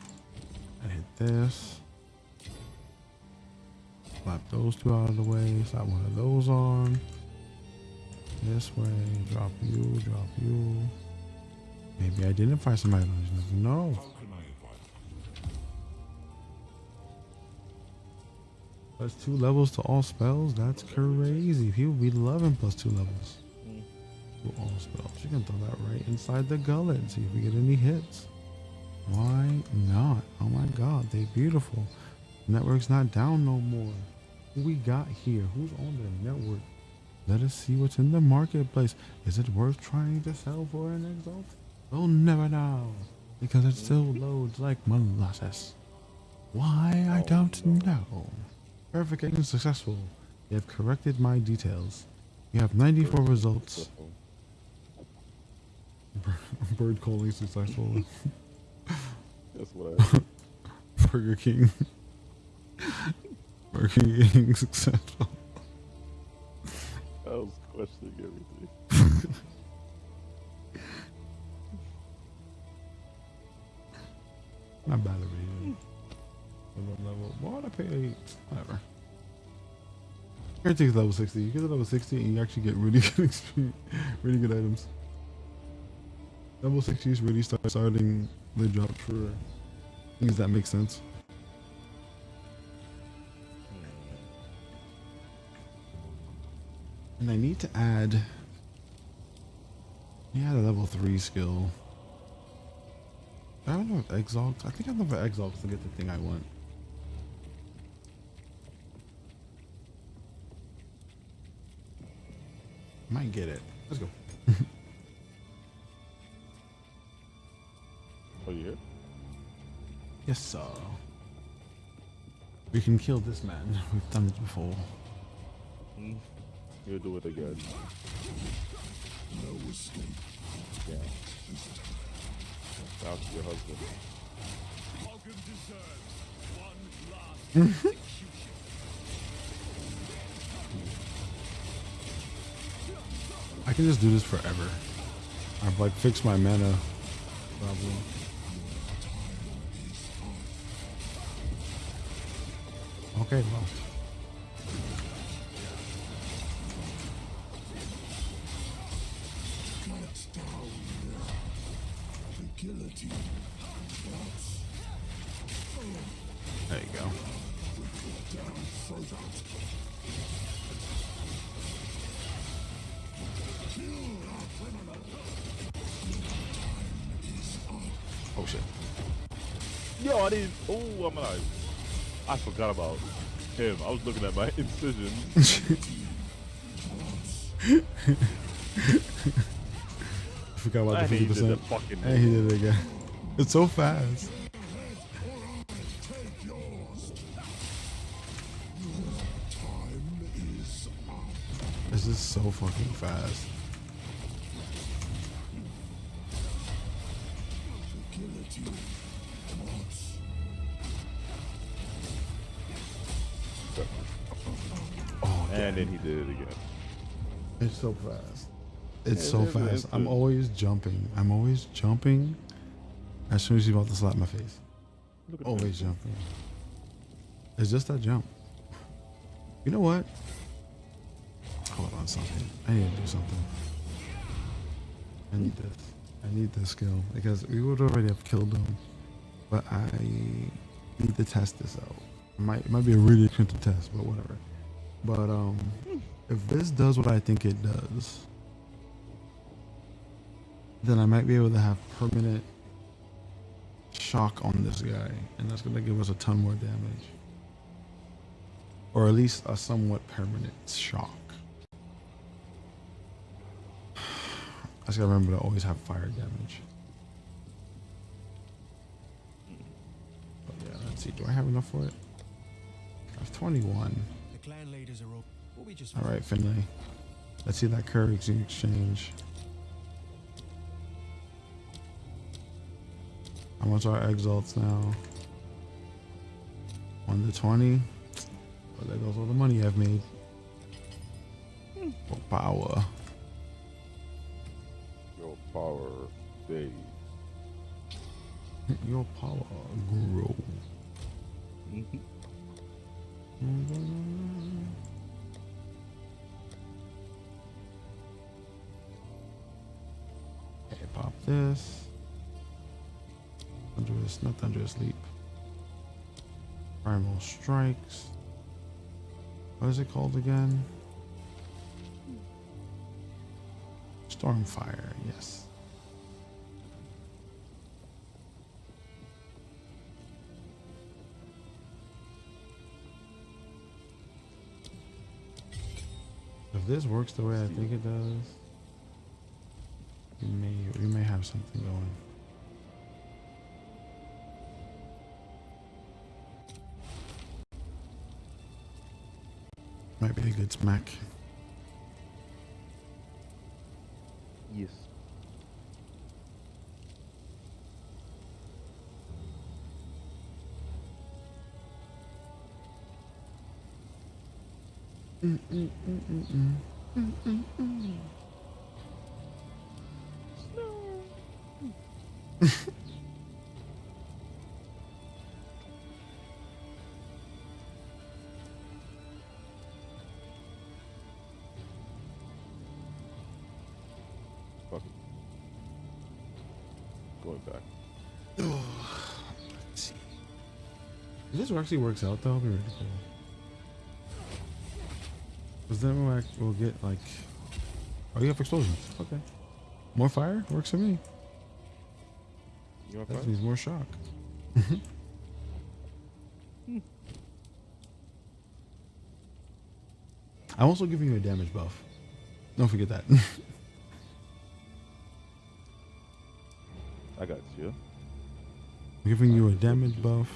I hit this. Slap those two out of the way. Slap one of those on. This way. Drop you. Drop you. Maybe identify some items. You never know. Plus 2 levels to all spells? That's crazy. People be loving plus 2 levels to all spells. You can throw that right inside the gullet and see if we get any hits. Why not? Oh my god, they beautiful. Network's not down no more. Who we got here? Who's on the network? Let us see what's in the marketplace. Is it worth trying to sell for an Exalt? We'll never know. Because it still loads like molasses. Why? I don't know. Verification successful. You have corrected my details. You have 94 results. Bird calling successful. That's what I Burger King. Burger King successful. I was questioning everything. Not bad over here. Level. Why would I pay? Whatever. Guarantee it's level 60. You get to level 60 and you actually get really good experience, really good items. Level 60 is really starting the drop for things that make sense. And I need to add. Yeah, the level 3 skill. I don't know if Exile. I think I'm looking for Exile to get the thing I want. Might get it. Let's go. Oh, yeah? Yes, sir. We can kill this man. We've done it before. You'll do it again. No escape. Yeah. That's your husband. Hogan deserves one last execution. I can just do this forever. I've like fixed my mana problem. Okay, well. There you go. Oh shit. Yo, I didn't. Oh, I'm alive. I forgot about him. I was looking at my incision. I forgot about the 50%. And he did it again. It's so fast. This is so fucking fast. Oh, and then he did it again. It's so fast. It's so fast. I'm always jumping. I'm always jumping as soon as he's about to slap my face. Always jumping. It's just that jump. You know what? Hold on something. I need to do something. I need this. I need this skill because we would already have killed him. But I need to test this out. It might be a really expensive test, but whatever. But if this does what I think it does, then I might be able to have permanent shock on this guy, and that's gonna give us a ton more damage. Or at least a somewhat permanent shock. I just gotta remember to always have fire damage. But yeah, let's see. Do I have enough for it? I have 21. The clan leaders are all. What we just. All right, Finlay. Let's see that currency exchange. How much are exalts now? 1 to 20. Oh, there goes all the money I've made. For power. Your power fades. Your power grow. Okay, pop this. Thunderous, not thunderous leap. Primal strikes. What is it called again? Stormfire, yes. If this works the way I think it does, we may have something going. Might be a good smack. Yes. Fuck it. Going back. Let's see. If this actually works out, though, it'll be really cool. Because then we'll get like, oh, you have explosions. Okay, more fire works for me. You want That fire? means more shock. I'm also giving you a damage buff. Don't forget that. I got you. I'm giving you a damage buff.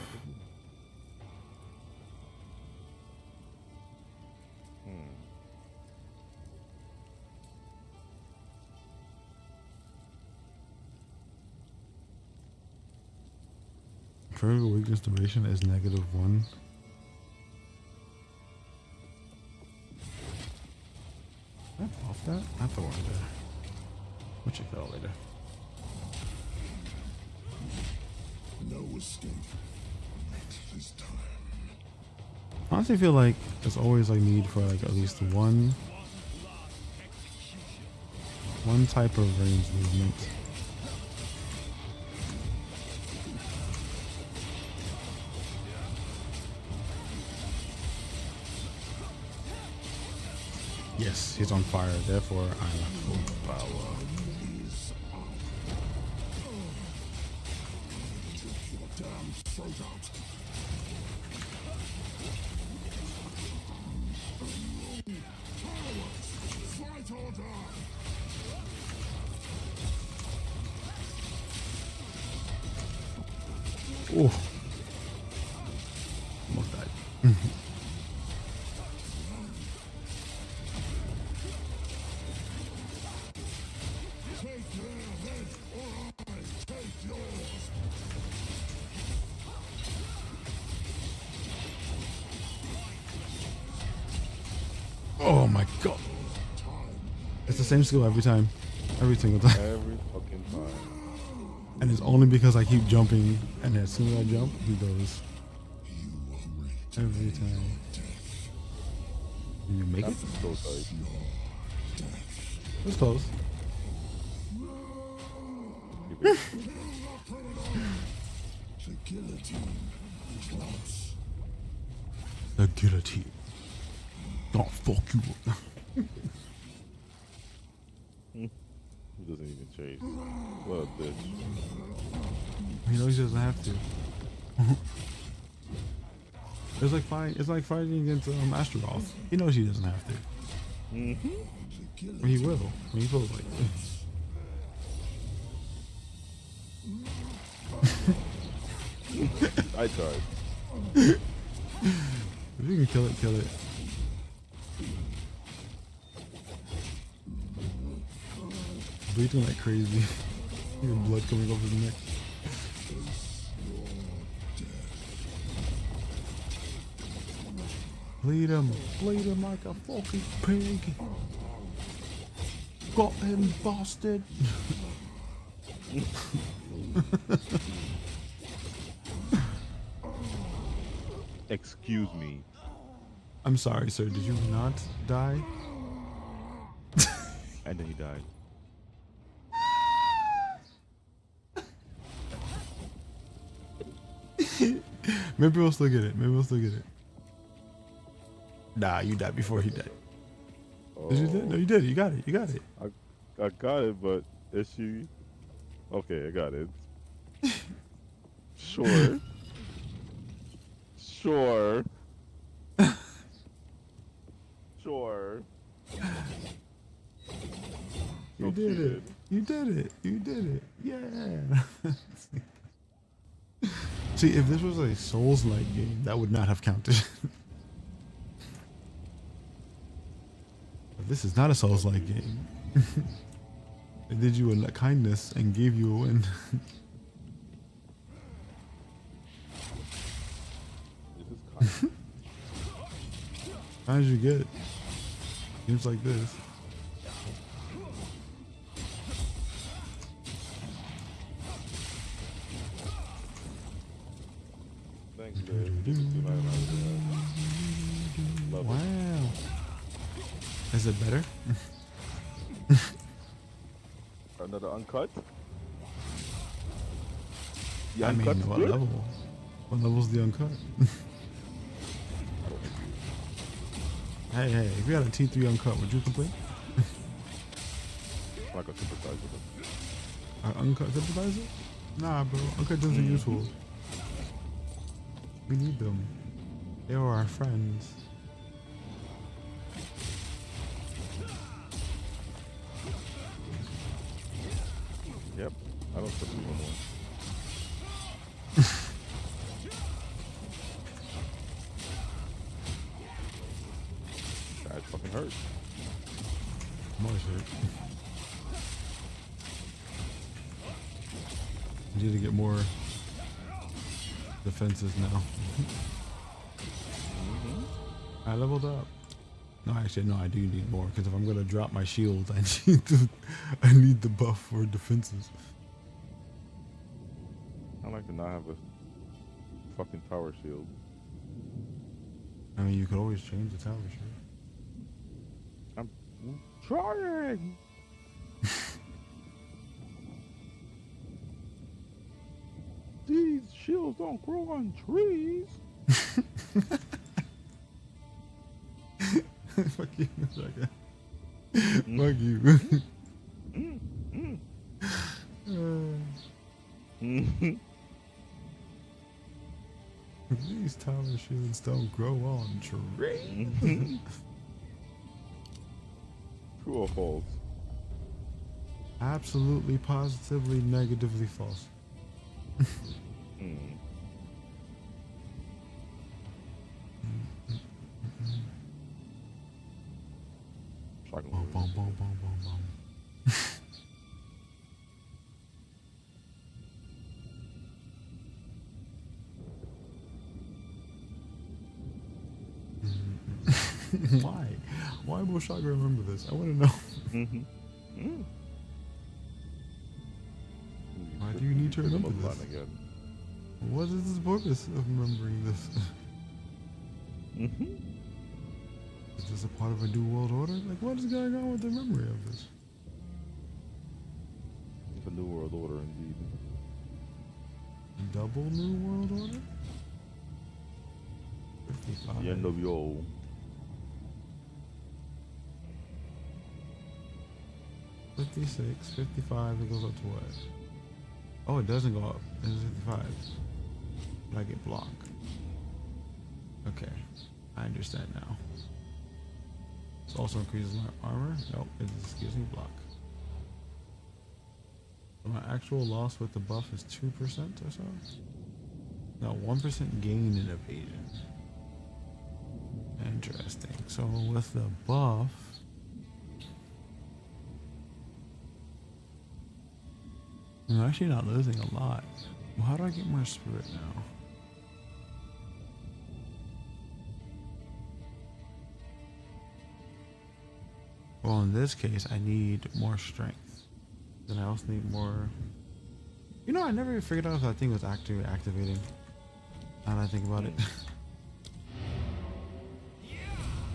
Critical weakness duration is -1. Can I buff that? I thought I did. We'll check that out later. No escape. Not this time. I honestly feel like there's always like need for like at least one type of range movement. Yes, he's on fire, therefore I'm full power. Oh, almost died. Oh my god. It's the same skill every time. Every single time. Every fucking time. And it's only because I keep jumping, and as soon as I jump, he goes. Every time. Can you make it? That's so tight. It's close. The guillotine. The guillotine. Oh, fuck you. He doesn't even chase. What a bitch. He knows he doesn't have to. It's like fighting against Astaroth. He knows he doesn't have to. Or he will. When he feels like I tried. if you can kill it, kill it. Breathing like crazy. Your blood coming off his neck. Bleed him like a fucking pig. Got him, bastard. Excuse me. I'm sorry, sir. Did you not die? And then he died. Maybe we'll still get it. Maybe we'll still get it. Nah, you died before he died. Did you did? No, you did. You got it. You got it. I got it, but is she? Okay, I got it. Sure. Sure. Sure. You did it. You did it. You did it. Yeah. See, if this was a Souls-like game, that would not have counted. But this is not a Souls-like game. It did you a kindness and gave you a win. This is kind. How did you get games like this? Thanks, babe. Love Wow. it. Is it better? Another uncut? The I mean, uncut's what good? level? What level's the uncut? Hey, if you had a T3 uncut, would you complain? Like a sympathizer. An uncut sympathizer? Nah, bro. Uncut things are useful. We need them. They are our friends. Yep. I don't trust you no more. That fucking hurts. I'm always hurt. I need to get more defenses now. I leveled up. No, actually, no, I do need more because if I'm gonna drop my shield, I need the buff for defenses. I like to not have a fucking tower shield. I mean, you could always change the tower shield. I'm trying. These shields don't grow on trees. Fuck you. Fuck you. These tower shields don't grow on trees. True or false? Absolutely, positively, negatively false. Boom, boom, boom, boom, boom, boom. Why? Why will Shaka remember this? I want to know. Why do you need to remember this? Again. What is the purpose of remembering this? Is this a part of a new world order? Like, what is going on with the memory of this? It's a new world order indeed. Double new world order? 55. The end of yo. $56, $55, it goes up to what? Oh, it doesn't go up. It's 55. But I get block. Okay, I understand now. This also increases my armor. Nope, it just gives me block. So my actual loss with the buff is 2% or so? No, 1% gain in evasion. Interesting. So with the buff, I'm actually not losing a lot. Well, how do I get more spirit now? Well, in this case, I need more strength. Then I also need more... You know, I never figured out if that thing was actually activating. Now that I think about it.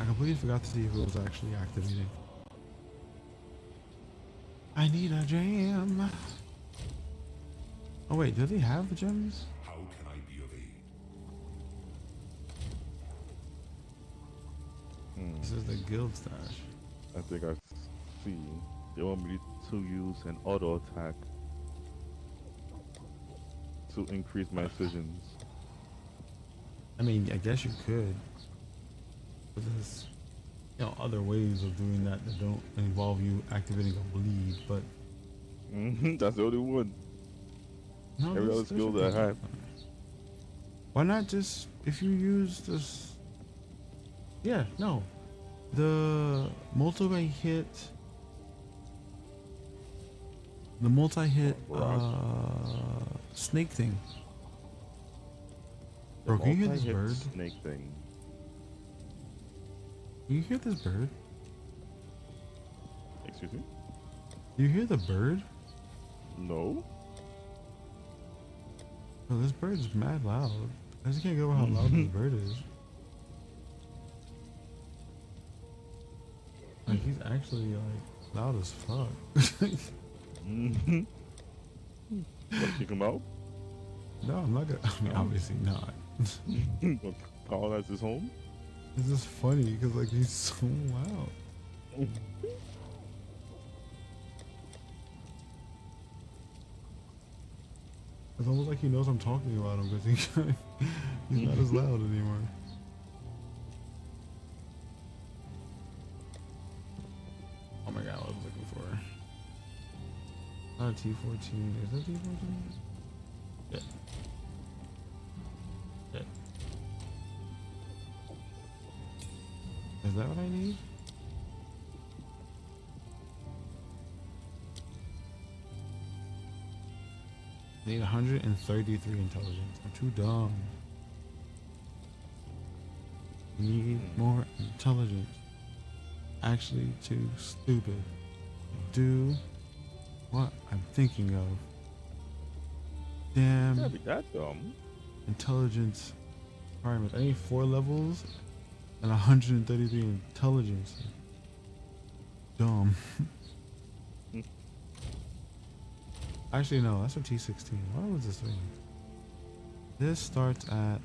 I completely forgot to see if it was actually activating. I need a jam. Oh wait, do they have gems? How can I be of aid? This is the guild stash. I think I see. They want me to use an auto attack to increase my decisions. I mean, I guess you could. But there's, other ways of doing that that don't involve you activating a bleed. But That's the only one. no, Every other skill that I have. Why not just if you use this? Yeah, no, the multi-hit. The multi-hit snake thing. Bro, can you hear this bird? Snake thing. Can you hear this bird? Excuse me? Do you hear the bird? No. Oh, this bird is mad loud. I just can't get over how loud this bird is. Like, he's actually, like, loud as fuck. Wanna kick him out? No, I'm not gonna. I mean, obviously not. Colonize his home? It's just funny because, like, he's so loud. It's almost like he knows I'm talking about him because he's not as loud anymore. Oh my god, what I was looking for. Not a T14. Is that T14? Yeah. Yeah. Is that what I need? I need 133 intelligence. I'm too dumb. I need more intelligence. Actually too stupid. Do what I'm thinking of. Damn. Can't be that dumb. Intelligence requirements. I need 4 levels and 133 intelligence. Dumb. Actually, no, that's a T16. What was this thing? This starts at...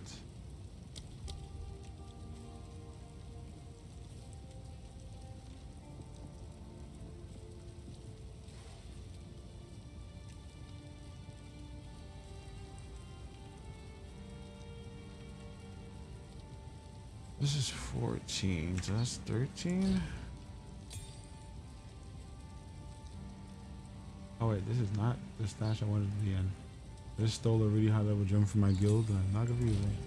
This is 14, so that's 13? Oh wait, this is not the stash I wanted to be in. I just stole a really high level gem from my guild and I'm not confusing.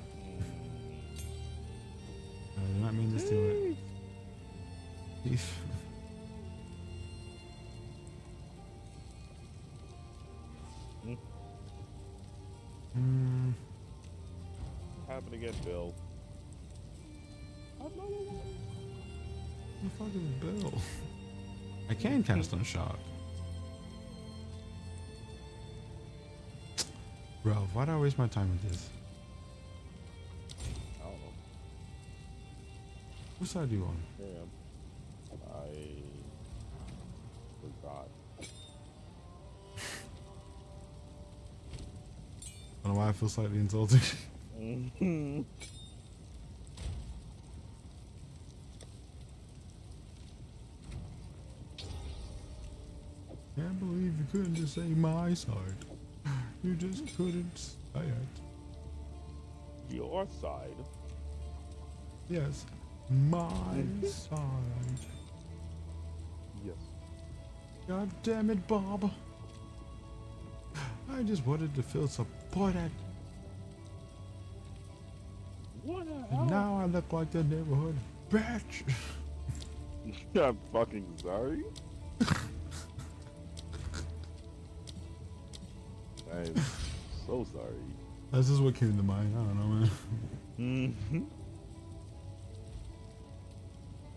I did not mean to steal it. Thief. Happen again, Bill. Who the fuck is Bill? I can cast on shock. Bro, why do I waste my time with this? I don't know. Whose side are you on? Damn. I forgot. I don't know why I feel slightly insulted. Can't believe you couldn't just say my side. You just couldn't say it. Your side? Yes, my side. Yes. God damn it, Bob. I just wanted to feel supported. What the And now I look like the neighborhood bitch. I'm fucking sorry. I'm so sorry. That's just what came to mind. I don't know, man.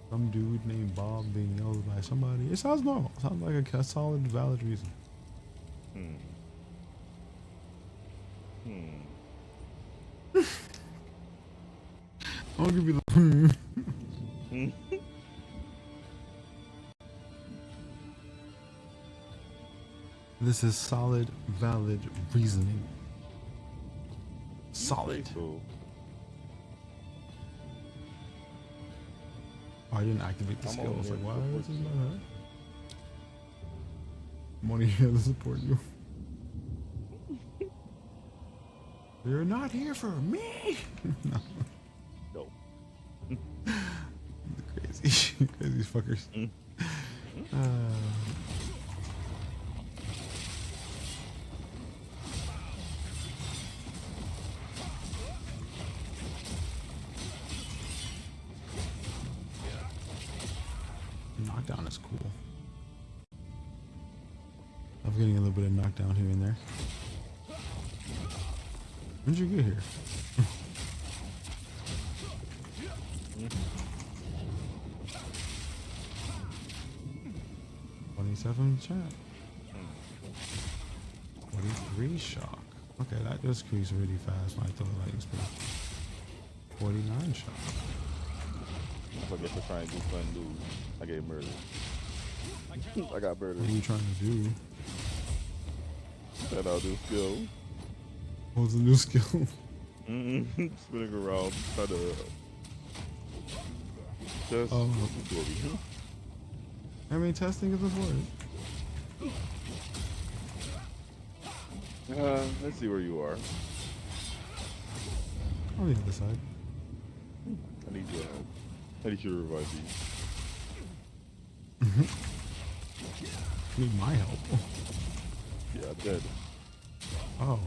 Some dude named Bob being yelled by somebody. It sounds normal. It sounds like a solid, valid reason. I'll give you the This is solid, valid reasoning. Solid. So, Oh, I didn't activate the I'm skill. I was only like, here why to is this support not her? I'm only here to support you. You're not here for me. No. no. Crazy, crazy fuckers. Knockdown is cool. I'm getting a little bit of knockdown here and there. When did you get here? 27 chat. 43 shock. Okay, that just increased really fast when I throw the lightning speed. 49 shock. I guess to try and do fun news. I get murdered. I got murdered. What are you trying to do? And I'll do skill. What's the new skill? Spinning around, trying to just. Oh. I mean, testing is important. Let's see where you are. On the other side. I need your help. I need you to revive me. Need my help. Yeah, I'm dead. Oh.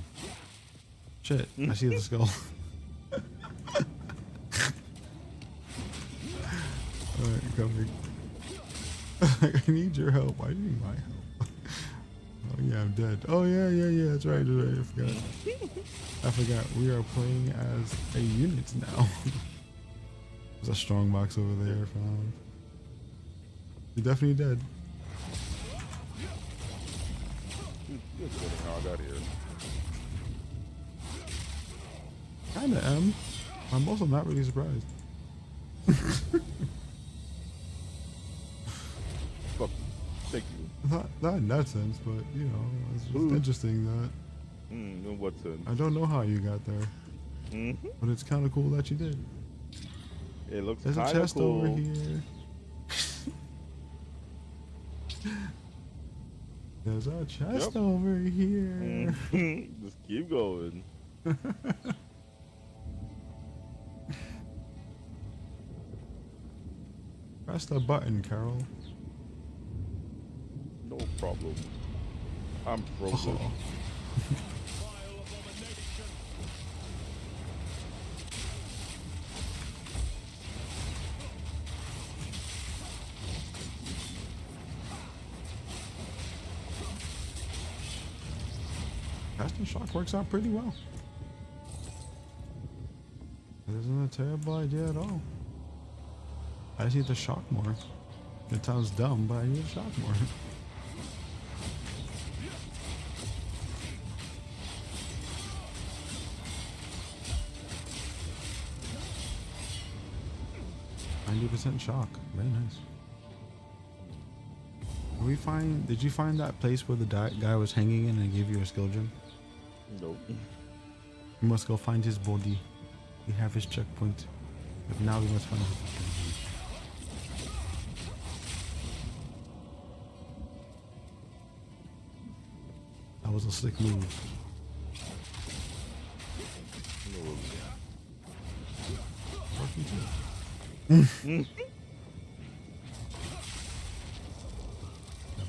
Shit. I see the skull. Alright, coming. I need your help. I need my help. Oh yeah, I'm dead. Oh yeah. That's right. I forgot. I forgot. We are playing as a unit now. There's a strong box over there. Found. You're definitely dead. How I got here. Kinda am. I'm also not really surprised. Fuck. Thank you. Not in that sense, but you know, it's just interesting that. In what sense? I don't know how you got there, but it's kind of cool that you did. It looks. There's a chest cool. over here. There's a chest over here. Just keep going. Press the button, Carol. No problem. I'm frozen. Oh. Casting shock works out pretty well. It isn't a terrible idea at all. I just need to shock more. It sounds dumb, but I need to shock more. %. Shock. Very nice. Did you find that place where the guy was hanging in and gave you a skill gem? Nope. We must go find his body. We have his checkpoint. But now we must find his body. That was a slick move.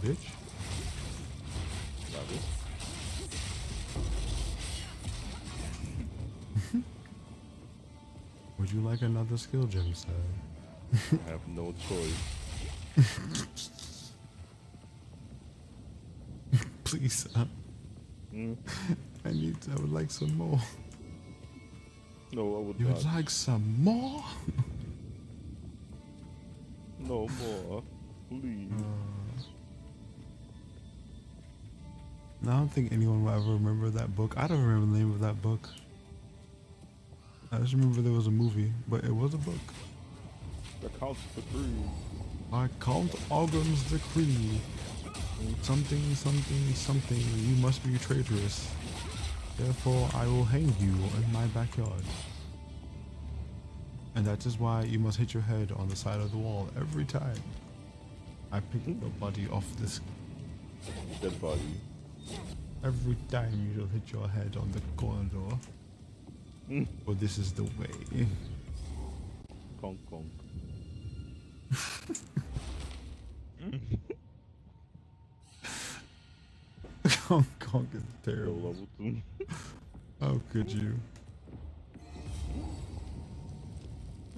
Bitch. Would you like another skill gem, sir? I have no choice. Please, sir. I would like some more. No, I would You not. would like some more? No more. Please. I don't think anyone will ever remember that book. I don't remember the name of that book. I just remember there was a movie, but it was a book. The Count's Decree. By Count Ogren's Decree. Something, something, something. You must be traitorous. Therefore, I will hang you in my backyard. And that is why you must hit your head on the side of the wall every time I pick your body off this Dead body. Every time you'll hit your head on the corridor. Well, this is the way. Conk, conk. Conk, conk is terrible. Level 2. How could you?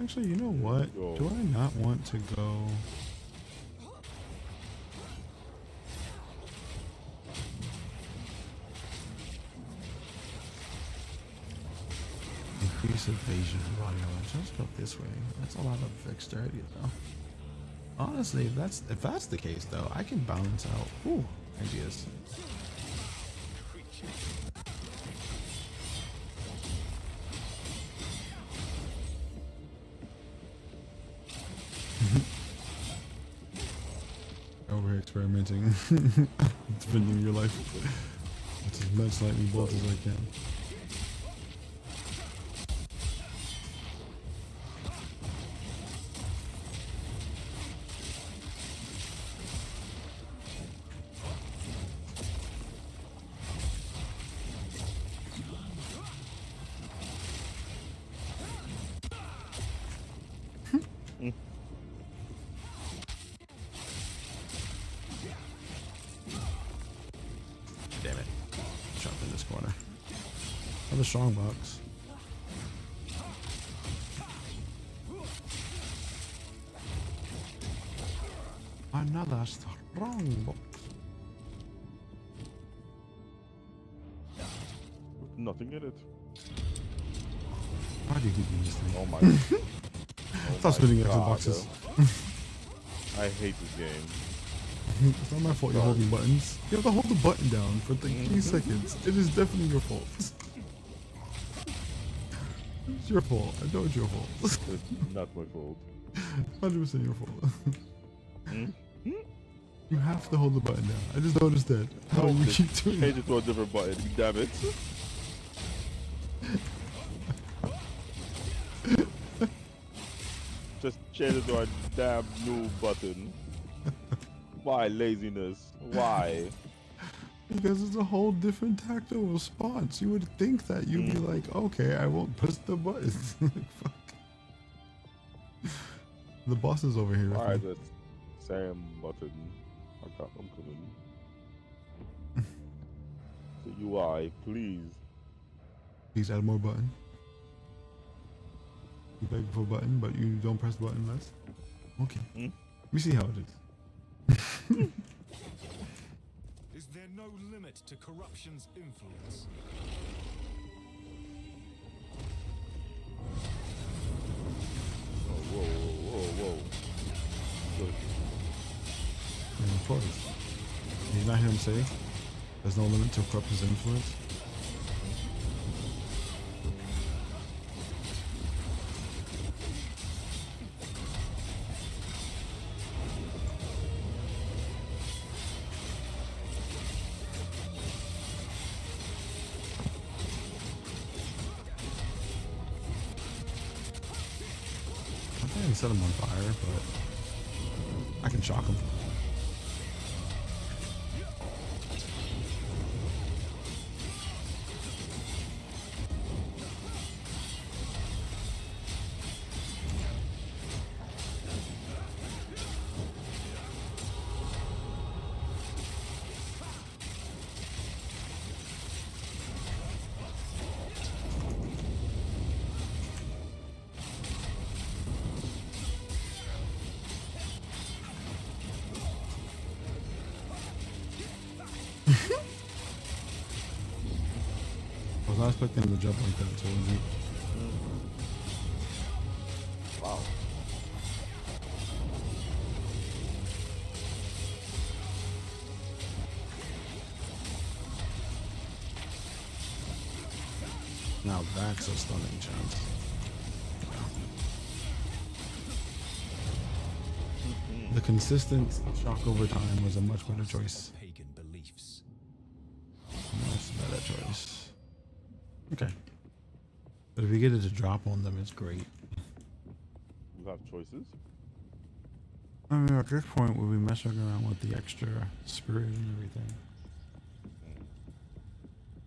Actually, you know what? Do I not want to go? Increase evasion body damage. Let's go this way. That's a lot of dexterity though. Honestly, if that's the case though, I can balance out. Ooh, ideas. Over here experimenting, defending your life with as much lightning bolt as I can. Damn it. Jump in this corner. Another strong box. Another strong box. With nothing in it. Why do you keep doing this thing? Oh my god. Stop spinning extra boxes. I hate this game. It's not my fault you're holding buttons. You have to hold the button down for like 3 seconds. It is definitely your fault. It's your fault. I know it's your fault. It's not my fault. 100% your fault. You have to hold the button down. I just noticed that. How you keep doing Change it to a different button. Damn it. Just change it to a damn new button. Why laziness? Why? Because it's a whole different tactile response. You would think that you'd be like, okay, I won't push the buttons. Like, fuck. The boss is over here. Alright, the same button. I'm coming. The UI, please. Please add more button. You beg for a button, but you don't press the button less. Okay. Let me see how it is. Is there no limit to corruption's influence? Oh, whoa. Good. And of course. Did you not hear him say, there's no limit to corruption's influence? I can set him on fire, but I can shock him. I was not expecting him to jump like that, so was he? Wow. Now that's a stunning chance. The consistent shock over time was a much better choice. Pagan beliefs. Much better choice. Okay. But if we get it to drop on them, it's great. You have choices. I mean, at this point, we'll be messing around with the extra spirit and everything.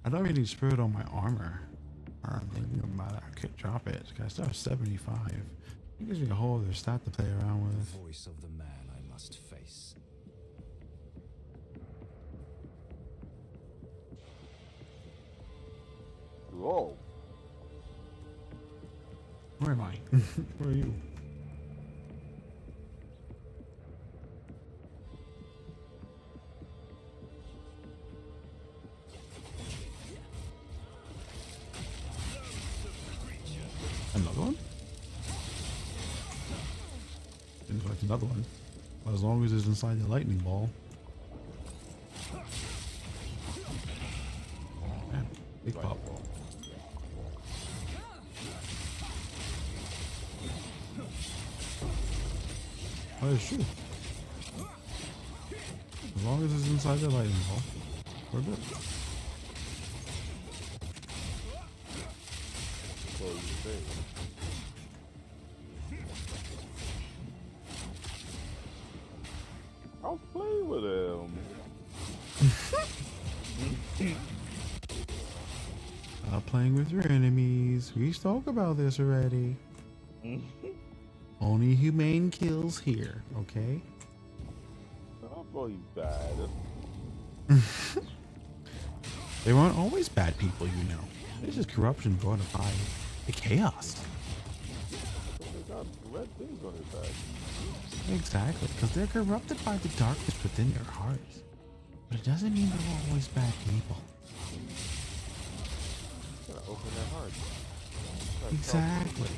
I don't really need spirit on my armor. I'm thinking about it. I could drop it. I still have 75. It gives me a whole other stat to play around with. The voice of the man I must face. Whoa. Where am I? Where are you? Another one? Didn't collect another one. Well, as long as it's inside the lightning ball. Man, big pop. Oh, it's true. As long as it's inside the lightning ball, we're good. What do you think? I was playing with him. Stop playing with your enemies. We spoke about this already. Only humane kills here, okay? I thought he's bad. They weren't always bad people, you know. It's just corruption brought by the chaos. They got red things on his back. Exactly, because they're corrupted by the darkness within their hearts. But it doesn't mean they're always bad people. Gotta open their heart. Exactly.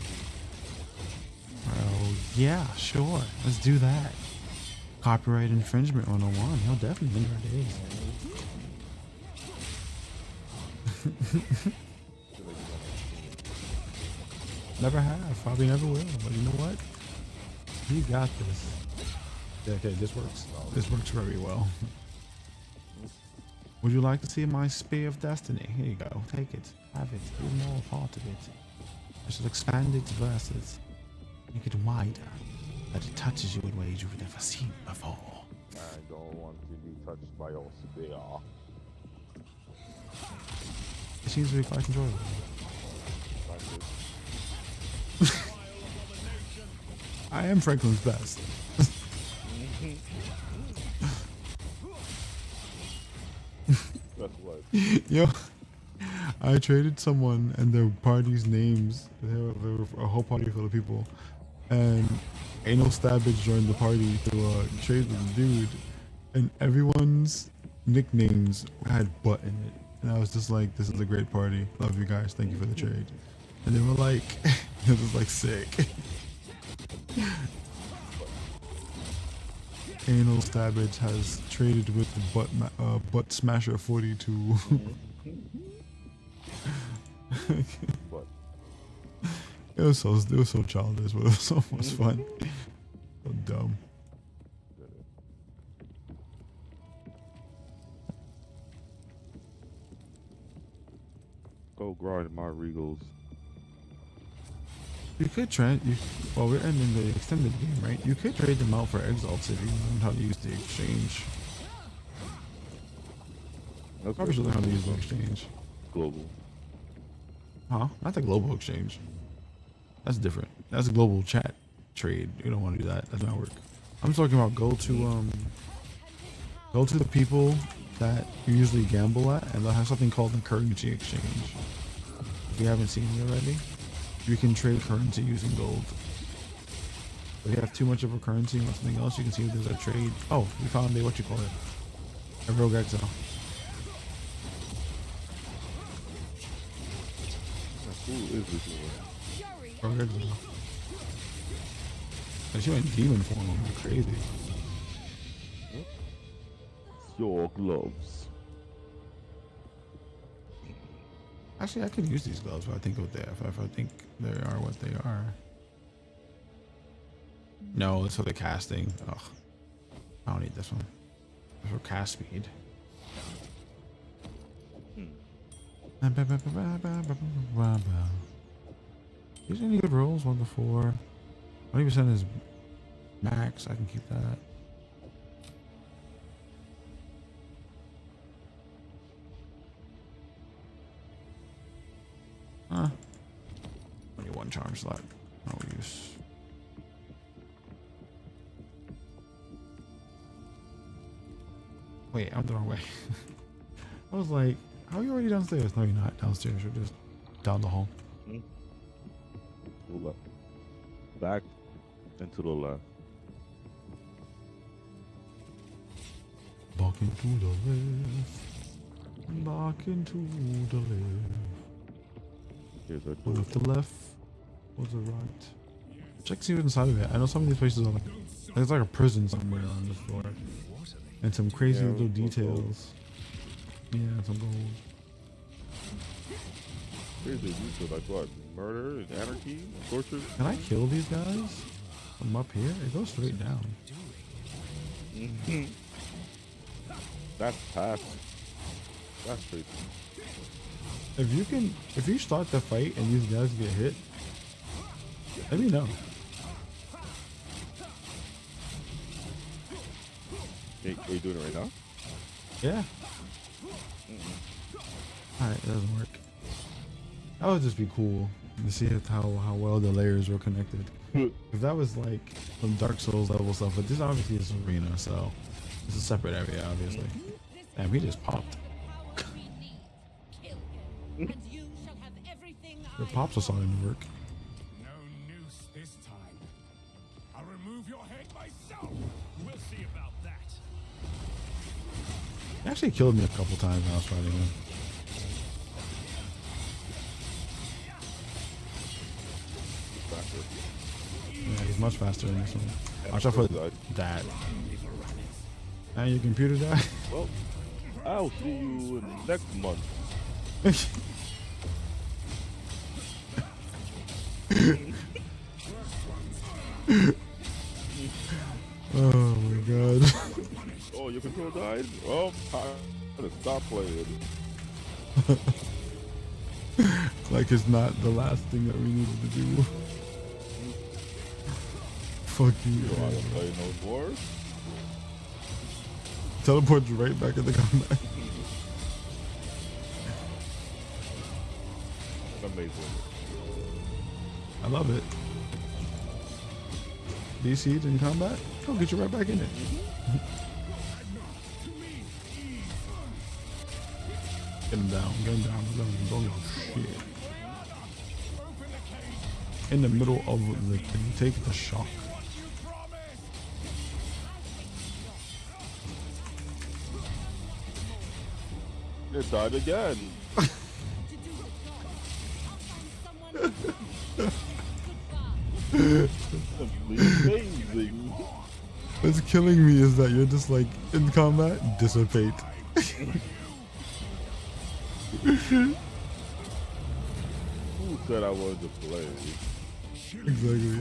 Well, yeah, sure. Let's do that. Copyright infringement 101. He'll definitely end our days. Never have. Probably never will. But you know what? You got this. Yeah, okay, this works. This works very well. Would you like to see my Spear of Destiny? Here you go. Take it. Have it. Be more a part of it. Just expand its verses. Make it wider. That it touches you in ways you've never seen before. I don't want to be touched by your spear. It seems to be quite enjoyable. I am Franklin's best. That's what. Yo, I traded someone and their party's names. There were a whole party full of people, and Anal Stabbage joined the party to trade with the dude, and everyone's nicknames had butt in it. And I was just like, "This is a great party. Love you guys. Thank you for the trade." And they were like, "It was like sick." Anal Stabbage has traded with the Butt Smasher 42. What? It was so childish, but it was so much fun. So dumb. Go grind my regals. You could well, we're ending the extended game, right? You could trade them out for Exiles if you learn how to use the exchange. That's Probably should learn how to use the exchange. Global. Huh? Not the global exchange. That's different. That's a global chat trade. You don't want to do that. That's not work. I'm talking about go to the people that you usually gamble at, and they'll have something called the currency exchange. If you haven't seen it already, you can trade currency using gold. If you have too much of a currency and something else, you can see if there's a trade. Oh, we found a a rogue exile. Who is this one? Rogue exile. And she went demon form. Crazy. Your gloves. Actually, I could use these gloves if I think they are what they are. No, it's for the casting. Ugh. I don't need this one. For cast speed. These are any good rolls? 1 to 4. 20% is max. I can keep that. Only 1 charm slot. No use. Wait, I'm the wrong way. I was like, how are you already downstairs? No, you're not downstairs. You're just down the hall. To the left. Back and to the left. Back into the left. Back into the left. Here's our One to the left. One to the right. Check see what's inside of it. I know some of these places are like, there's like a prison somewhere on the floor. And some crazy little details. Yeah, some gold. Here's the use of like what? Murder and anarchy? Torture? Can I kill these guys from up here? It goes straight down. That's past. That's crazy. If you start the fight and these guys get hit, let me know. Are you doing it right now? Yeah. Alright, it doesn't work. That would just be cool to see how well the layers were connected. If that was like some Dark Souls level stuff, but this obviously is arena, so it's a separate area, obviously. Damn, he just popped. The pops are starting to work. No noose this time. I'll remove your head myself. We'll see about that. He actually killed me a couple times when I was fighting him. Yeah, he's much faster in this one. Watch out for that. And your computer died? Well, I'll see you next month. Oh my god. Oh, your controller died? Oh, I'm gonna stop playing. Like it's not the last thing that we needed to do. Fuck you. You don't want to play no more? Teleports right back in the combat. Amazing. I love it. DC'd in combat? I'll get you right back in it. Get him down, get him down, get him down. Don't give a shit. In the middle of the thing, take the shock. It died again. Amazing. What's killing me is that you're just like in combat, dissipate. Who said I wanted to play? Exactly.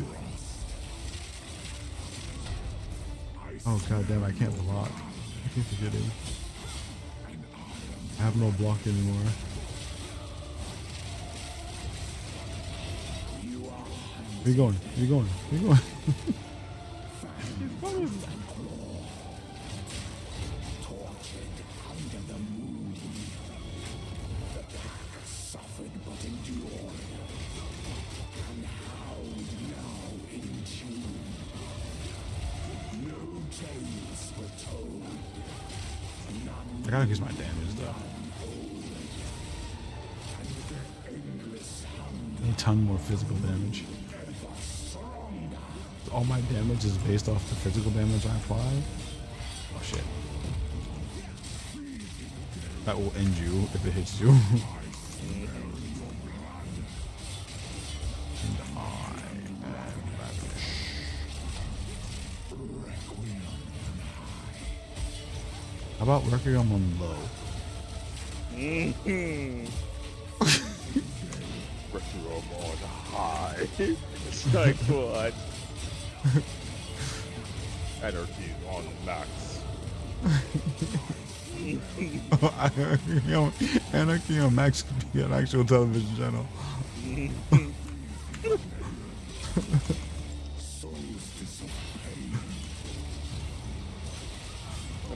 Oh god damn, I can't block. I keep forgetting. I have no block anymore. Where you going? Where you going? Where you going? I gotta use my damage though. I need a ton more physical damage. All my damage is based off the physical damage I apply. Oh shit. That will end you if it hits you. And I am ravish. How about Requiem on low? Requiem on high. It's like what? Anarchy on max. Anarchy on Max could be an actual television channel. I'm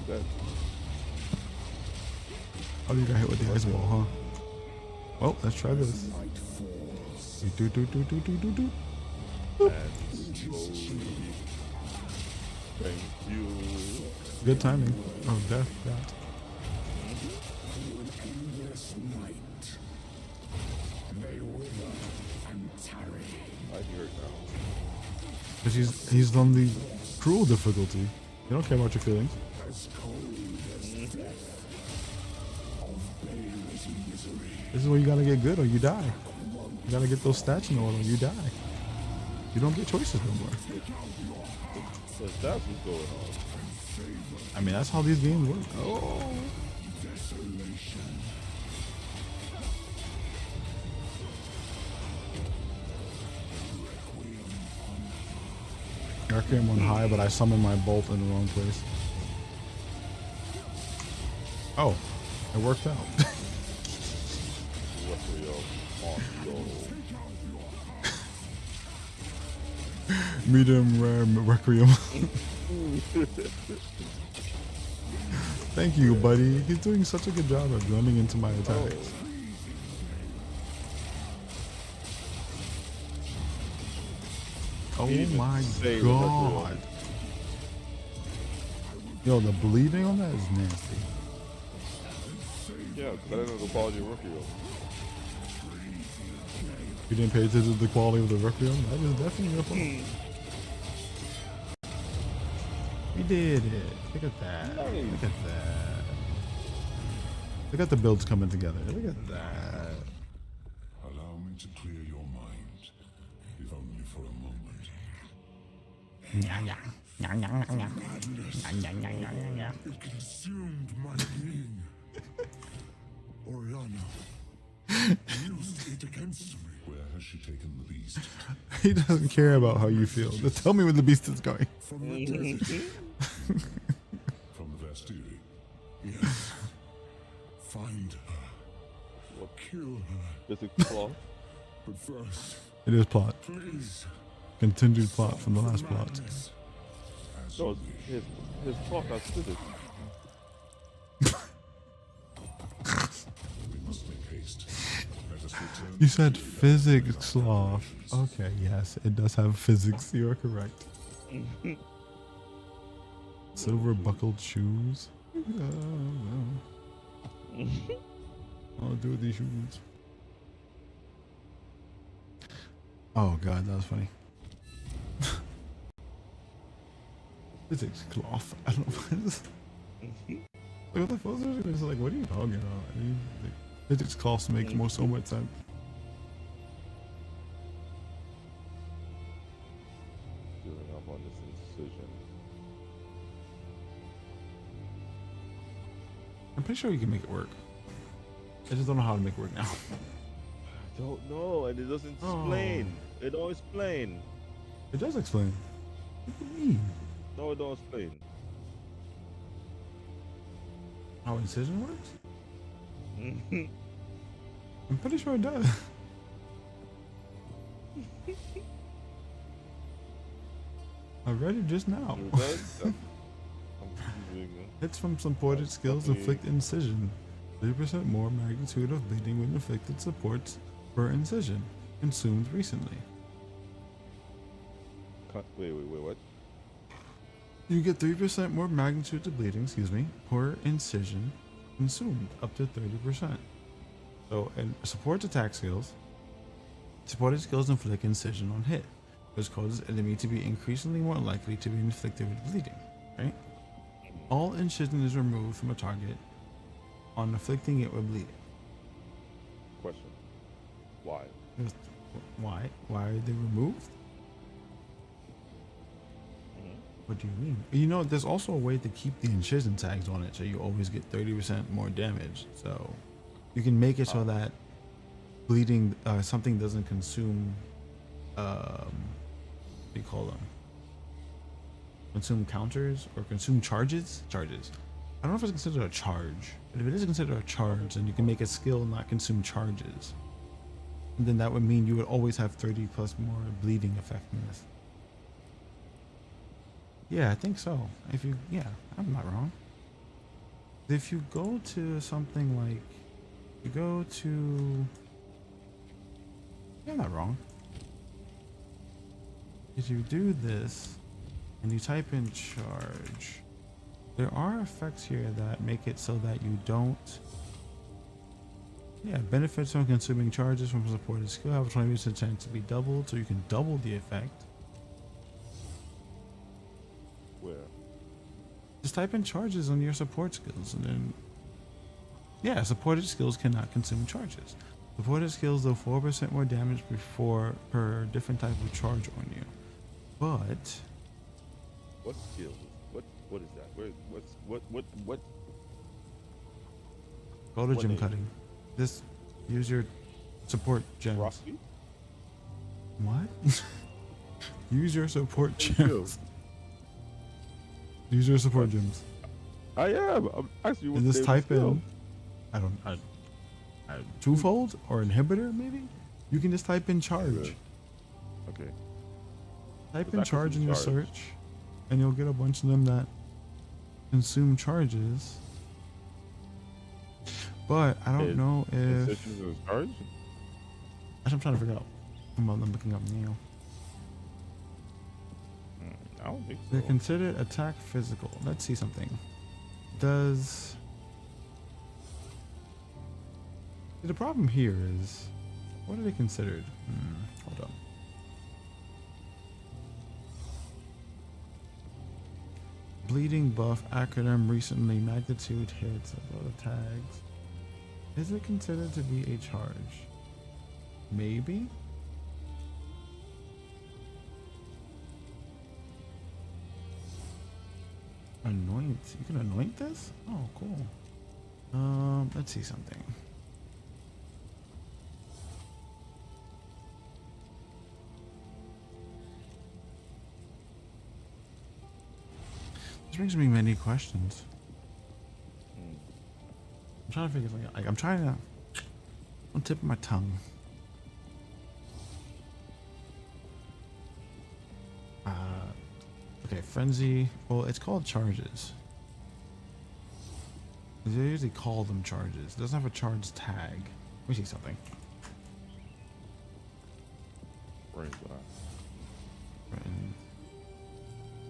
dead. Oh, you got hit with the ice wall, huh? Well, let's try this. Do. And slowly. Thank you. Good timing. Oh, death. That. I hear it now. Because he's on the cruel difficulty. You don't care about your feelings. This is where you gotta get good or you die. You gotta get those stats in order or you die. You don't get choices no more. So that's what's going on. I mean, that's how these games work. Oh. I came on high, but I summoned my bolt in the wrong place. Oh, it worked out. Medium rare Requiem. Thank you, buddy. He's doing such a good job of blending into my attacks. Oh my god. Yo, the bleeding on that is nasty. Yeah, because I didn't know the quality of Requiem. You didn't pay attention to the quality of the Requiem? That is definitely your fault. We did it. Look at that. Look at that. Look at the builds coming together. Look at that. Allow me to clear your mind, if only for a moment. It consumed my being. Oriana used it against me. Where has she taken the beast? He doesn't care about how you feel. Just tell me where the beast is going. From the desert. From the Vastiri. Yes. Find her. Or kill her. Is it plot? But first, It is plot. please. Continued plot from the last plot. No, his plot has physics. We must make haste. Let us return. You said physics, sloth. Okay, yes, it does have physics. You are correct. Silver buckled shoes. I'll do with these shoes. Oh god, that was funny. Physics cloth. I don't know what this. Like what the fuck is this? Like, what are you talking about? Like, physics cloth makes so much sense. Doing up on this incision. I'm pretty sure you can make it work. I just don't know how to make it work now. I don't know, and it doesn't explain. It don't explain. It does explain. What do you mean? No, it don't explain. How incision works? I'm pretty sure it does. I read it just now. Hits from supported skills inflict incision. 30% more magnitude of bleeding when inflicted supports per incision. Consumed recently. Wait, what? You get 3% more magnitude of bleeding, per incision consumed, up to 30%. So, and supports attack skills. Supported skills inflict incision on hit, which causes enemy to be increasingly more likely to be inflicted with bleeding, right? All incision is removed from a target on inflicting it with bleeding. Question. Why? Why? Why are they removed? What do you mean? You know, there's also a way to keep the incision tags on it, so you always get 30% more damage. So you can make it so that bleeding, something doesn't consume, what do you call them? consume counters or consume charges. Charges. I don't know if it's considered a charge. But if it is considered a charge, then you can make a skill not consume charges. And then that would mean you would always have 30 plus more bleeding effectiveness. Yeah, I think so. If you, yeah, I'm not wrong. If you go to something like, you go to, yeah, I'm not wrong. If you do this and you type in charge, there are effects here that make it so that you don't, yeah, benefits from consuming charges from supported skill have a 20% chance to be doubled, so you can double the effect. Where? Just type in charges on your support skills, and then, yeah, supported skills cannot consume charges. Supported skills do 4% more damage per different type of charge on you. But What skills? What is that? What? go to What gym name? cutting. Just use your support gems. Frosty? What? Use your support Thank gems. Use your support gems. I am. I'm actually. And just type in, I don't, twofold or inhibitor maybe? You can just type in charge. Okay. Type Does in that charge in consume your charge? search, and you'll get a bunch of them that consume charges. But I don't know if Incisions is a charge? I'm trying to figure out. I'm looking up now. I don't think so. They're considered attack physical. Let's see something. Does the problem here is what are they considered? Hold on. Bleeding buff acronym recently magnitude hits above tags. Is it considered to be a charge? Maybe. Anoint. You can anoint this? Oh, cool. Let's see something. This brings me many questions. I'm trying to figure something out. Like, I'm trying to, on the tip of my tongue. Okay, frenzy. Well, it's called charges. They usually call them charges. It doesn't have a charge tag. Let me see something.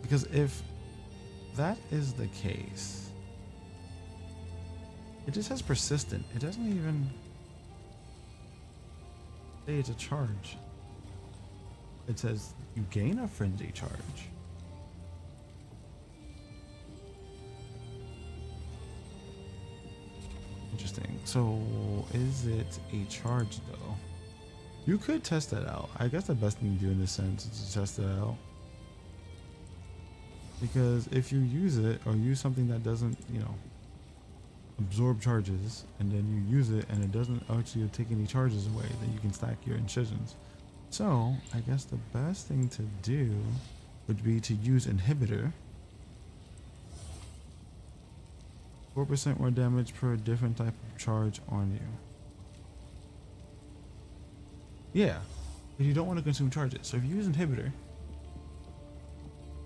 Because if that is the case, it just has persistent. It doesn't even say it's a charge. It says you gain a frenzy charge. Interesting. So is it a charge though? You could test that out. I guess the best thing to do in this sense is to test it out. Because if you use it or use something that doesn't, you know, absorb charges, and then you use it and it doesn't actually take any charges away, then you can stack your incisions. So I guess the best thing to do would be to use inhibitor. 4% more damage per different type of charge on you. Yeah, if you don't want to consume charges. So if you use inhibitor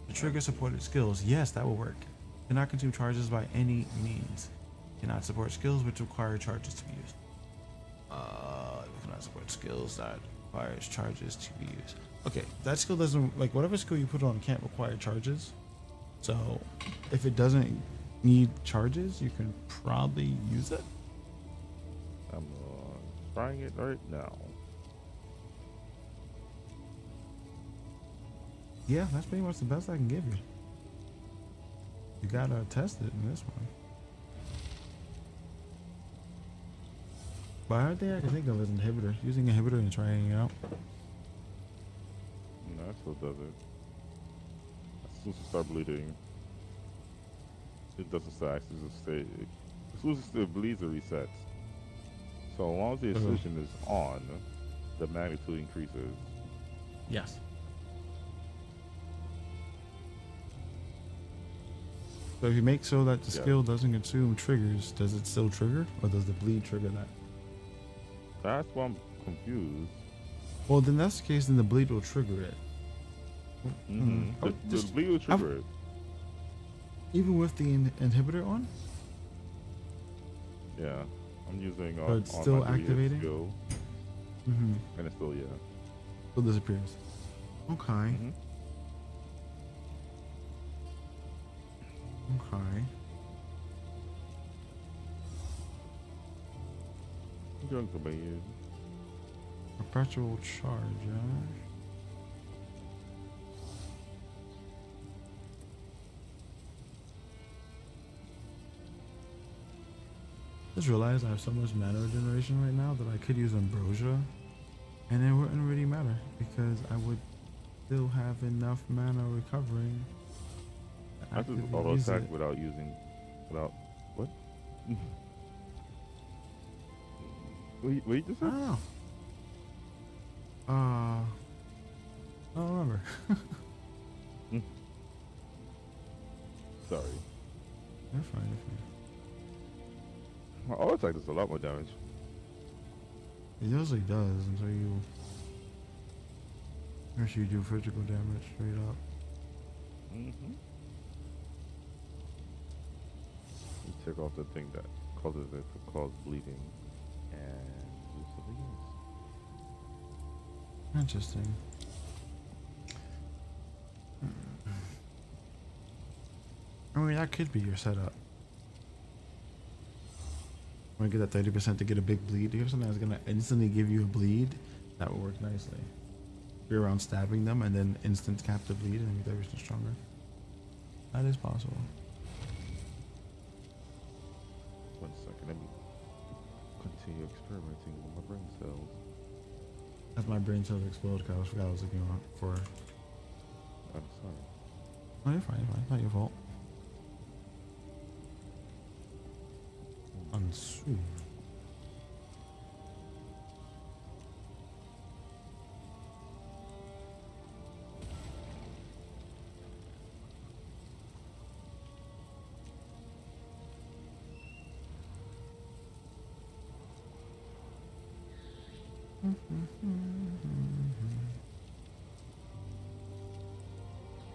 to trigger supported skills, yes, that will work. Cannot consume charges by any means. Cannot support skills which require charges to be used. Cannot support skills that requires charges to be used. Okay, that skill doesn't, like, whatever skill you put on can't require charges. So if it doesn't need charges, you can probably use it. I'm trying it right now. Yeah, that's pretty much the best I can give you. You gotta test it in this one. But I think I can think of as inhibitor. Using inhibitor and trying it out. No, that still does it. As soon as you start bleeding, it doesn't stay. As soon as it bleeds, it resets. So as long as the incision is on, the magnitude increases. Yes. So if you make so that the Yeah. skill doesn't consume triggers, does it still trigger, or does the bleed trigger that? That's why I'm confused. Well, then that's the case. Then the bleed will trigger it. Mm-hmm. Oh, The just- bleed will trigger it. Even with the inhibitor on. Yeah. I'm using So it's still my 3-hit activating? skill, Mm-hmm. and it's still Still disappears. Okay. Mhm. Okay. Doing some bad. Perpetual charge. Yeah. Just realized I have so much mana regeneration right now that I could use Ambrosia, and it wouldn't really matter because I would still have enough mana recovering. to I just actively auto use attack it. without what? What you just I said? don't know. I don't remember. Sorry. You're fine. You're fine. My auto attack does a lot more damage. It usually does until you actually do physical damage straight up. Mm-hmm. You take off the thing that causes it to cause bleeding and do something else. Interesting. I mean, that could be your setup. Want to get that 30% to get a big bleed? You have something that's gonna instantly give you a bleed. That would work nicely. You're around stabbing them and then instant cap the bleed and make 30% stronger. That is possible. 1 second, let me continue experimenting with my brain cells. As my brain cells explode, because I forgot I was looking for. I'm sorry. No, you're fine. You're fine. It's not your fault. Unsu.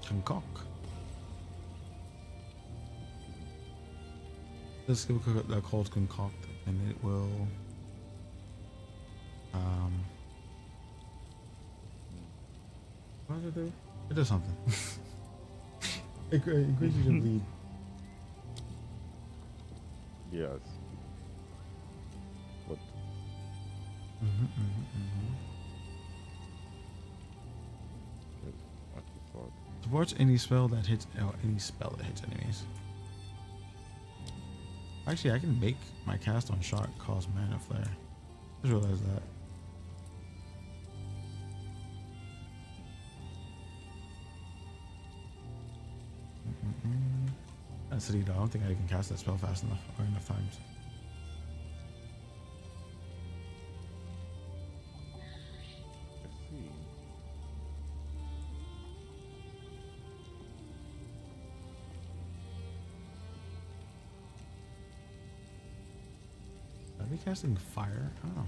Concoct. This skill that called concoct, and it will what does it do? It does something. it increases your bleed. Yes. What? I just thought. Supports any spell that hits enemies. Actually, I can make my cast on shot cause mana flare. Just realized that. That's it. I don't think I can cast that spell fast enough or enough times. Let's see. Are we casting fire? I don't know.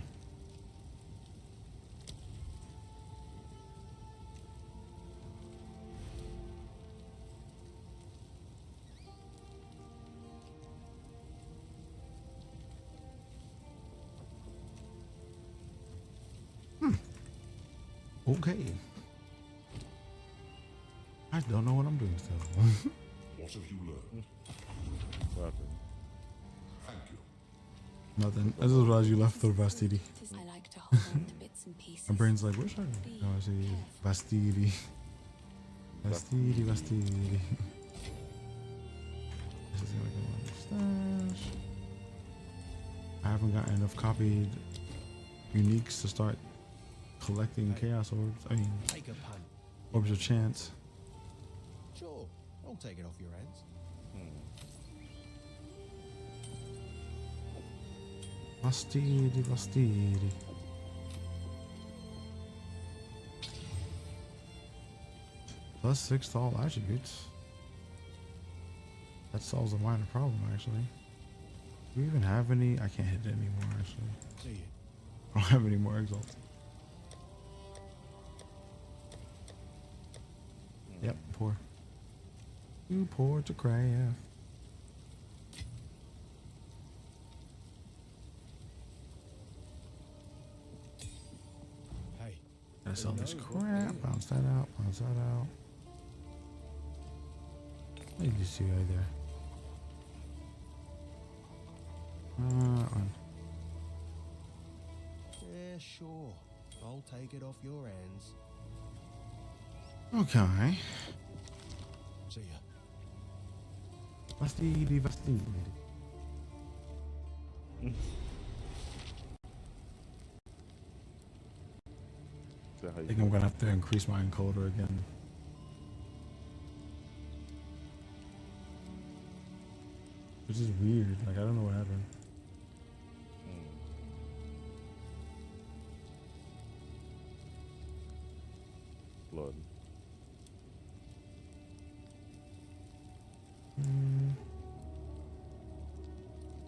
Okay. I don't know what I'm doing still. What have you learned? What happened? Thank you. Nothing. I just realized you left the Bastidi. I like to hold on to bits and pieces. My brain's like, where's I? No, I see Bastidi. Bastidi, Bastidi. This is gonna go on the stash. I haven't gotten enough copied uniques to start collecting chaos orbs. I mean, Take a punt. orbs of chance. Sure, I'll take it off your hands. Bastidi, Bastidi. +6 to all attributes. That solves a minor problem, actually. Do we even have any? I can't hit it anymore, actually. See you. I don't have any more exalts. Yep, poor. Too poor to craft. Hey. Gotta sell this Hello, crap. Bounce that out. Bounce that out. What did you see right there? Yeah, sure. I'll take it off your hands. Okay. See ya. Vastidi, vastidi. I think I'm gonna have to increase my encoder again. Which is weird. Like, I don't know what happened. Blood.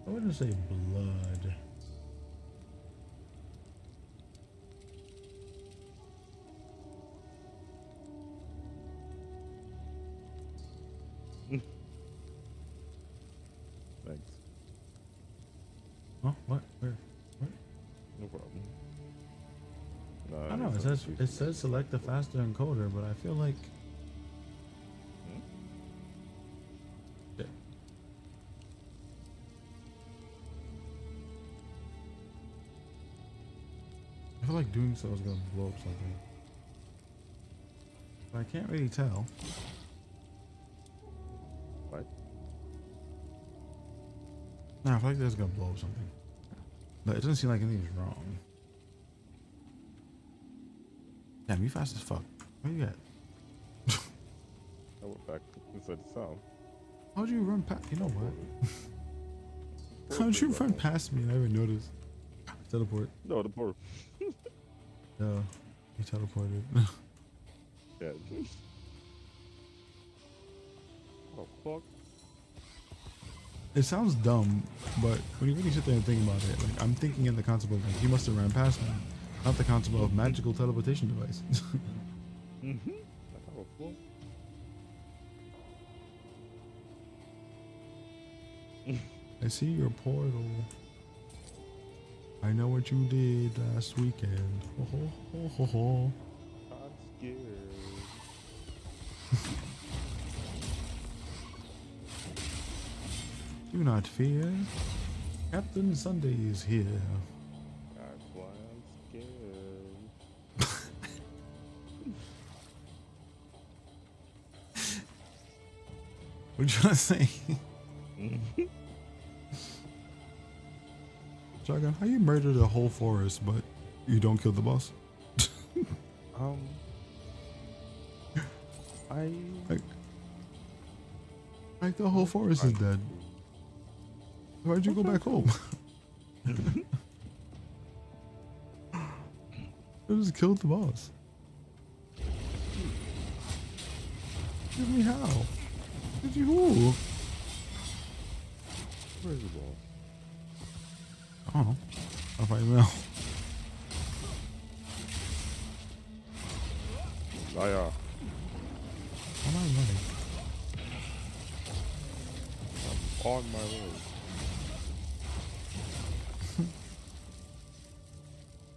I wouldn't say blood. Thanks. Oh, what? Where? What? No problem. I don't know. It says select the faster encoder, but I feel like. Yeah. I feel like doing so is gonna blow up something. But I can't really tell. What? No, I feel like that's gonna blow up something. But it doesn't seem like anything's wrong. Damn, you fast as fuck. Where you at? I went back inside the sound. How'd you run past? You know what? How'd you run past me and I didn't even notice? Teleport. No, the portal. No, he teleported. Yeah. Oh, fuck. It sounds dumb, but when you really sit there and think about it, like I'm thinking in the concept of like he must have ran past me, not the concept of magical teleportation device. Mm-hmm. I see your portal. I know what you did last weekend. Ho ho ho ho ho. I'm scared. Do not fear. Captain Sunday is here. That's why I'm scared. What you trying to say? Shotgun, how you murdered a whole forest, but you don't kill the boss? Like the whole forest is dead. Why'd you go back home? I just killed the boss. Give me how? Did you who? Where's the ball? I don't know. I'll find him out. Liar. I'm not running. I'm on my way.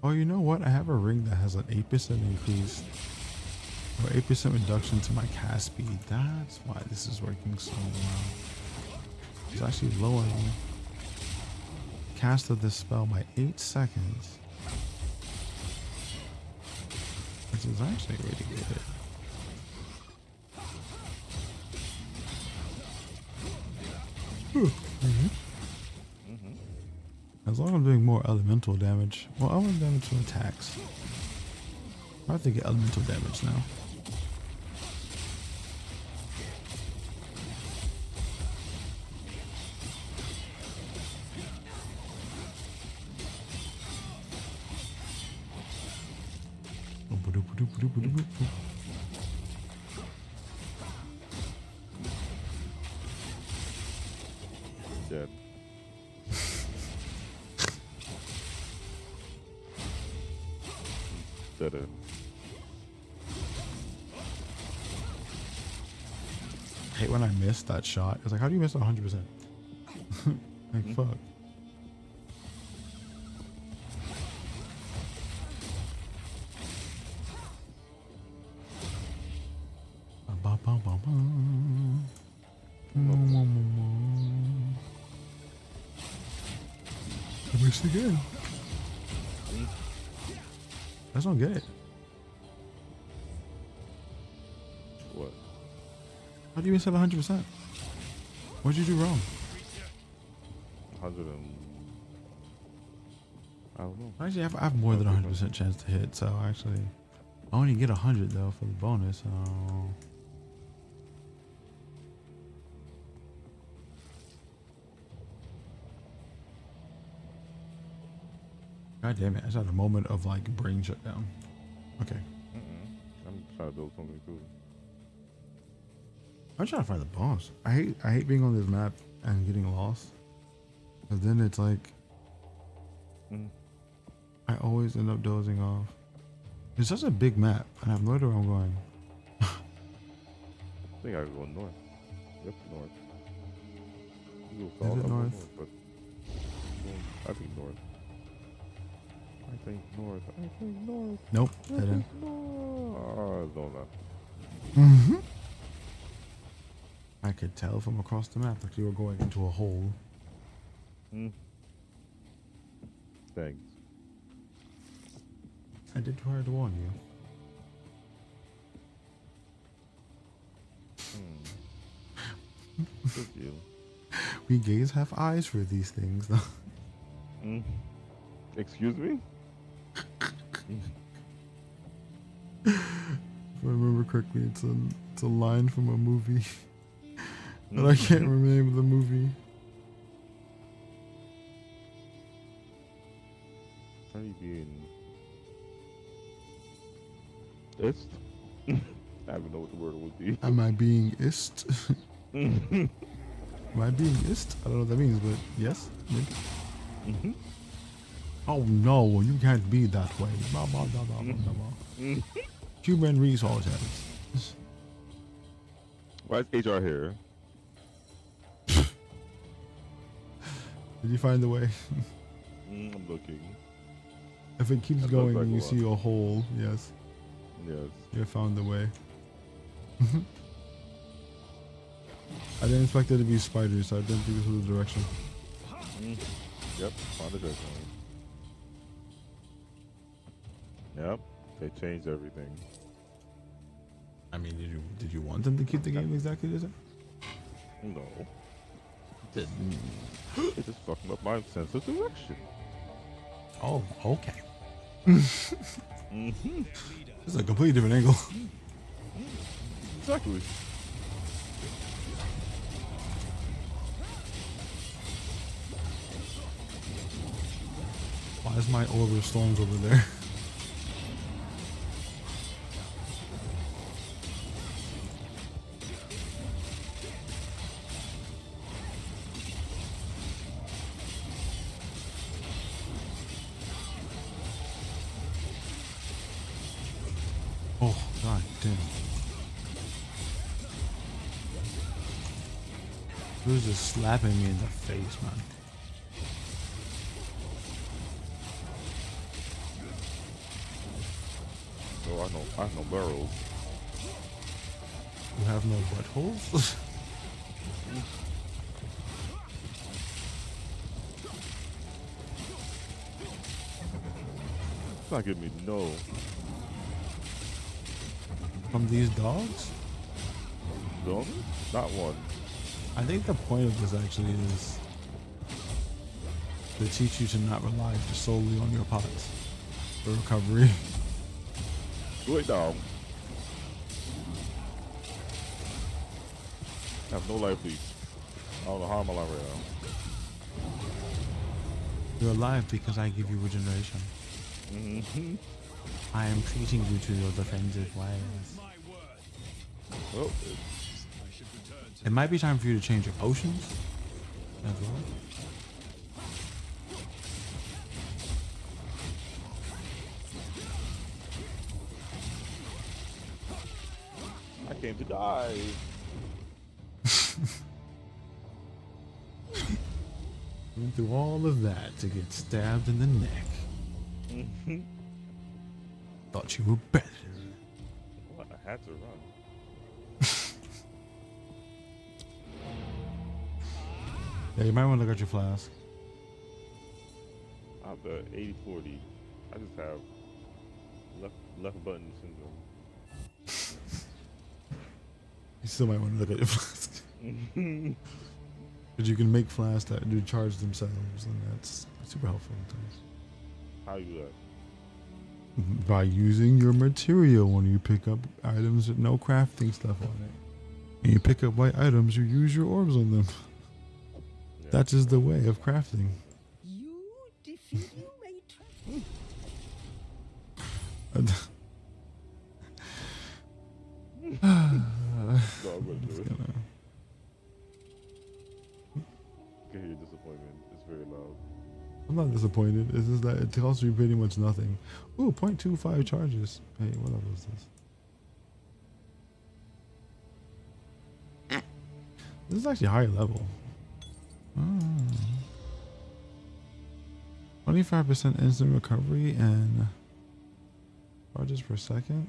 Oh, you know what? I have a ring that has an 8% increase or 8% reduction to my cast speed. That's why this is working so well. It's actually lowering cast of this spell by 8 seconds. Which is actually really good. As long as I'm doing more elemental damage. Well, elemental damage from attacks. I have to get elemental damage now. did it. I hate when I missed that shot. It's like, how do you miss 100%? Like, fuck. I missed again. I just don't get it. What? How do you miss at 100%? What'd you do wrong? 100 and... I don't know. Actually, I have more than 100% chance to hit, so actually... I only get 100 though for the bonus, so... God damn it, I just had a moment of like brain shutdown. Okay. I'm trying to build something too. I'm trying to find the boss. I hate being on this map and getting lost. Cause then it's like I always end up dozing off. It's such a big map and I have no idea where I'm going. I think I could go north. Yep, north. You go south, Is it I'll go north? but I think north. I think north. I think north. Nope, dead end. Don't know. I could tell from across the map that you were going into a hole. Thanks. I did try to warn you. Good you. We gays have eyes for these things, though. Excuse me? If I remember correctly, it's a line from a movie. But I can't remember the name of the movie. Are you being... Ist? I don't even know what the word would be. Am I being ist? Am I being ist? I don't know what that means, but yes, maybe. Oh no, you can't be that way. Blah, blah, blah, blah, blah, blah. Human resources. Why is HR here? Did you find the way? I'm looking. If it keeps That going looks and you like see a hole, yes, Yes. you found the way. I didn't expect there to be spiders, so I didn't think this was the direction. Yep, found the direction. Yep, they changed everything. I mean, did you want them to keep the game exactly the same? No. Didn't. It just fucking up my sense of direction. Oh, okay. This is a completely different angle. Exactly. Why is my orb of storms over there? Oh, god damn. Who's just slapping me in the face, man? So I know barrels. You have no buttholes? It's not giving me no. From these dogs? Don't? Not one. I think the point of this actually is to teach you to not rely just solely on your pots for recovery. Do it now. I have no life leaks. I don't know how I'm alive right now. You're alive because I give you regeneration. I am treating you to your defensive ways. Well, It might be time for you to change your potions as well. came to die. Went through all of that to get stabbed in the neck. Thought you were better. What? I had to run. Yeah, you might want to look at your flask. I'm the 80/40. I just have left button syndrome. You still might want to look at your flask. Because you can make flasks that do charge themselves, and that's super helpful sometimes. How you do that? By using your material when you pick up items with no crafting stuff on it. And you pick up white items, you use your orbs on them. Yeah. That is the way of crafting. You defeat you may No, I'm gonna do it. I can hear your disappointment. It's very loud. I'm not disappointed. It's just that it costs you pretty much nothing. Ooh, 0.25 charges. Hey, what level is this? This is actually high level. 25% instant recovery and charges per second.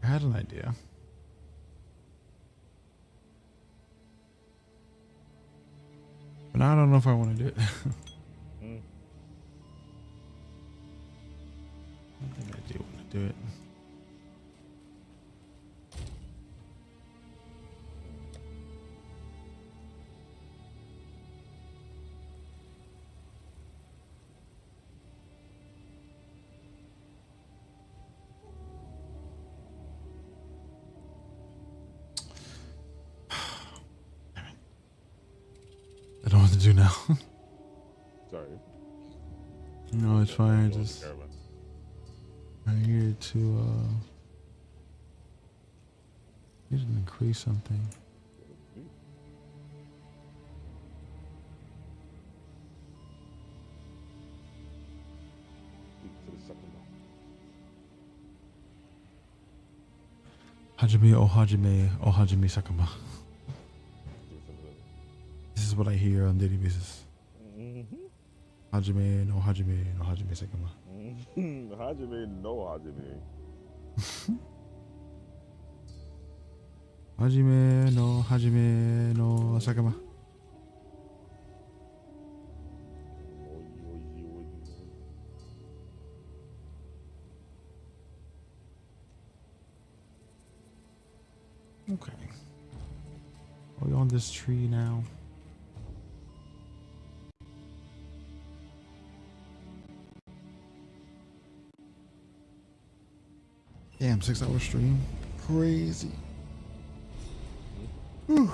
I had an idea. But now I don't know if I want to do it. I think I do want to do it. I don't know what to do now. Sorry. No, it's fine. I Go just to caravan. I'm here to need to increase something. Speak to the second one. Hajime Sakama. This is what I hear on daily basis. Hajime Sakama. Hajime, no Hajime. Hajime no Sakama. Okay. Are we on this tree now? Damn, 6-hour stream. Crazy. Whew.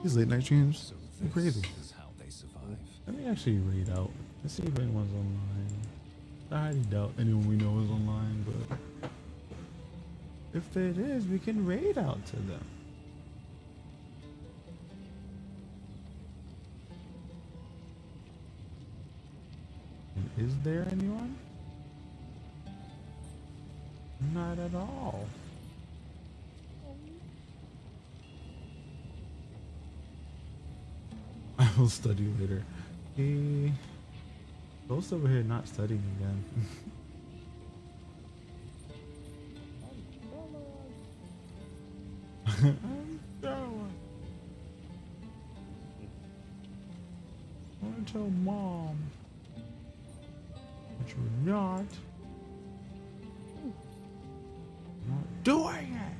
These late night streams are crazy. Is how they survive. Let me actually read out. Let's see if anyone's online. I highly doubt anyone we know is online, but if it is, we can raid out to them. Is there anyone? Not at all. I will study later. He Ghost over here not studying again. I'm going. I want to tell mom. But you're not. Not doing it.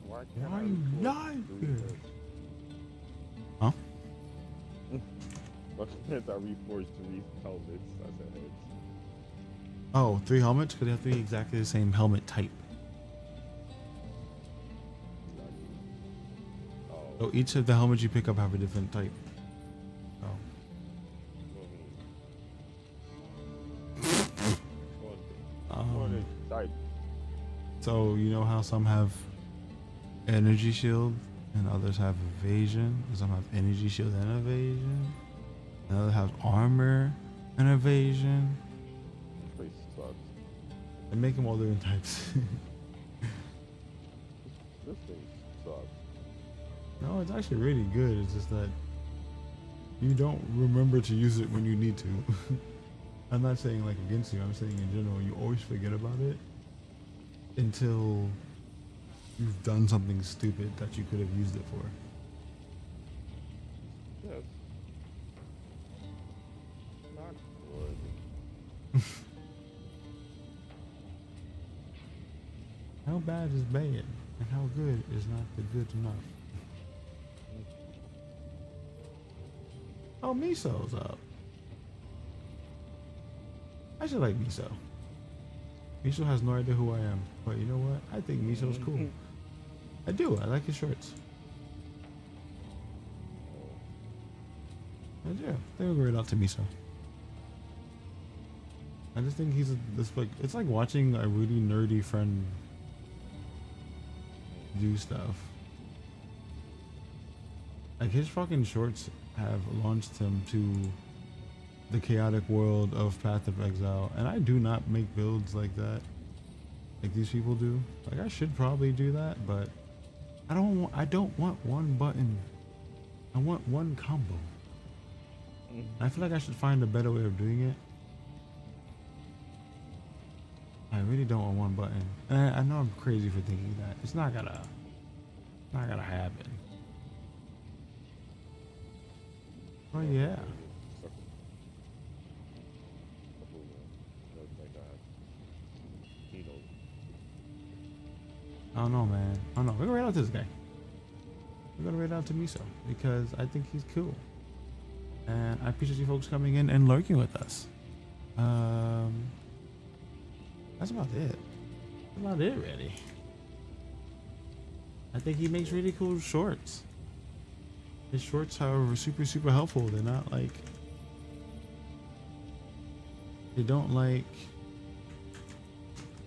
Why Why you like it? Huh? Why can't I reforge 3 helmets? I said heads. Oh, 3 helmets? Because they have 3 exactly the same helmet type. So each of the helmets you pick up have a different type. So you know how some have energy shield and others have evasion, and some have energy shield and evasion, and others have armor and evasion. Place sucks. And make them all different types. This thing sucks. No, it's actually really good. It's just that you don't remember to use it when you need to. I'm not saying like against you. I'm saying in general, you always forget about it until you've done something stupid that you could have used it for. Yes. Not good. How bad is bad, and how good is not the good enough? Oh, Miso's up. I should like Miso. Miso has no idea who I am, but you know what? I think Miso's cool. I do. I like his shorts. And yeah, they were great out to Miso. I just think he's it's like watching a really nerdy friend do stuff. Like his fucking shorts have launched him to the chaotic world of Path of Exile, and I do not make builds like that, like these people do. Like I should probably do that, but I don't want one button. I want one combo. I feel like I should find a better way of doing it. I really don't want one button, and I know I'm crazy for thinking that. It's not gonna happen. Oh yeah. I don't know, man. I don't know. We're gonna raid out this guy. We're gonna raid out to Miso because I think he's cool, and I appreciate you folks coming in and lurking with us. That's about it. That's about it, really. I think he makes really cool shorts. His shorts, however, are super, super helpful. They're not like... They don't like...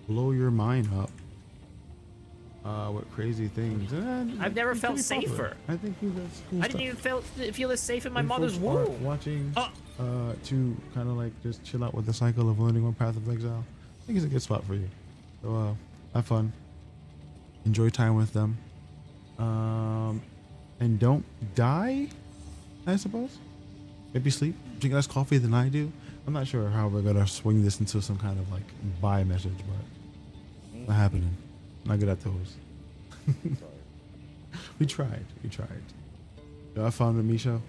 blow your mind up with crazy things. I've never he's felt pretty popular. safer. I think he's got cool I didn't even feel as safe in my mother's folks are womb. watching to kind of like just chill out with the cycle of learning on Path of Exile. I think it's a good spot for you. So have fun. Enjoy time with them. And don't die, I suppose. Maybe sleep. Drink less coffee than I do. I'm not sure how we're gonna swing this into some kind of like bye message, but not happening. Not good at those. We tried. Yo, I found a Miso.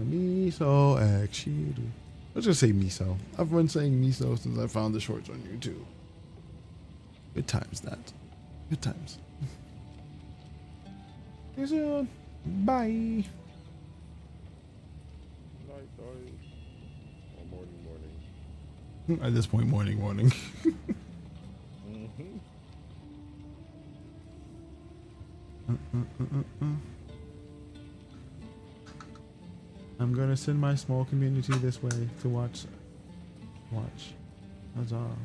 Miso actually. Let's just say Miso. I've been saying Miso since I found the shorts on YouTube. Good times, that. Good times. See you soon. Bye. Night, sorry. Or morning. At this point, morning. I'm gonna send my small community this way to watch. That's all.